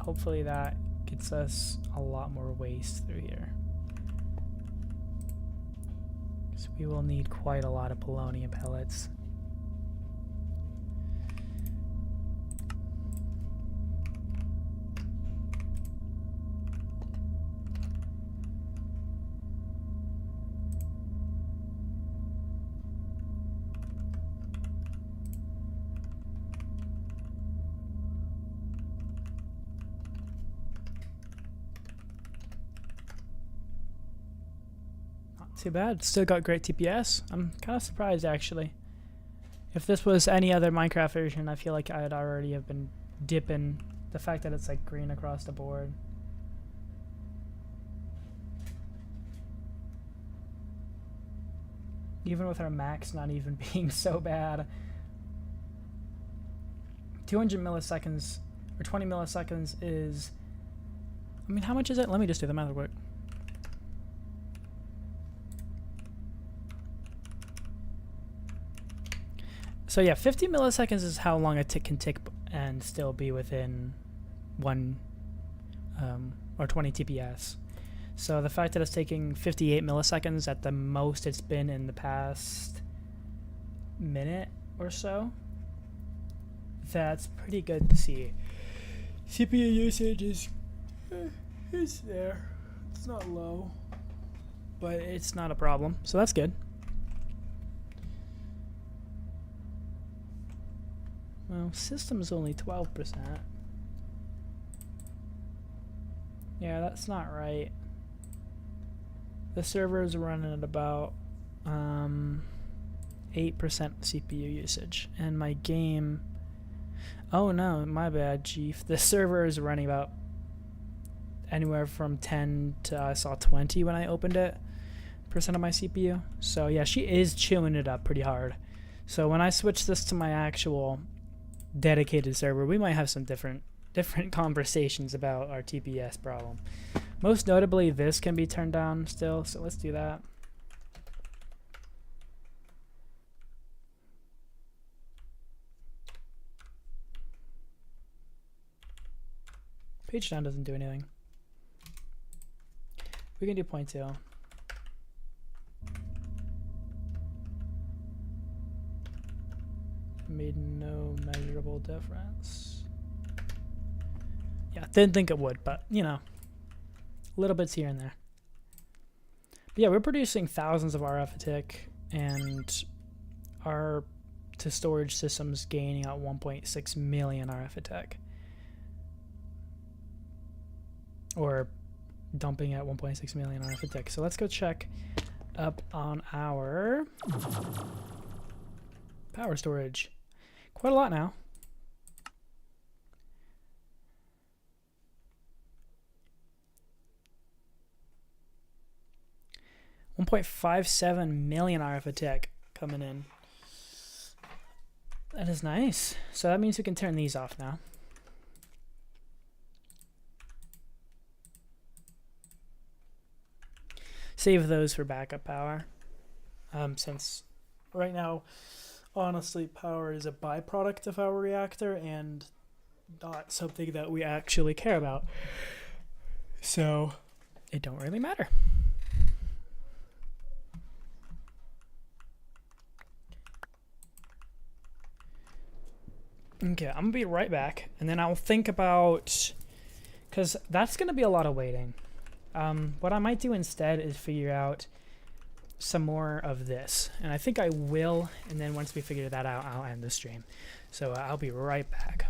Hopefully that gets us a lot more waste through here. So we will need quite a lot of polonium pellets. Too bad. Still got great TPS. I'm kind of surprised, actually. If this was any other Minecraft version, I feel like I'd already have been dipping. The fact that it's like green across the board. Even with our max not even being so bad. 200 milliseconds, or 20 milliseconds is... I mean, how much is it? Let me just do the math real quick. So yeah, 50 milliseconds is how long a tick can tick and still be within 1 or 20 TPS. So the fact that it's taking 58 milliseconds at the most it's been in the past minute or so, that's pretty good to see. CPU usage is it's there. It's not low, but it's not a problem. So that's good. Well, system's only 12%. Yeah, that's not right. The server is running at about 8% CPU usage, and my game... Oh no, my bad, Chief. The server is running about anywhere from 10 to I saw 20 when I opened it % of my CPU. So yeah, she is chewing it up pretty hard. So when I switch this to my actual dedicated server, we might have some different conversations about our TPS problem. Most notably, this can be turned down still, so let's do that. Page down doesn't do anything. We can do 0.2. Made no measurable difference. Yeah, didn't think it would, but you know, little bits here and there. But yeah, we're producing thousands of RF a tick, and our to storage systems gaining out 1.6 million RF a tick, or dumping at 1.6 million RF a tick. So let's go check up on our power storage. Quite a lot now. $1.57 million RF a tick coming in. That is nice. So that means we can turn these off now. Save those for backup power. Since right now, honestly, power is a byproduct of our reactor and not something that we actually care about. So it don't really matter. Okay, I'm gonna be right back, and then I'll think about, because that's gonna be a lot of waiting. What I might do instead is figure out some more of this, and I think I will, and then once we figure that out, I'll end the stream. So I'll be right back.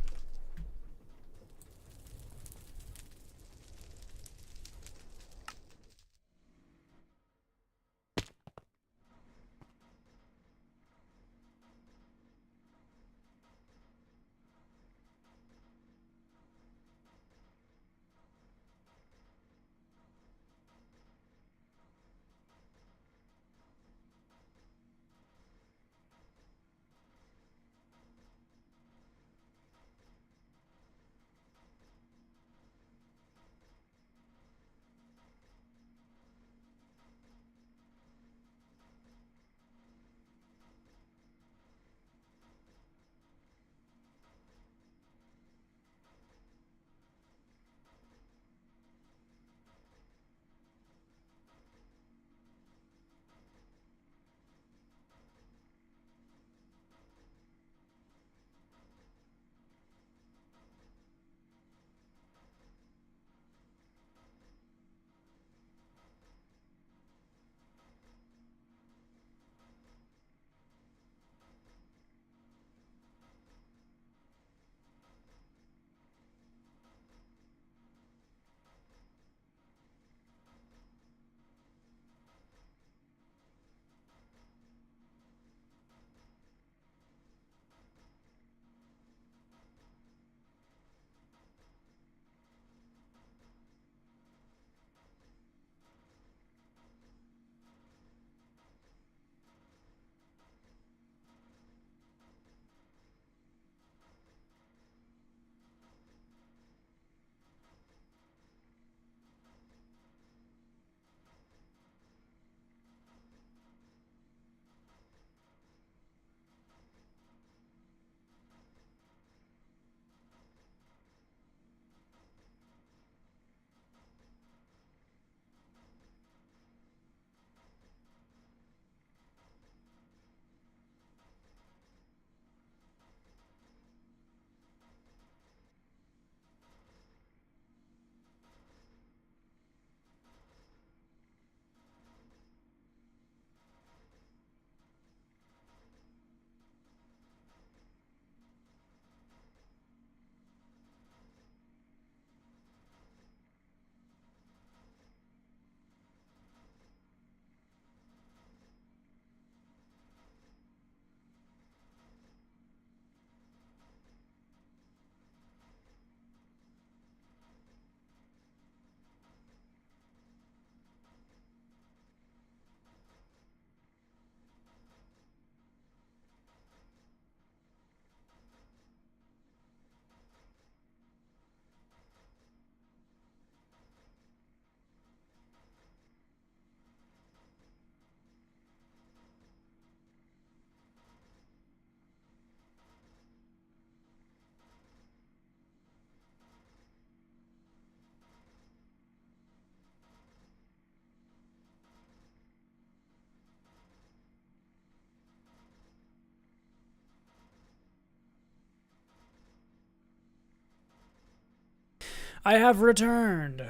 I have returned.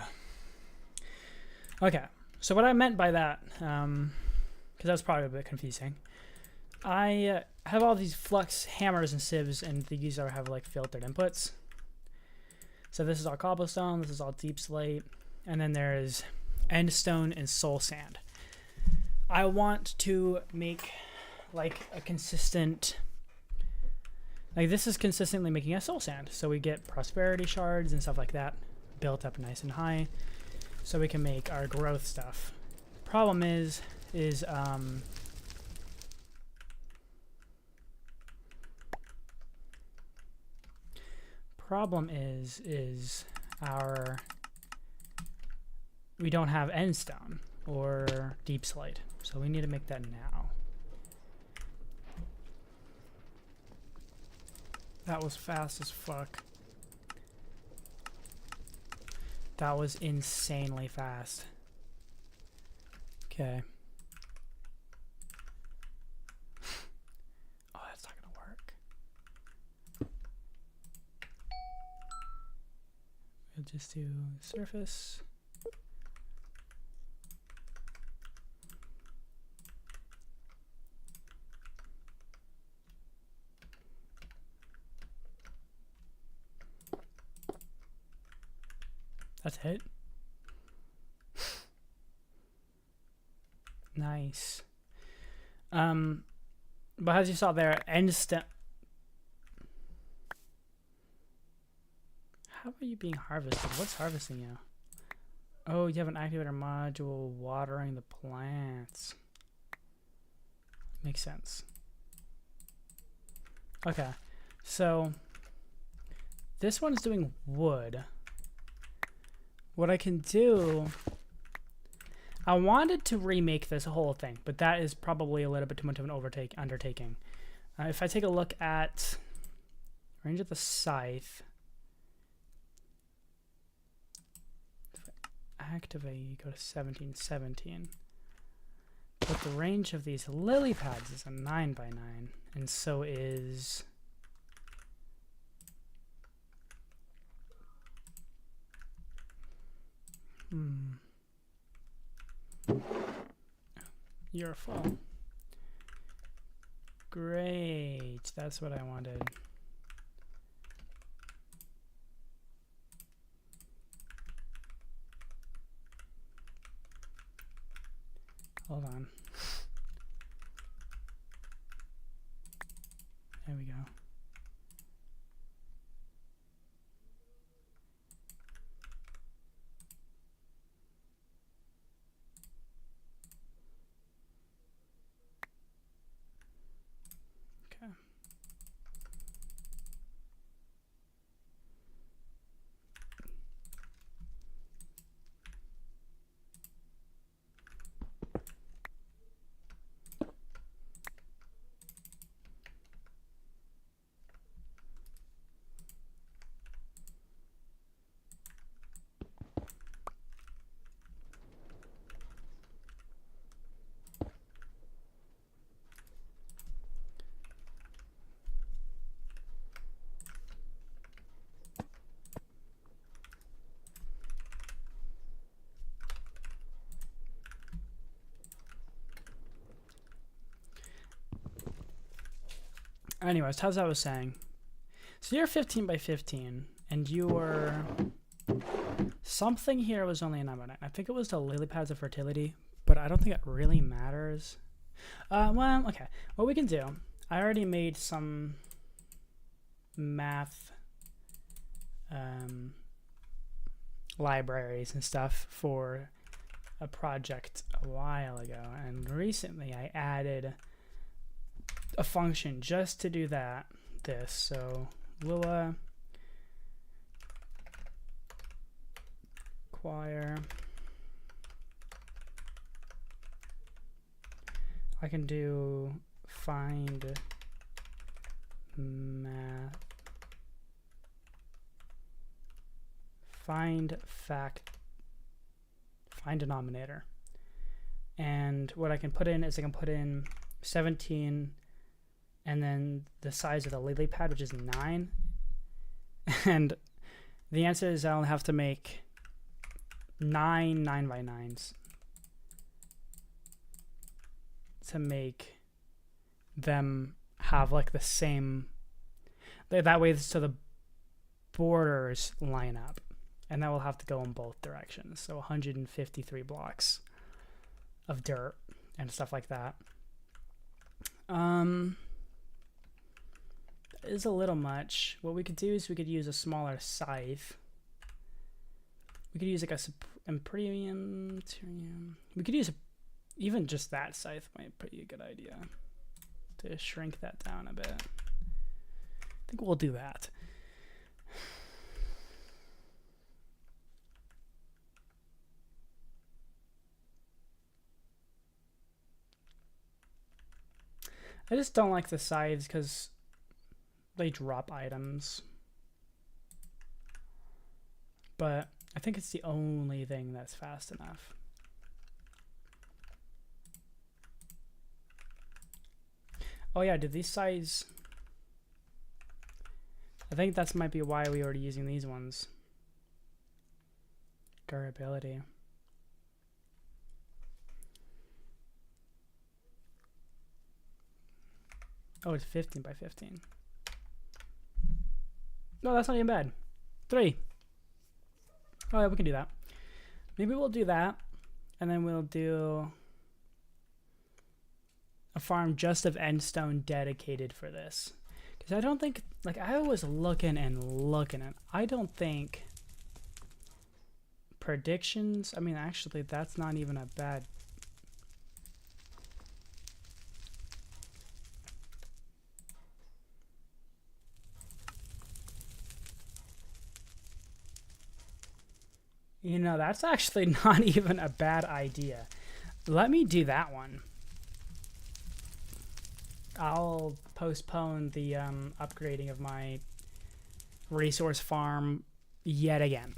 Okay, so what I meant by that, because that was probably a bit confusing, I have all these flux hammers and sieves, and these have like filtered inputs. So this is all cobblestone, this is all deep slate, and then there's endstone and soul sand. I want to make like a consistent, like this is consistently making a soul sand, so we get prosperity shards and stuff like that built up nice and high, so we can make our growth stuff. Problem is we don't have endstone or deep slate, so we need to make that now. That was fast as fuck. That was insanely fast. Okay. Oh, that's not gonna work. We'll just do surface. That's it. Nice. But as you saw there, endstone. How are you being harvested? What's harvesting you? Oh, you have an activator module watering the plants. Makes sense. Okay, so this one's doing wood. What I can do, I wanted to remake this whole thing, but that is probably a little bit too much of an undertaking. If I take a look at range of the scythe, if I activate, you go to 1717. But the range of these lily pads is a 9x9, and so is you're full. Great, that's what I wanted. Hold on. There we go. Okay. Anyways, as I was saying, so you're 15x15, and you were something here was only a 9x9. I think it was the lily pads of fertility, but I don't think it really matters. Well, okay. What we can do, I already made some math libraries and stuff for a project a while ago, and recently I added a function just to do this. So we'll acquire. I can do find math, find denominator, and what I can put in is I can put in 17 and then the size of the lily pad, which is 9, and the answer is I'll have to make 9 9x9s to make them have like the same, that way so the borders line up. And that will have to go in both directions. So 153 blocks of dirt and stuff like that. That is a little much. What we could do is we could use a smaller scythe. We could use like a premium. We could use even just that scythe might be a good idea to shrink that down a bit. I think we'll do that. I just don't like the scythes because they drop items. But I think it's the only thing that's fast enough. Oh yeah, did these scythes... I think that's might be why we were using these ones. Durability. Oh, it's 15 by 15. No, that's not even bad. 3. Oh, yeah, we can do that. Maybe we'll do that, and then we'll do a farm just of endstone dedicated for this. Because I don't think, like, I was looking and I don't think predictions, I mean, actually, that's not even a bad... You know, that's actually not even a bad idea. Let me do that one. I'll postpone the upgrading of my resource farm yet again.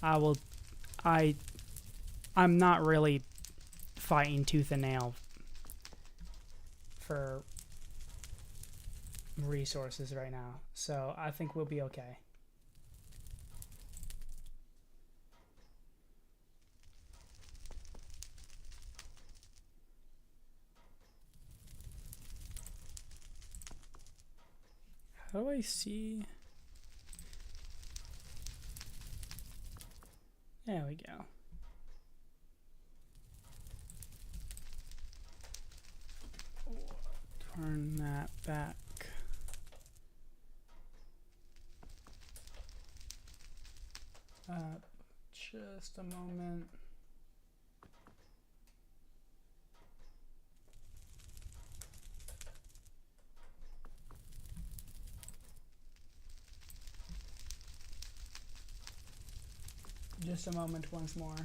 I'm not really fighting tooth and nail for resources right now, so I think we'll be okay. How do I see? There we go. Turn that back. Just a moment. Just a moment once more.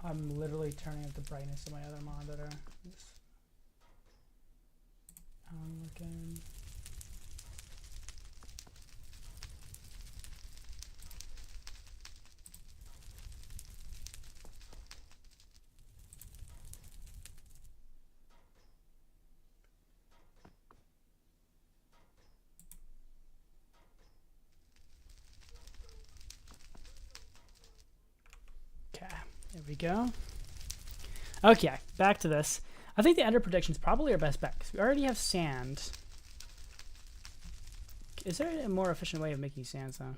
I'm literally turning up the brightness of my other monitor. I'm looking. Okay, there we go. Okay, back to this. I think the ender prediction is probably our best bet because we already have sand. Is there a more efficient way of making sandstone?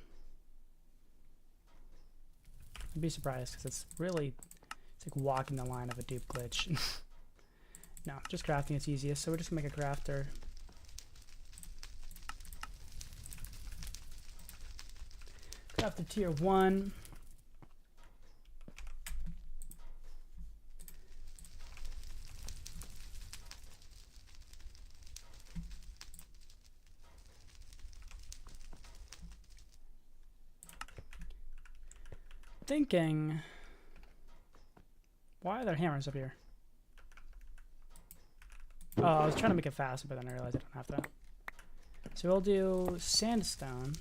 I'd be surprised because it's like walking the line of a dupe glitch. No, just crafting is easiest, so we're just gonna make a crafter. Crafter tier 1. Thinking, why are there hammers up here? Oh, I was trying to make it faster, but then I realized I don't have to. So we'll do sandstone.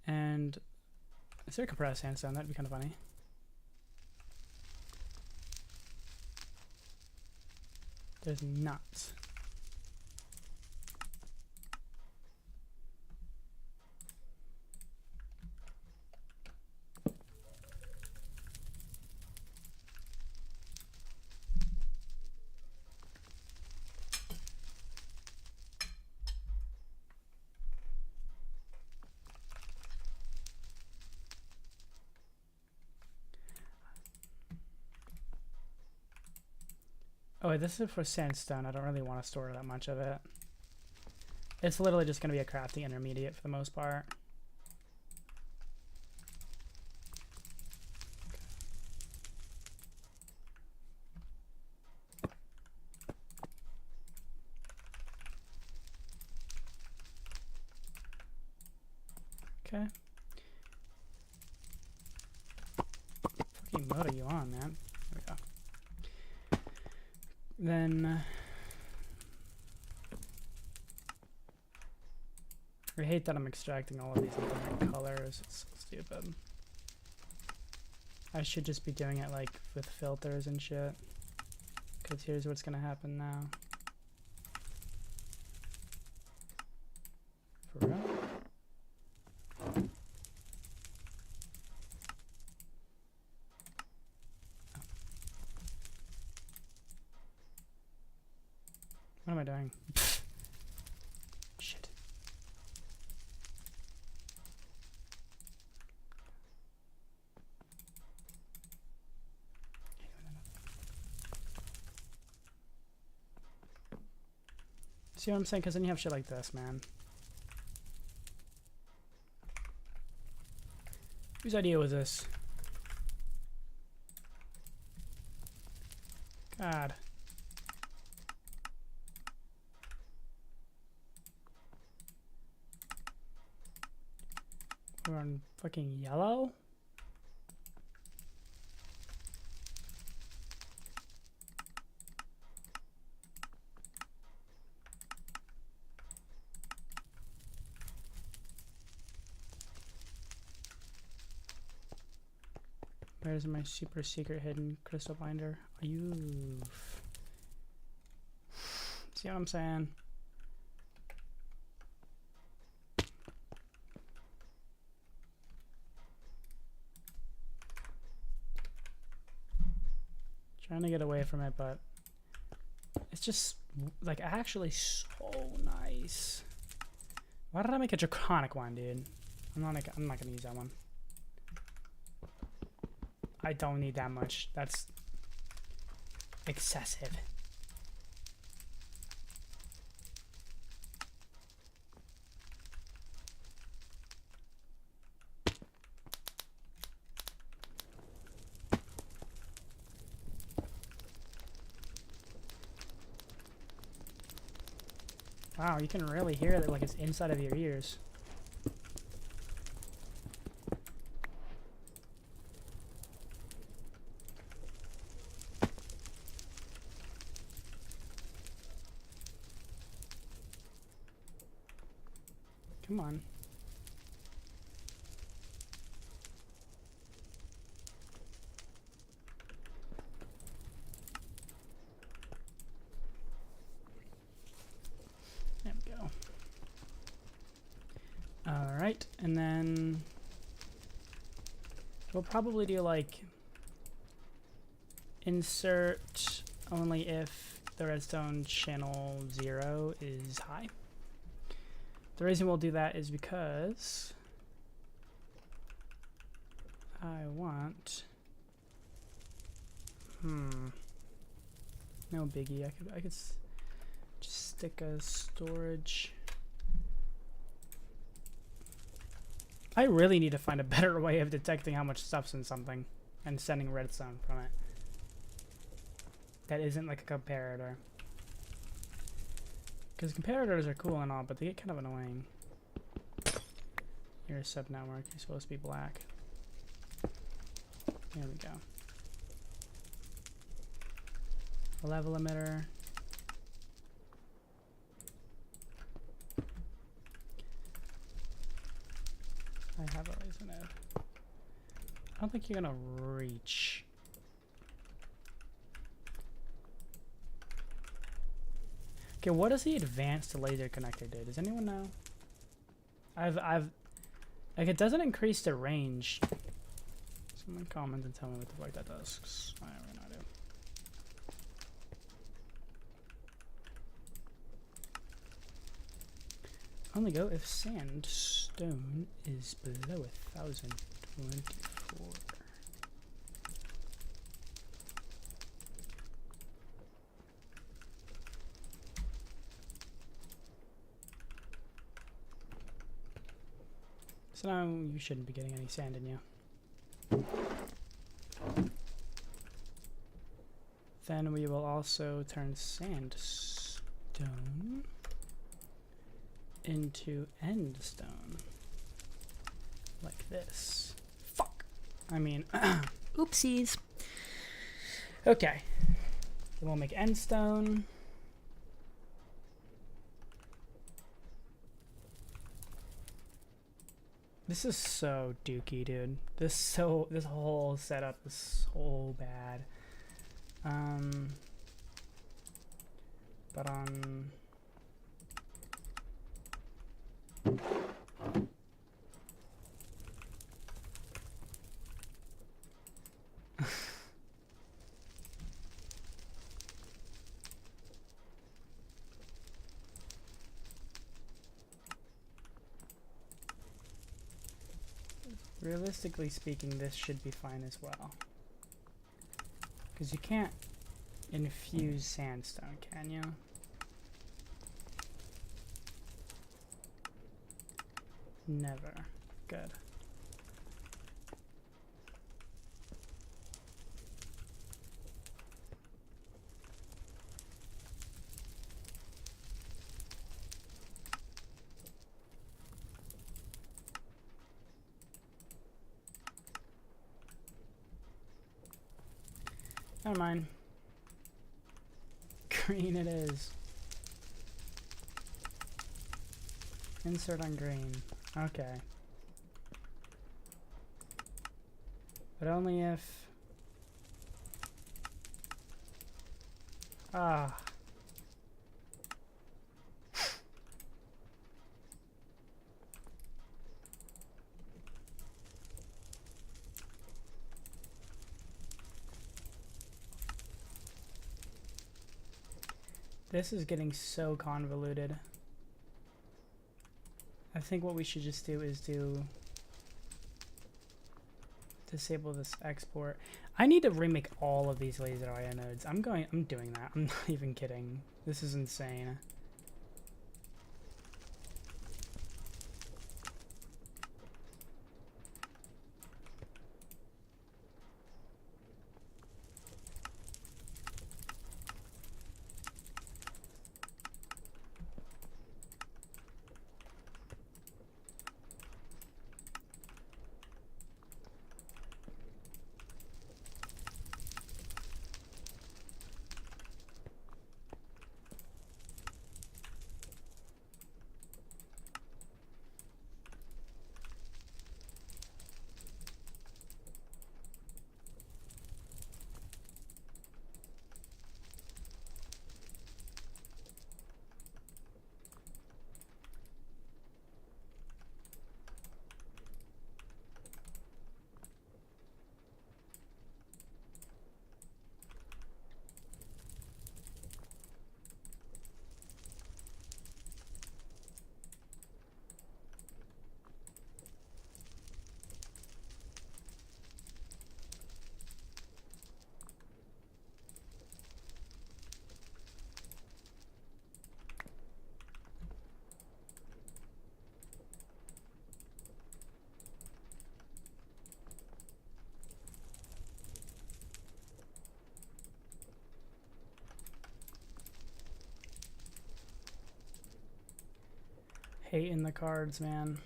And is there compressed sandstone? That'd be kind of funny. There's not. Oh, wait, this is for sandstone. I don't really want to store that much of it. It's literally just going to be a crafting intermediate for the most part. Okay. Fucking mode are you on, man? There we go. Then I hate that I'm extracting all of these different colors. It's so stupid. I should just be doing it like with filters and shit. Because here's what's gonna happen now. For real? What am I doing? Shit. See what I'm saying? Because then you have shit like this, man. Whose idea was this? God. We're on fucking yellow? Where's my super secret hidden crystal binder? You. See what I'm saying? Trying to get away from it, but it's just like actually so nice. Why did I make a draconic one, dude? I'm not gonna use that one. I don't need that much. That's excessive. Wow, you can really hear it like it's inside of your ears. Come on. There we go. All right, and then we'll probably do like insert only if the redstone channel 0 is high. The reason we'll do that is because I want no biggie. I could just stick a storage. I really need to find a better way of detecting how much stuff's in something and sending redstone from it. That isn't like a comparator. Because comparators are cool and all, but they get kind of annoying. You're a sub-network. You're supposed to be black. There we go. A level emitter. I have a laser node. I don't think you're gonna reach. Okay, what is the advanced laser connector do? Does anyone know? Like, it doesn't increase the range. Someone comment and tell me what the fuck that does, 'cause I have no idea. Only go if sandstone is below 1,024. So now you shouldn't be getting any sand in you. Then we will also turn sandstone into endstone. Like this. Fuck! I mean, oopsies. Okay. Then we'll make endstone. This is so dookie, dude. This whole setup is so bad. But realistically speaking, this should be fine as well. Because you can't infuse sandstone, can you? Never. Good. Never mind. Green it is. Insert on green. Okay. But only if... Ah. This is getting so convoluted. I think what we should just do is disable this export. I need to remake all of these laser IO nodes. I'm doing that. I'm not even kidding. This is insane. Hating the cards, man.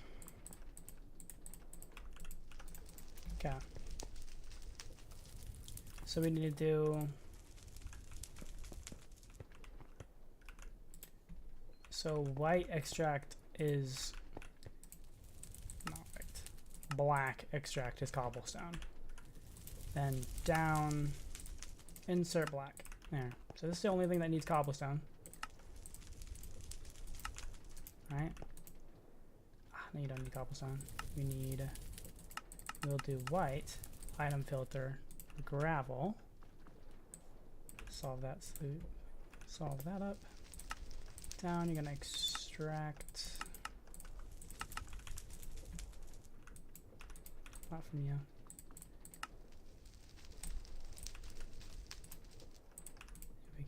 Okay. So we need to do... So white extract is... Not white. Black extract is cobblestone. Then down... Insert black. There. So this is the only thing that needs cobblestone. right? No, you don't need cobblestone. We'll do white, item filter, gravel. Solve that up. Down, you're gonna extract. Not from you. Here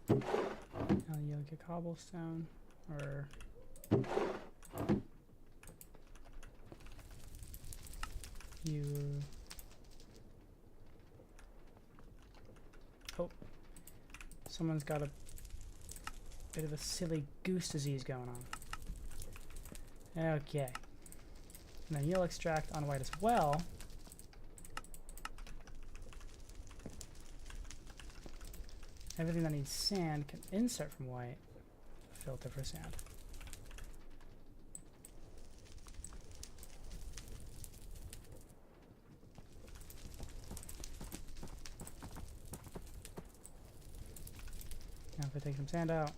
we go. Now you'll get cobblestone, or you. Oh, someone's got a bit of a silly goose disease going on. Okay. And then you'll extract on white as well. Everything that needs sand can insert from white. Filter for sand. Now if I take some sand out.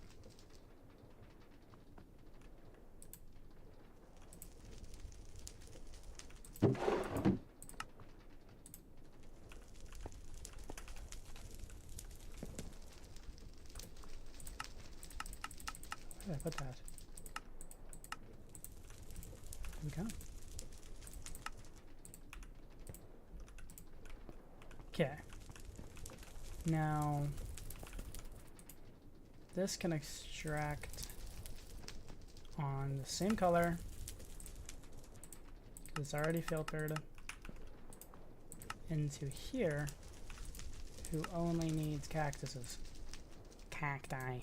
Where did I put that? There we go. Okay. Now this can extract on the same color because it's already filtered into here, who only needs cactuses. Cacti.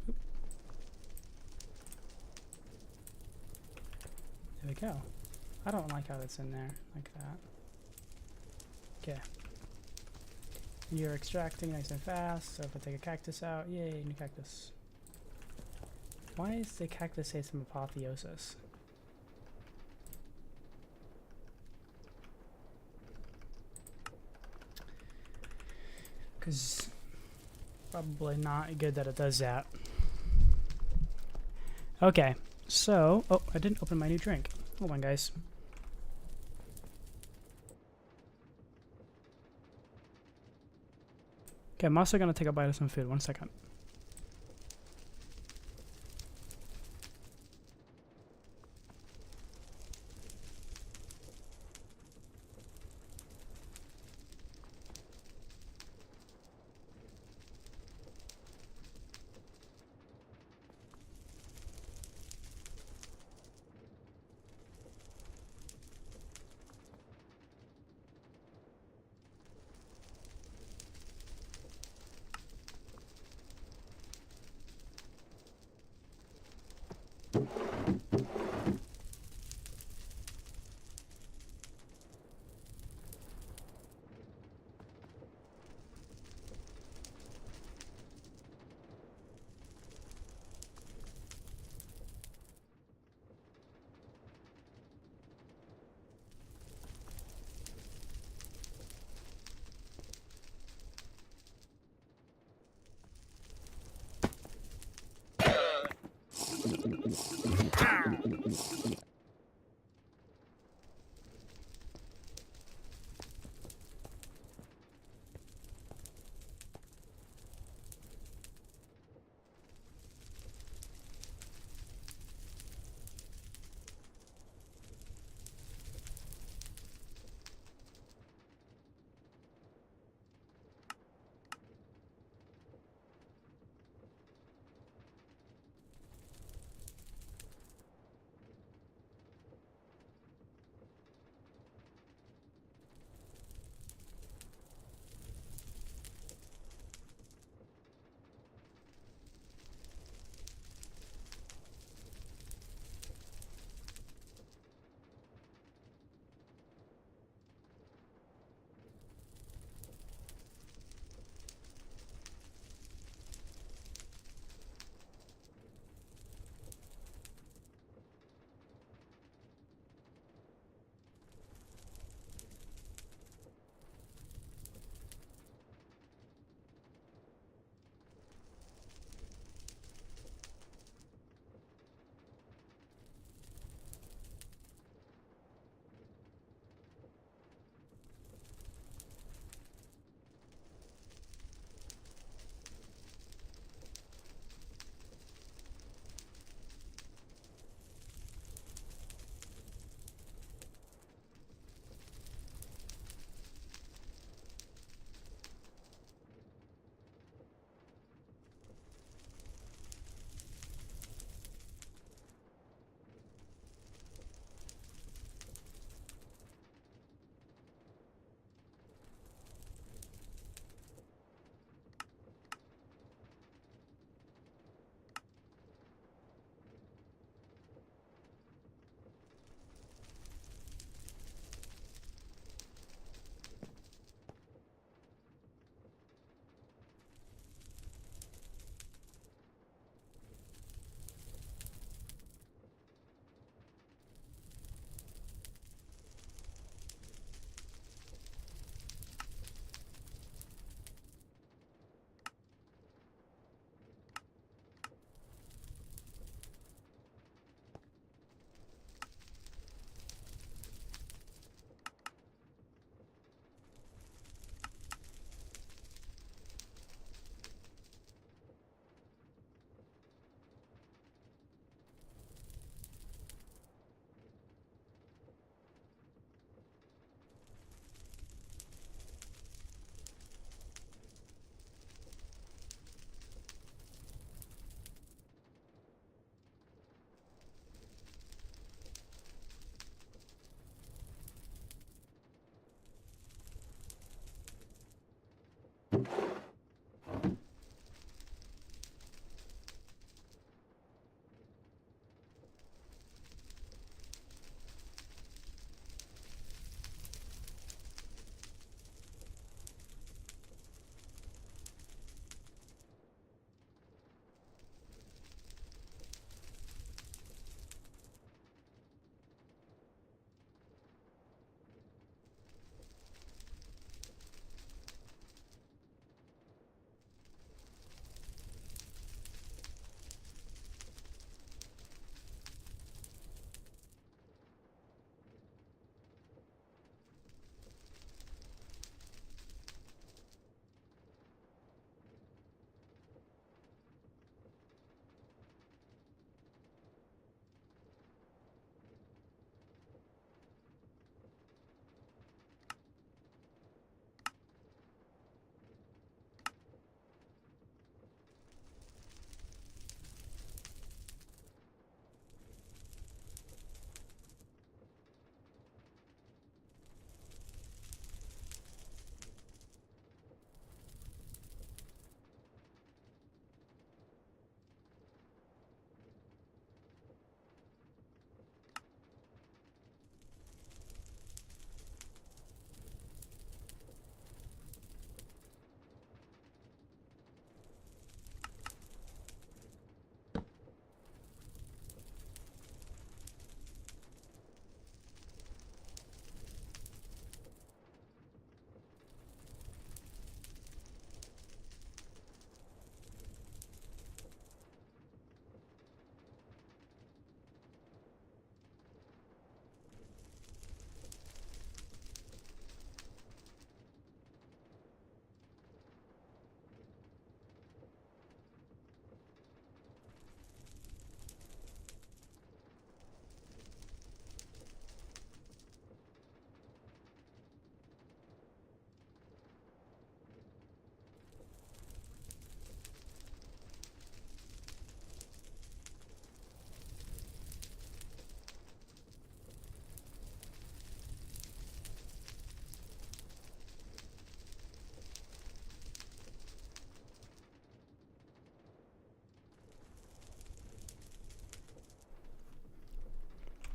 Oop. There we go. I don't like how that's in there like that. Okay. You're extracting nice and fast, so if I take a cactus out, yay, new cactus. Why does the cactus say some apotheosis? Because probably not good that it does that. Okay, so, oh, I didn't open my new drink. Hold on, guys. Okay, I'm also gonna take a bite of some food. 1 second.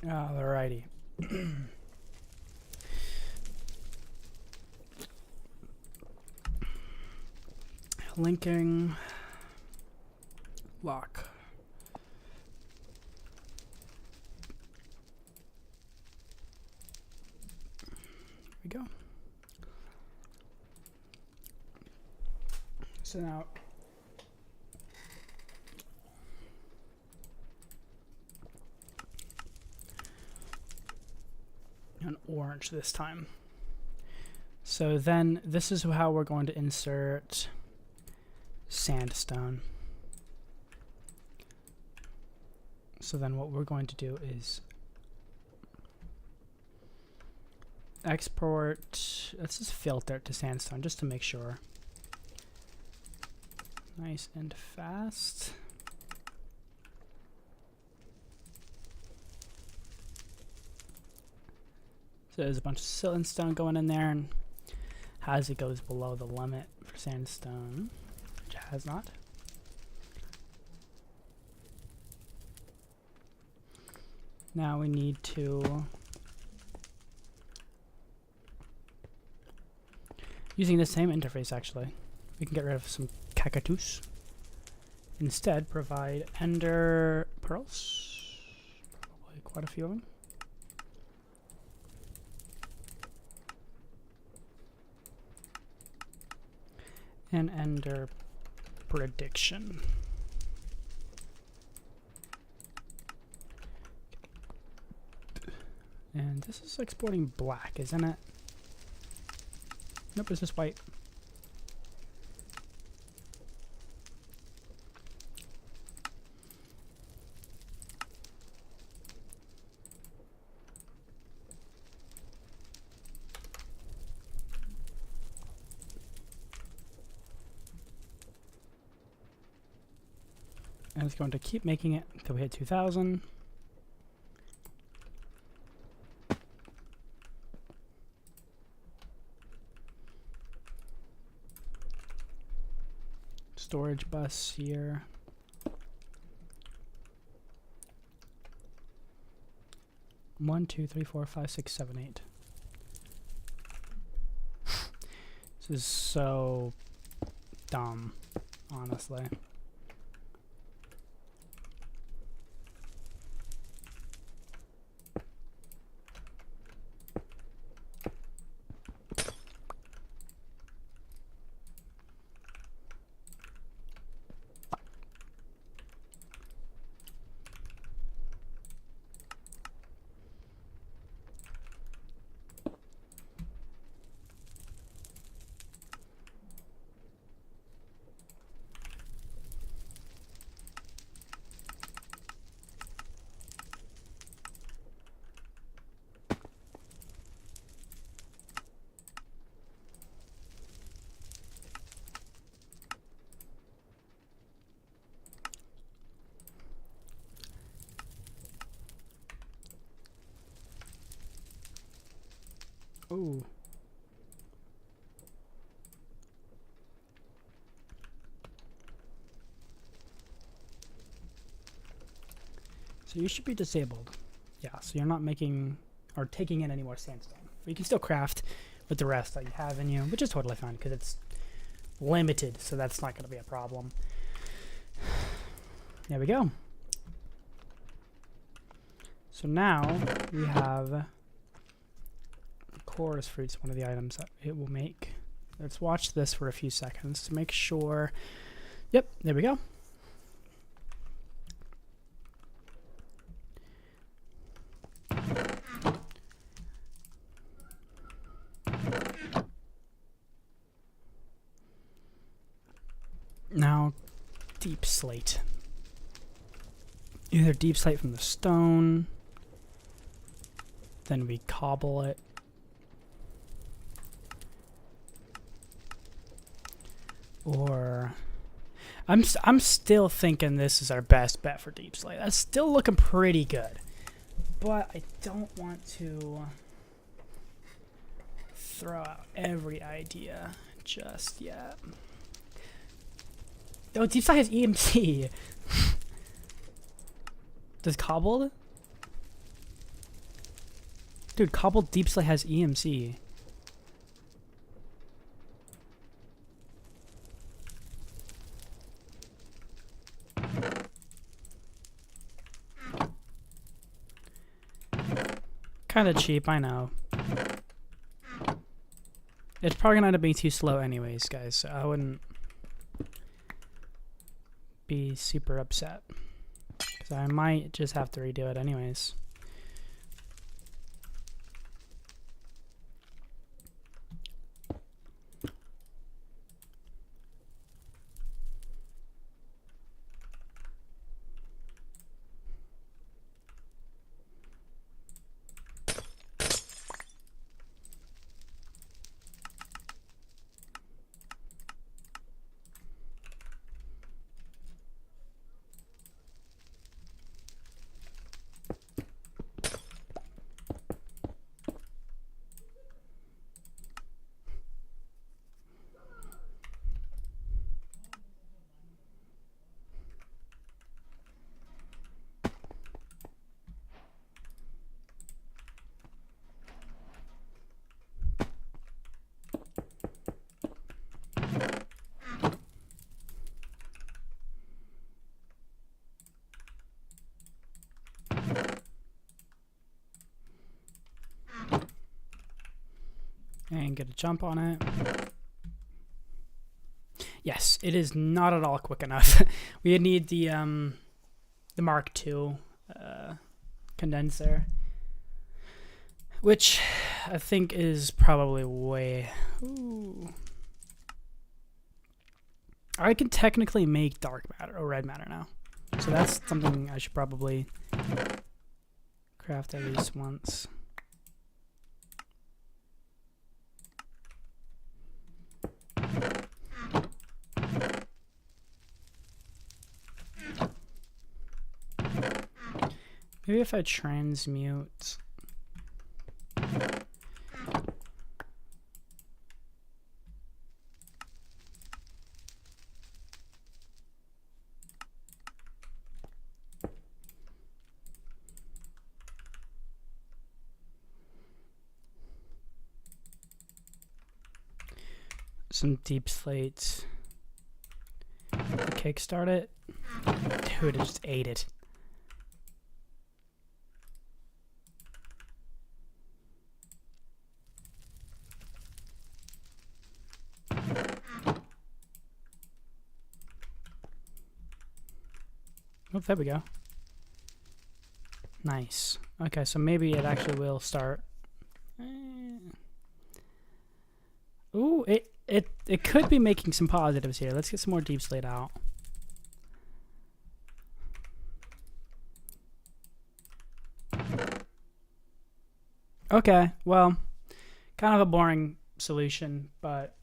Alrighty. Linking lock. There we go. So now an orange this time. So then this is how we're going to insert sandstone. So then what we're going to do is export, let's just filter it to sandstone just to make sure. Nice and fast. So there's a bunch of siltstone going in there, and as it goes below the limit for sandstone, which it has not. Now we need to, using the same interface actually, we can get rid of some cactus. Instead, provide ender pearls, probably quite a few of them. And ender prediction. And this is exporting black, isn't it? Nope, it's just white. And it's going to keep making it until we hit 2000. Storage bus here. One, two, three, four, five, six, seven, eight. This is so dumb, honestly. Ooh. So you should be disabled. Yeah, so you're not making or taking in any more sandstone. But you can still craft with the rest that you have in you, which is totally fine because it's limited, so that's not going to be a problem. There we go. So now we have chorus fruits, one of the items that it will make. Let's watch this for a few seconds to make sure. Yep, there we go. Now, deep slate. Either deep slate from the stone, then we cobble it. Or I'm still thinking this is our best bet for deep slate. That's still looking pretty good. But I don't want to throw out every idea just yet. Oh, deep slate has EMC. Does cobbled? Dude, cobbled deep slate has EMC. Kind of cheap, I know. It's probably gonna end up being too slow anyways, guys, so I wouldn't be super upset. So I might just have to redo it anyways. And get a jump on it. Yes, it is not at all quick enough. We need the Mark II condenser, which I think is probably way. Ooh. I can technically make dark matter or red matter now, so that's something I should probably craft at least once. Maybe if I transmute. Some deep slates. Kickstart it. Dude, it just ate it. Oh, there we go. Nice. Okay, so maybe it actually will start. Ooh, it could be making some positives here. Let's get some more deep slate out. Okay, well, kind of a boring solution, but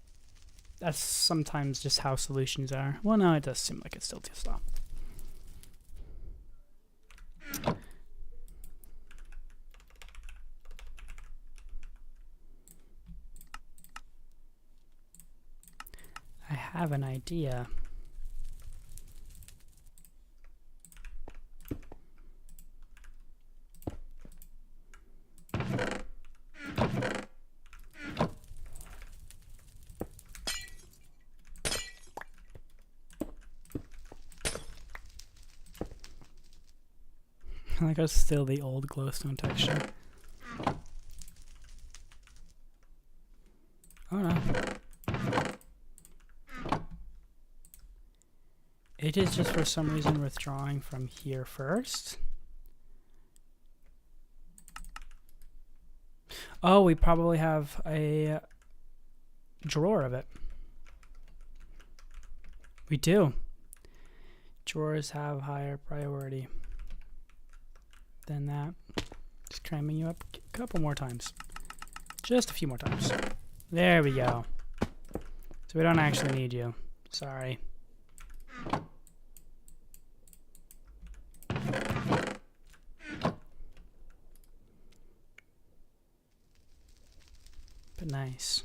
that's sometimes just how solutions are. Well, no, it does seem like it's still too slow. I have an idea. Like it's still the old glowstone texture. Oh no. It is just for some reason withdrawing from here first. Oh, we probably have a drawer of it. We do. Drawers have higher priority than that. Just cramming you up a couple more times. Just a few more times. There we go. So we don't actually need you. Sorry. But nice.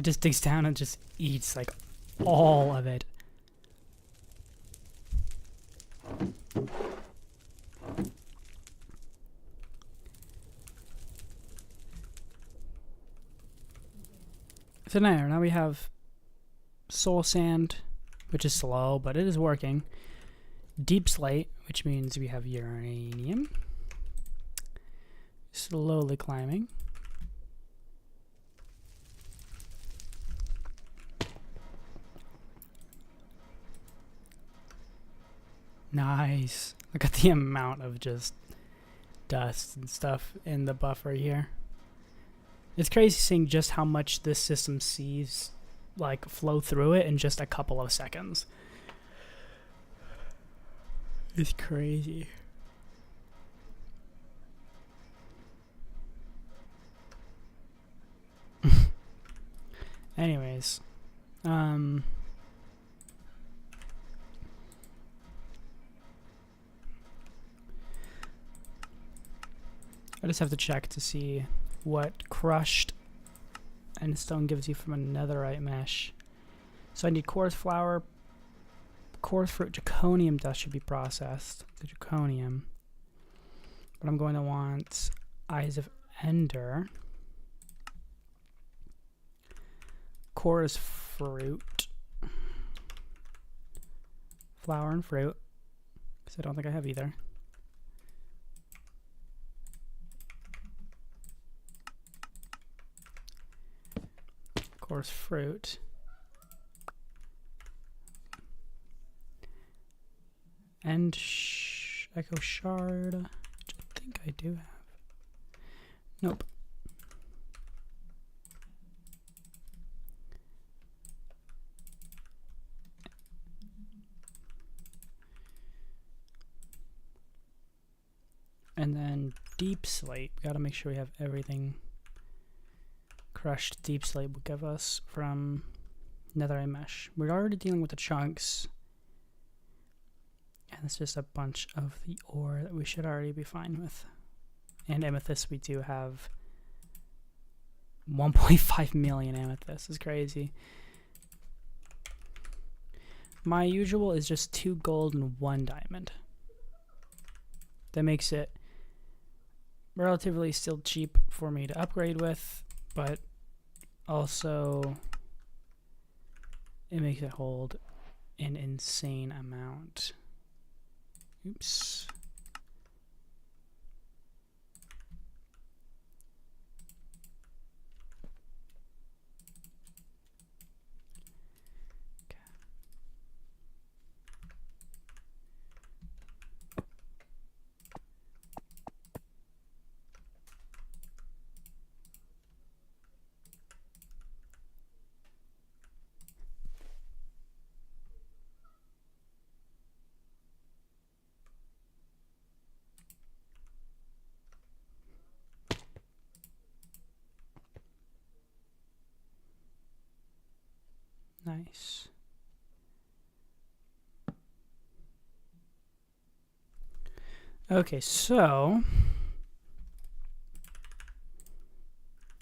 just digs down and just eats like all of it. So now we have soul sand, which is slow, but it is working. Deep slate, which means we have uranium. Slowly climbing. Nice. Look at the amount of just dust and stuff in the buffer here. It's crazy seeing just how much this system sees like flow through it in just a couple of seconds. It's crazy. Anyways, I just have to check to see what crushed endstone gives you from a netherite mesh. So I need quartz flour, quartz fruit, zirconium dust should be processed. The zirconium. But I'm going to want eyes of ender, quartz fruit, flour and fruit, because I don't think I have either. Course fruit and echo shard, which I think I do have. Nope. And then deep slate. We gotta make sure we have everything. Crushed deep slate will give us from netherite mesh. We're already dealing with the chunks. And it's just a bunch of the ore that we should already be fine with. And amethyst, we do have 1.5 million amethyst. It's crazy. My usual is just 2 gold and 1 diamond. That makes it relatively still cheap for me to upgrade with, but also it makes it hold an insane amount. Oops. Nice. Okay, so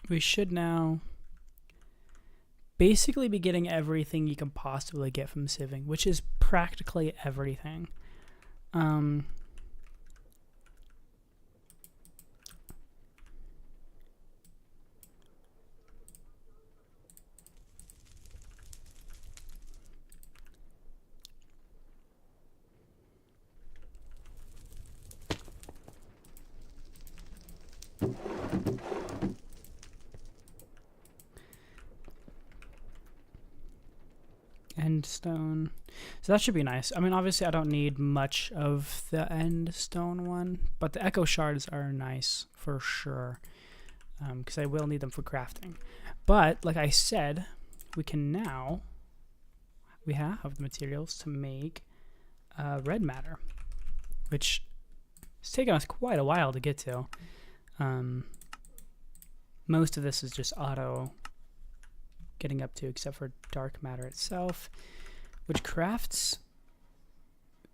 we should now basically be getting everything you can possibly get from sieving, which is practically everything. End stone. So that should be nice. I mean, obviously I don't need much of the end stone one, but the echo shards are nice for sure, because I will need them for crafting. But like I said, we have the materials to make red matter, which it's taken us quite a while to get to. Most of this is just auto getting up to, except for dark matter itself, which crafts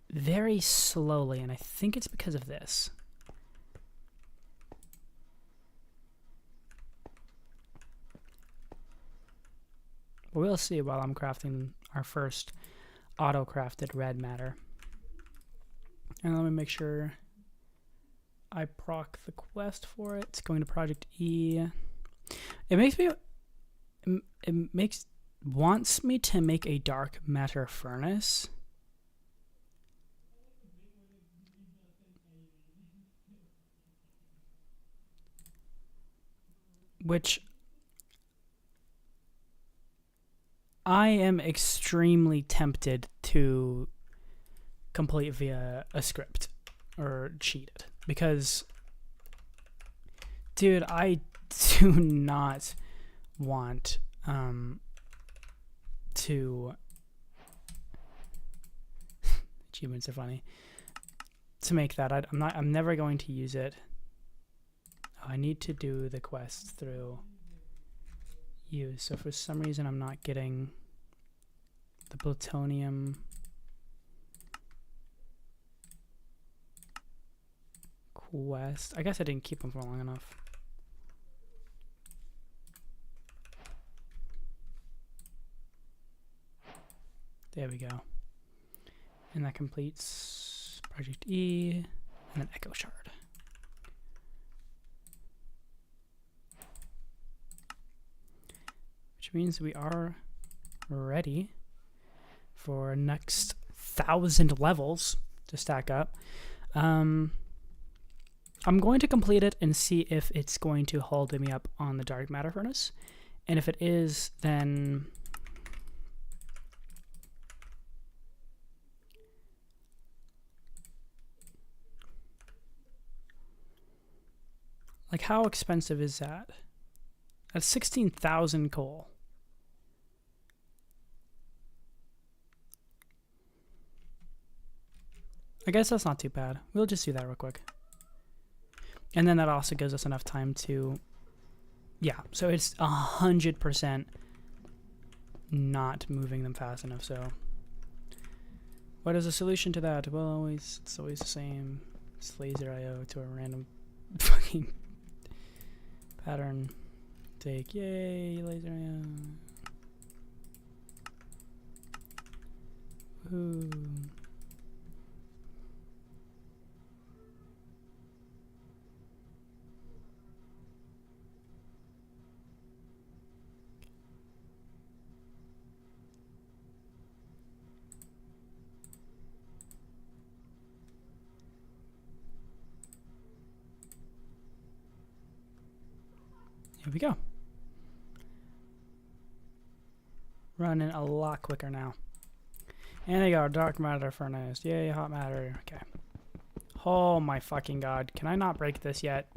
very slowly, and I think it's because of this. But we'll see while I'm crafting our first auto-crafted red matter. And let me make sure I proc the quest for it. It's going to Project E. Wants me to make a dark matter furnace. Which I am extremely tempted to complete via a script or cheat it, because dude, I do not want to achievements are funny to make that. I'm never going to use it. I need to do the quest through use. So for some reason I'm not getting the plutonium quest. I guess I didn't keep them for long enough. There we go. And that completes Project E and then Echo Shard. Which means we are ready for next 1,000 levels to stack up. I'm going to complete it and see if it's going to hold me up on the dark matter furnace. And if it is, then like, how expensive is that? That's 16,000 coal. I guess that's not too bad. We'll just do that real quick. And then that also gives us enough time to, yeah, so it's 100% not moving them fast enough. So what is the solution to that? Well, it's always the same. It's laser IO to a random fucking pattern. Take, yay, laser IO. Woohoo. Here we go. Running a lot quicker now. And they got dark matter furnace. Yay, hot matter. Okay. Oh my fucking god. Can I not break this yet?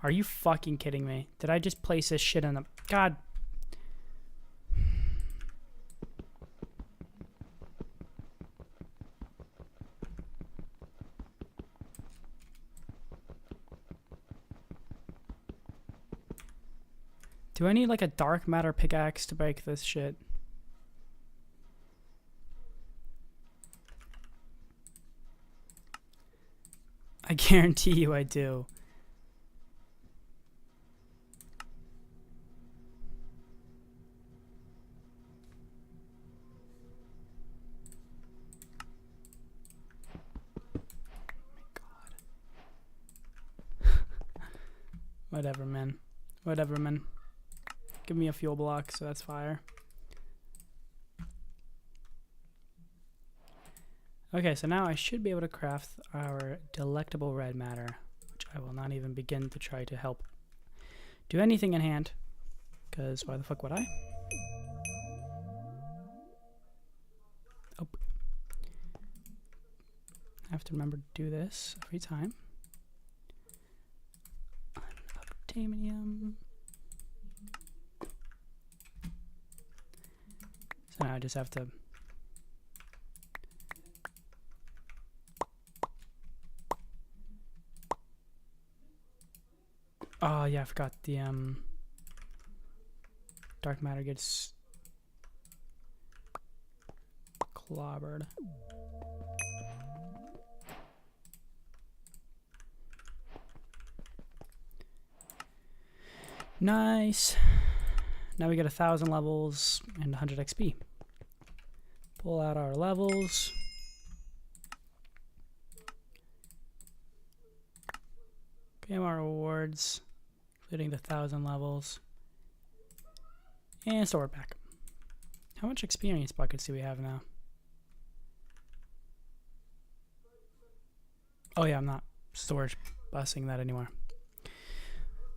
Are you fucking kidding me? Did I just place this shit in the... God. Do I need like a dark matter pickaxe to break this shit? I guarantee you I do. Whatever, man. Whatever, man. Give me a fuel block, so that's fire. Okay, so now I should be able to craft our delectable red matter, which I will not even begin to try to help do anything in hand, because why the fuck would I? Oh. I have to remember to do this every time. Titanium. So now I just have to oh yeah, I forgot the dark matter gets clobbered. Nice. Now we get 1,000 levels and 100 XP. Pull out our levels. Claim our rewards, including the 1,000 levels. And store it back. How much experience buckets do we have now? Oh yeah, I'm not storage busing that anymore.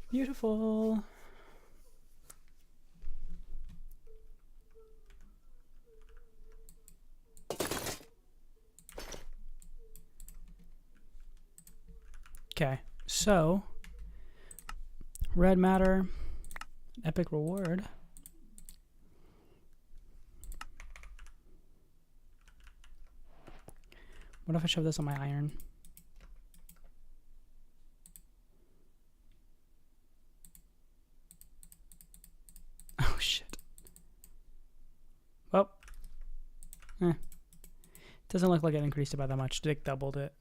Beautiful. Okay, so red matter, epic reward. What if I shove this on my iron? Oh shit. Well, doesn't look like it increased it by that much. Dick doubled it.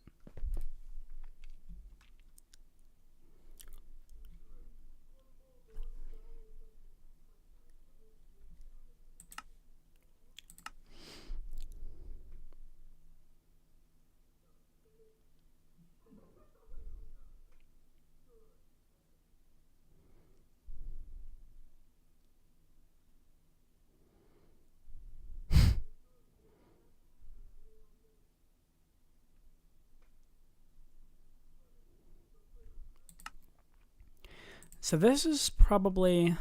So this is probably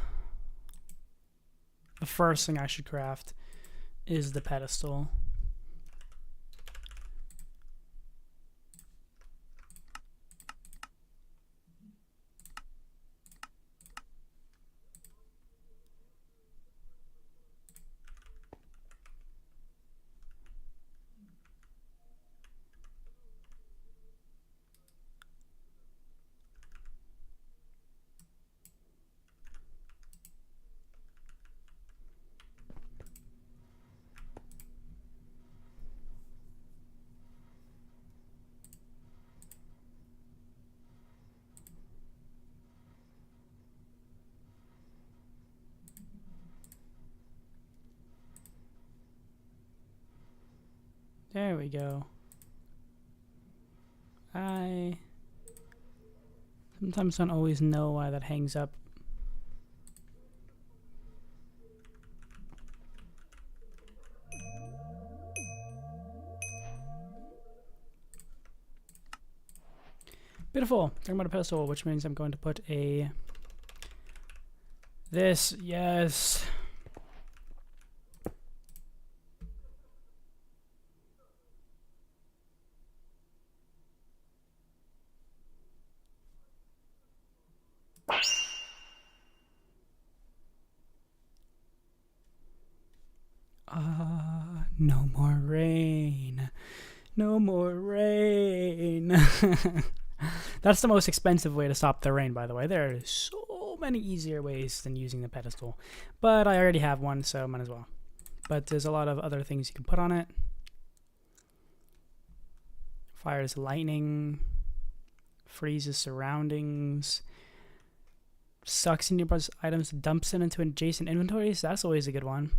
the first thing I should craft is the pedestal. There we go. I sometimes don't always know why that hangs up. Beautiful. Talking about a pedestal, which means I'm going to put a this, yes. No more rain. No more rain. That's the most expensive way to stop the rain, by the way. There are so many easier ways than using the pedestal. But I already have one, so might as well. But there's a lot of other things you can put on it. Fires lightning. Freezes surroundings. Sucks in your items, dumps it into adjacent inventories. That's always a good one.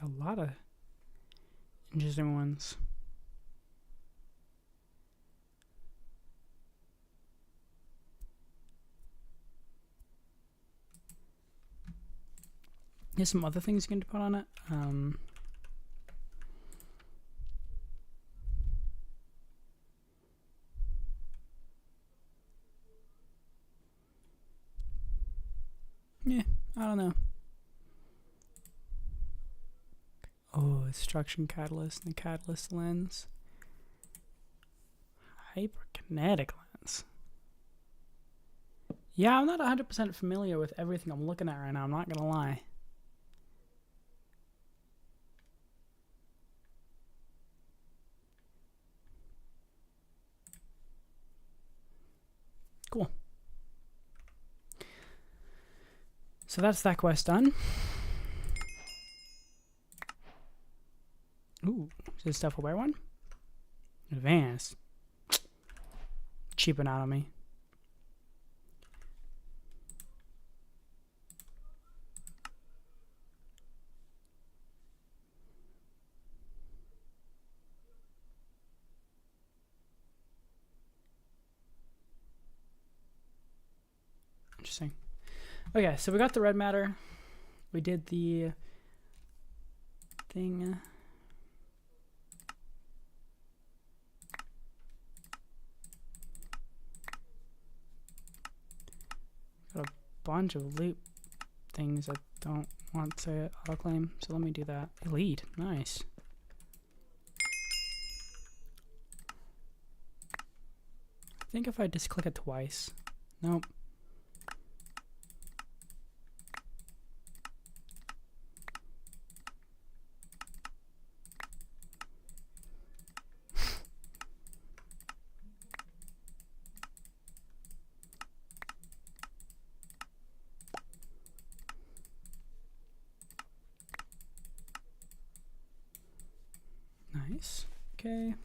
A lot of interesting ones. Here's some other things you can put on it. Yeah, I don't know. Oh, extraction catalyst and the catalyst lens. Hyperkinetic lens. Yeah, I'm not 100% familiar with everything I'm looking at right now, I'm not gonna lie. So that's that quest done. Ooh, is this stuff a rare one? Advanced. Cheaping out on me. Interesting. Okay, so we got the red matter. We did the thing. Got a bunch of loot things I don't want to auto-claim, so let me do that. Elite, nice. I think if I just click it twice. Nope. Nice. Okay.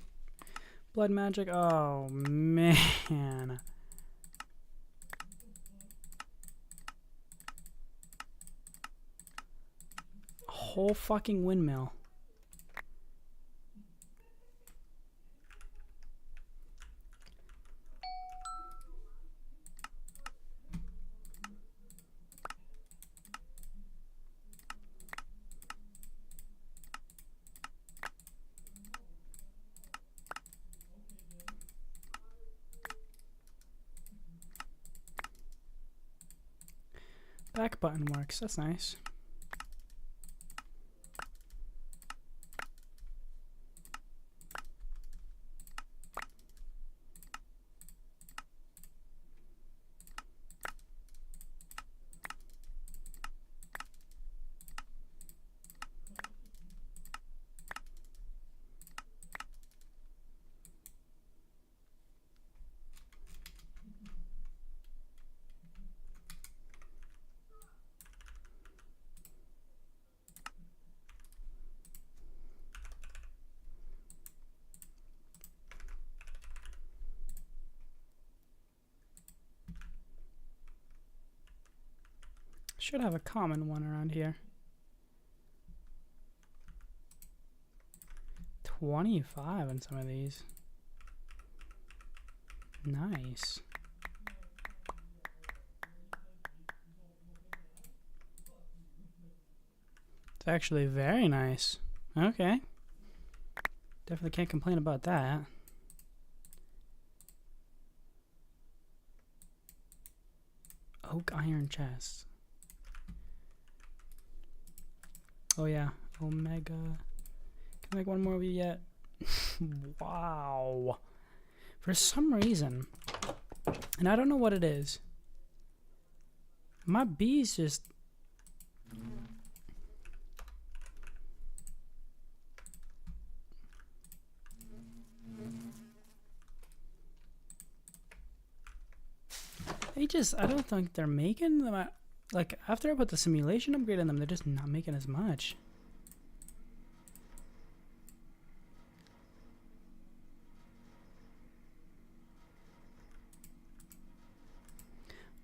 Blood magic. Oh, man. A whole fucking windmill. Back button works. That's nice. Should have a common one around here. 25 on some of these. Nice. It's actually very nice. Okay. Definitely can't complain about that. Oak iron chest. Oh yeah, Omega. Can I make one more of you yet? Wow. For some reason, and I don't know what it is, my bees just... I don't think they're making them. Like, after I put the simulation upgrade in them, they're just not making as much.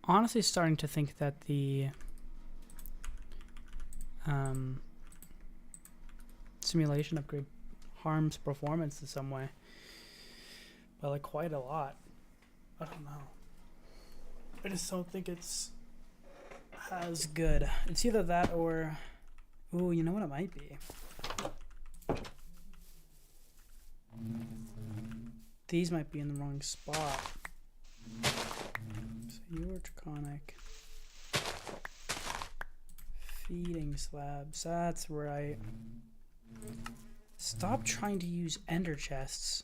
Honestly, starting to think that the simulation upgrade harms performance in some way. By like quite a lot. I don't know. I just don't think it's as good. It's either that or... Ooh, you know what it might be? These might be in the wrong spot. So you're draconic. Feeding slabs. That's right. Stop trying to use ender chests.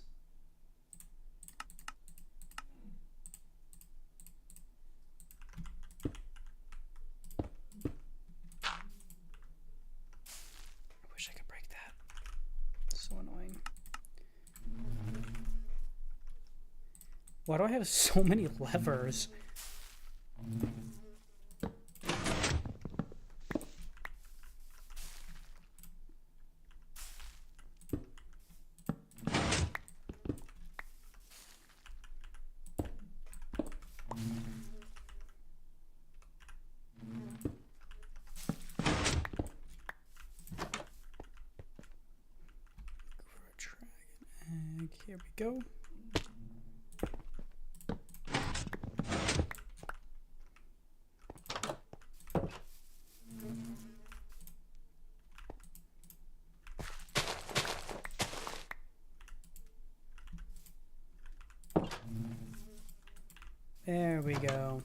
Why do I have so many levers? we go. There we go.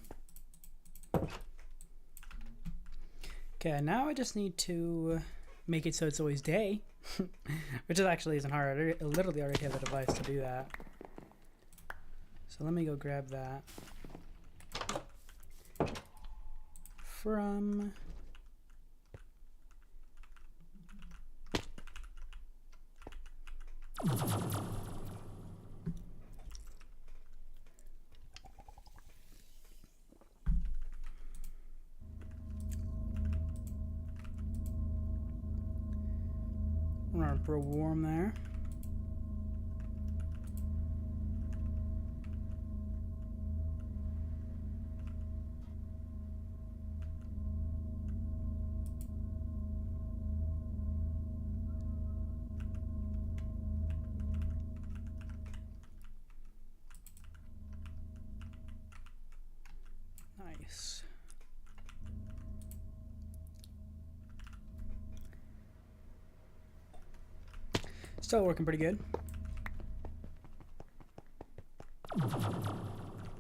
Okay, now I just need to make it so it's always day, which is actually isn't hard. I literally already have the device to do that. So let me go grab that from we're gonna put a warm there. Nice. Still working pretty good.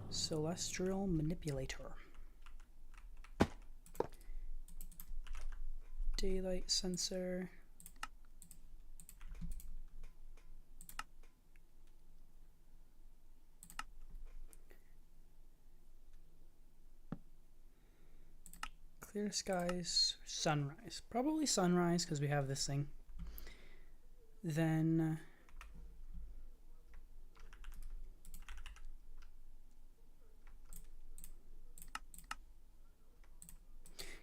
Celestial manipulator. Daylight sensor. Clear skies, sunrise. Probably sunrise because we have this thing. Then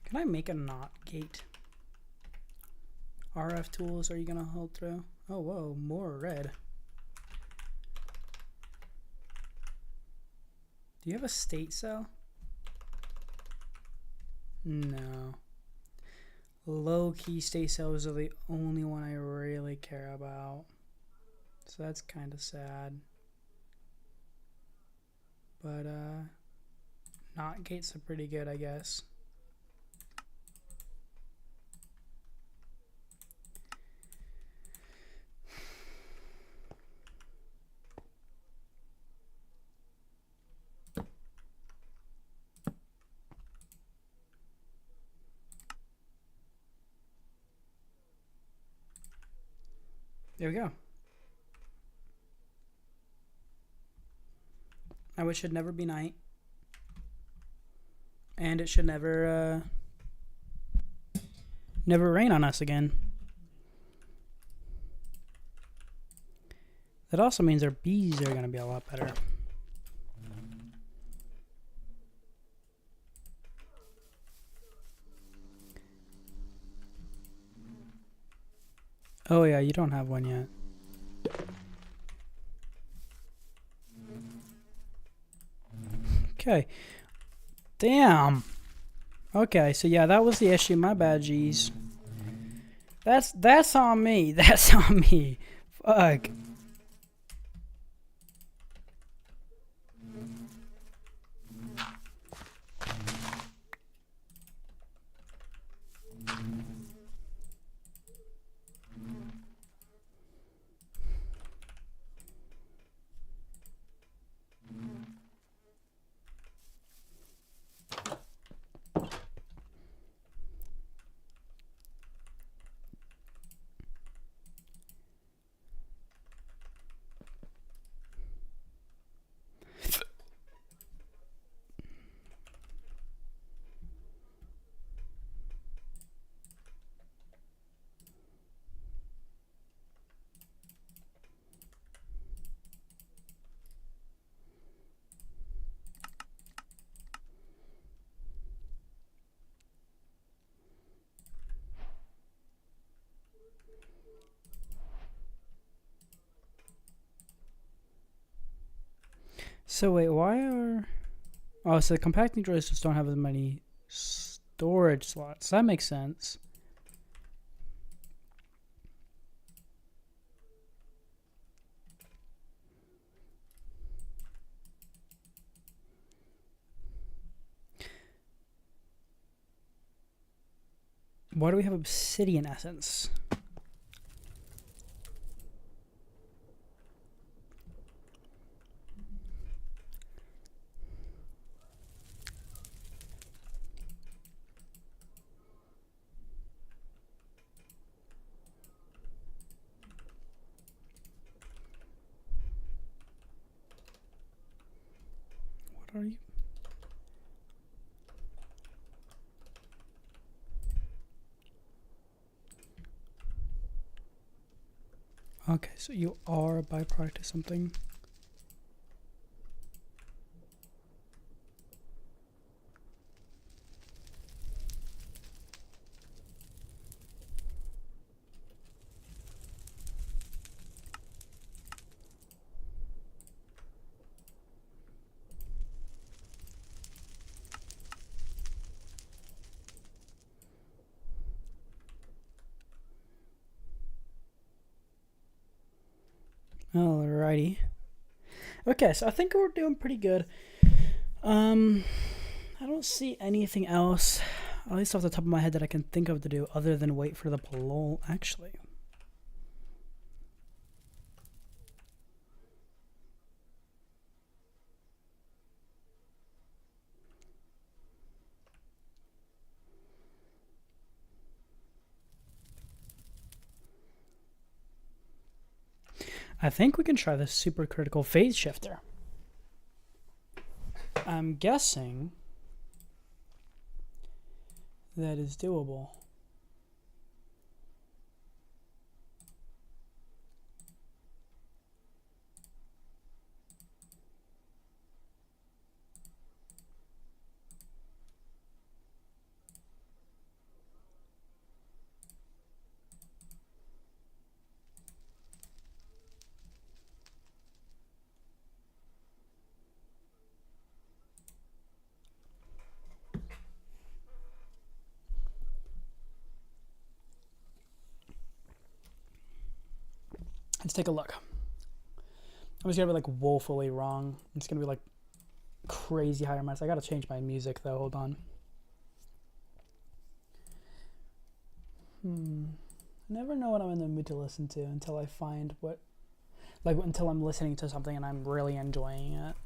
can I make a NOT gate? RF tools, are you gonna hold through? Oh whoa, more red. Do you have a state cell? No. Low-key state cells are the only one I really care about. So that's kind of sad. But, NOT gates are pretty good, I guess. There we go. Now it should never be night. And it should never rain on us again. That also means our bees are going to be a lot better. Oh yeah, you don't have one yet. Okay. Damn. Okay, so yeah, that was the issue. My bad, G's. That's on me. That's on me. Fuck. So wait, why are... Oh, so the compacting drawers just don't have as many storage slots. That makes sense. Why do we have obsidian essence? What are you? Okay, so you are a byproduct of something. Alrighty. Okay, so I think we're doing pretty good. I don't see anything else, at least off the top of my head, that I can think of to do other than wait for the parole. Actually, I think we can try the supercritical phase shifter. I'm guessing that is doable. Let's take a look. I'm just gonna be like woefully wrong. It's gonna be like crazy higher mess. I gotta change my music though. Hold on. I never know what I'm in the mood to listen to until I find what, like, until I'm listening to something and I'm really enjoying it.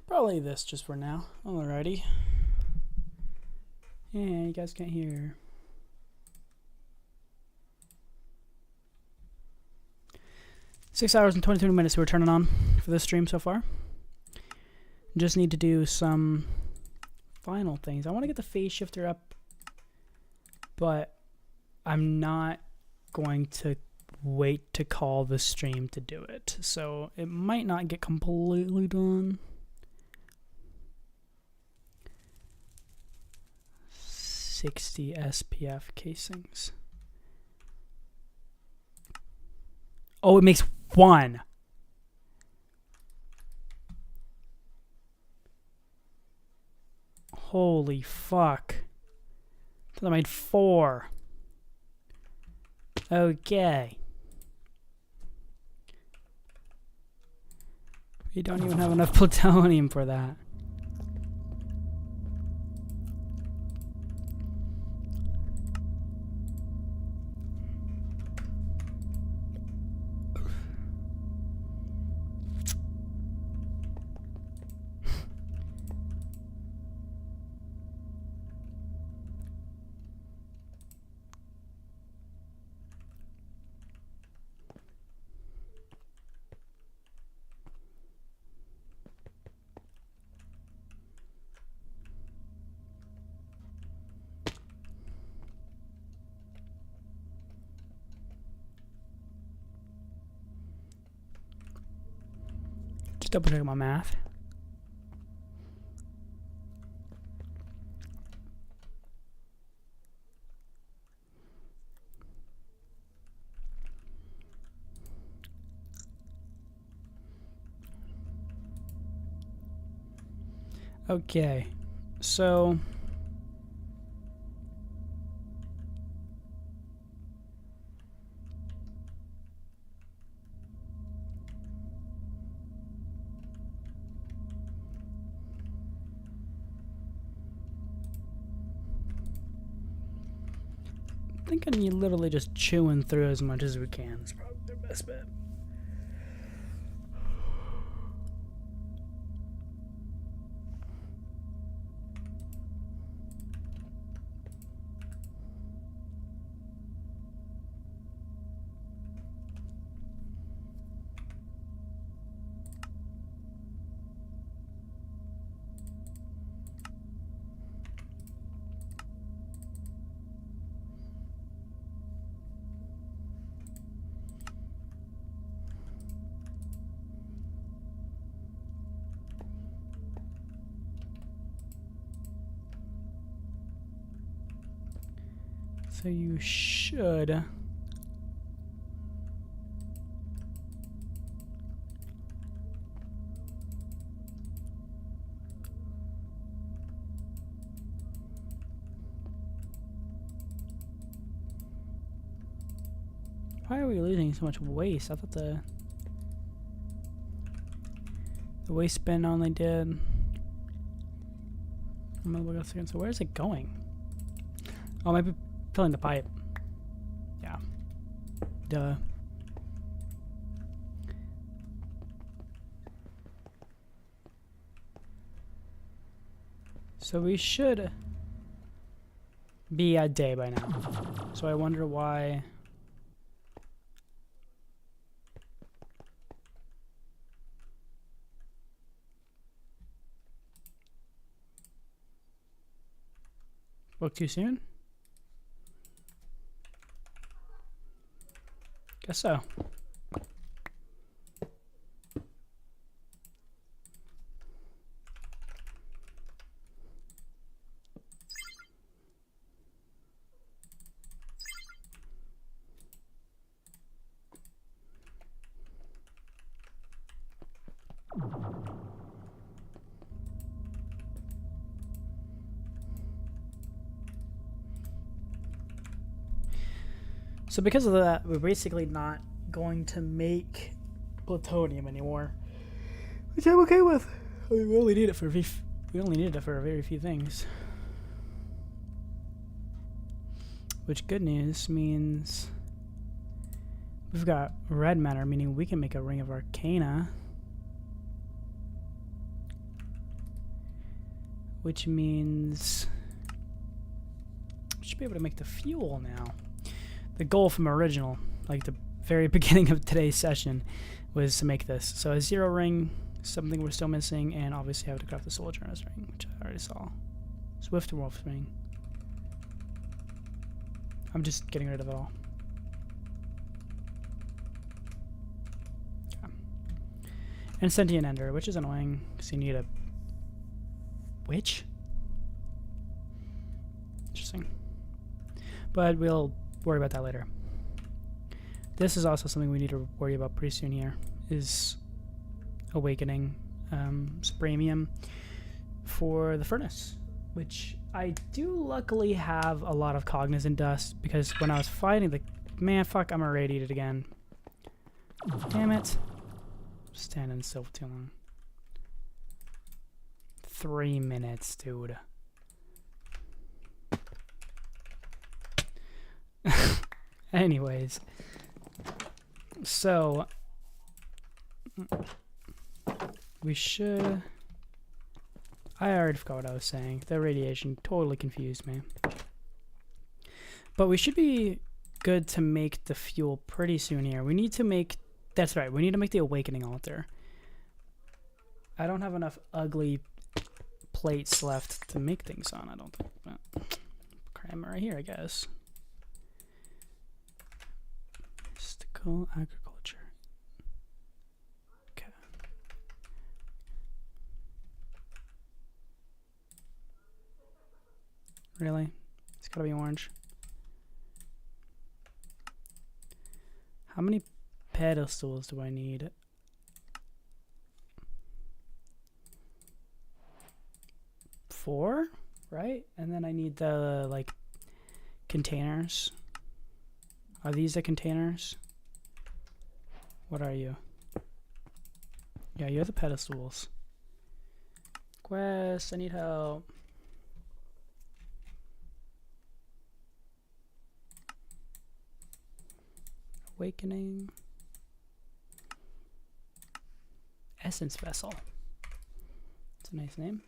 Probably this just for now. Alrighty. Yeah, you guys can't hear. Six hours and 22 minutes we're turning on for this stream so far. Just need to do some final things. I want to get the phase shifter up, but I'm not going to wait to call the stream to do it. So it might not get completely done. 60 SPF casings. Oh, it makes one. Holy fuck. I made 4. Okay. We don't even have enough plutonium for that. Double check my math. Okay, so I think I need literally just chewing through as much as we can. It's probably the best bet. So you should. Why are we losing so much waste? I thought the waste bin only did. I'm gonna look at again. So where's it going? Oh, maybe filling the pipe. Yeah. Duh. So we should be at day by now. So I wonder why. Book too soon? Guess so. So because of that, we're basically not going to make plutonium anymore, which I'm okay with. I mean, we only need it for very few things. Which good news means we've got red matter, meaning we can make a ring of arcana, which means we should be able to make the fuel now. The goal from original, like the very beginning of today's session, was to make this. So a zero ring, something we're still missing, and obviously have to craft the soul journalist ring, which I already saw. Swift wolf ring. I'm just getting rid of it all. Okay. And sentient ender, which is annoying because you need a witch. Interesting. But we'll worry about that later. This is also something we need to worry about pretty soon here, is awakening Supremium for the furnace, which I do luckily have a lot of cognizant dust, because when I was fighting the... Man, fuck, I'm irradiated again. Damn it. Standing still for too long. 3 minutes, dude. Anyways, so we should. I already forgot what I was saying. The radiation totally confused me. But we should be good to make the fuel pretty soon here. We need to make. That's right. We need to make the awakening altar. I don't have enough ugly plates left to make things on. I don't think. But cram it right here, I guess. Mystical agriculture. Okay. Really? It's gotta be orange. How many pedestals do I need? 4, right? And then I need the like containers. Are these the containers? What are you? Yeah, you're the pedestals. Quest, I need help. Awakening. Essence Vessel. It's a nice name.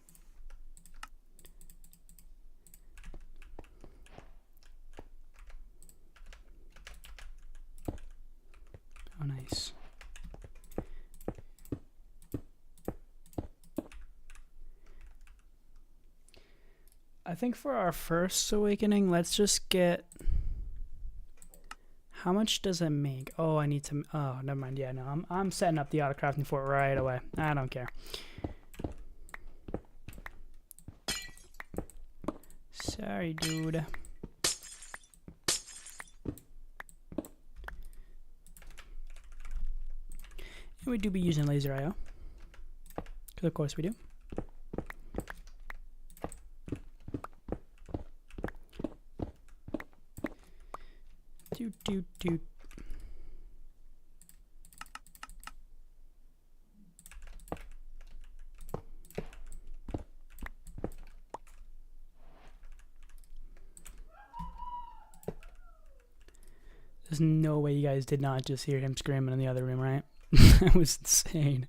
Oh, nice. I think for our first awakening, let's just get... How much does it make? Oh, I need to... Oh, never mind. Yeah, no, I'm setting up the auto-crafting fort right away. I don't care. Sorry, dude. And we do be using laser IO. Because of course we do. Do. There's no way you guys did not just hear him screaming in the other room, right? That was insane.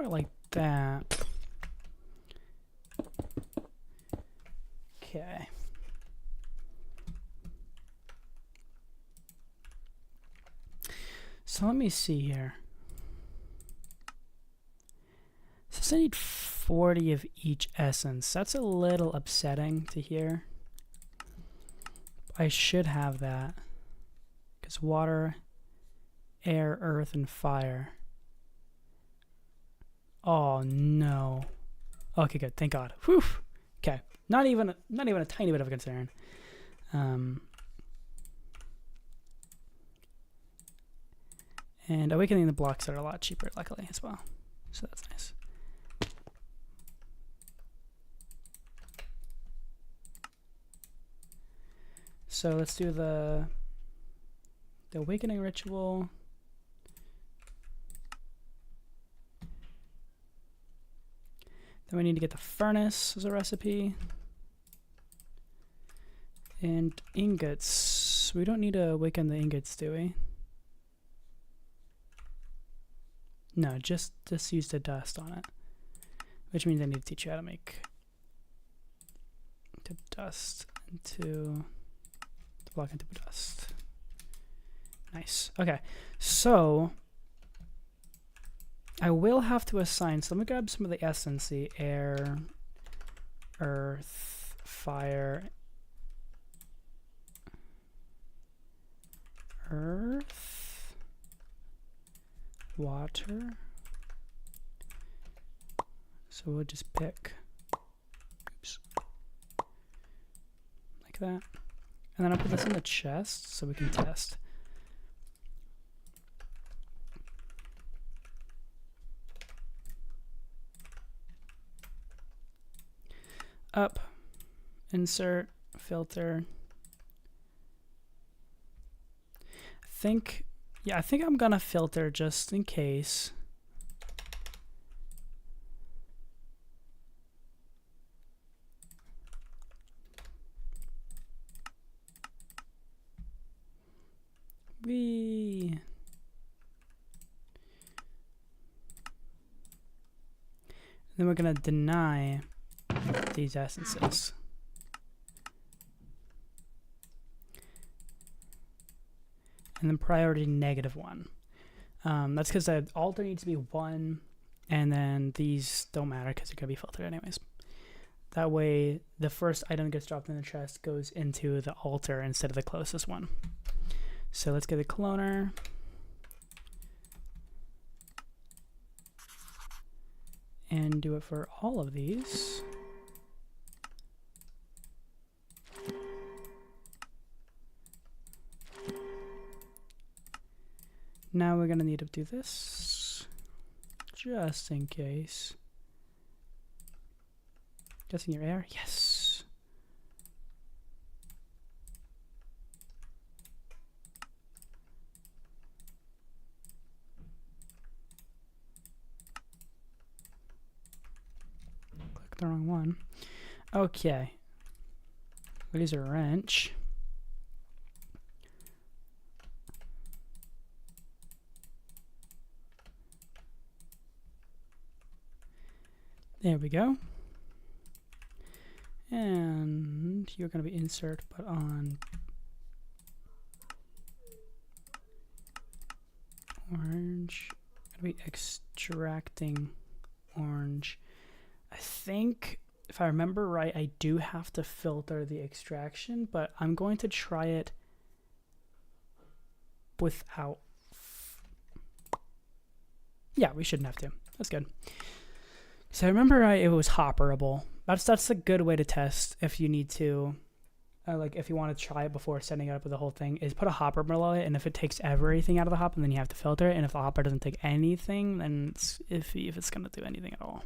Or like that. Okay. So let me see here. So I need 40 of each essence. That's a little upsetting to hear. I should have that. Because water, air, earth, and fire. Oh no. Okay, good. Thank God. Whew. Okay. Not even a tiny bit of a concern. And awakening the blocks are a lot cheaper, luckily, as well. So that's nice. So let's do the awakening ritual. Then we need to get the furnace as a recipe. And ingots. We don't need to awaken the ingots, do we? No, just use the dust on it. Which means I need to teach you how to make the dust into the block into dust. Nice. Okay, so I will have to assign. So let me grab some of the essence: the air, earth, fire, earth, water. So we'll just pick, oops, like that. And then I'll put this in the chest so we can test. Up, insert, filter. I think I'm gonna filter just in case. Then we're gonna deny these essences. And then priority -1. That's because the altar needs to be 1, and then these don't matter because they're gonna be filtered anyways. That way, the first item that gets dropped in the chest goes into the altar instead of the closest one. So let's get a cloner. And do it for all of these. Now we're going to need to do this, just in case. Guessing your air? Yes. Click the wrong one. Okay. Use a wrench. There we go. And you're going to be insert, but on orange. Going to be extracting orange. I think, if I remember right, I do have to filter the extraction, but I'm going to try it without. Yeah, we shouldn't have to. That's good. So I remember it was hopperable. That's a good way to test if you need to, like if you want to try it before setting it up with the whole thing, is put a hopper below it, and if it takes everything out of the hopper, then you have to filter it, and if the hopper doesn't take anything, then it's iffy if it's going to do anything at all.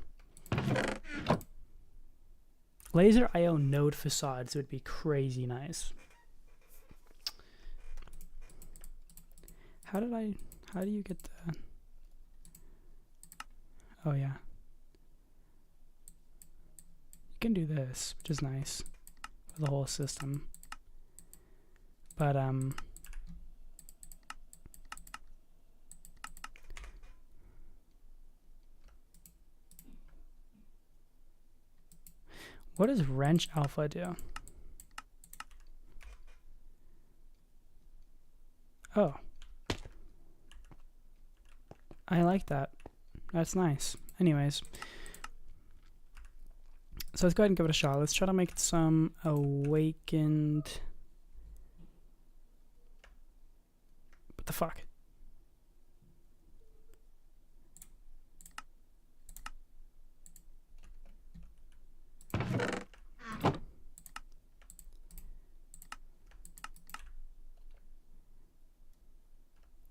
Laser IO node facades would be crazy nice. How do you get the... Oh yeah. You can do this, which is nice for the whole system. But what does wrench alpha do? Oh. I like that. That's nice. Anyways. So let's go ahead and give it a shot. Let's try to make some awakened... What the fuck?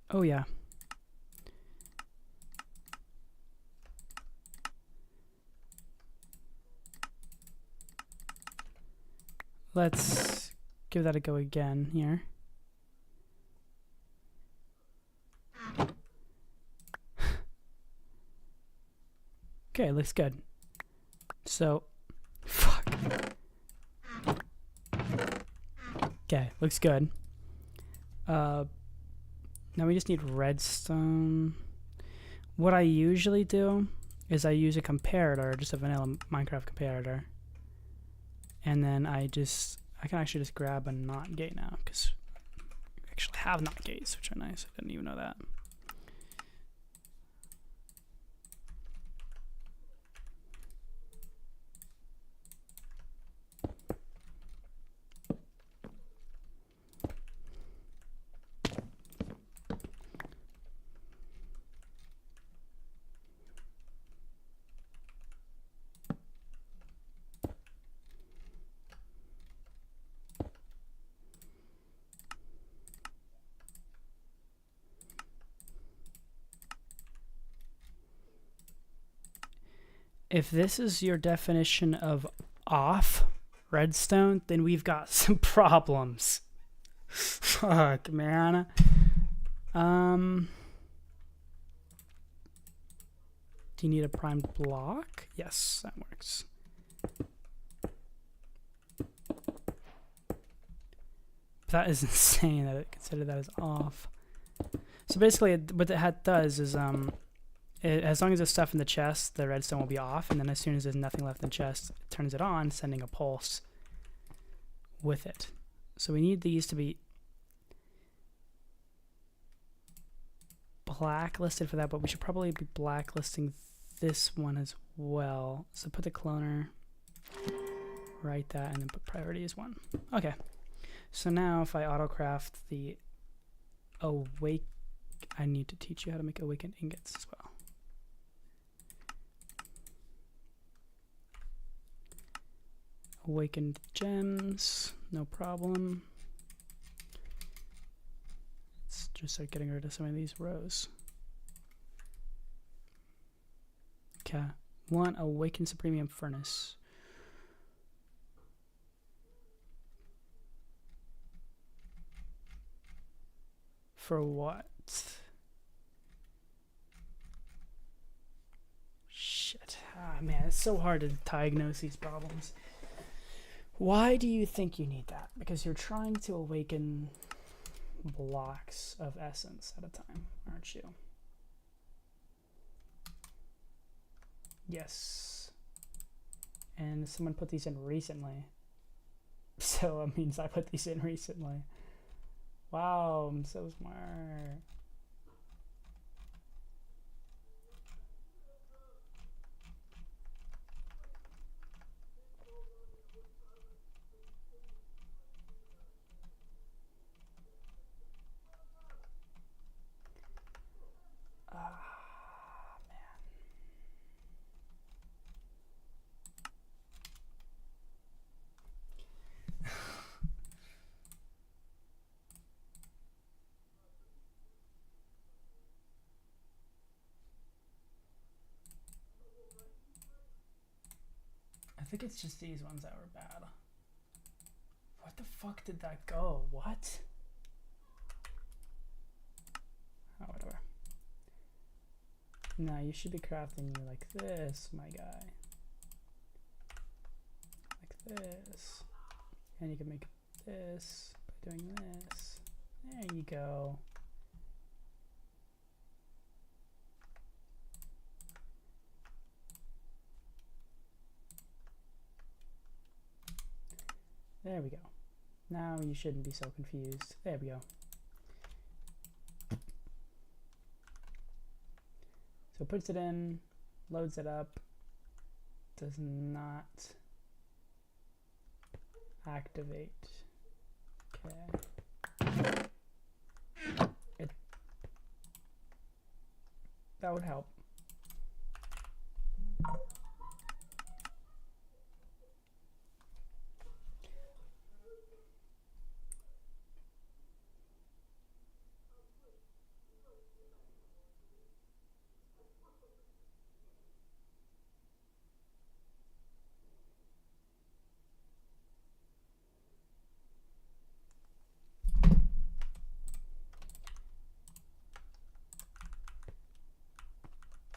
Oh yeah. Let's give that a go again here. Okay, looks good. So, fuck. Okay, looks good. Now we just need redstone. What I usually do is I use a comparator, just a vanilla Minecraft comparator. And then I can actually just grab a NOT gate now, because we actually have NOT gates, which are nice. I didn't even know that. If this is your definition of off redstone, then we've got some problems. Fuck, man. Do you need a primed block? Yes, that works. That is insane that it considered that as off. So basically, what that does is as long as there's stuff in the chest, the redstone will be off, and then as soon as there's nothing left in the chest, it turns it on, sending a pulse with it. So we need these to be blacklisted for that, but we should probably be blacklisting this one as well. So put the cloner write that and then put priority as 1. Okay. So now if I autocraft the awake, I need to teach you how to make awakened ingots as well. Awakened gems, no problem. Let's just start getting rid of some of these rows. Okay, 1 awakened supremium furnace. For what? Shit. Ah, man, it's so hard to diagnose these problems. Why do you think you need that? Because you're trying to awaken blocks of essence at a time, aren't you? Yes. And someone put these in recently. So it means I put these in recently. Wow, I'm so smart. I think it's just these ones that were bad. What the fuck did that go? What? Oh, whatever. No, you should be crafting you like this, my guy. Like this. And you can make this by doing this. There you go. There we go. Now you shouldn't be so confused. There we go. So puts it in, loads it up, does not activate. Okay. That would help.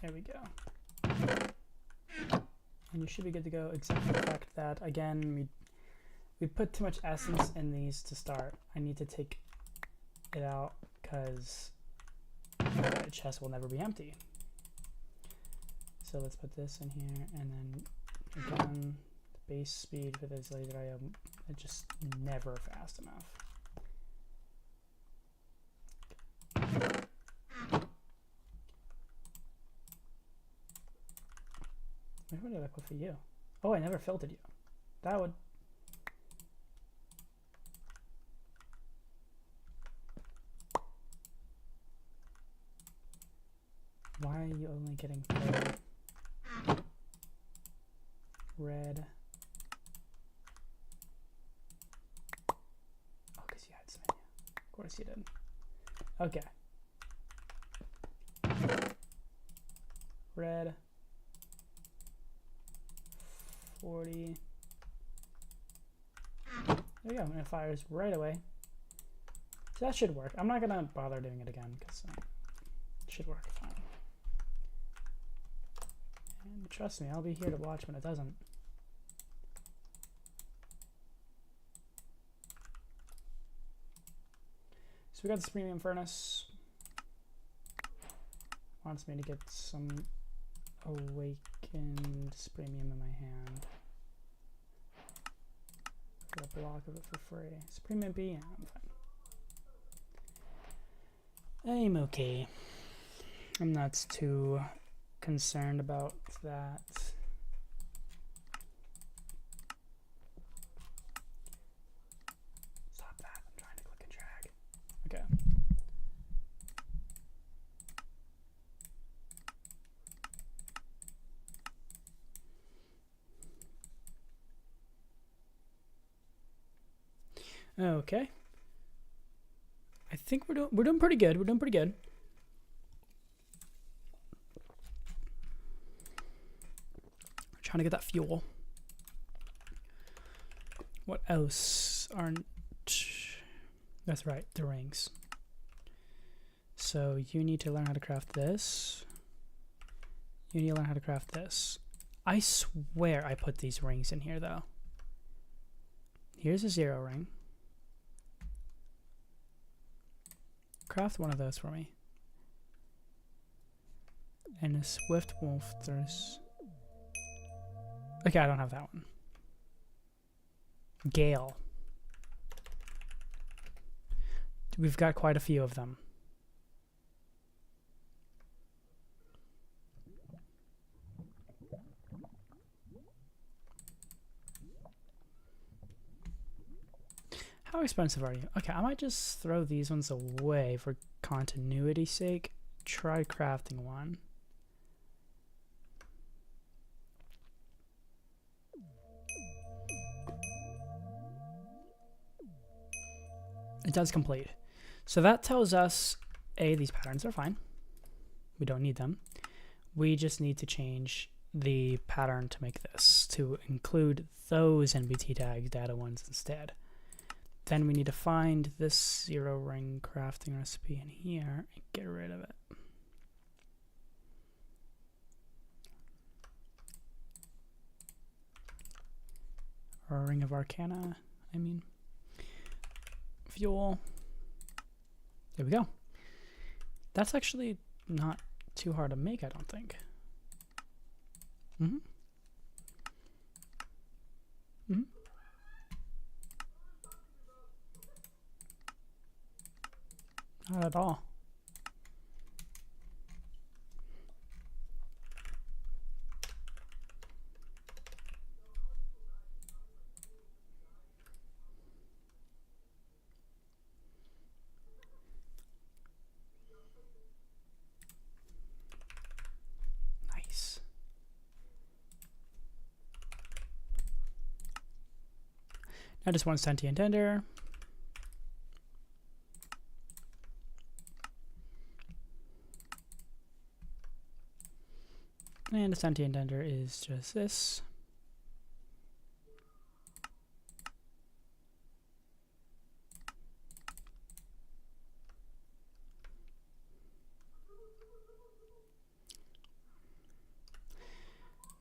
There we go. And you should be good to go, except for the fact that, again, we put too much essence in these to start. I need to take it out because the chest will never be empty. So let's put this in here, and then again, the base speed for this laser item is just never fast enough. What did I put for you? Oh, I never filtered you. That would... Why are you only getting red? Oh, because you had some in you. Of course you did. Okay. Red. 40. There we go, and it fires right away. So that should work. I'm not gonna bother doing it again because it should work fine. And trust me, I'll be here to watch when it doesn't. So we got this premium furnace. Wants me to get some awakened premium in my hand. Get a block of it for free. It's premium B, yeah, I'm fine. I'm okay. I'm not too concerned about that. Okay. I think we're doing pretty good. We're doing pretty good. We're trying to get that fuel. What else aren't? That's right, the rings. So you need to learn how to craft this. You need to learn how to craft this. I swear I put these rings in here though. Here's a 0 ring. Craft one of those for me. And a swift wolf. There's. Okay, I don't have that one. Gale. We've got quite a few of them. How expensive are you? Okay, I might just throw these ones away for continuity's sake. Try crafting one. It does complete. So that tells us, A, these patterns are fine. We don't need them. We just need to change the pattern to make this, to include those NBT tags data ones instead. Then we need to find this 0 ring crafting recipe in here and get rid of it. Or a ring of arcana, I mean. Fuel. There we go. That's actually not too hard to make, I don't think. Not at all. Nice. Now just one sentient ender. And a sentient ender is just this.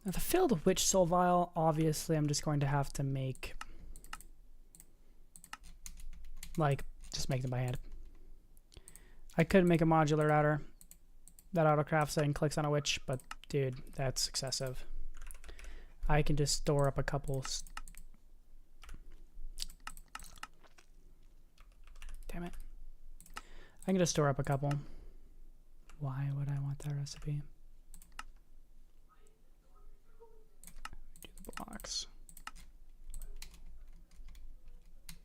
Now the filled witch soul vial, obviously I'm just going to have to make, like, just make them by hand. I could make a modular router that auto crafts and clicks on a witch, but dude, that's excessive. I can just store up a couple. Damn it. I can just store up a couple. Why would I want that recipe? Do the blocks.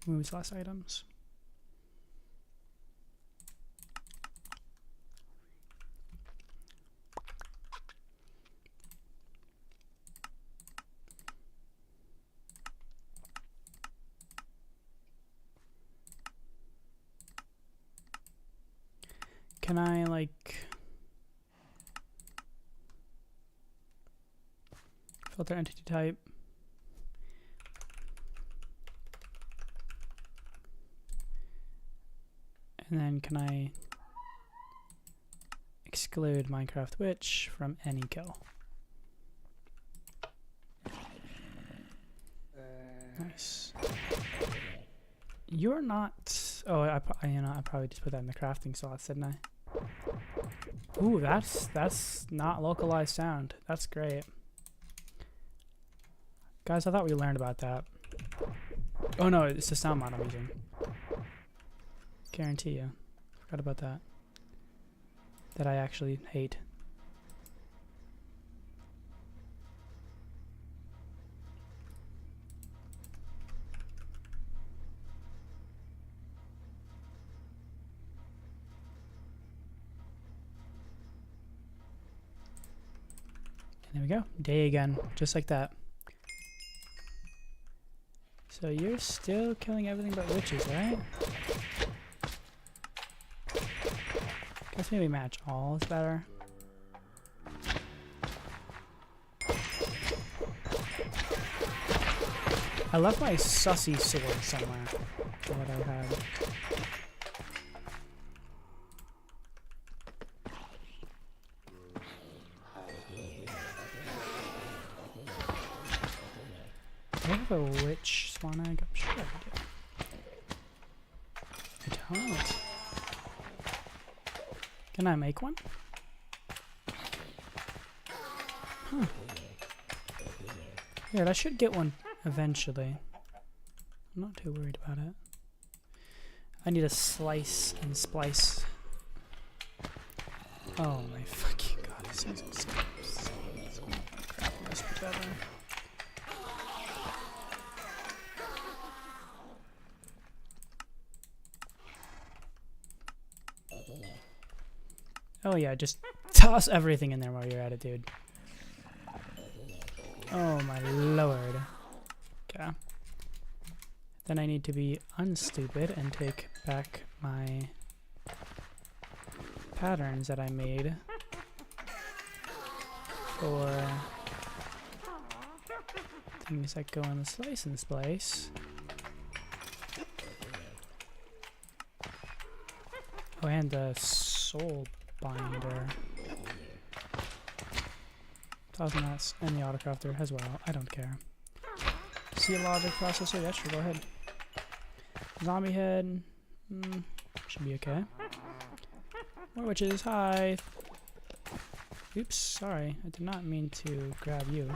Moves less items. Can I, like, filter entity type? And then can I exclude Minecraft Witch from any kill? Nice. You're not. Oh, I probably just put that in the crafting slots, didn't I? Ooh, that's not localized sound. That's great. Guys, I thought we learned about that. Oh no, it's the sound mod I'm using. Guarantee you. Forgot about that. That I actually hate. And there we go. Day again. Just like that. So you're still killing everything but witches, right? Guess maybe match all is better. I left my sussy sword somewhere. What I had. Do I have a witch spawn egg? I'm sure I do. I don't. Can I make one? Huh. Weird, I should get one eventually. I'm not too worried about it. I need a slice and splice. Oh my fucking god, this is so crap recipe together. Oh yeah, just toss everything in there while you're at it, dude. Oh my lord. Okay. Then I need to be unstupid and take back my patterns that I made for things that go in the slice and splice. Oh, and the soul binder. 1000 knots and the autocrafter as well. I don't care. See a logic processor? Yeah, sure, go ahead. Zombie head. Should be okay. More witches. Hi. Oops, sorry. I did not mean to grab you.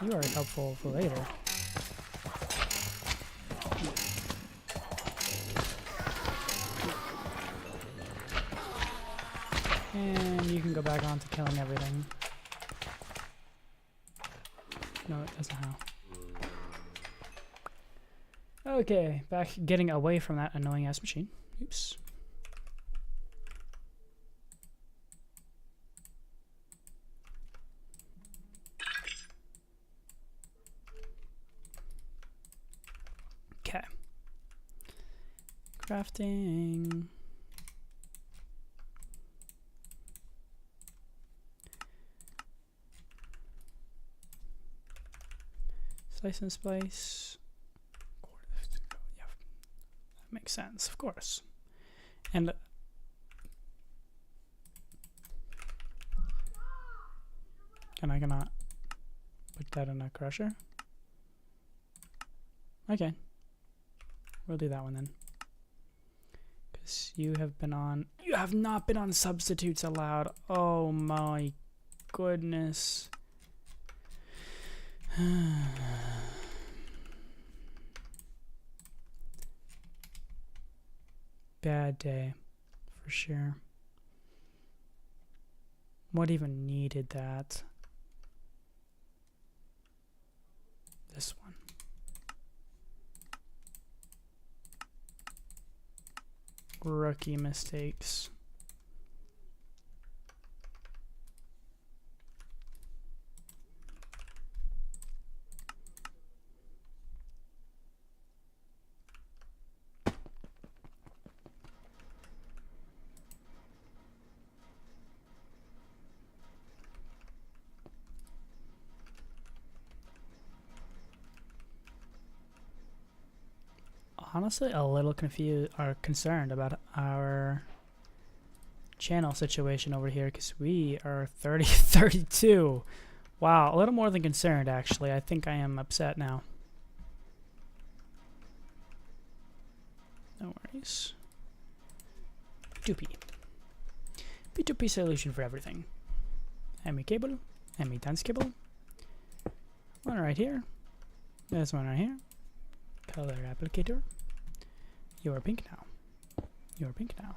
You are helpful for later. And you can go back on to killing everything. No, it doesn't how. Okay, back getting away from that annoying ass machine. Oops. Okay. Crafting. Slice and splice. Yeah, that makes sense, of course. And I cannot put that in a crusher? Okay. We'll do that one then. Because you have not been on substitutes allowed. Oh my goodness. Bad day, for sure. What even needed that? This one. Rookie mistakes. Honestly, a little confused or concerned about our channel situation over here because we are 32. Wow, a little more than concerned actually. I think I am upset now. No worries. P2P. P2P solution for everything. ME cable, ME dense cable. One right here. There's one right here. Color applicator. You are pink now. You are pink now.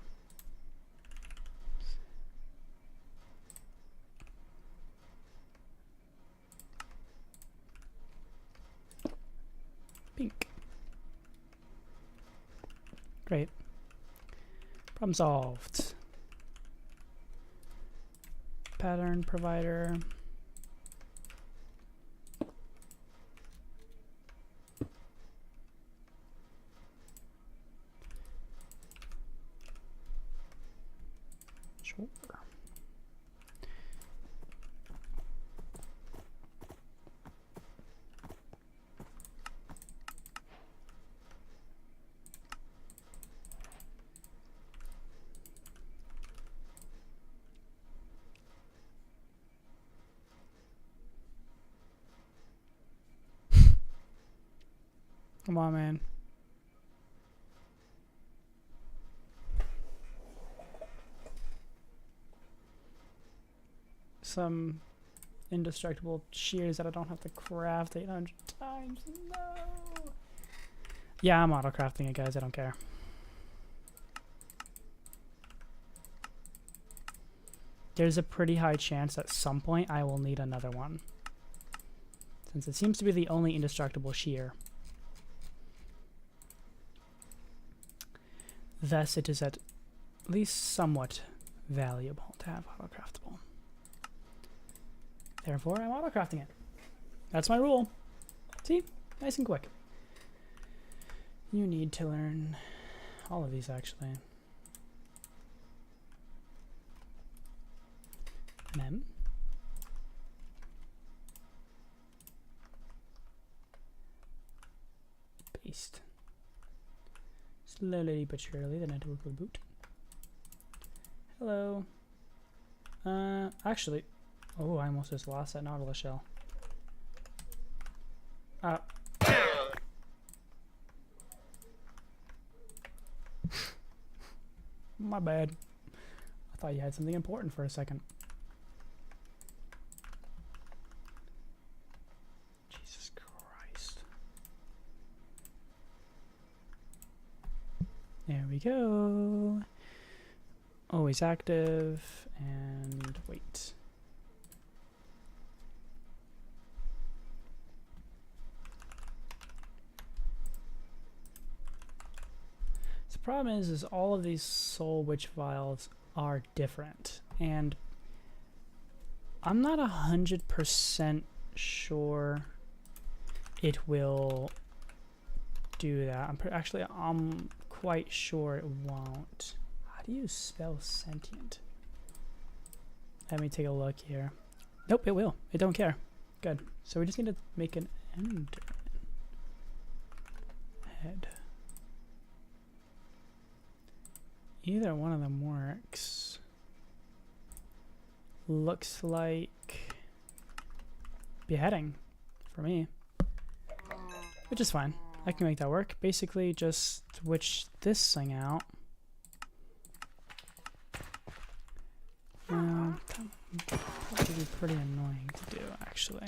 Pink. Great. Problem solved. Pattern provider. 4. Come on, man. Some indestructible shears that I don't have to craft 800 times. No. Yeah, I'm auto-crafting it, guys. I don't care. There's a pretty high chance at some point I will need another one, since it seems to be the only indestructible shear. Thus, it is at least somewhat valuable to have auto-craftable. Therefore, I'm auto-crafting it. That's my rule. See? Nice and quick. You need to learn all of these, actually. Mem. Paste. Slowly but surely, the network will boot. Hello. Actually, oh, I almost just lost that Nautilus shell. My bad. I thought you had something important for a second. Jesus Christ. There we go. Always active, and wait. The problem is all of these Soul Witch vials are different, and I'm not 100% sure it will do that. I'm quite sure it won't. How do you spell sentient? Let me take a look here. Nope, it will. It don't care. Good. So we just need to make an end head. Either one of them works. Looks like beheading for me, which is fine. I can make that work. Basically, just switch this thing out. That would be pretty annoying to do, actually.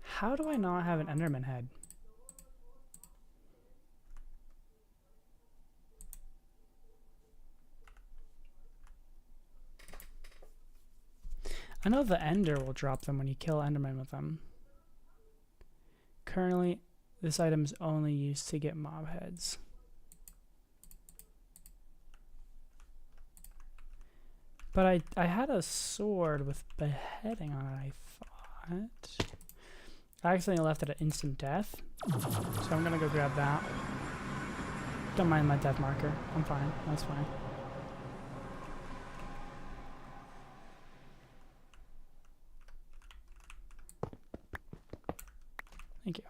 How do I not have an Enderman head? I know the Ender will drop them when you kill Enderman with them. Currently, this item is only used to get mob heads. But I had a sword with beheading on it, I thought. I accidentally left it at instant death, so I'm gonna go grab that. Don't mind my death marker. I'm fine. That's fine. Thank you.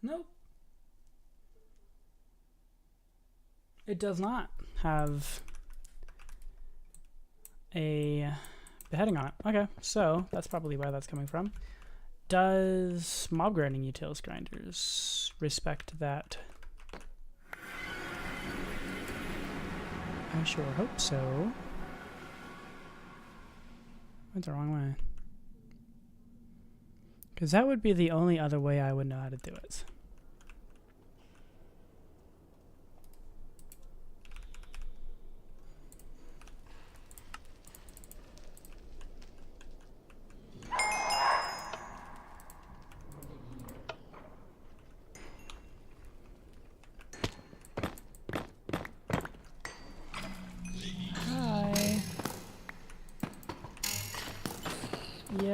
Nope. It does not have a beheading on it. Okay, so that's probably where that's coming from. Does mob grinding utils grinders respect that? I sure hope so. Went the wrong way. Because that would be the only other way I would know how to do it.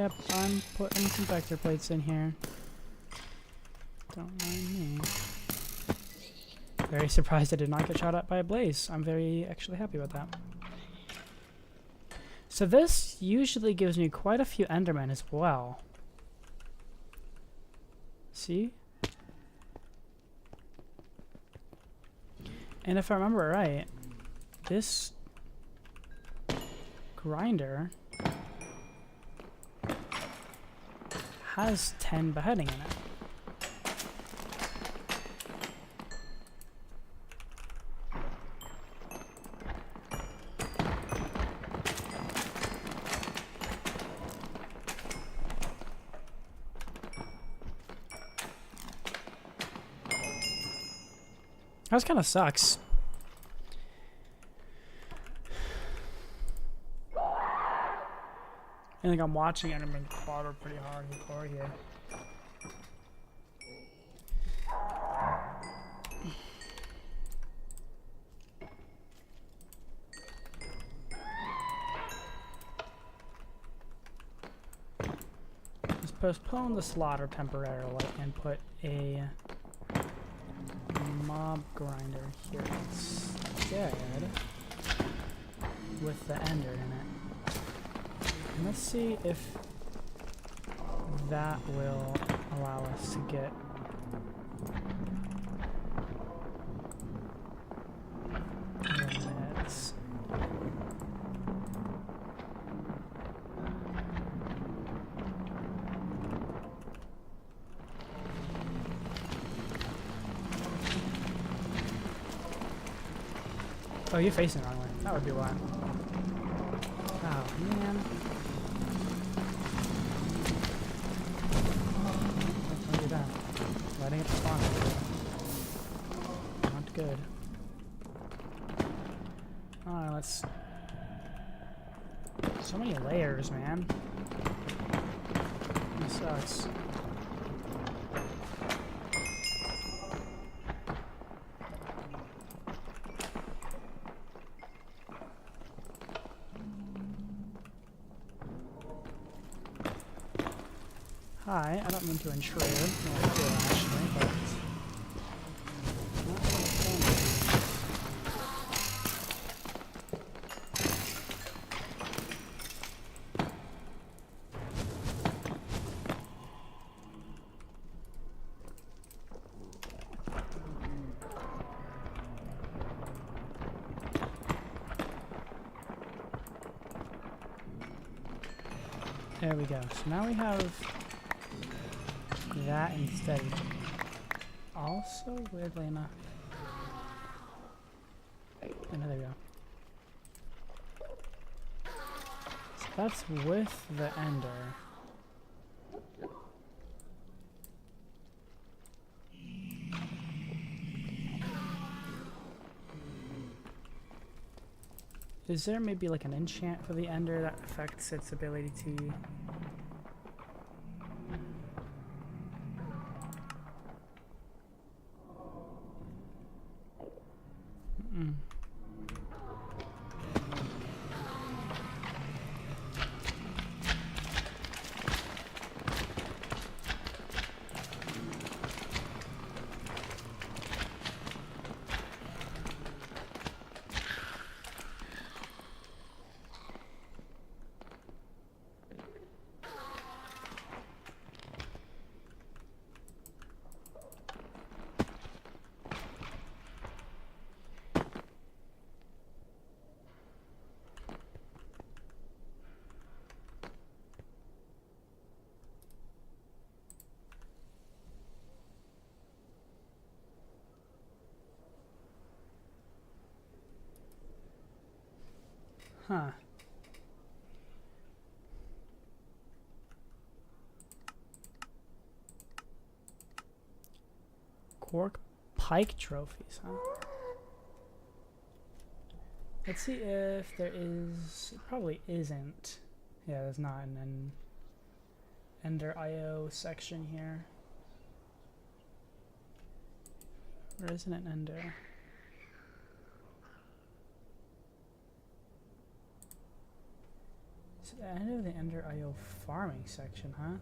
Yep, I'm putting some vector plates in here. Don't mind me. Very surprised I did not get shot at by a blaze. I'm very actually happy about that. So this usually gives me quite a few Endermen as well. See? And if I remember right, this grinder has 10 beheading in it. That kind of sucks. I think I'm watching Enderman Quadro pretty hardcore here. Let's postpone the slaughter temporarily and put a mob grinder here instead with the ender in it. And let's see if that will allow us to get minutes. Oh, you're facing the wrong way. That would be why. Oh, man. Don't do that. Letting it spawn. Not good. Alright, let's... So many layers, man. This sucks. Hi, I don't mean to intrude. No, I do actually, but... not so fun. There we go. So now we have that instead. Also, weirdly enough. And there we go. So that's with the ender. Is there maybe like an enchant for the ender that affects its ability to... Huh. Cork pike trophies, huh? Let's see if there is... It probably isn't. Yeah, there's not an Ender IO section here. There isn't an Ender. It's the end of the Ender IO farming section, huh?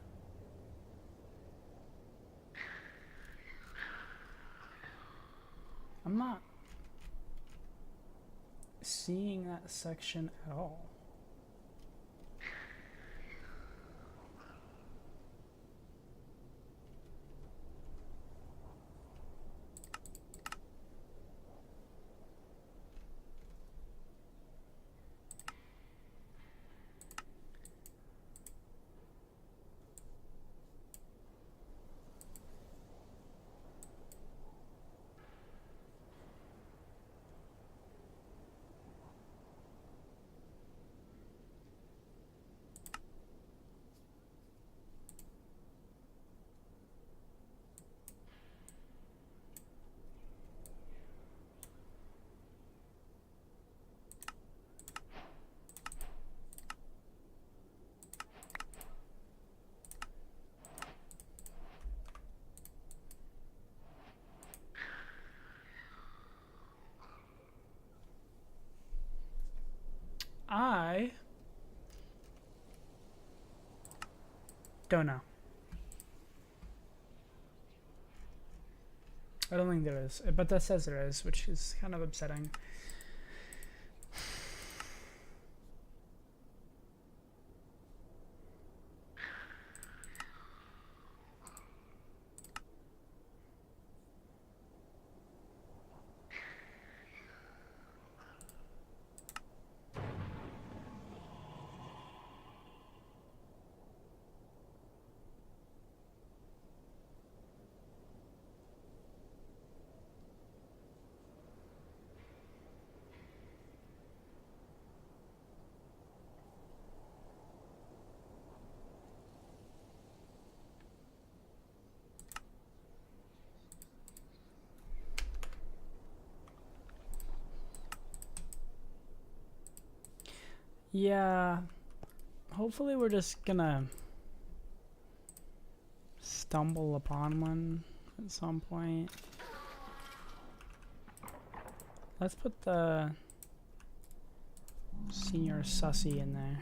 I'm not seeing that section at all. I don't know. I don't think there is, but that says there is, which is kind of upsetting. Yeah, hopefully we're just gonna stumble upon one at some point. Let's put the senior sussy in there.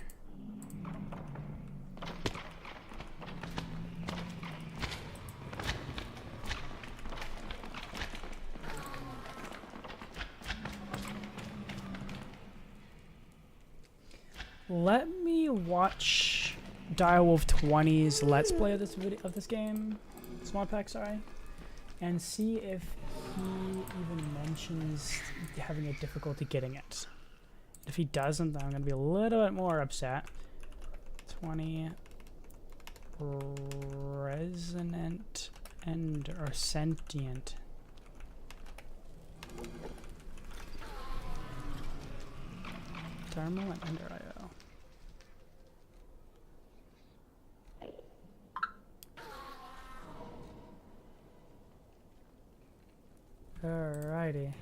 Let me watch Direwolf 20's Let's Play of this game, Small Pack, sorry, and see if he even mentions having a difficulty getting it. If he doesn't, then I'm gonna be a little bit more upset. 20 resonant and or sentient. Thermal and Ender IO. Alrighty.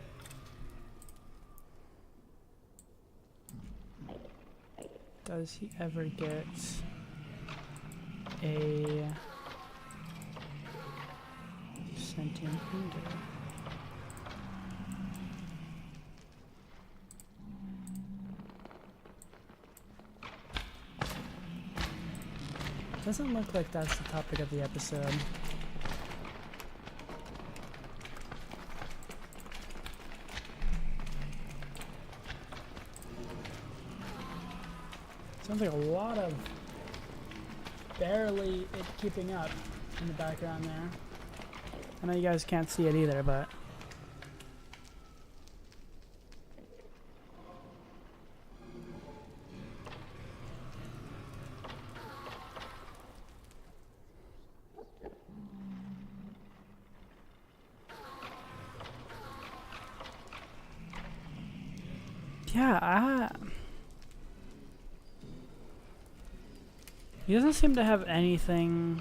Does he ever get a sentient Ender? Doesn't look like that's the topic of the episode. Sounds like a lot of barely it keeping up in the background there. I know you guys can't see it either, but yeah, he doesn't seem to have anything.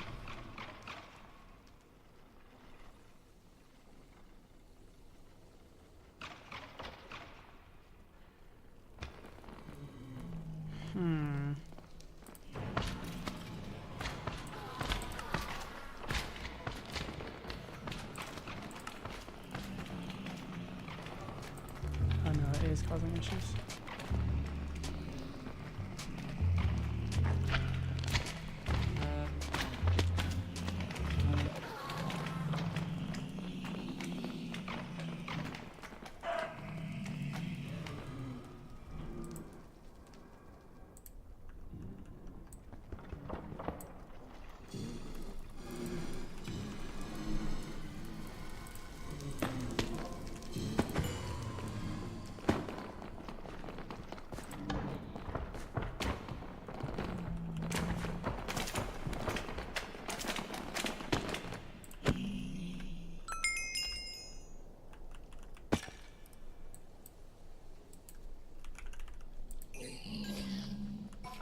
Oh no, it is causing issues.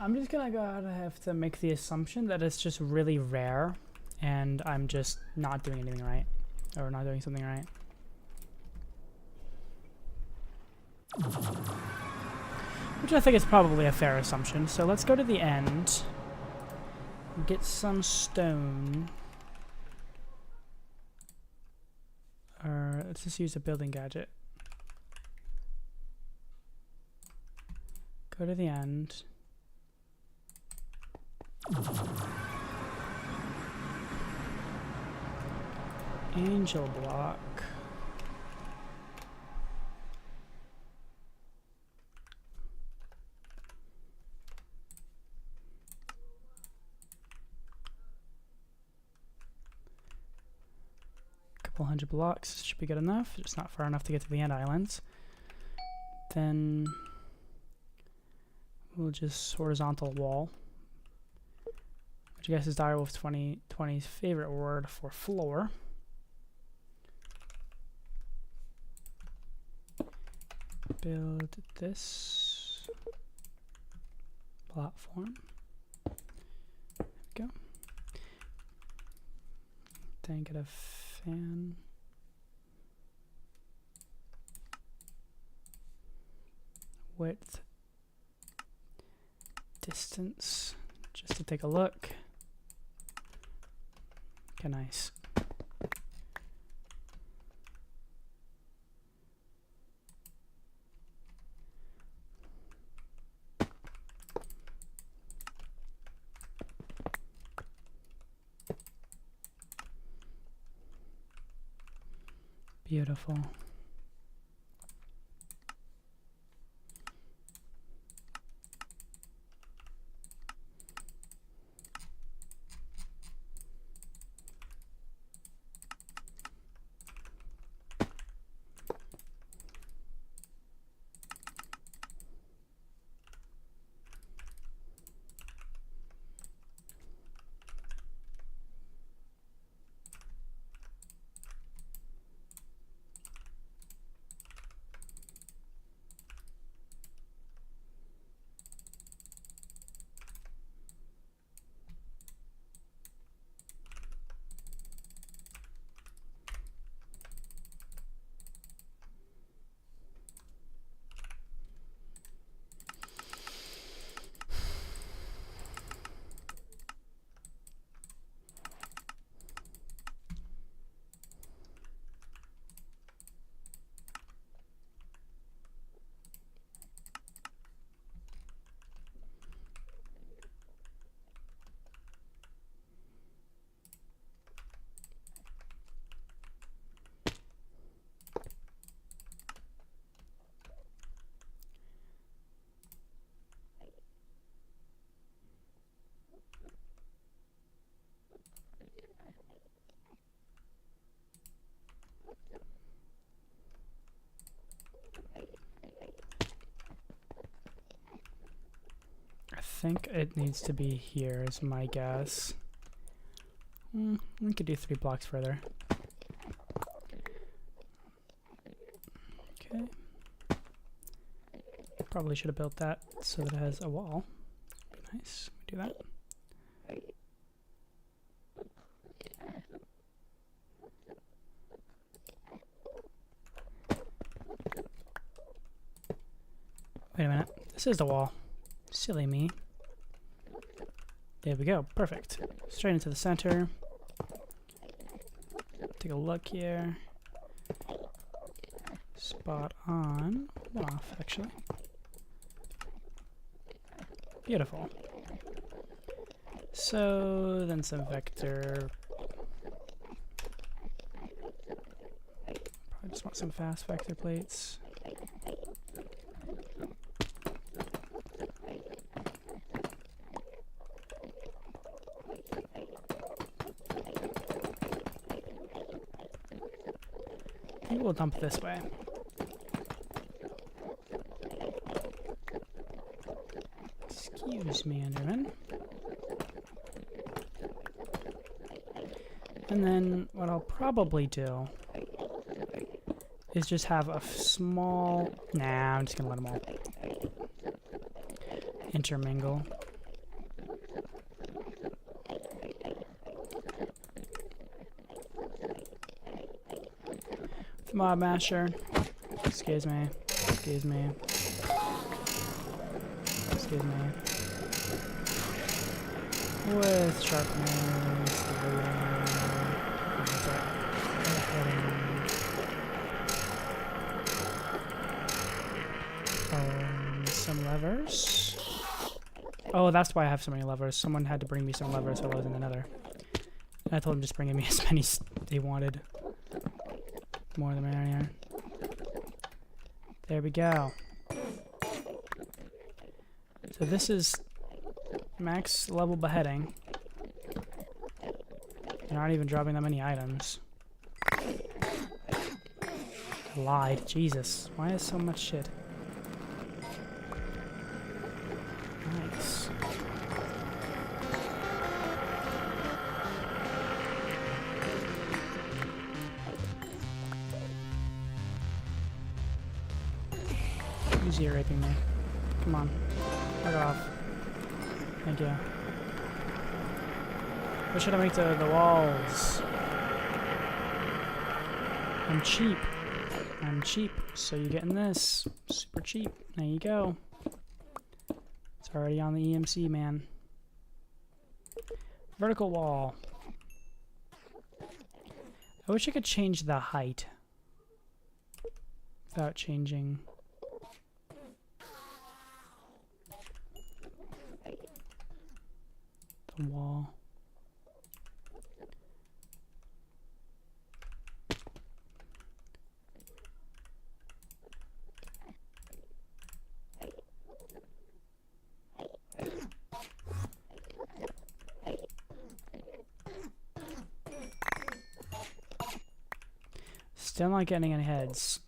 I'm just gonna go out and have to make the assumption that it's just really rare and I'm just not doing anything right. Or not doing something right. Which I think is probably a fair assumption. So let's go to the end. Get some stone. Or let's just use a building gadget. Go to the end. Angel block. Couple hundred blocks should be good enough. Just not far enough to get to the end islands. Then we'll just horizontal wall. Which I guess is Direwolf 2020's favorite word for floor. Build this platform. There we go. Then get a fan. Width. Distance. Just to take a look. Okay, nice. Beautiful. I think it needs to be here is my guess. We could do 3 blocks further. Okay. Probably should have built that so that it has a wall. Nice. We do that. Wait a minute. This is the wall. Silly me. There we go. Perfect. Straight into the center. Take a look here. Spot on. Off, actually. Beautiful. So then some vector. Probably just want some fast vector plates. Maybe we'll dump this way. Excuse me, Enderman. And then what I'll probably do is just have a small... Nah, I'm just gonna let them all intermingle. Mob Masher. Excuse me. Excuse me. Excuse me. With sharpness. Some levers. Oh, that's why I have so many levers. Someone had to bring me some levers while I was in the nether. And I told him just bring me as many as they wanted. More the merrier. There we go. So this is max level beheading. You're not even dropping that many items. I lied. Jesus. Why is so much shit? Nice. Who's ear raping me? Come on. Fuck off. Thank you. What should I make the walls? I'm cheap. I'm cheap. So you're getting this. Super cheap. There you go. It's already on the EMC, man. Vertical wall. I wish I could change the height without changing the wall. Still not getting any heads.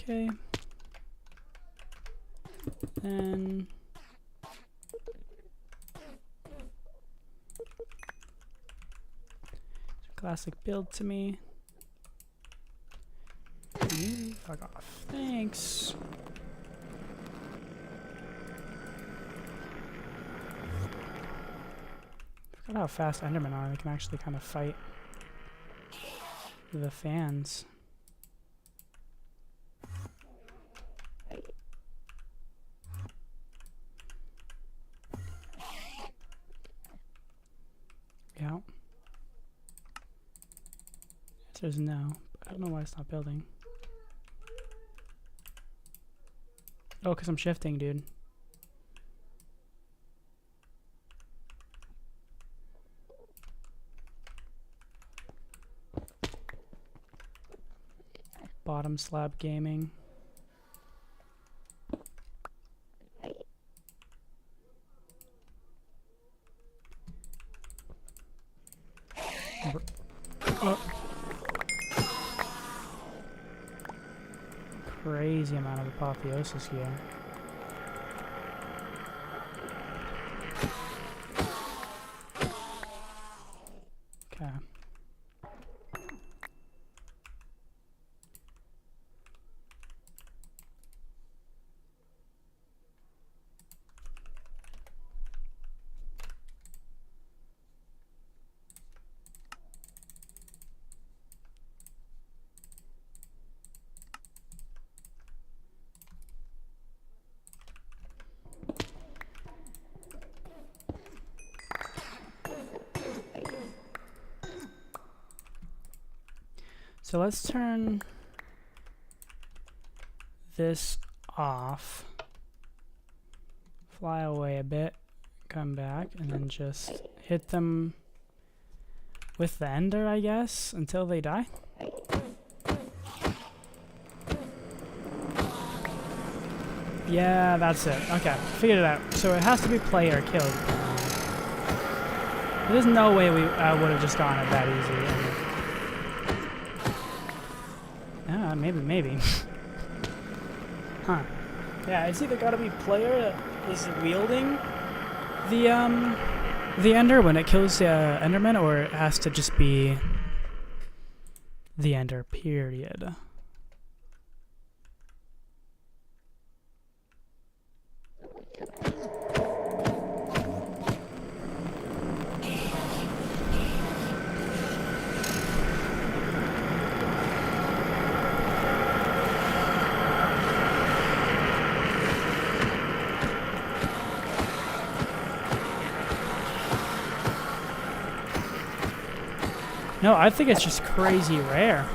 Okay. Then classic build to me. You fuck off. Thanks. Forgot how fast Endermen are. They can actually kind of fight the fans. Yeah. Answer is no, but I don't know why it's not building. Oh, because I'm shifting, dude. Bottom slab gaming. Crazy amount of apotheosis here. Okay. So let's turn this off, fly away a bit, come back, and then just hit them with the ender, I guess, until they die. Yeah, that's it. Okay, figured it out. So it has to be player killed. There's no way we would have just gotten it that easy. Maybe. Huh. Yeah, it's either gotta be player that is wielding the Ender when it kills the Enderman, or it has to just be the Ender, period. No, I think it's just crazy rare.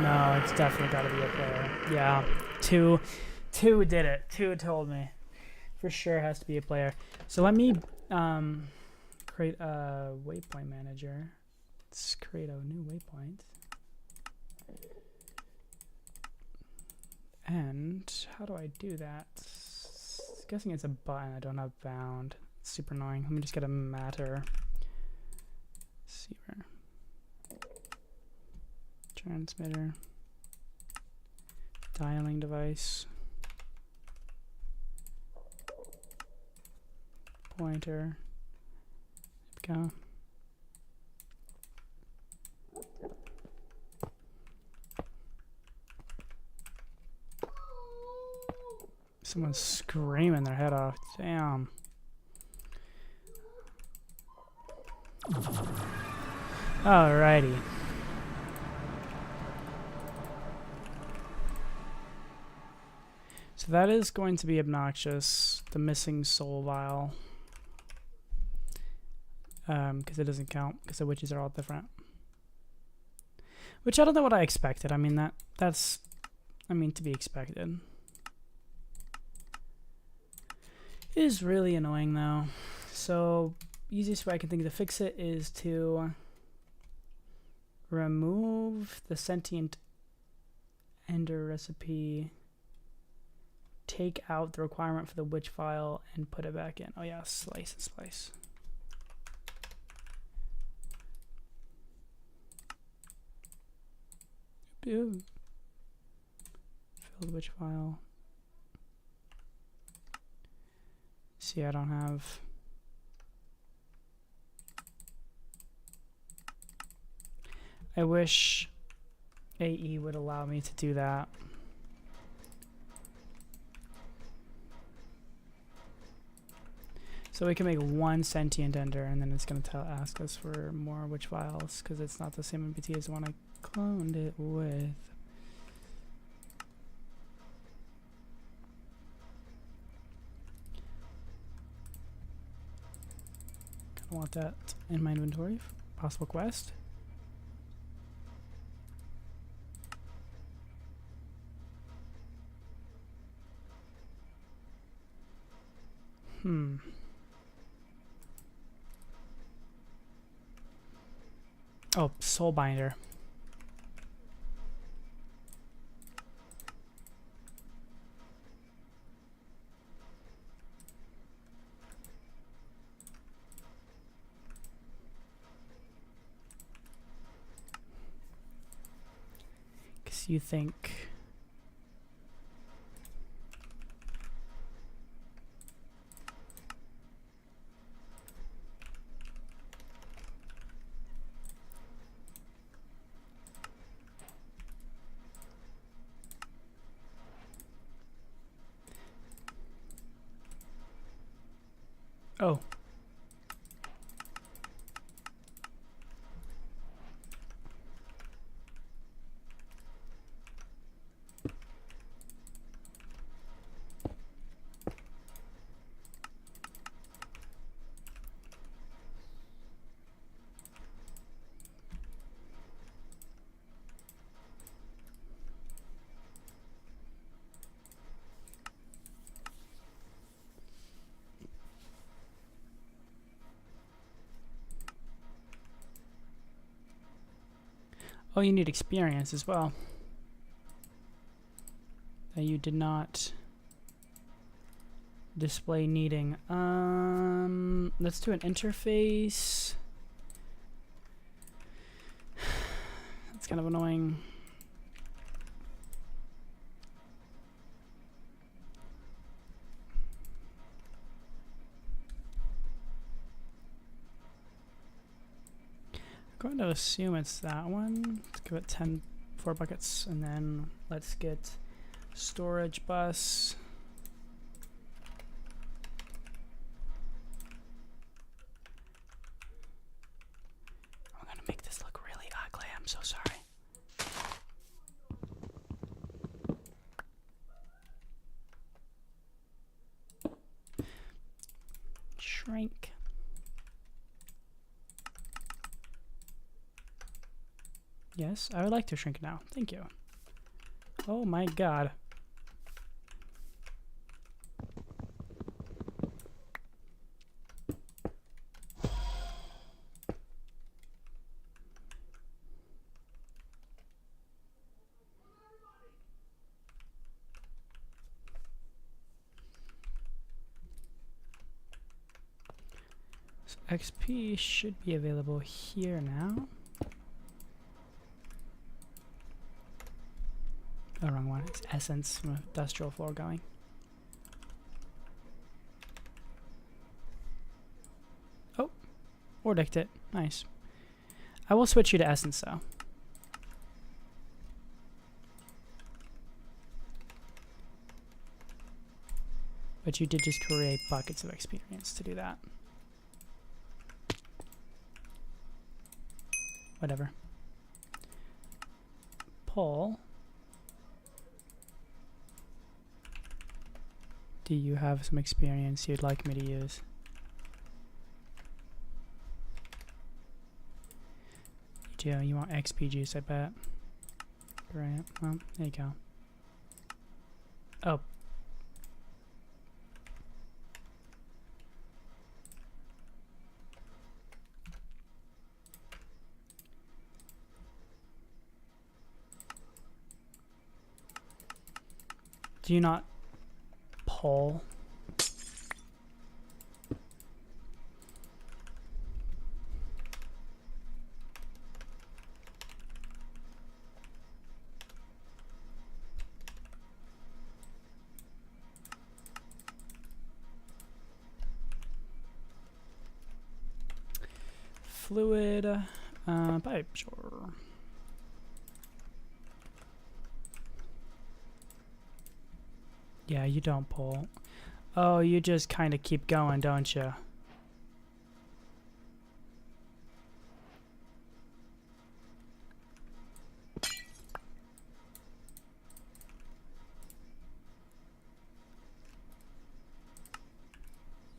No, it's definitely got to be a player. Yeah, two did it. Two told me. For sure has to be a player. So let me create a waypoint manager. Let's create a new waypoint. And how do I do that? Guessing it's a button. I don't have bound. It's super annoying. Let me just get a matter. Receiver. Transmitter. Dialing device. Pointer. There we go. Someone's screaming their head off. Damn. Alrighty. So that is going to be obnoxious. The missing soul vial. Because it doesn't count. Because the witches are all different. Which I don't know what I expected. I mean, that's to be expected. It is really annoying though. So easiest way I can think to fix it is to remove the sentient ender recipe, take out the requirement for the witch file, and put it back in. Oh yeah, slice and splice. Fill the witch file. See, I don't have. I wish AE would allow me to do that. So we can make one sentient ender, and then it's going to ask us for more witch files, because it's not the same MPT as the one I cloned it with. I want that in my inventory. Possible quest. Oh, Soulbinder. You think oh. Oh, you need experience as well. that you did not display needing. Let's do an interface. That's kind of annoying. I'm going to assume it's that one. Let's give it 4 buckets, and then let's get storage bus. I'm gonna make this look really ugly. I'm so sorry. Shrink. Yes, I would like to shrink now. Thank you. Oh my god. So XP should be available here now. Oh, wrong one. It's essence from industrial floor going. Oh, ordered it. Nice. I will switch you to essence though. But you did just create buckets of experience to do that. Whatever. Paul. Do you have some experience you'd like me to use? You do. You want XP juice, I bet. Right. Well, there you go. Oh. Do you not pull? Fluid pipe, sure. Yeah, you don't pull. Oh, you just kind of keep going, don't you?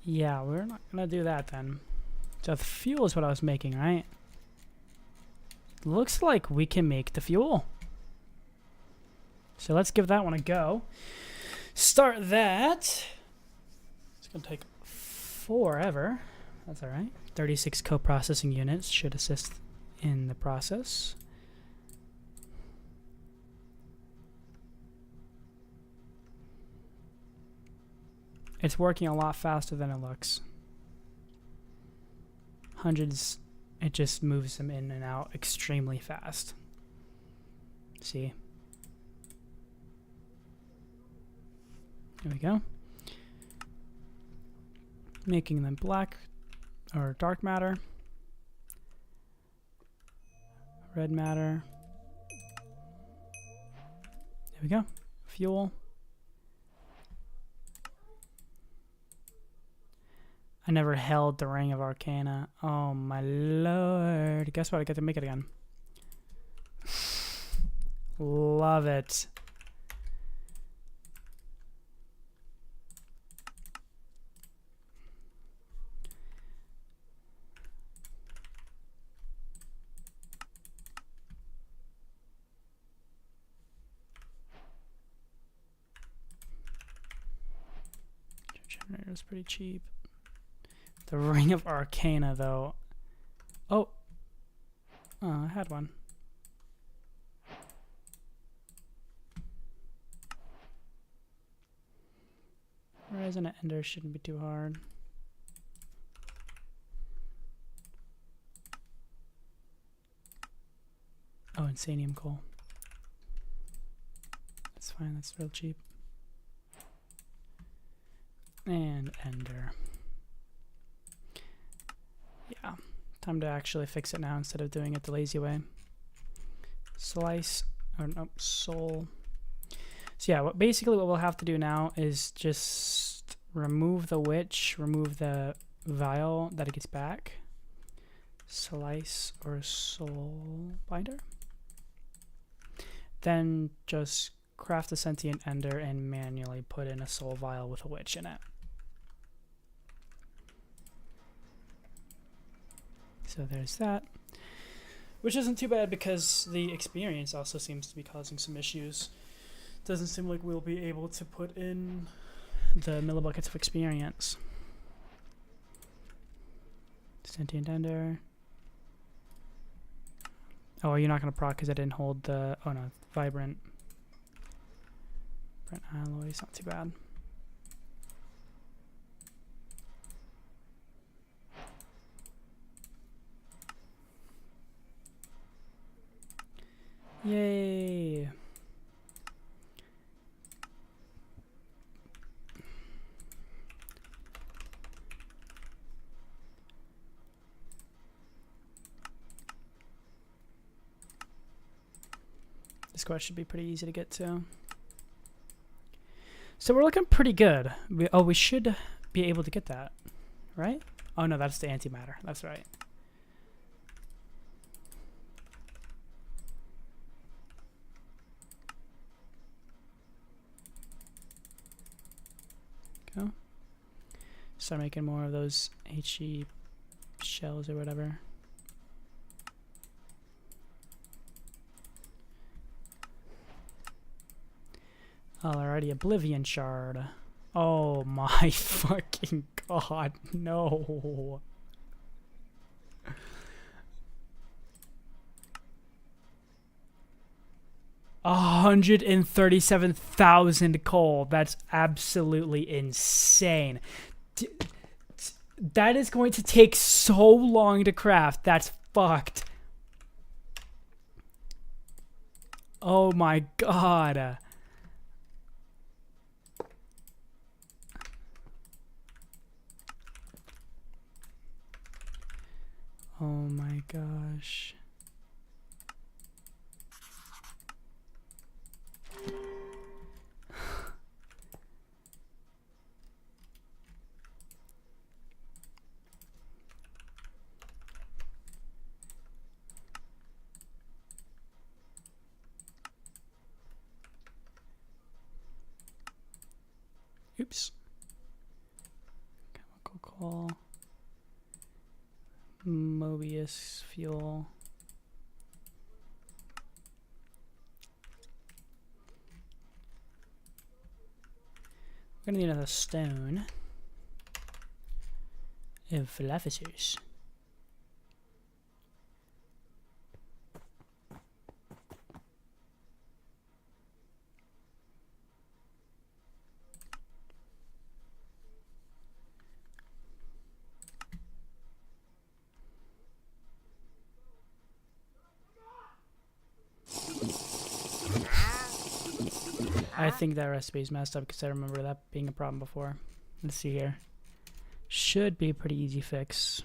Yeah, we're not gonna do that then. So the fuel is what I was making, right? Looks like we can make the fuel. So let's give that one a go. Start that. It's gonna take forever. That's alright. 36 co-processing units should assist in the process. It's working a lot faster than it looks. Hundreds, it just moves them in and out extremely fast. See? There we go. Making them black or dark matter. Red matter. There we go. Fuel. I never held the Ring of Arcana. Oh my lord. Guess what? I get to make it again. Love it. Generator is pretty cheap. The Ring of Arcana, though. Oh. Oh, I had one. Horizon and Ender shouldn't be too hard. Oh, Insanium coal. That's fine, that's real cheap. And Ender. Yeah, time to actually fix it now instead of doing it the lazy way. Slice, or no, soul. So yeah, basically what we'll have to do now is just remove the witch, remove the vial that it gets back. Slice or soul binder. Then just craft a sentient ender and manually put in a soul vial with a witch in it. So there's that. Which isn't too bad because the experience also seems to be causing some issues. Doesn't seem like we'll be able to put in the millibuckets of experience. Sentient ender. Oh, you're not going to proc because I didn't hold the... Oh no, vibrant. Brent alloys, not too bad. Yay! This quest should be pretty easy to get to. So we're looking pretty good. We should be able to get that, right? Oh no, that's the antimatter. That's right. Go. Start making more of those HE shells or whatever. Alrighty, Oblivion Shard. Oh my fucking god, no. $137,000 coal. That's absolutely insane. That is going to take so long to craft. That's fucked. Oh my god. Oh my gosh. Oops. Chemical coal. Mobius fuel. We're gonna need another stone. And officers. I think that recipe is messed up because I remember that being a problem before. Let's see here. Should be a pretty easy fix.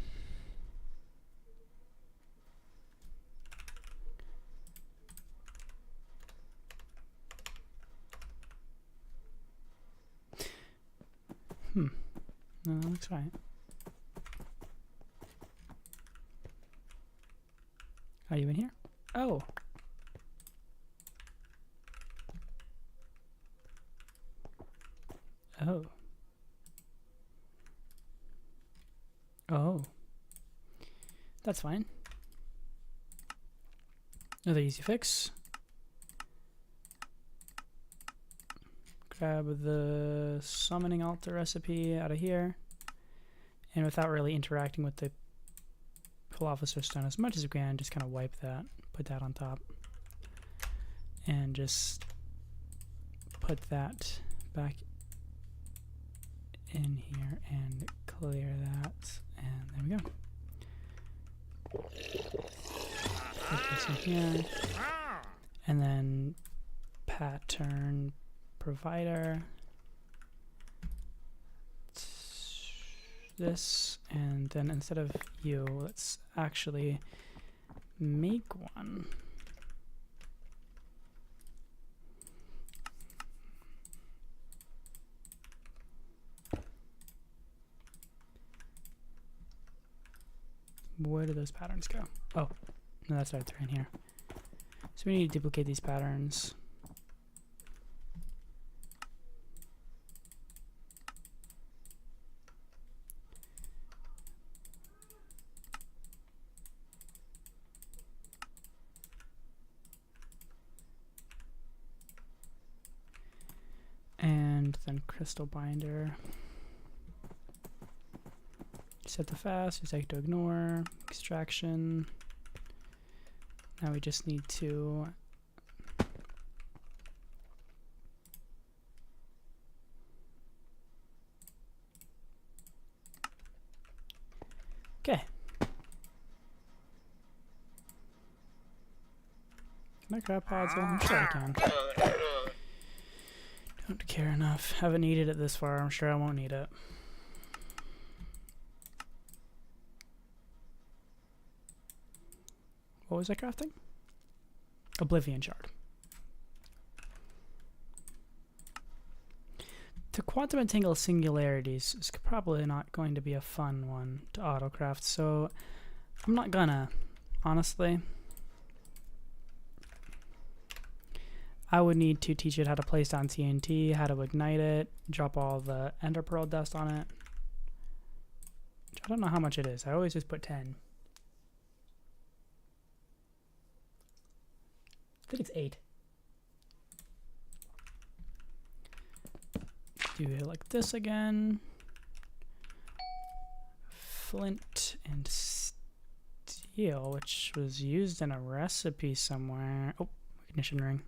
No, that looks right. Are you in here? Oh. Oh. Oh. That's fine. Another easy fix. Grab the summoning altar recipe out of here. And without really interacting with the Philosopher's Stone as much as we can, just kind of wipe that, put that on top. And just put that back in here and clear that, and there we go. Put this in here, and then pattern provider. This, and then instead of you, let's actually make one. Where do those patterns go? Oh, no, that's right, they're in here. So we need to duplicate these patterns. And then crystal binder. Set the fast, we take to ignore, extraction. Now we just need to okay. Can I grab pods? I'm sure I can. Don't care enough. Haven't needed it this far. I'm sure I won't need it. What was I crafting? Oblivion shard. To quantum entangle singularities is probably not going to be a fun one to autocraft, so I'm not gonna, honestly. I would need to teach it how to place down TNT, how to ignite it, drop all the ender pearl dust on it. Which I don't know how much it is. I always just put 10. I think it's 8. Do it like this again. Flint and steel, which was used in a recipe somewhere. Oh, ignition ring.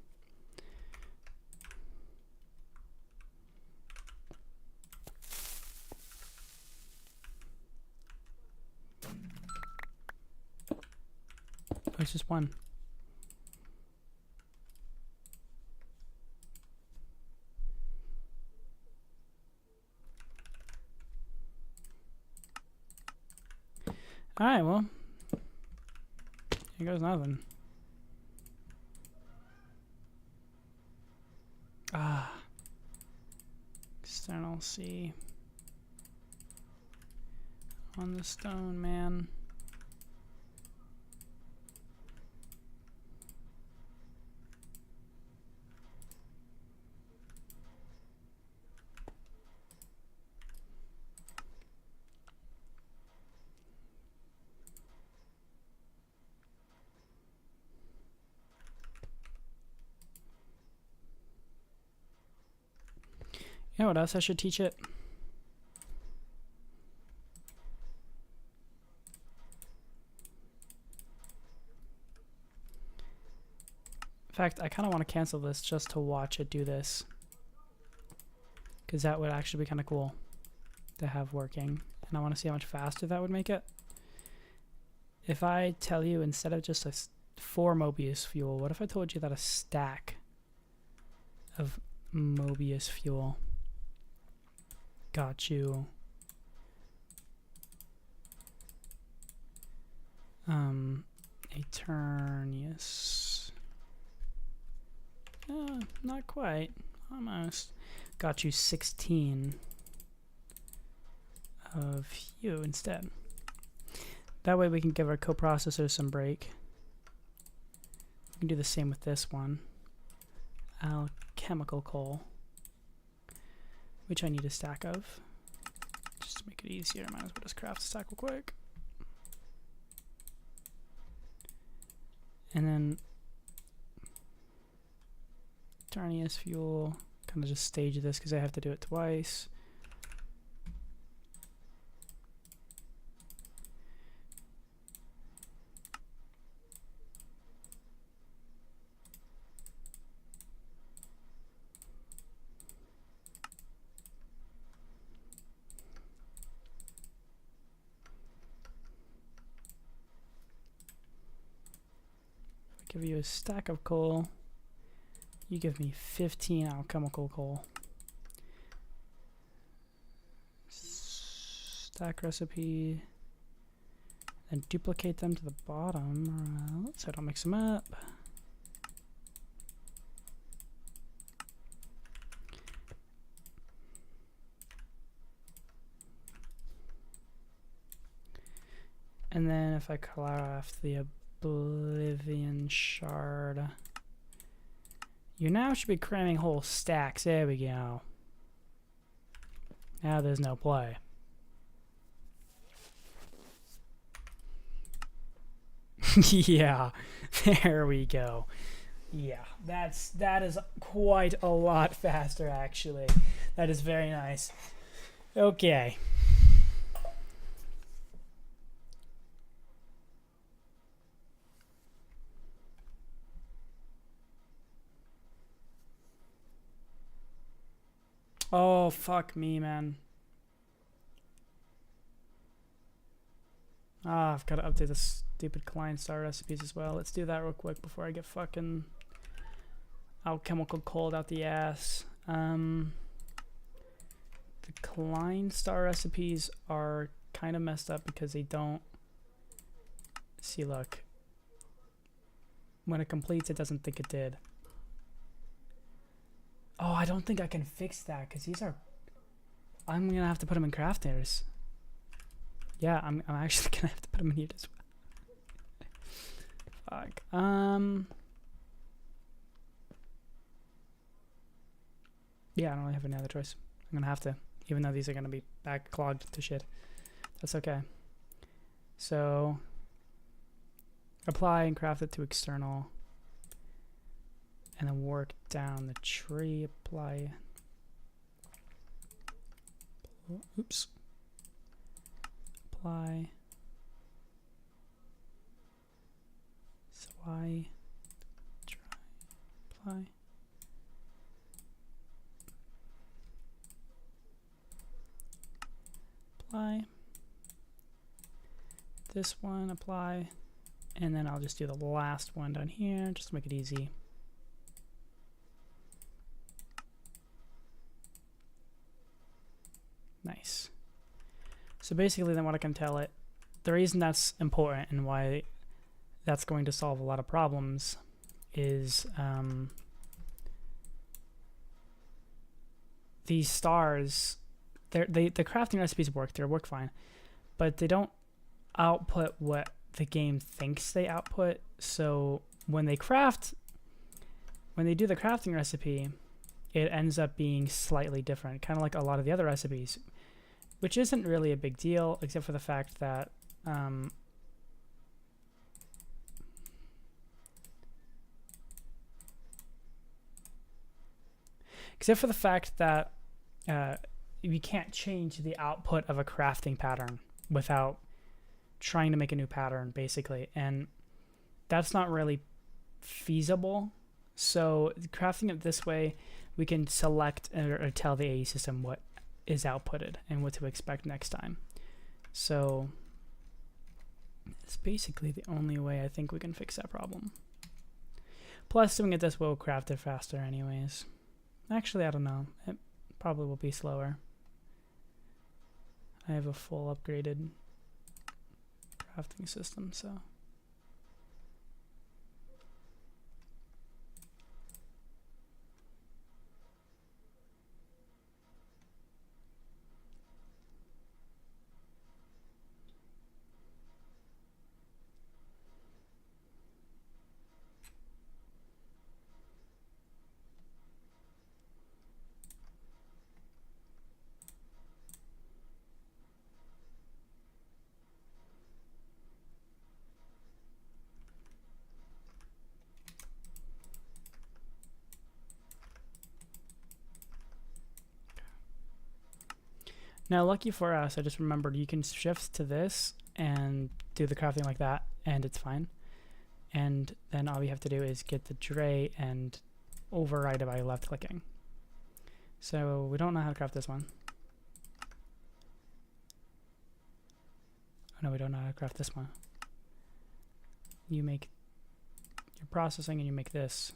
Oh, it's just one. Alright, well, here goes nothing. Ah. External C. On the stone, man. You know what else I should teach it? In fact, I kind of want to cancel this just to watch it do this. Because that would actually be kind of cool to have working. And I want to see how much faster that would make it. If I tell you instead of just 4 Mobius fuel, what if I told you that a stack of Mobius fuel got you Eternius. Not quite. Almost. Got you 16 of you instead. That way we can give our coprocessors some break. We can do the same with this one. Alchemical coal, which I need a stack of. Just to make it easier, I might as well just craft a stack real quick. And then Eternius fuel, kind of just stage this because I have to do it twice. give you a stack of coal. You give me 15 alchemical coal. Stack recipe. And duplicate them to the bottom so I don't mix them up. And then if I craft the Oblivion Shard, you now should be cramming whole stacks. There we go. Now there's no play. Yeah, there we go. Yeah, that is quite a lot faster actually. That is very nice. Okay. Oh, fuck me, man. Ah, I've got to update the stupid client star recipes as well. Let's do that real quick before I get fucking alchemical cold out the ass. The client star recipes are kind of messed up because they don't... See, look. When it completes, it doesn't think it did. Oh, I don't think I can fix that because these are... I'm going to have to put them in crafters. Yeah, I'm actually going to have to put them in here as well. Fuck. Yeah, I don't really have any other choice. I'm going to have to. Even though these are going to be backlogged to shit. That's okay. So... apply and craft it to external. And then work down the tree, apply. Oops. Apply. Supply. Try. Apply. Apply. This one, apply. And then I'll just do the last one down here, just to make it easy. Nice. So basically then what I can tell it, the reason that's important and why that's going to solve a lot of problems is these stars, the crafting recipes work, they work fine, but they don't output what the game thinks they output. So when they do the crafting recipe, it ends up being slightly different, kind of like a lot of the other recipes, which isn't really a big deal, except for the fact that you can't change the output of a crafting pattern without trying to make a new pattern, basically, and that's not really feasible. So crafting it this way, we can select or tell the AE system what is outputted and what to expect next time. So it's basically the only way I think we can fix that problem. Plus, doing it this way will craft it faster anyways. Actually, I don't know. It probably will be slower. I have a full upgraded crafting system, so... Now, lucky for us, I just remembered you can shift to this and do the crafting like that, and it's fine. And then all we have to do is get the tray and override it by left clicking. So we don't know how to craft this one. Oh no, we don't know how to craft this one. You make You're processing and you make this.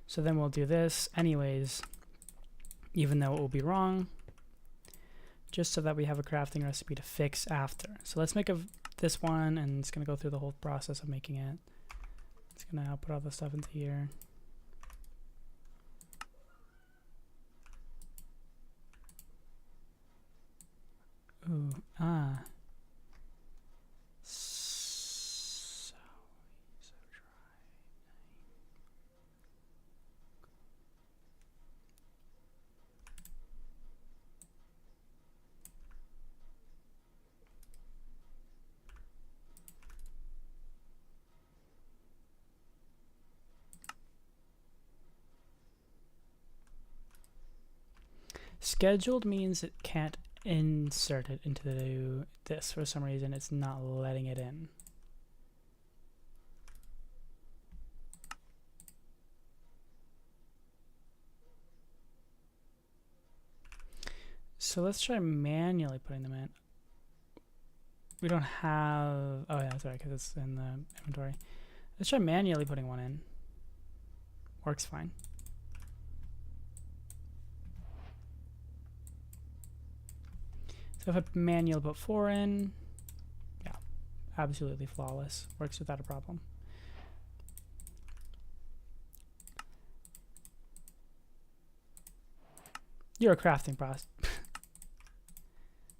So then we'll do this anyways, even though it will be wrong, just so that we have a crafting recipe to fix after. So let's make this one, and it's going to go through the whole process of making it. It's going to output all the stuff into here. Ooh, so dry. Scheduled means it can't insert it into this for some reason. It's not letting it in. So let's try manually putting them in. We don't have, oh yeah, that's right, because it's in the inventory. Let's try manually putting one in. Works fine. So if I manually put 4 in, yeah, absolutely flawless. Works without a problem. You're a crafting process.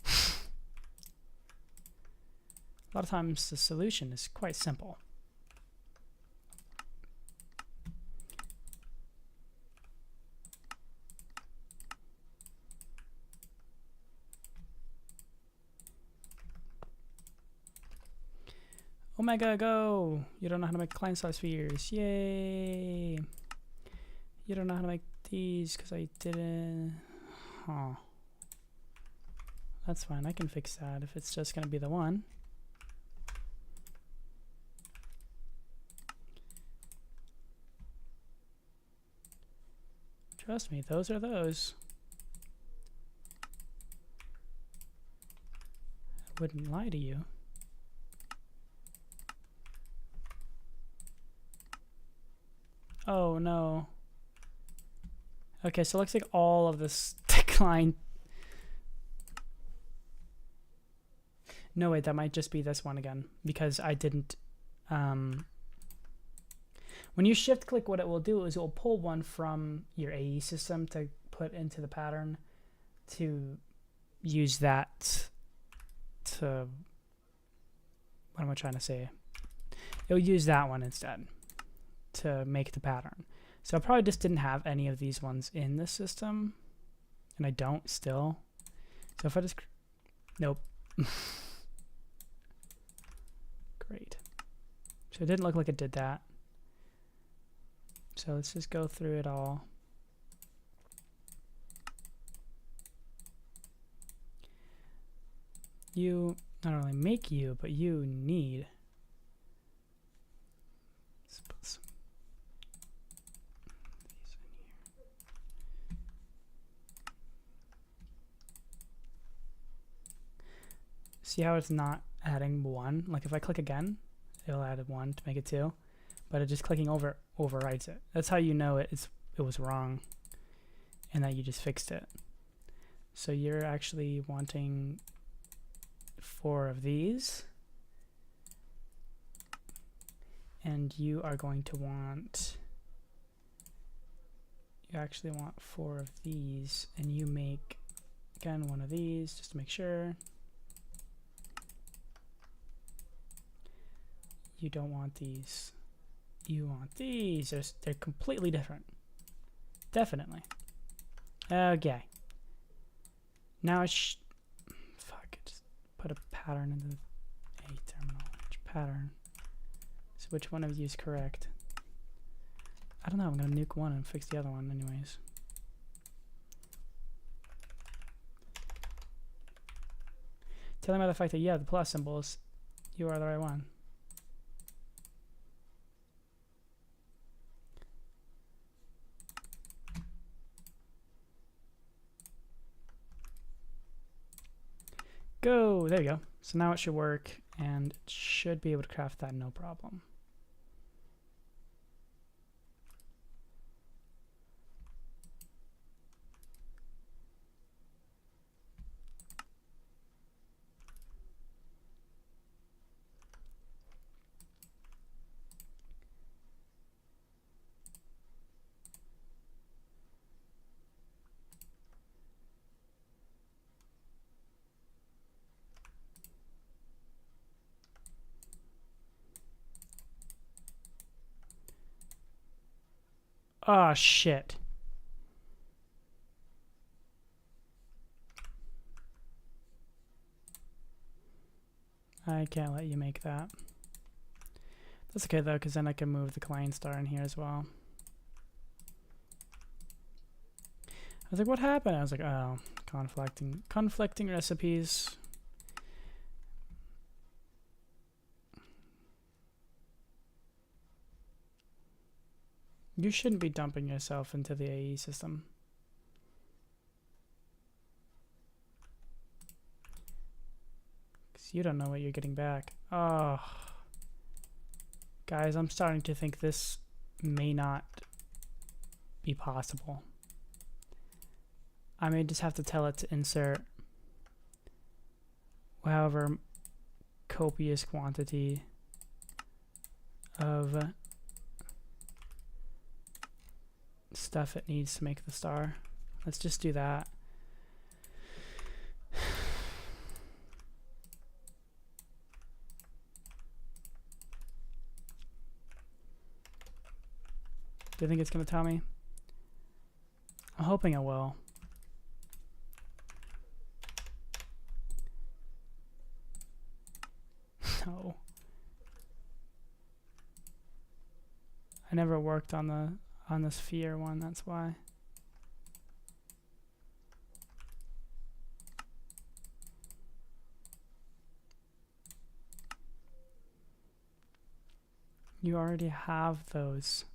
A lot of times the solution is quite simple. Omega, go! You don't know how to make client side spheres. Yay! You don't know how to make these because I didn't. Huh. That's fine. I can fix that if it's just going to be the one. Trust me, those are those. I wouldn't lie to you. Oh no. Okay, so it looks like all of this decline. No, wait, that might just be this one again because I didn't. When you shift click, what it will do is it will pull one from your AE system to put into the pattern to use that to, what am I trying to say? It'll use that one instead to make the pattern. So I probably just didn't have any of these ones in the system, and I don't still. So if I just, nope. Great. So it didn't look like it did that. So let's just go through it all. You not only make you, but you need. Let's put some these in here. See how it's not adding 1? Like if I click again, it'll add 1 to make it 2. But it just clicking over overrides it. That's how you know it was wrong and that you just fixed it. So you're actually wanting 4 of these, and you are going to want, you actually want 4 of these, and you make again 1 of these just to make sure. You don't want these. You want these. They're completely different. Definitely. Okay. Now fuck. Just put a pattern in the A terminal. Which pattern? So which one of you is correct? I don't know. I'm gonna nuke one and fix the other one, anyways. Telling by the fact that you have the plus symbols, you are the right one. go. There you go. So now it should work, and it should be able to craft that no problem. Oh, shit. I can't let you make that. That's okay, though, because then I can move the client star in here as well. I was like, what happened? I was like, oh, conflicting recipes. You shouldn't be dumping yourself into the AE system. Because you don't know what you're getting back. Oh. Guys, I'm starting to think this may not be possible. I may just have to tell it to insert however copious quantity of stuff it needs to make the star. Let's just do that. Do you think it's going to tell me? I'm hoping it will. No. I never worked on the sphere one, that's why. You already have those.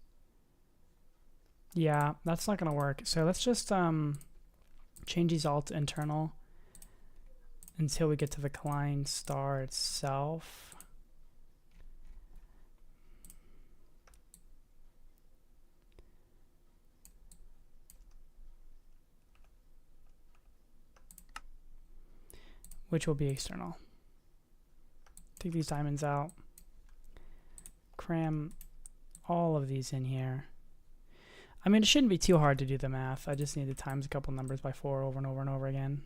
Yeah, that's not gonna work. So let's just change these all to internal until we get to the Klein star itself. Which will be external. Take these diamonds out. Cram all of these in here. I mean, it shouldn't be too hard to do the math. I just need to times a couple numbers by 4 over and over and over again.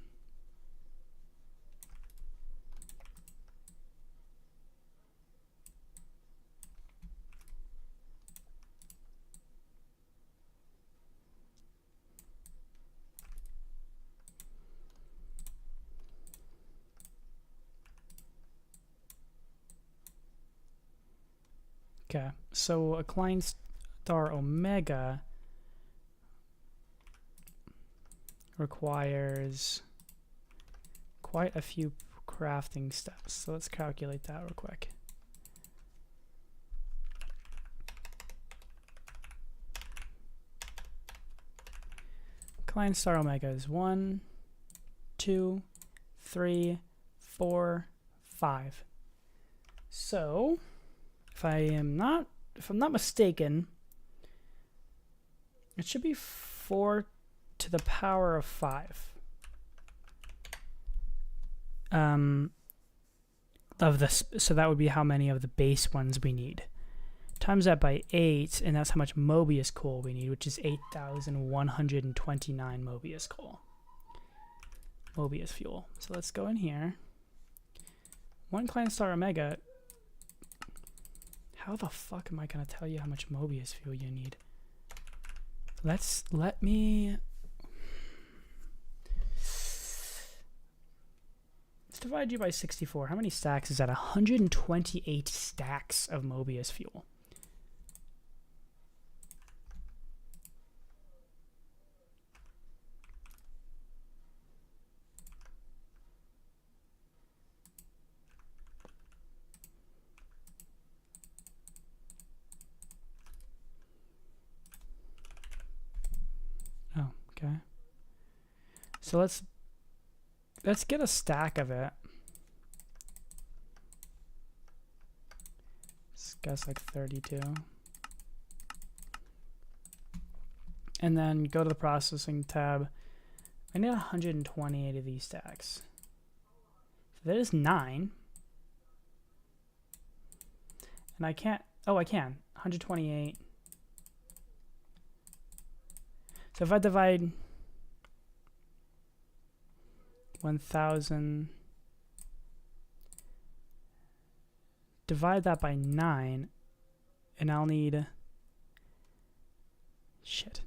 Okay, so a Klein star omega requires quite a few crafting steps. So let's calculate that real quick. Klein star omega is 1, 2, 3, 4, 5. So if I'm not mistaken, it should be 4 to the power of 5 of this. So that would be how many of the base ones we need. Times that by 8, and that's how much Mobius coal we need, which is 8,129 Mobius coal. Mobius fuel. So let's go in here. 1 Klein star omega. How the fuck am I gonna tell you how much Mobius fuel you need? Let's divide you by 64. How many stacks is that? 128 stacks of Mobius fuel. Okay. So let's get a stack of it. guess like 32. And then go to the processing tab. I need 128 of these stacks. So that is 9. And I can't, oh, I can. 128. So if I divide 1,000, divide that by 9, and I'll need, shit.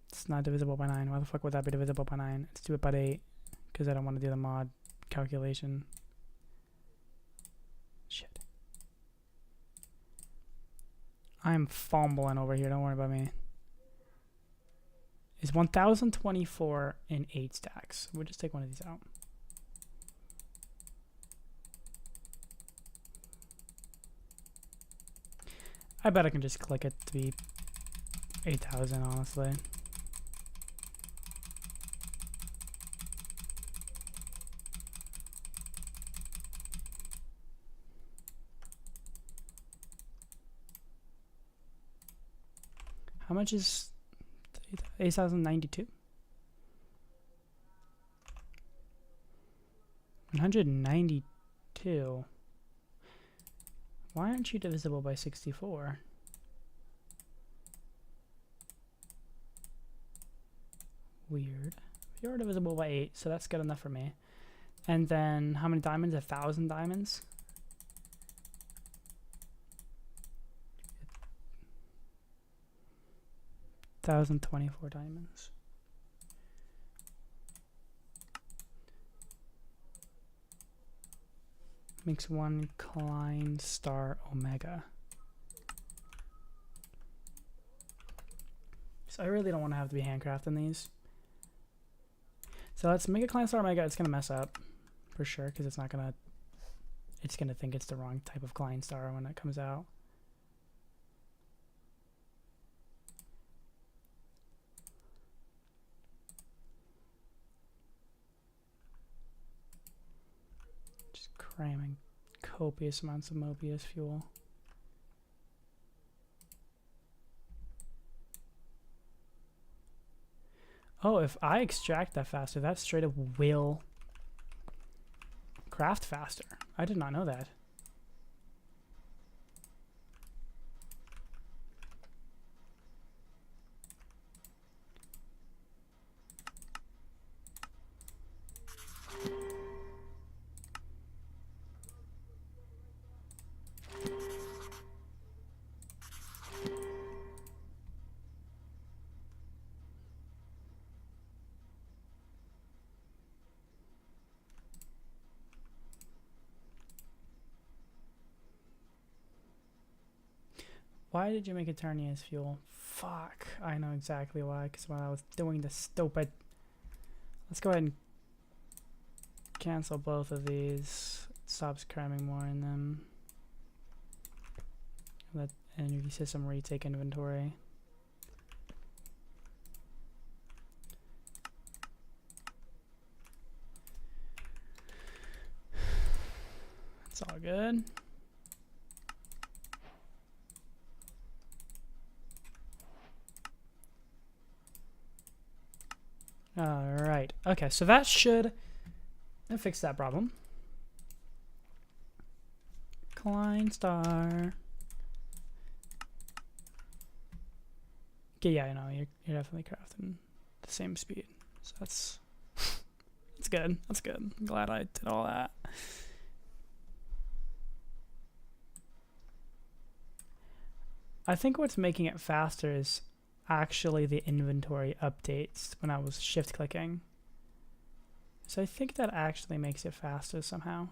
It's not divisible by 9. Why the fuck would that be divisible by 9? Let's do it by 8, because I don't want to do the mod calculation. Shit. I'm fumbling over here, don't worry about me. Is 1,024 in 8 stacks. We'll just take one of these out. I bet I can just click it to be 8,000, honestly. How much is 8,092? 192. Why aren't you divisible by 64? Weird. You're divisible by 8, so that's good enough for me. And then how many diamonds? 1,000 diamonds? 1,024 diamonds. Makes 1 Klein star omega. So I really don't want to have to be handcrafting these. So let's make a Klein star omega. It's gonna mess up for sure because it's not gonna. It's gonna think it's the wrong type of Klein star when it comes out. Cramming copious amounts of Mobius fuel. Oh, if I extract that faster, that straight up will craft faster. I did not know that. Why did you make Eternia as fuel? Fuck. I know exactly why. Because when I was doing the stupid... Let's go ahead and cancel both of these. It stops cramming more in them. Let energy system retake inventory. It's all good. Alright, okay, so that should fix that problem. Klein star. Okay, yeah, I know, you're definitely crafting the same speed. So that's good. That's good. I'm glad I did all that. I think what's making it faster is actually the inventory updates when I was shift clicking. So I think that actually makes it faster somehow.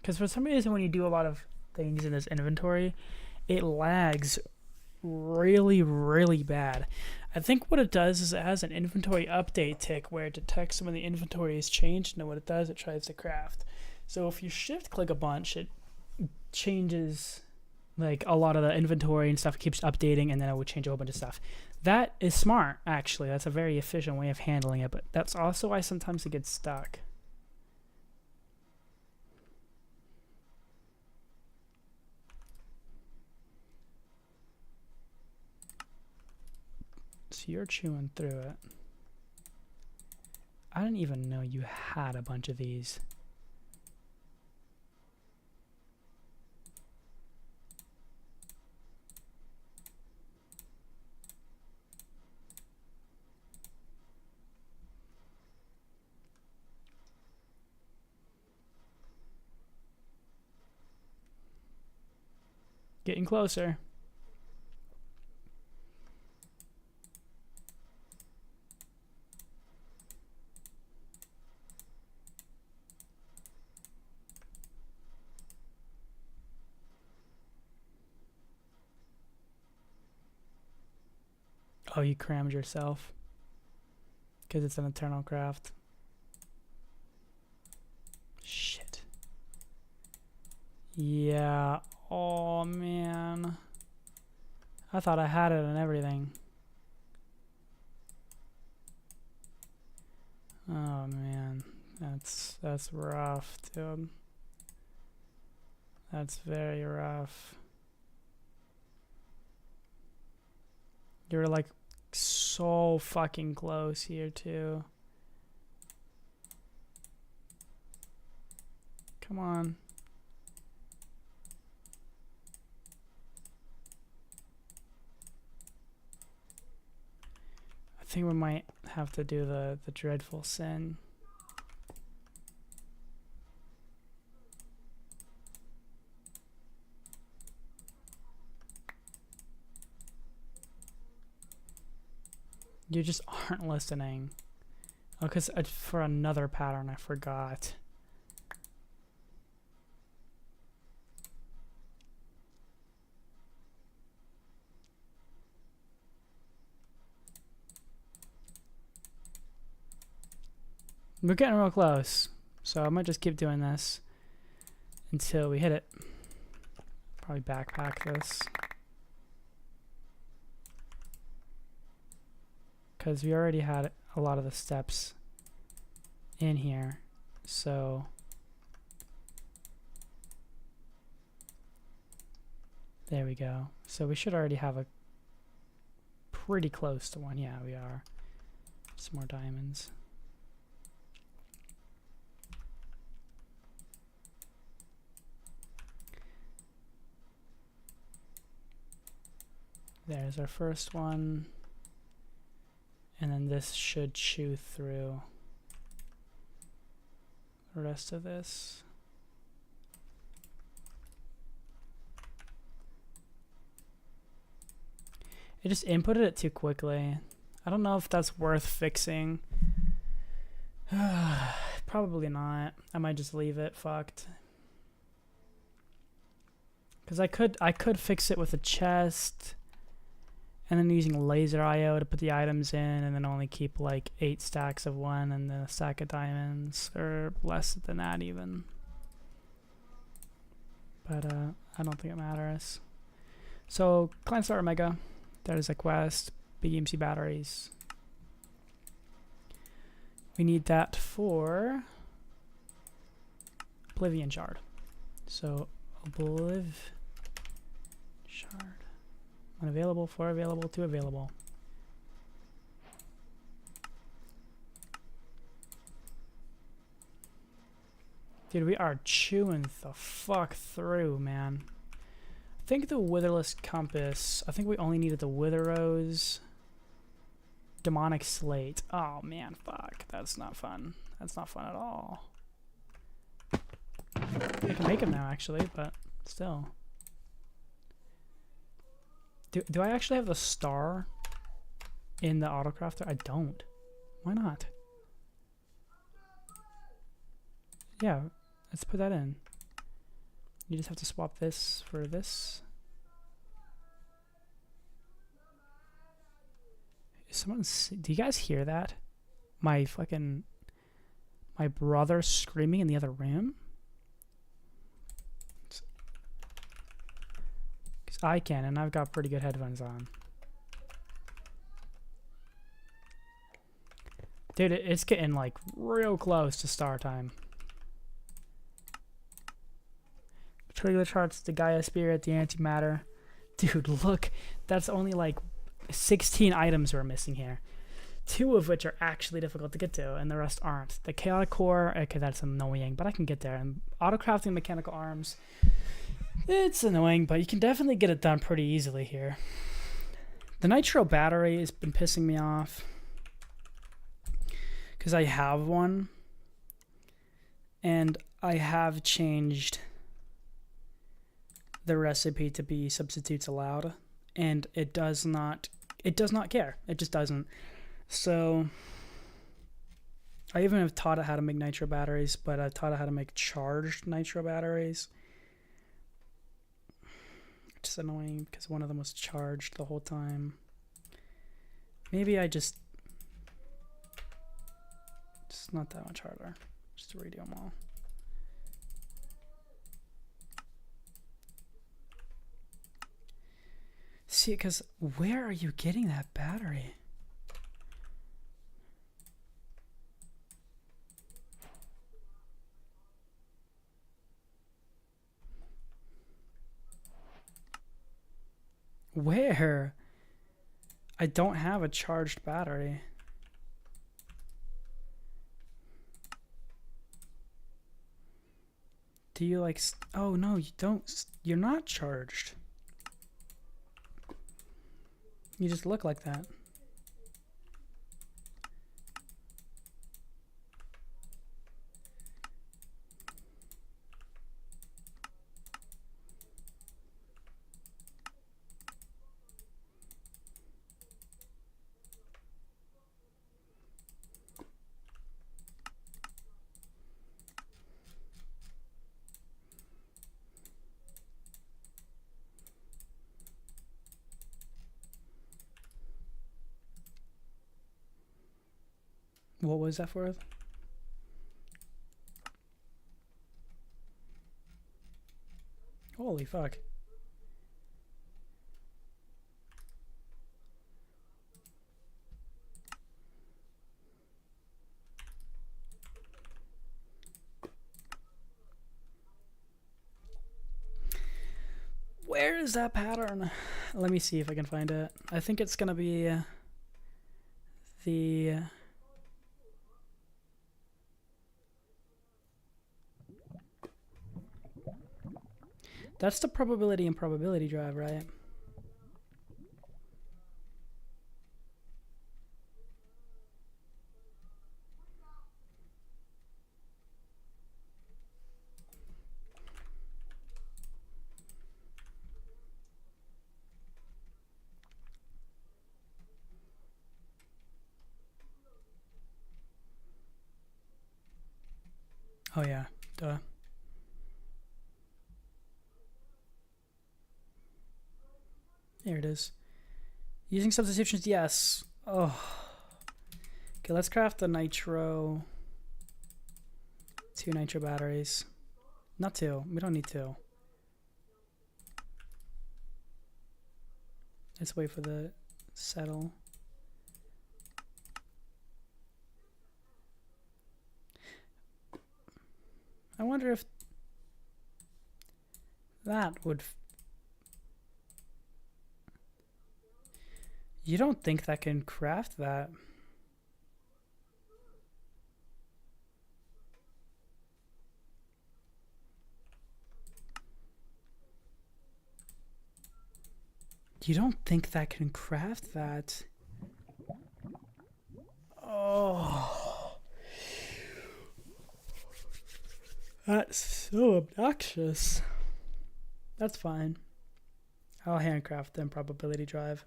Because for some reason when you do a lot of things in this inventory, it lags really, really bad. I think what it does is it has an inventory update tick where it detects when the inventory is changed, and what it does, it tries to craft. So if you shift click a bunch, it changes like a lot of the inventory and stuff, keeps updating, and then it would change a whole bunch of stuff. That is smart, actually. That's a very efficient way of handling it, but that's also why sometimes it gets stuck. you're chewing through it. I didn't even know you had a bunch of these. Getting closer. Oh, you crammed yourself. Because it's an eternal craft. Shit. Yeah. Oh, man. I thought I had it and everything. Oh, man. That's rough, dude. That's very rough. You're like so fucking close here too. Come on. I think we might have to do the dreadful sin. You just aren't listening. Oh, because for another pattern, I forgot. We're getting real close, so I might just keep doing this until we hit it. Probably backpack this. Because we already had a lot of the steps in here, so there we go. So we should already have a pretty close to one. Yeah, we are. Some more diamonds. There's our first one. And then this should chew through the rest of this. It just inputted it too quickly. I don't know if that's worth fixing. Probably not. I might just leave it fucked. Because I could fix it with a chest. And then using laser IO to put the items in, and then only keep like 8 stacks of one and then a stack of diamonds, or less than that even. But I don't think it matters. So Client Starter Mega, there's a quest, big EMC batteries. We need that for Oblivion Shard. So Obliv Shard. Unavailable, 4 available, 2 available. Dude, we are chewing the fuck through, man. I think the Witherless Compass, I think we only needed the Wither Rose. Demonic Slate. Oh man, fuck. That's not fun. That's not fun at all. I can make them now, actually, but still. Do I actually have the star in the autocrafter? I don't. Why not? Yeah, let's put that in. You just have to swap this for this. Is someone? Do you guys hear that? My brother screaming in the other room? I can, and I've got pretty good headphones on. Dude, it's getting like real close to star time. Trigger charts, the Gaia Spirit, the antimatter. Dude, look, that's only like 16 items we're missing here. 2 of which are actually difficult to get to, and the rest aren't. The chaotic core, okay, that's annoying, but I can get there. And auto-crafting mechanical arms, it's annoying, but you can definitely get it done pretty easily here. The nitro battery has been pissing me off because I have one, and I have changed the recipe to be substitutes allowed, and it does not care. It just doesn't. So I even have taught it how to make nitro batteries, but I've taught it how to make charged nitro batteries. Which is annoying because one of them was charged the whole time. Maybe it's not that much harder. Just to redo them all. See, because where are you getting that battery? Where? I don't have a charged battery. Do you like... Oh, no, you don't. You're not charged. You just look like that. What was that for? Holy fuck. Where is that pattern? Let me see if I can find it. I think it's gonna be the... That's the probability and probability drive, right? Oh yeah, duh. There it is. Using substitutions, yes. Oh. Okay, let's craft the nitro. 2 nitro batteries. Not 2. We don't need 2. Let's wait for the settle. I wonder if that would... You don't think that can craft that? You don't think that can craft that? Oh. That's so obnoxious. That's fine. I'll handcraft them probability drive.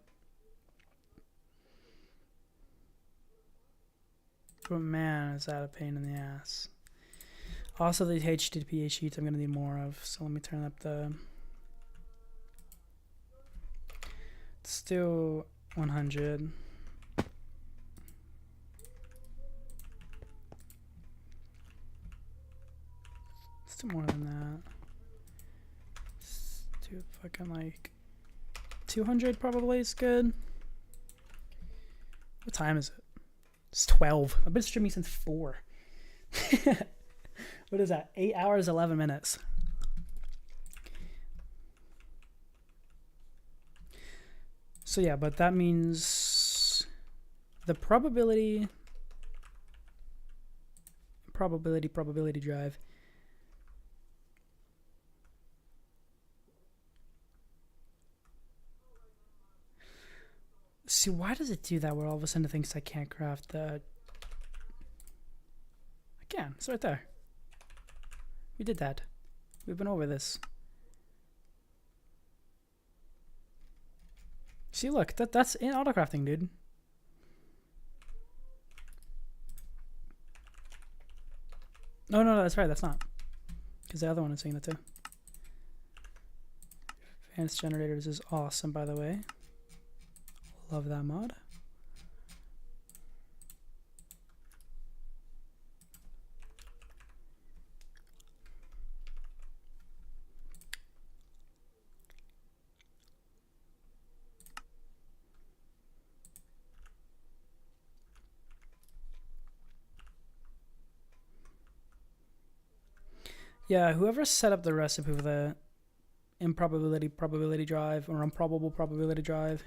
But man, is that a pain in the ass. Also, the HTTP sheets I'm going to need more of, so let me turn up the... Let's do 100. Let's do more than that. Let's do fucking like 200 probably is good. What time is it? It's 12. I've been streaming since 4. What is that? 8 hours, 11 minutes. So yeah, but that means the probability drive. See, why does it do that where all of a sudden it thinks I can't craft the... I can. It's right there. We did that. We've been over this. See, look, that's in autocrafting, dude. No, that's right, that's not. Because the other one is saying that too. Advanced generators is awesome, by the way. Love that mod. Yeah, whoever set up the recipe for the improbability probability drive or improbable probability drive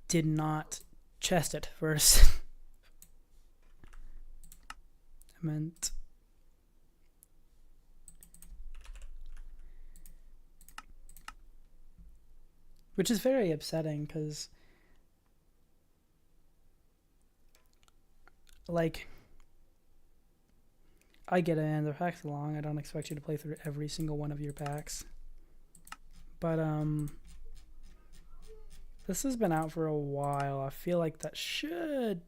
did not chest it first. I meant... Which is very upsetting because, like, I get it, and the pack's long. I don't expect you to play through every single one of your packs. But, this has been out for a while. I feel like that should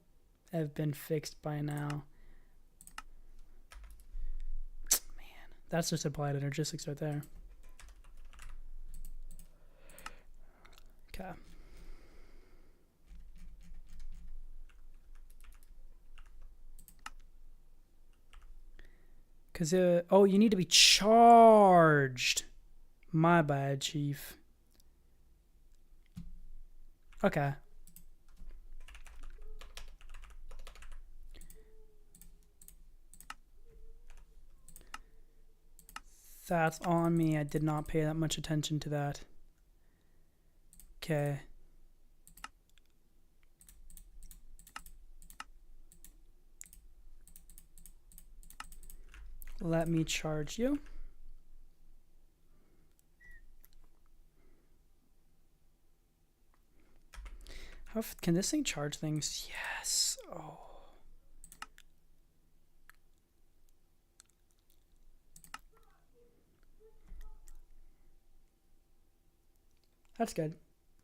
have been fixed by now. Man, that's just applied energistics right there. Okay. Because, oh, you need to be charged. My bad, Chief. Okay. That's on me. I did not pay that much attention to that. Okay. Let me charge you. How can this thing charge things? Yes. Oh. That's good.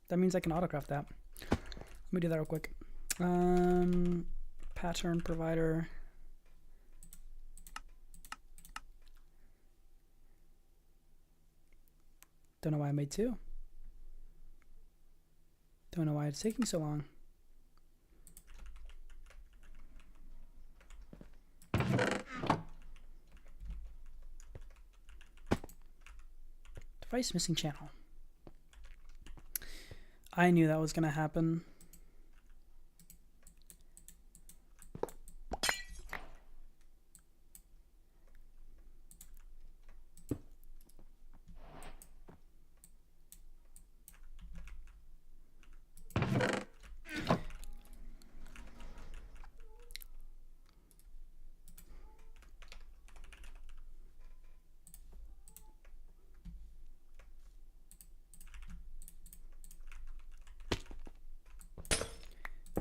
That means I can autocraft that. Let me do that real quick. Pattern provider. Don't know why I made two. Don't know why it's taking so long. Device missing channel. I knew that was going to happen.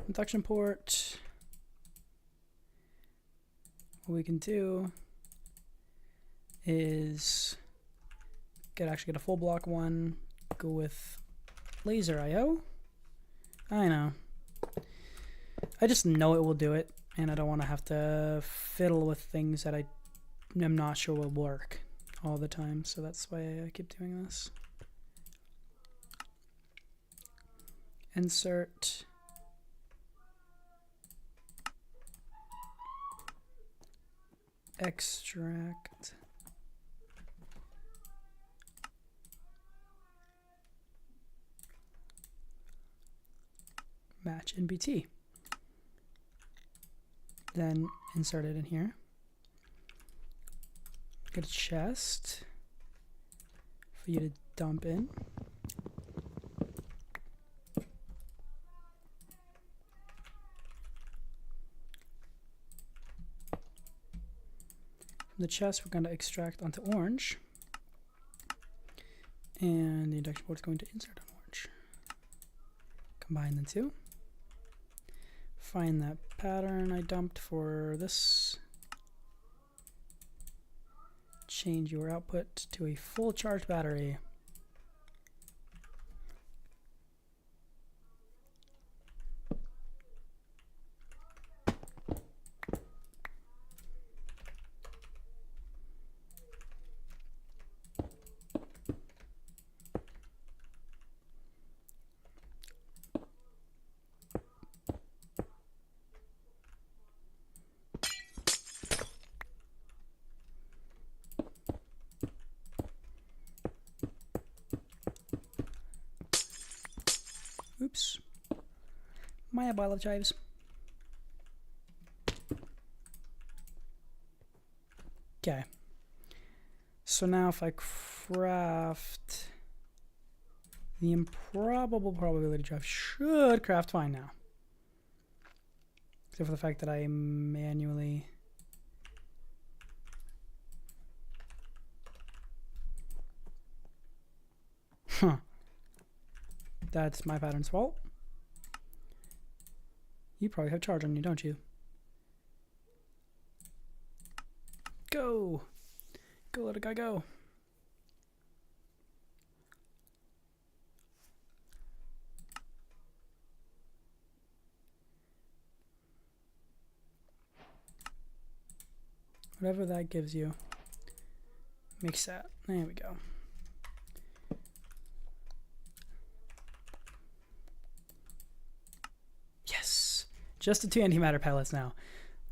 Induction port. What we can do is actually get a full block one, go with laser IO. I know. I just know it will do it, and I don't want to have to fiddle with things that I'm not sure will work all the time, so that's why I keep doing this. Insert. Extract. Match NBT. Then insert it in here. Get a chest for you to dump in. From the chest, we're going to extract onto orange. And the induction board is going to insert on orange. Combine the two. Find that pattern I dumped for this. Change your output to a full charge battery. Oops. My apologies. Okay. So now if I craft the improbable probability drive, should craft fine now. Except for the fact that I manually... Huh. That's my pattern's fault. You probably have charge on you, don't you? Go! Go, let a guy go. Whatever that gives you. Mix that. There we go. Yes! Just the 2 antimatter pellets now.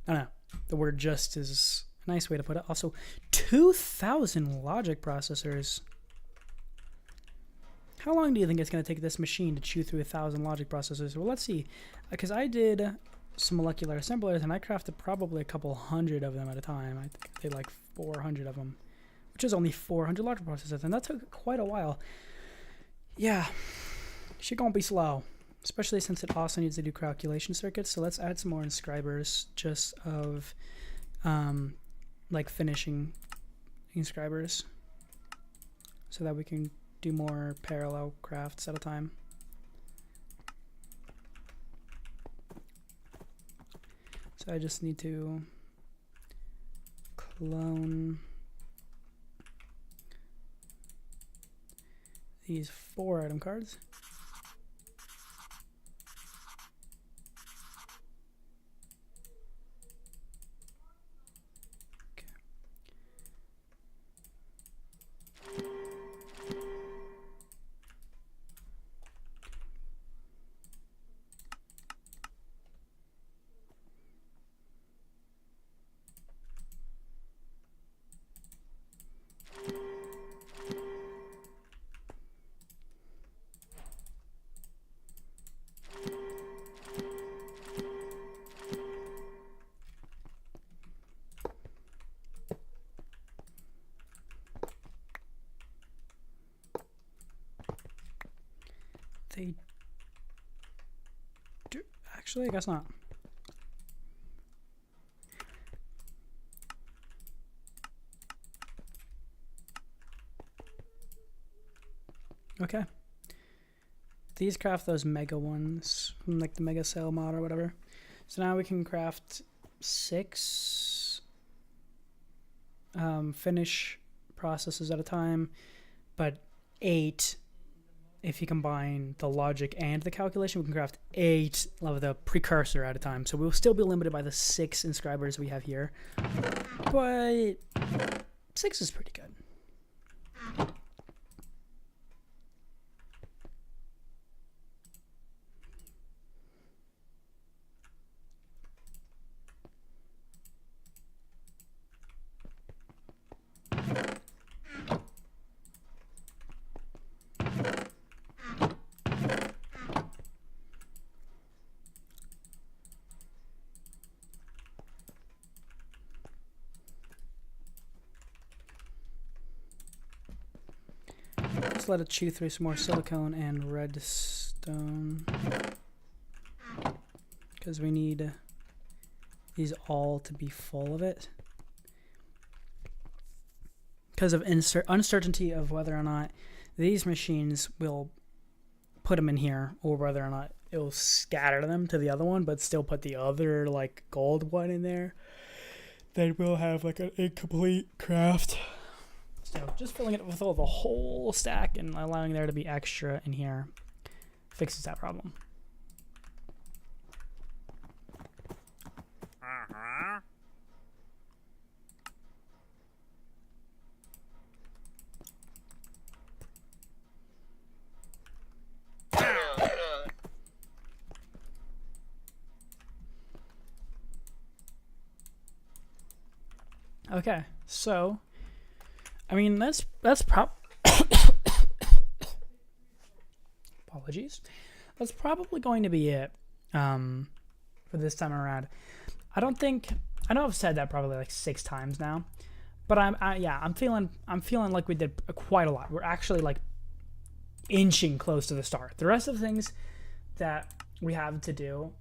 I don't know. The word just is a nice way to put it. Also, 2,000 logic processors. How long do you think it's going to take this machine to chew through 1,000 logic processors? Well, let's see. Because I did some molecular assemblers, and I crafted probably a couple hundred of them at a time. I think I did like 400 of them, which is only 400 logic processors, and that took quite a while. Yeah, she gonna be slow, especially since it also needs to do calculation circuits. So let's add some more inscribers, just of like finishing inscribers, so that we can do more parallel crafts at a time. So I just need to clone these 4 item cards. They do, actually, I guess not. Okay. These craft those mega ones from like the mega cell mod or whatever. So now we can craft 6 finish processes at a time, but 8 if you combine the logic and the calculation. We can craft 8 of the precursor at a time. So we'll still be limited by the 6 inscribers we have here, but 6 is pretty good. Let's let it chew through some more silicone and redstone, because we need these all to be full of it. because of uncertainty of whether or not these machines will put them in here, or whether or not it will scatter them to the other one, but still put the other like gold one in there, then we'll have like an incomplete craft. So just filling it with all the whole stack and allowing there to be extra in here fixes that problem. Okay, so I mean that's apologies. That's probably going to be it for this time around. I know I've said that probably like 6 times now, but I'm feeling like we did quite a lot. We're actually like inching close to the start. The rest of the things that we have to do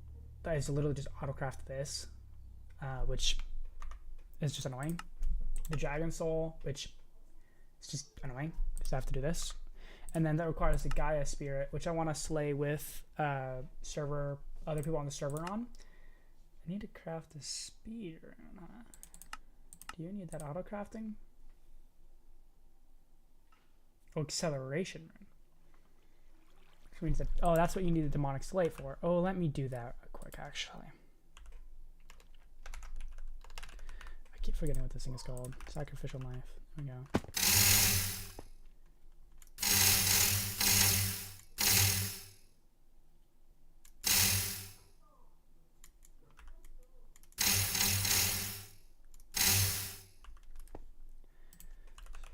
is literally just autocraft this, which is just annoying. The Dragon Soul, which is just annoying because I have to do this. And then that requires the Gaia Spirit, which I want to slay with other people on the server on. I need to craft a speed rune. Do you need that auto crafting? Oh, acceleration rune. Which means that, oh, that's what you need the demonic slate for. Oh, let me do that real quick, actually. I keep forgetting what this thing is called. Sacrificial knife. There we go.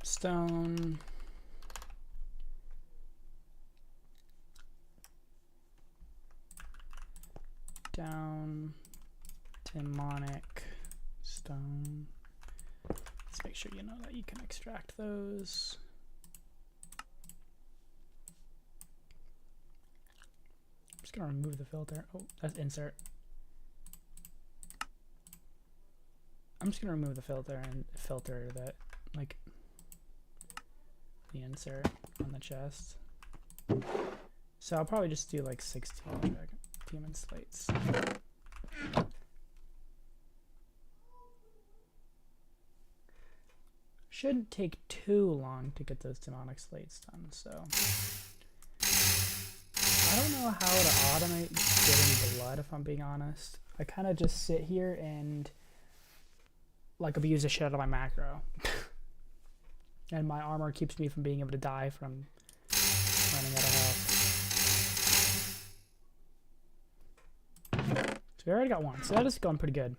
Stone. Down. Demonic. Stone. Let's make sure you know that you can extract those. I'm just gonna remove the filter. Oh, that's insert. I'm just gonna remove the filter and filter that, like, the insert on the chest. So I'll probably just do like 16 demon slates. Shouldn't take too long to get those demonic slates done, so I don't know how to automate getting blood, if I'm being honest. I kind of just sit here and like abuse the shit out of my macro. And my armor keeps me from being able to die from running out of health. So we already got one, so that is going pretty good.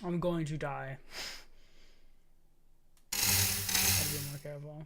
I'm going to die. Gotta be more careful.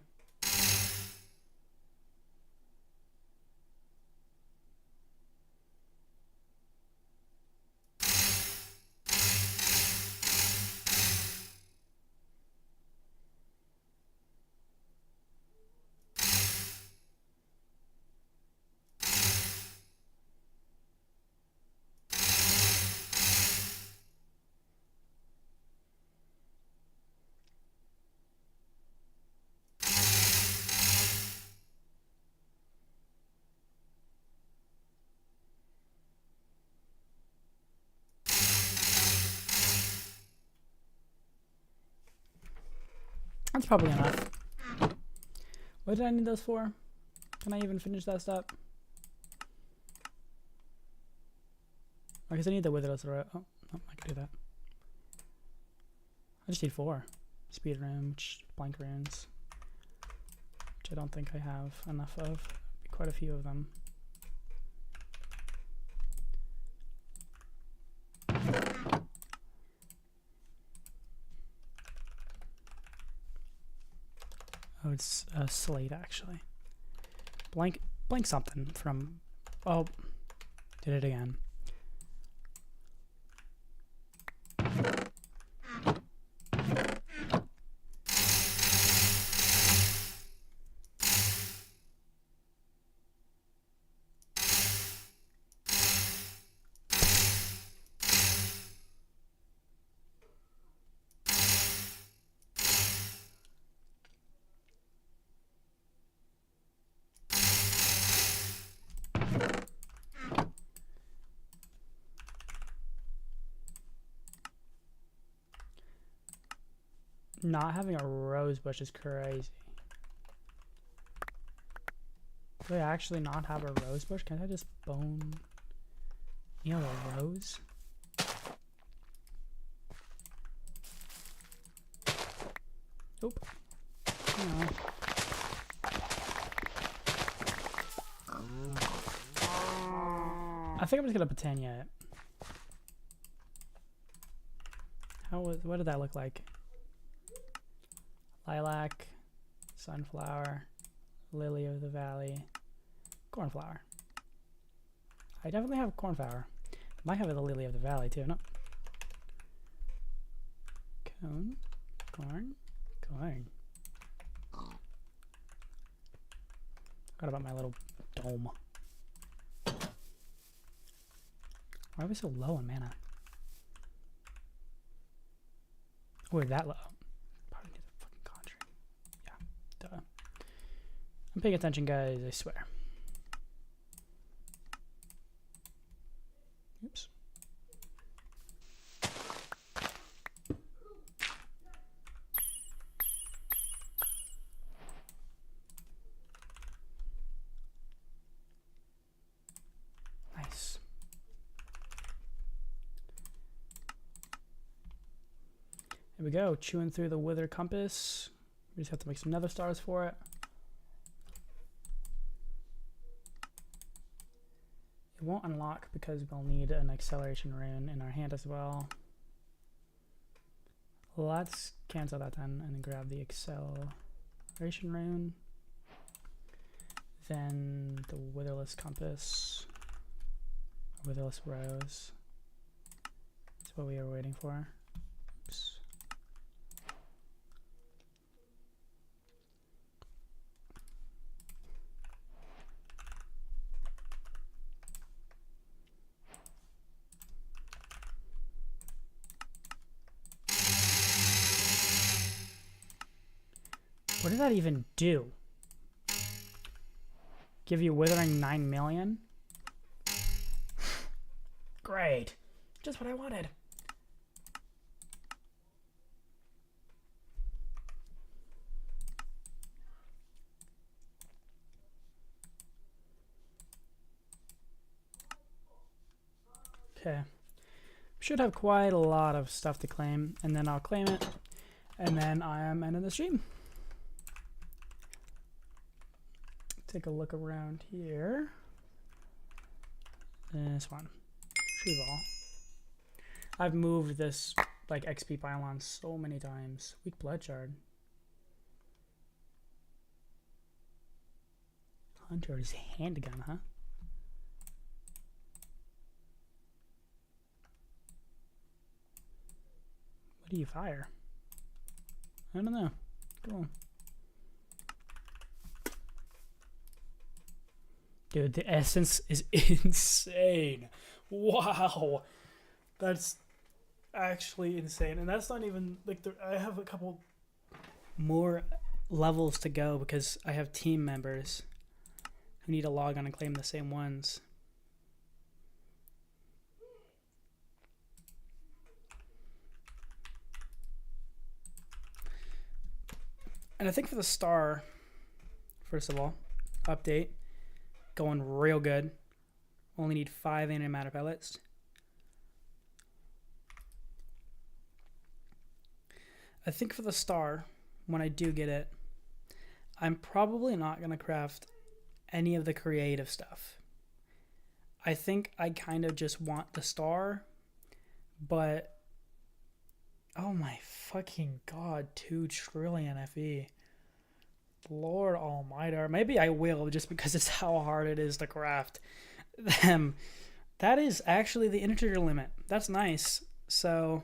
That's probably enough. What did I need those for? Can I even finish that step? I guess I need the witherless row. Oh, no, I can do that. I just need 4. Speed rune, blank runes. Which I don't think I have enough of. Quite a few of them. Oh, it's a slate actually. Blank something from. Oh, did it again. Not having a rose bush is crazy. Do I actually not have a rose bush? Can't I just bone, you know, a rose? Nope. No. I think I'm just gonna Botania it. What did that look like? Lilac, sunflower, lily of the valley, cornflower. I definitely have cornflower. Might have the lily of the valley too. No. Cone, corn. Forgot about my little dome. Why are we so low on mana? Oh, we're that low. Probably need a fucking conjuring. Yeah, duh. I'm paying attention, guys, I swear. Oops. Nice. Here we go, chewing through the wither compass. We just have to make some nether stars for it. It won't unlock because we'll need an acceleration rune in our hand as well. Let's cancel that then and then grab the acceleration rune. Then the witherless compass, witherless rose. That's what we were waiting for. Oops. What did that even do? Give you withering 9 million? Great. Just what I wanted. Okay. Should have quite a lot of stuff to claim, and then I'll claim it, and then I am ending the stream. Take a look around here. This one. Retrieve all. I've moved this like XP pylon so many times. Weak blood shard. Hunter's handgun, huh? What do you fire? I don't know. Cool. Dude, the essence is insane. Wow. That's actually insane. And that's not even, like, I have a couple more levels to go because I have team members who need to log on and claim the same ones. And I think for the star, first of all. Update. Going real good. Only need 5 antimatter pellets. I think for the star, when I do get it, I'm probably not going to craft any of the creative stuff. I think I kind of just want the star, but oh my fucking god, 2 trillion FE. Lord almighty. Or maybe I will, just because it's how hard it is to craft them. That is actually the integer limit. That's nice. So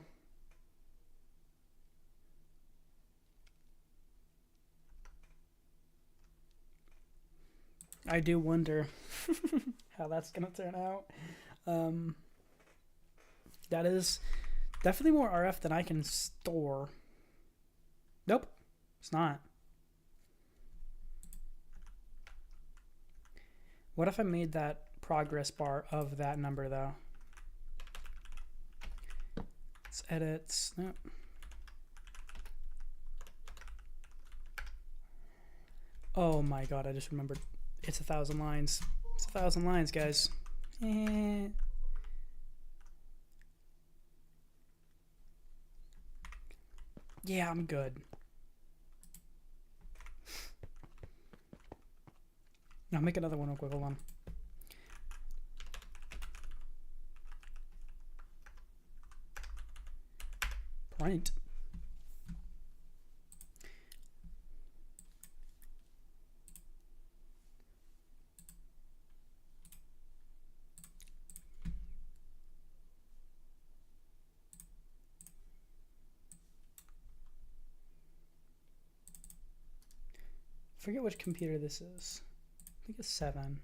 I do wonder how that's gonna turn out. That is definitely more RF than I can store. Nope, it's not. What if I made that progress bar of that number though? Let's edit. Nope. Oh my god, I just remembered. It's 1,000 lines. It's 1,000 lines, guys. Yeah, I'm good. Now make another one real quick. Hold on. Print. Forget which computer this is. I think it's 7.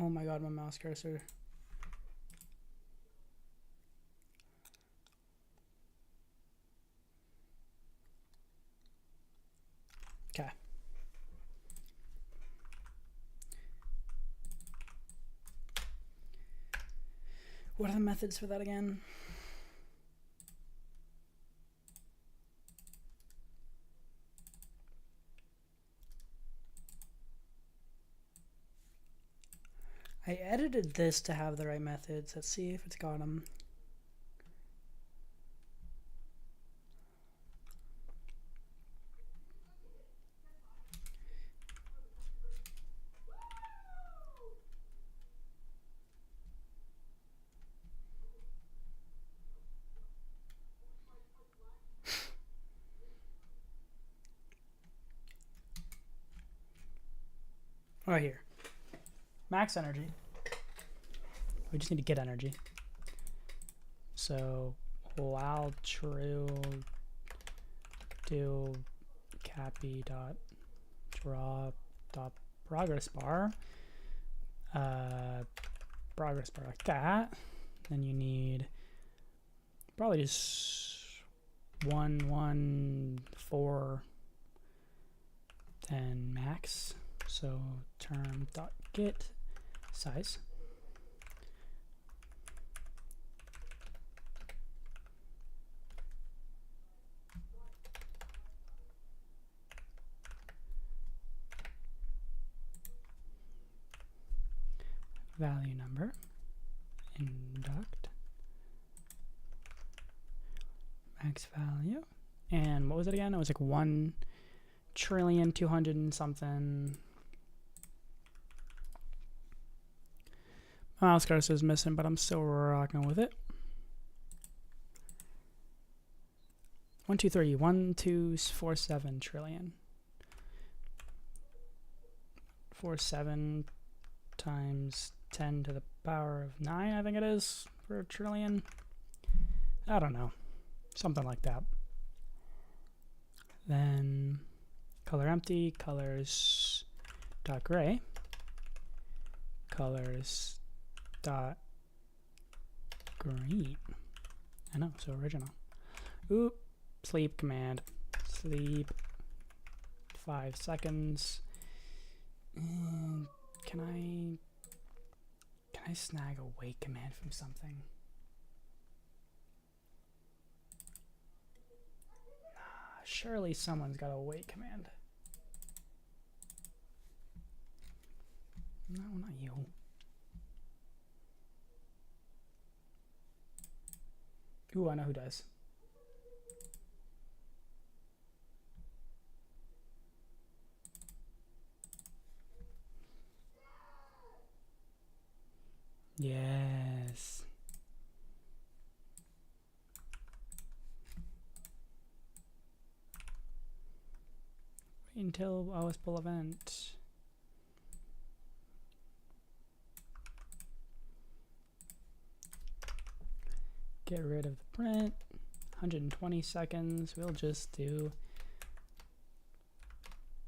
Oh my god, my mouse cursor. Okay. What are the methods for that again? I edited this to have the right methods. Let's see if it's got them. Right here. Max energy. We just need to get energy. So while true do cappy dot draw dot progress bar like that. Then you need probably just 1 1 4 then max. So term dot get size. value number, induct, max value, and what was it again? It was like 1,200,000,000 and something. Mouse cursor is missing, but I'm still rocking with it. 1, 2, 3, 1, 2, 4, 7 trillion. 47 times 10 to the power of 9, I think it is, for a trillion. I don't know. Something like that. Then color empty, colors dot gray, colors dot green. I know, so original. Oop, sleep command. Sleep 5 seconds. And can I snag a wait command from something? Surely someone's got a wait command. No, not you. Ooh, I know who does. Yes. Wait until OS pull event. Get rid of the print. 120 seconds. We'll just do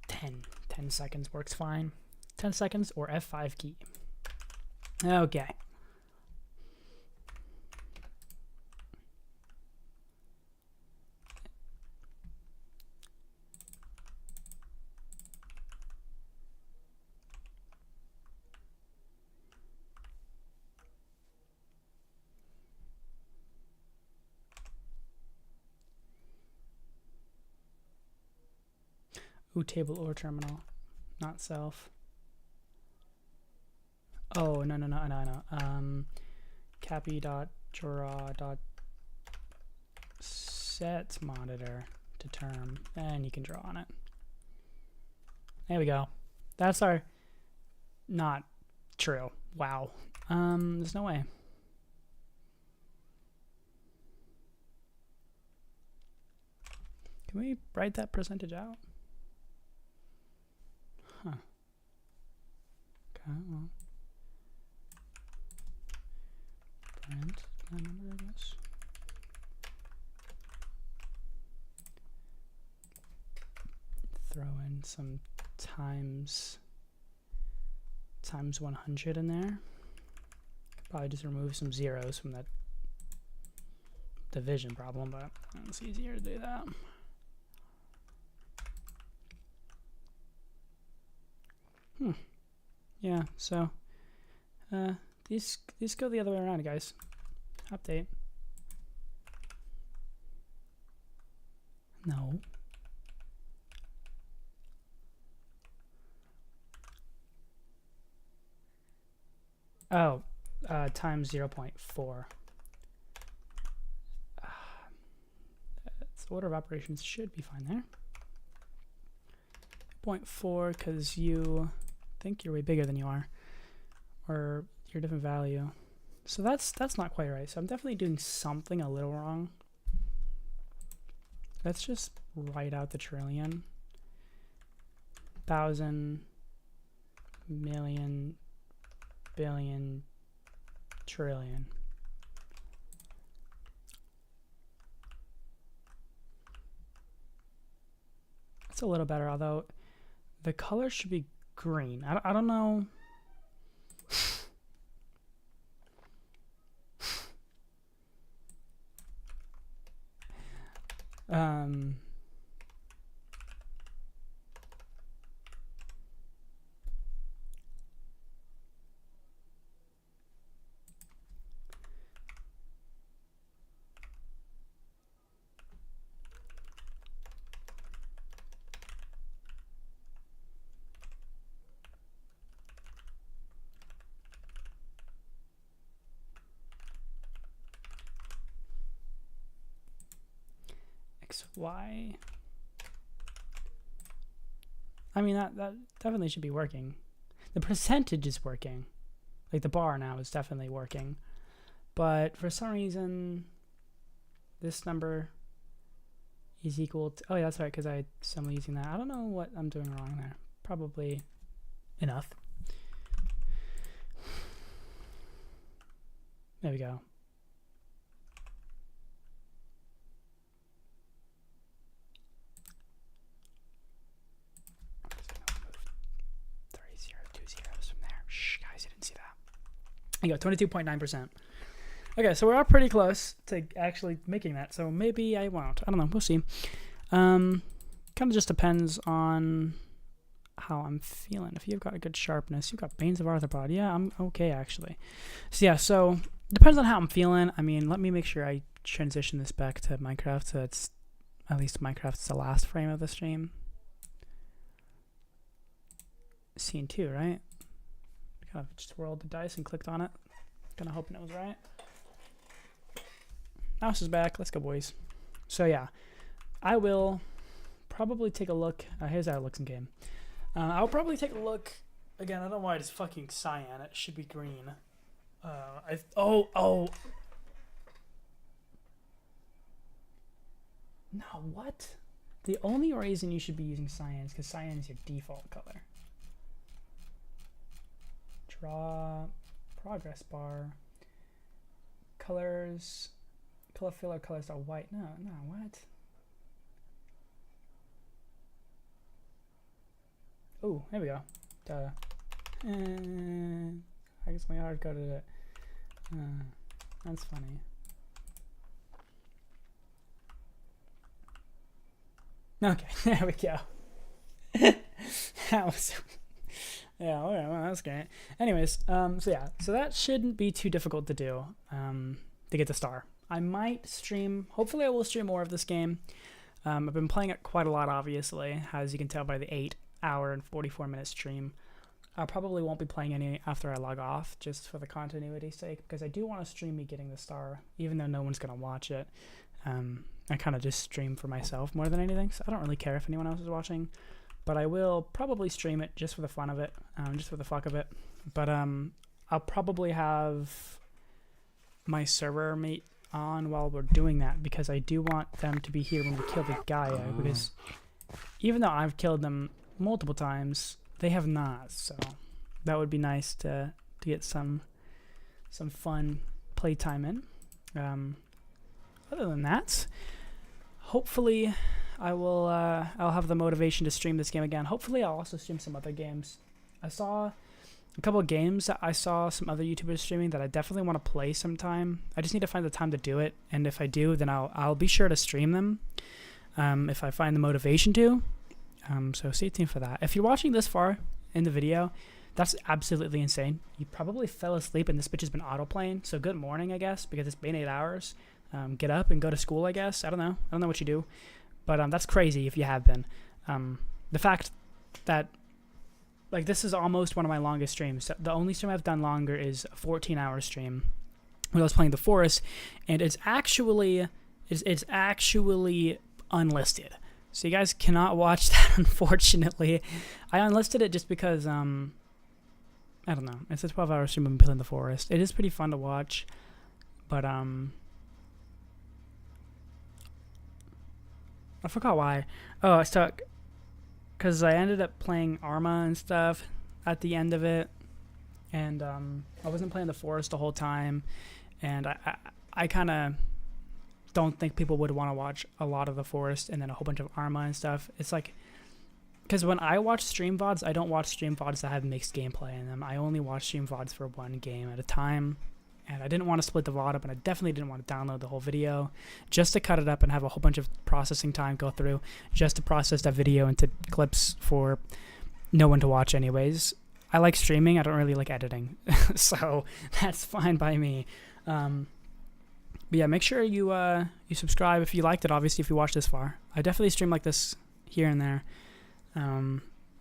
10. 10 seconds works fine. 10 seconds or F5 key. Okay. Ooh, table or terminal, not self. Oh, no. Cappy dot draw dot set monitor to term, and you can draw on it. There we go. That's our not true. Wow. There's no way. Can we write that percentage out? Huh. Okay, well. Print that number, I guess. Throw in some times 100 in there. Probably just remove some zeros from that division problem, but it's easier to do that. Yeah, so these go the other way around, guys. Update. No. Oh, times 0.4. So order of operations should be fine there. 0.4 because you think you're way bigger than you are, or you're a different value. So that's not quite right. So I'm definitely doing something a little wrong. Let's just write out the trillion. 1,000, million, billion, trillion. It's a little better, although the color should be green. I don't know. XY. I mean, that definitely should be working. The percentage is working. Like the bar now is definitely working. But for some reason, this number is equal to... Oh, yeah, that's right, because I'm using that. I don't know what I'm doing wrong there. Probably enough. There we go. You go 22.9%. Okay, so we are pretty close to actually making that. So maybe I won't. I don't know. We'll see. Kind of just depends on how I'm feeling. If you've got a good sharpness, you've got Banes of Arthropod. Yeah, I'm okay actually. So yeah, so depends on how I'm feeling. I mean, let me make sure I transition this back to Minecraft so it's at least Minecraft's the last frame of the stream. Scene 2, right? Kind of just rolled the dice and clicked on it. Kind of hoping it was right. Mouse is back. Let's go, boys. So yeah, I will probably take a look. Here's how it looks in game. I'll probably take a look again. I don't know why it's fucking cyan. It should be green. Oh. No, what? The only reason you should be using cyan is because cyan is your default color. Draw, progress bar, colors, color filler colors are white. No, what? Oh, there we go. Duh. I guess my hard coded it. That's funny. Okay, there we go. That was... Yeah, okay, well, that's great. Anyways, so yeah, so that shouldn't be too difficult to do, to get the star. I might stream, hopefully I will stream more of this game. I've been playing it quite a lot, obviously, as you can tell by the 8-hour and 44-minute stream. I probably won't be playing any after I log off, just for the continuity's sake, because I do want to stream me getting the star, even though no one's going to watch it. I kind of just stream for myself more than anything, so I don't really care if anyone else is watching. But I will probably stream it just for the fun of it, just for the fuck of it. But I'll probably have my server mate on while we're doing that, because I do want them to be here when we kill the Gaia, because even though I've killed them multiple times, they have not. So that would be nice to get some fun playtime in. Other than that, hopefully I'll have the motivation to stream this game again. Hopefully I'll also stream some other games. I saw a couple of games that I saw some other YouTubers streaming that I definitely want to play sometime. I just need to find the time to do it, and if I do, then I'll be sure to stream them if I find the motivation to. So stay tuned for that. If you're watching this far in the video, that's absolutely insane. You probably fell asleep and this bitch has been auto-playing, so good morning, I guess, because it's been 8 hours. Get up and go to school, I guess. I don't know what you do. But that's crazy if you have been. The fact that, like, this is almost one of my longest streams. The only stream I've done longer is a 14-hour stream when I was playing The Forest, and it's actually unlisted. So you guys cannot watch that, unfortunately. I unlisted it just because, I don't know. It's a 12-hour stream of playing The Forest. It is pretty fun to watch, but, I forgot why. Oh, I stuck because I ended up playing Arma and stuff at the end of it, and I wasn't playing The Forest the whole time, and I kind of don't think people would want to watch a lot of The Forest and then a whole bunch of Arma and stuff. It's like, because when I watch stream VODs, I don't watch stream VODs that have mixed gameplay in them. I only watch stream VODs for one game at a time. And I didn't want to split the VOD up, and I definitely didn't want to download the whole video just to cut it up and have a whole bunch of processing time go through just to process that video into clips for no one to watch anyways. I like streaming. I don't really like editing. So that's fine by me. But yeah, make sure you subscribe if you liked it, obviously, if you watched this far. I definitely stream like this here and there.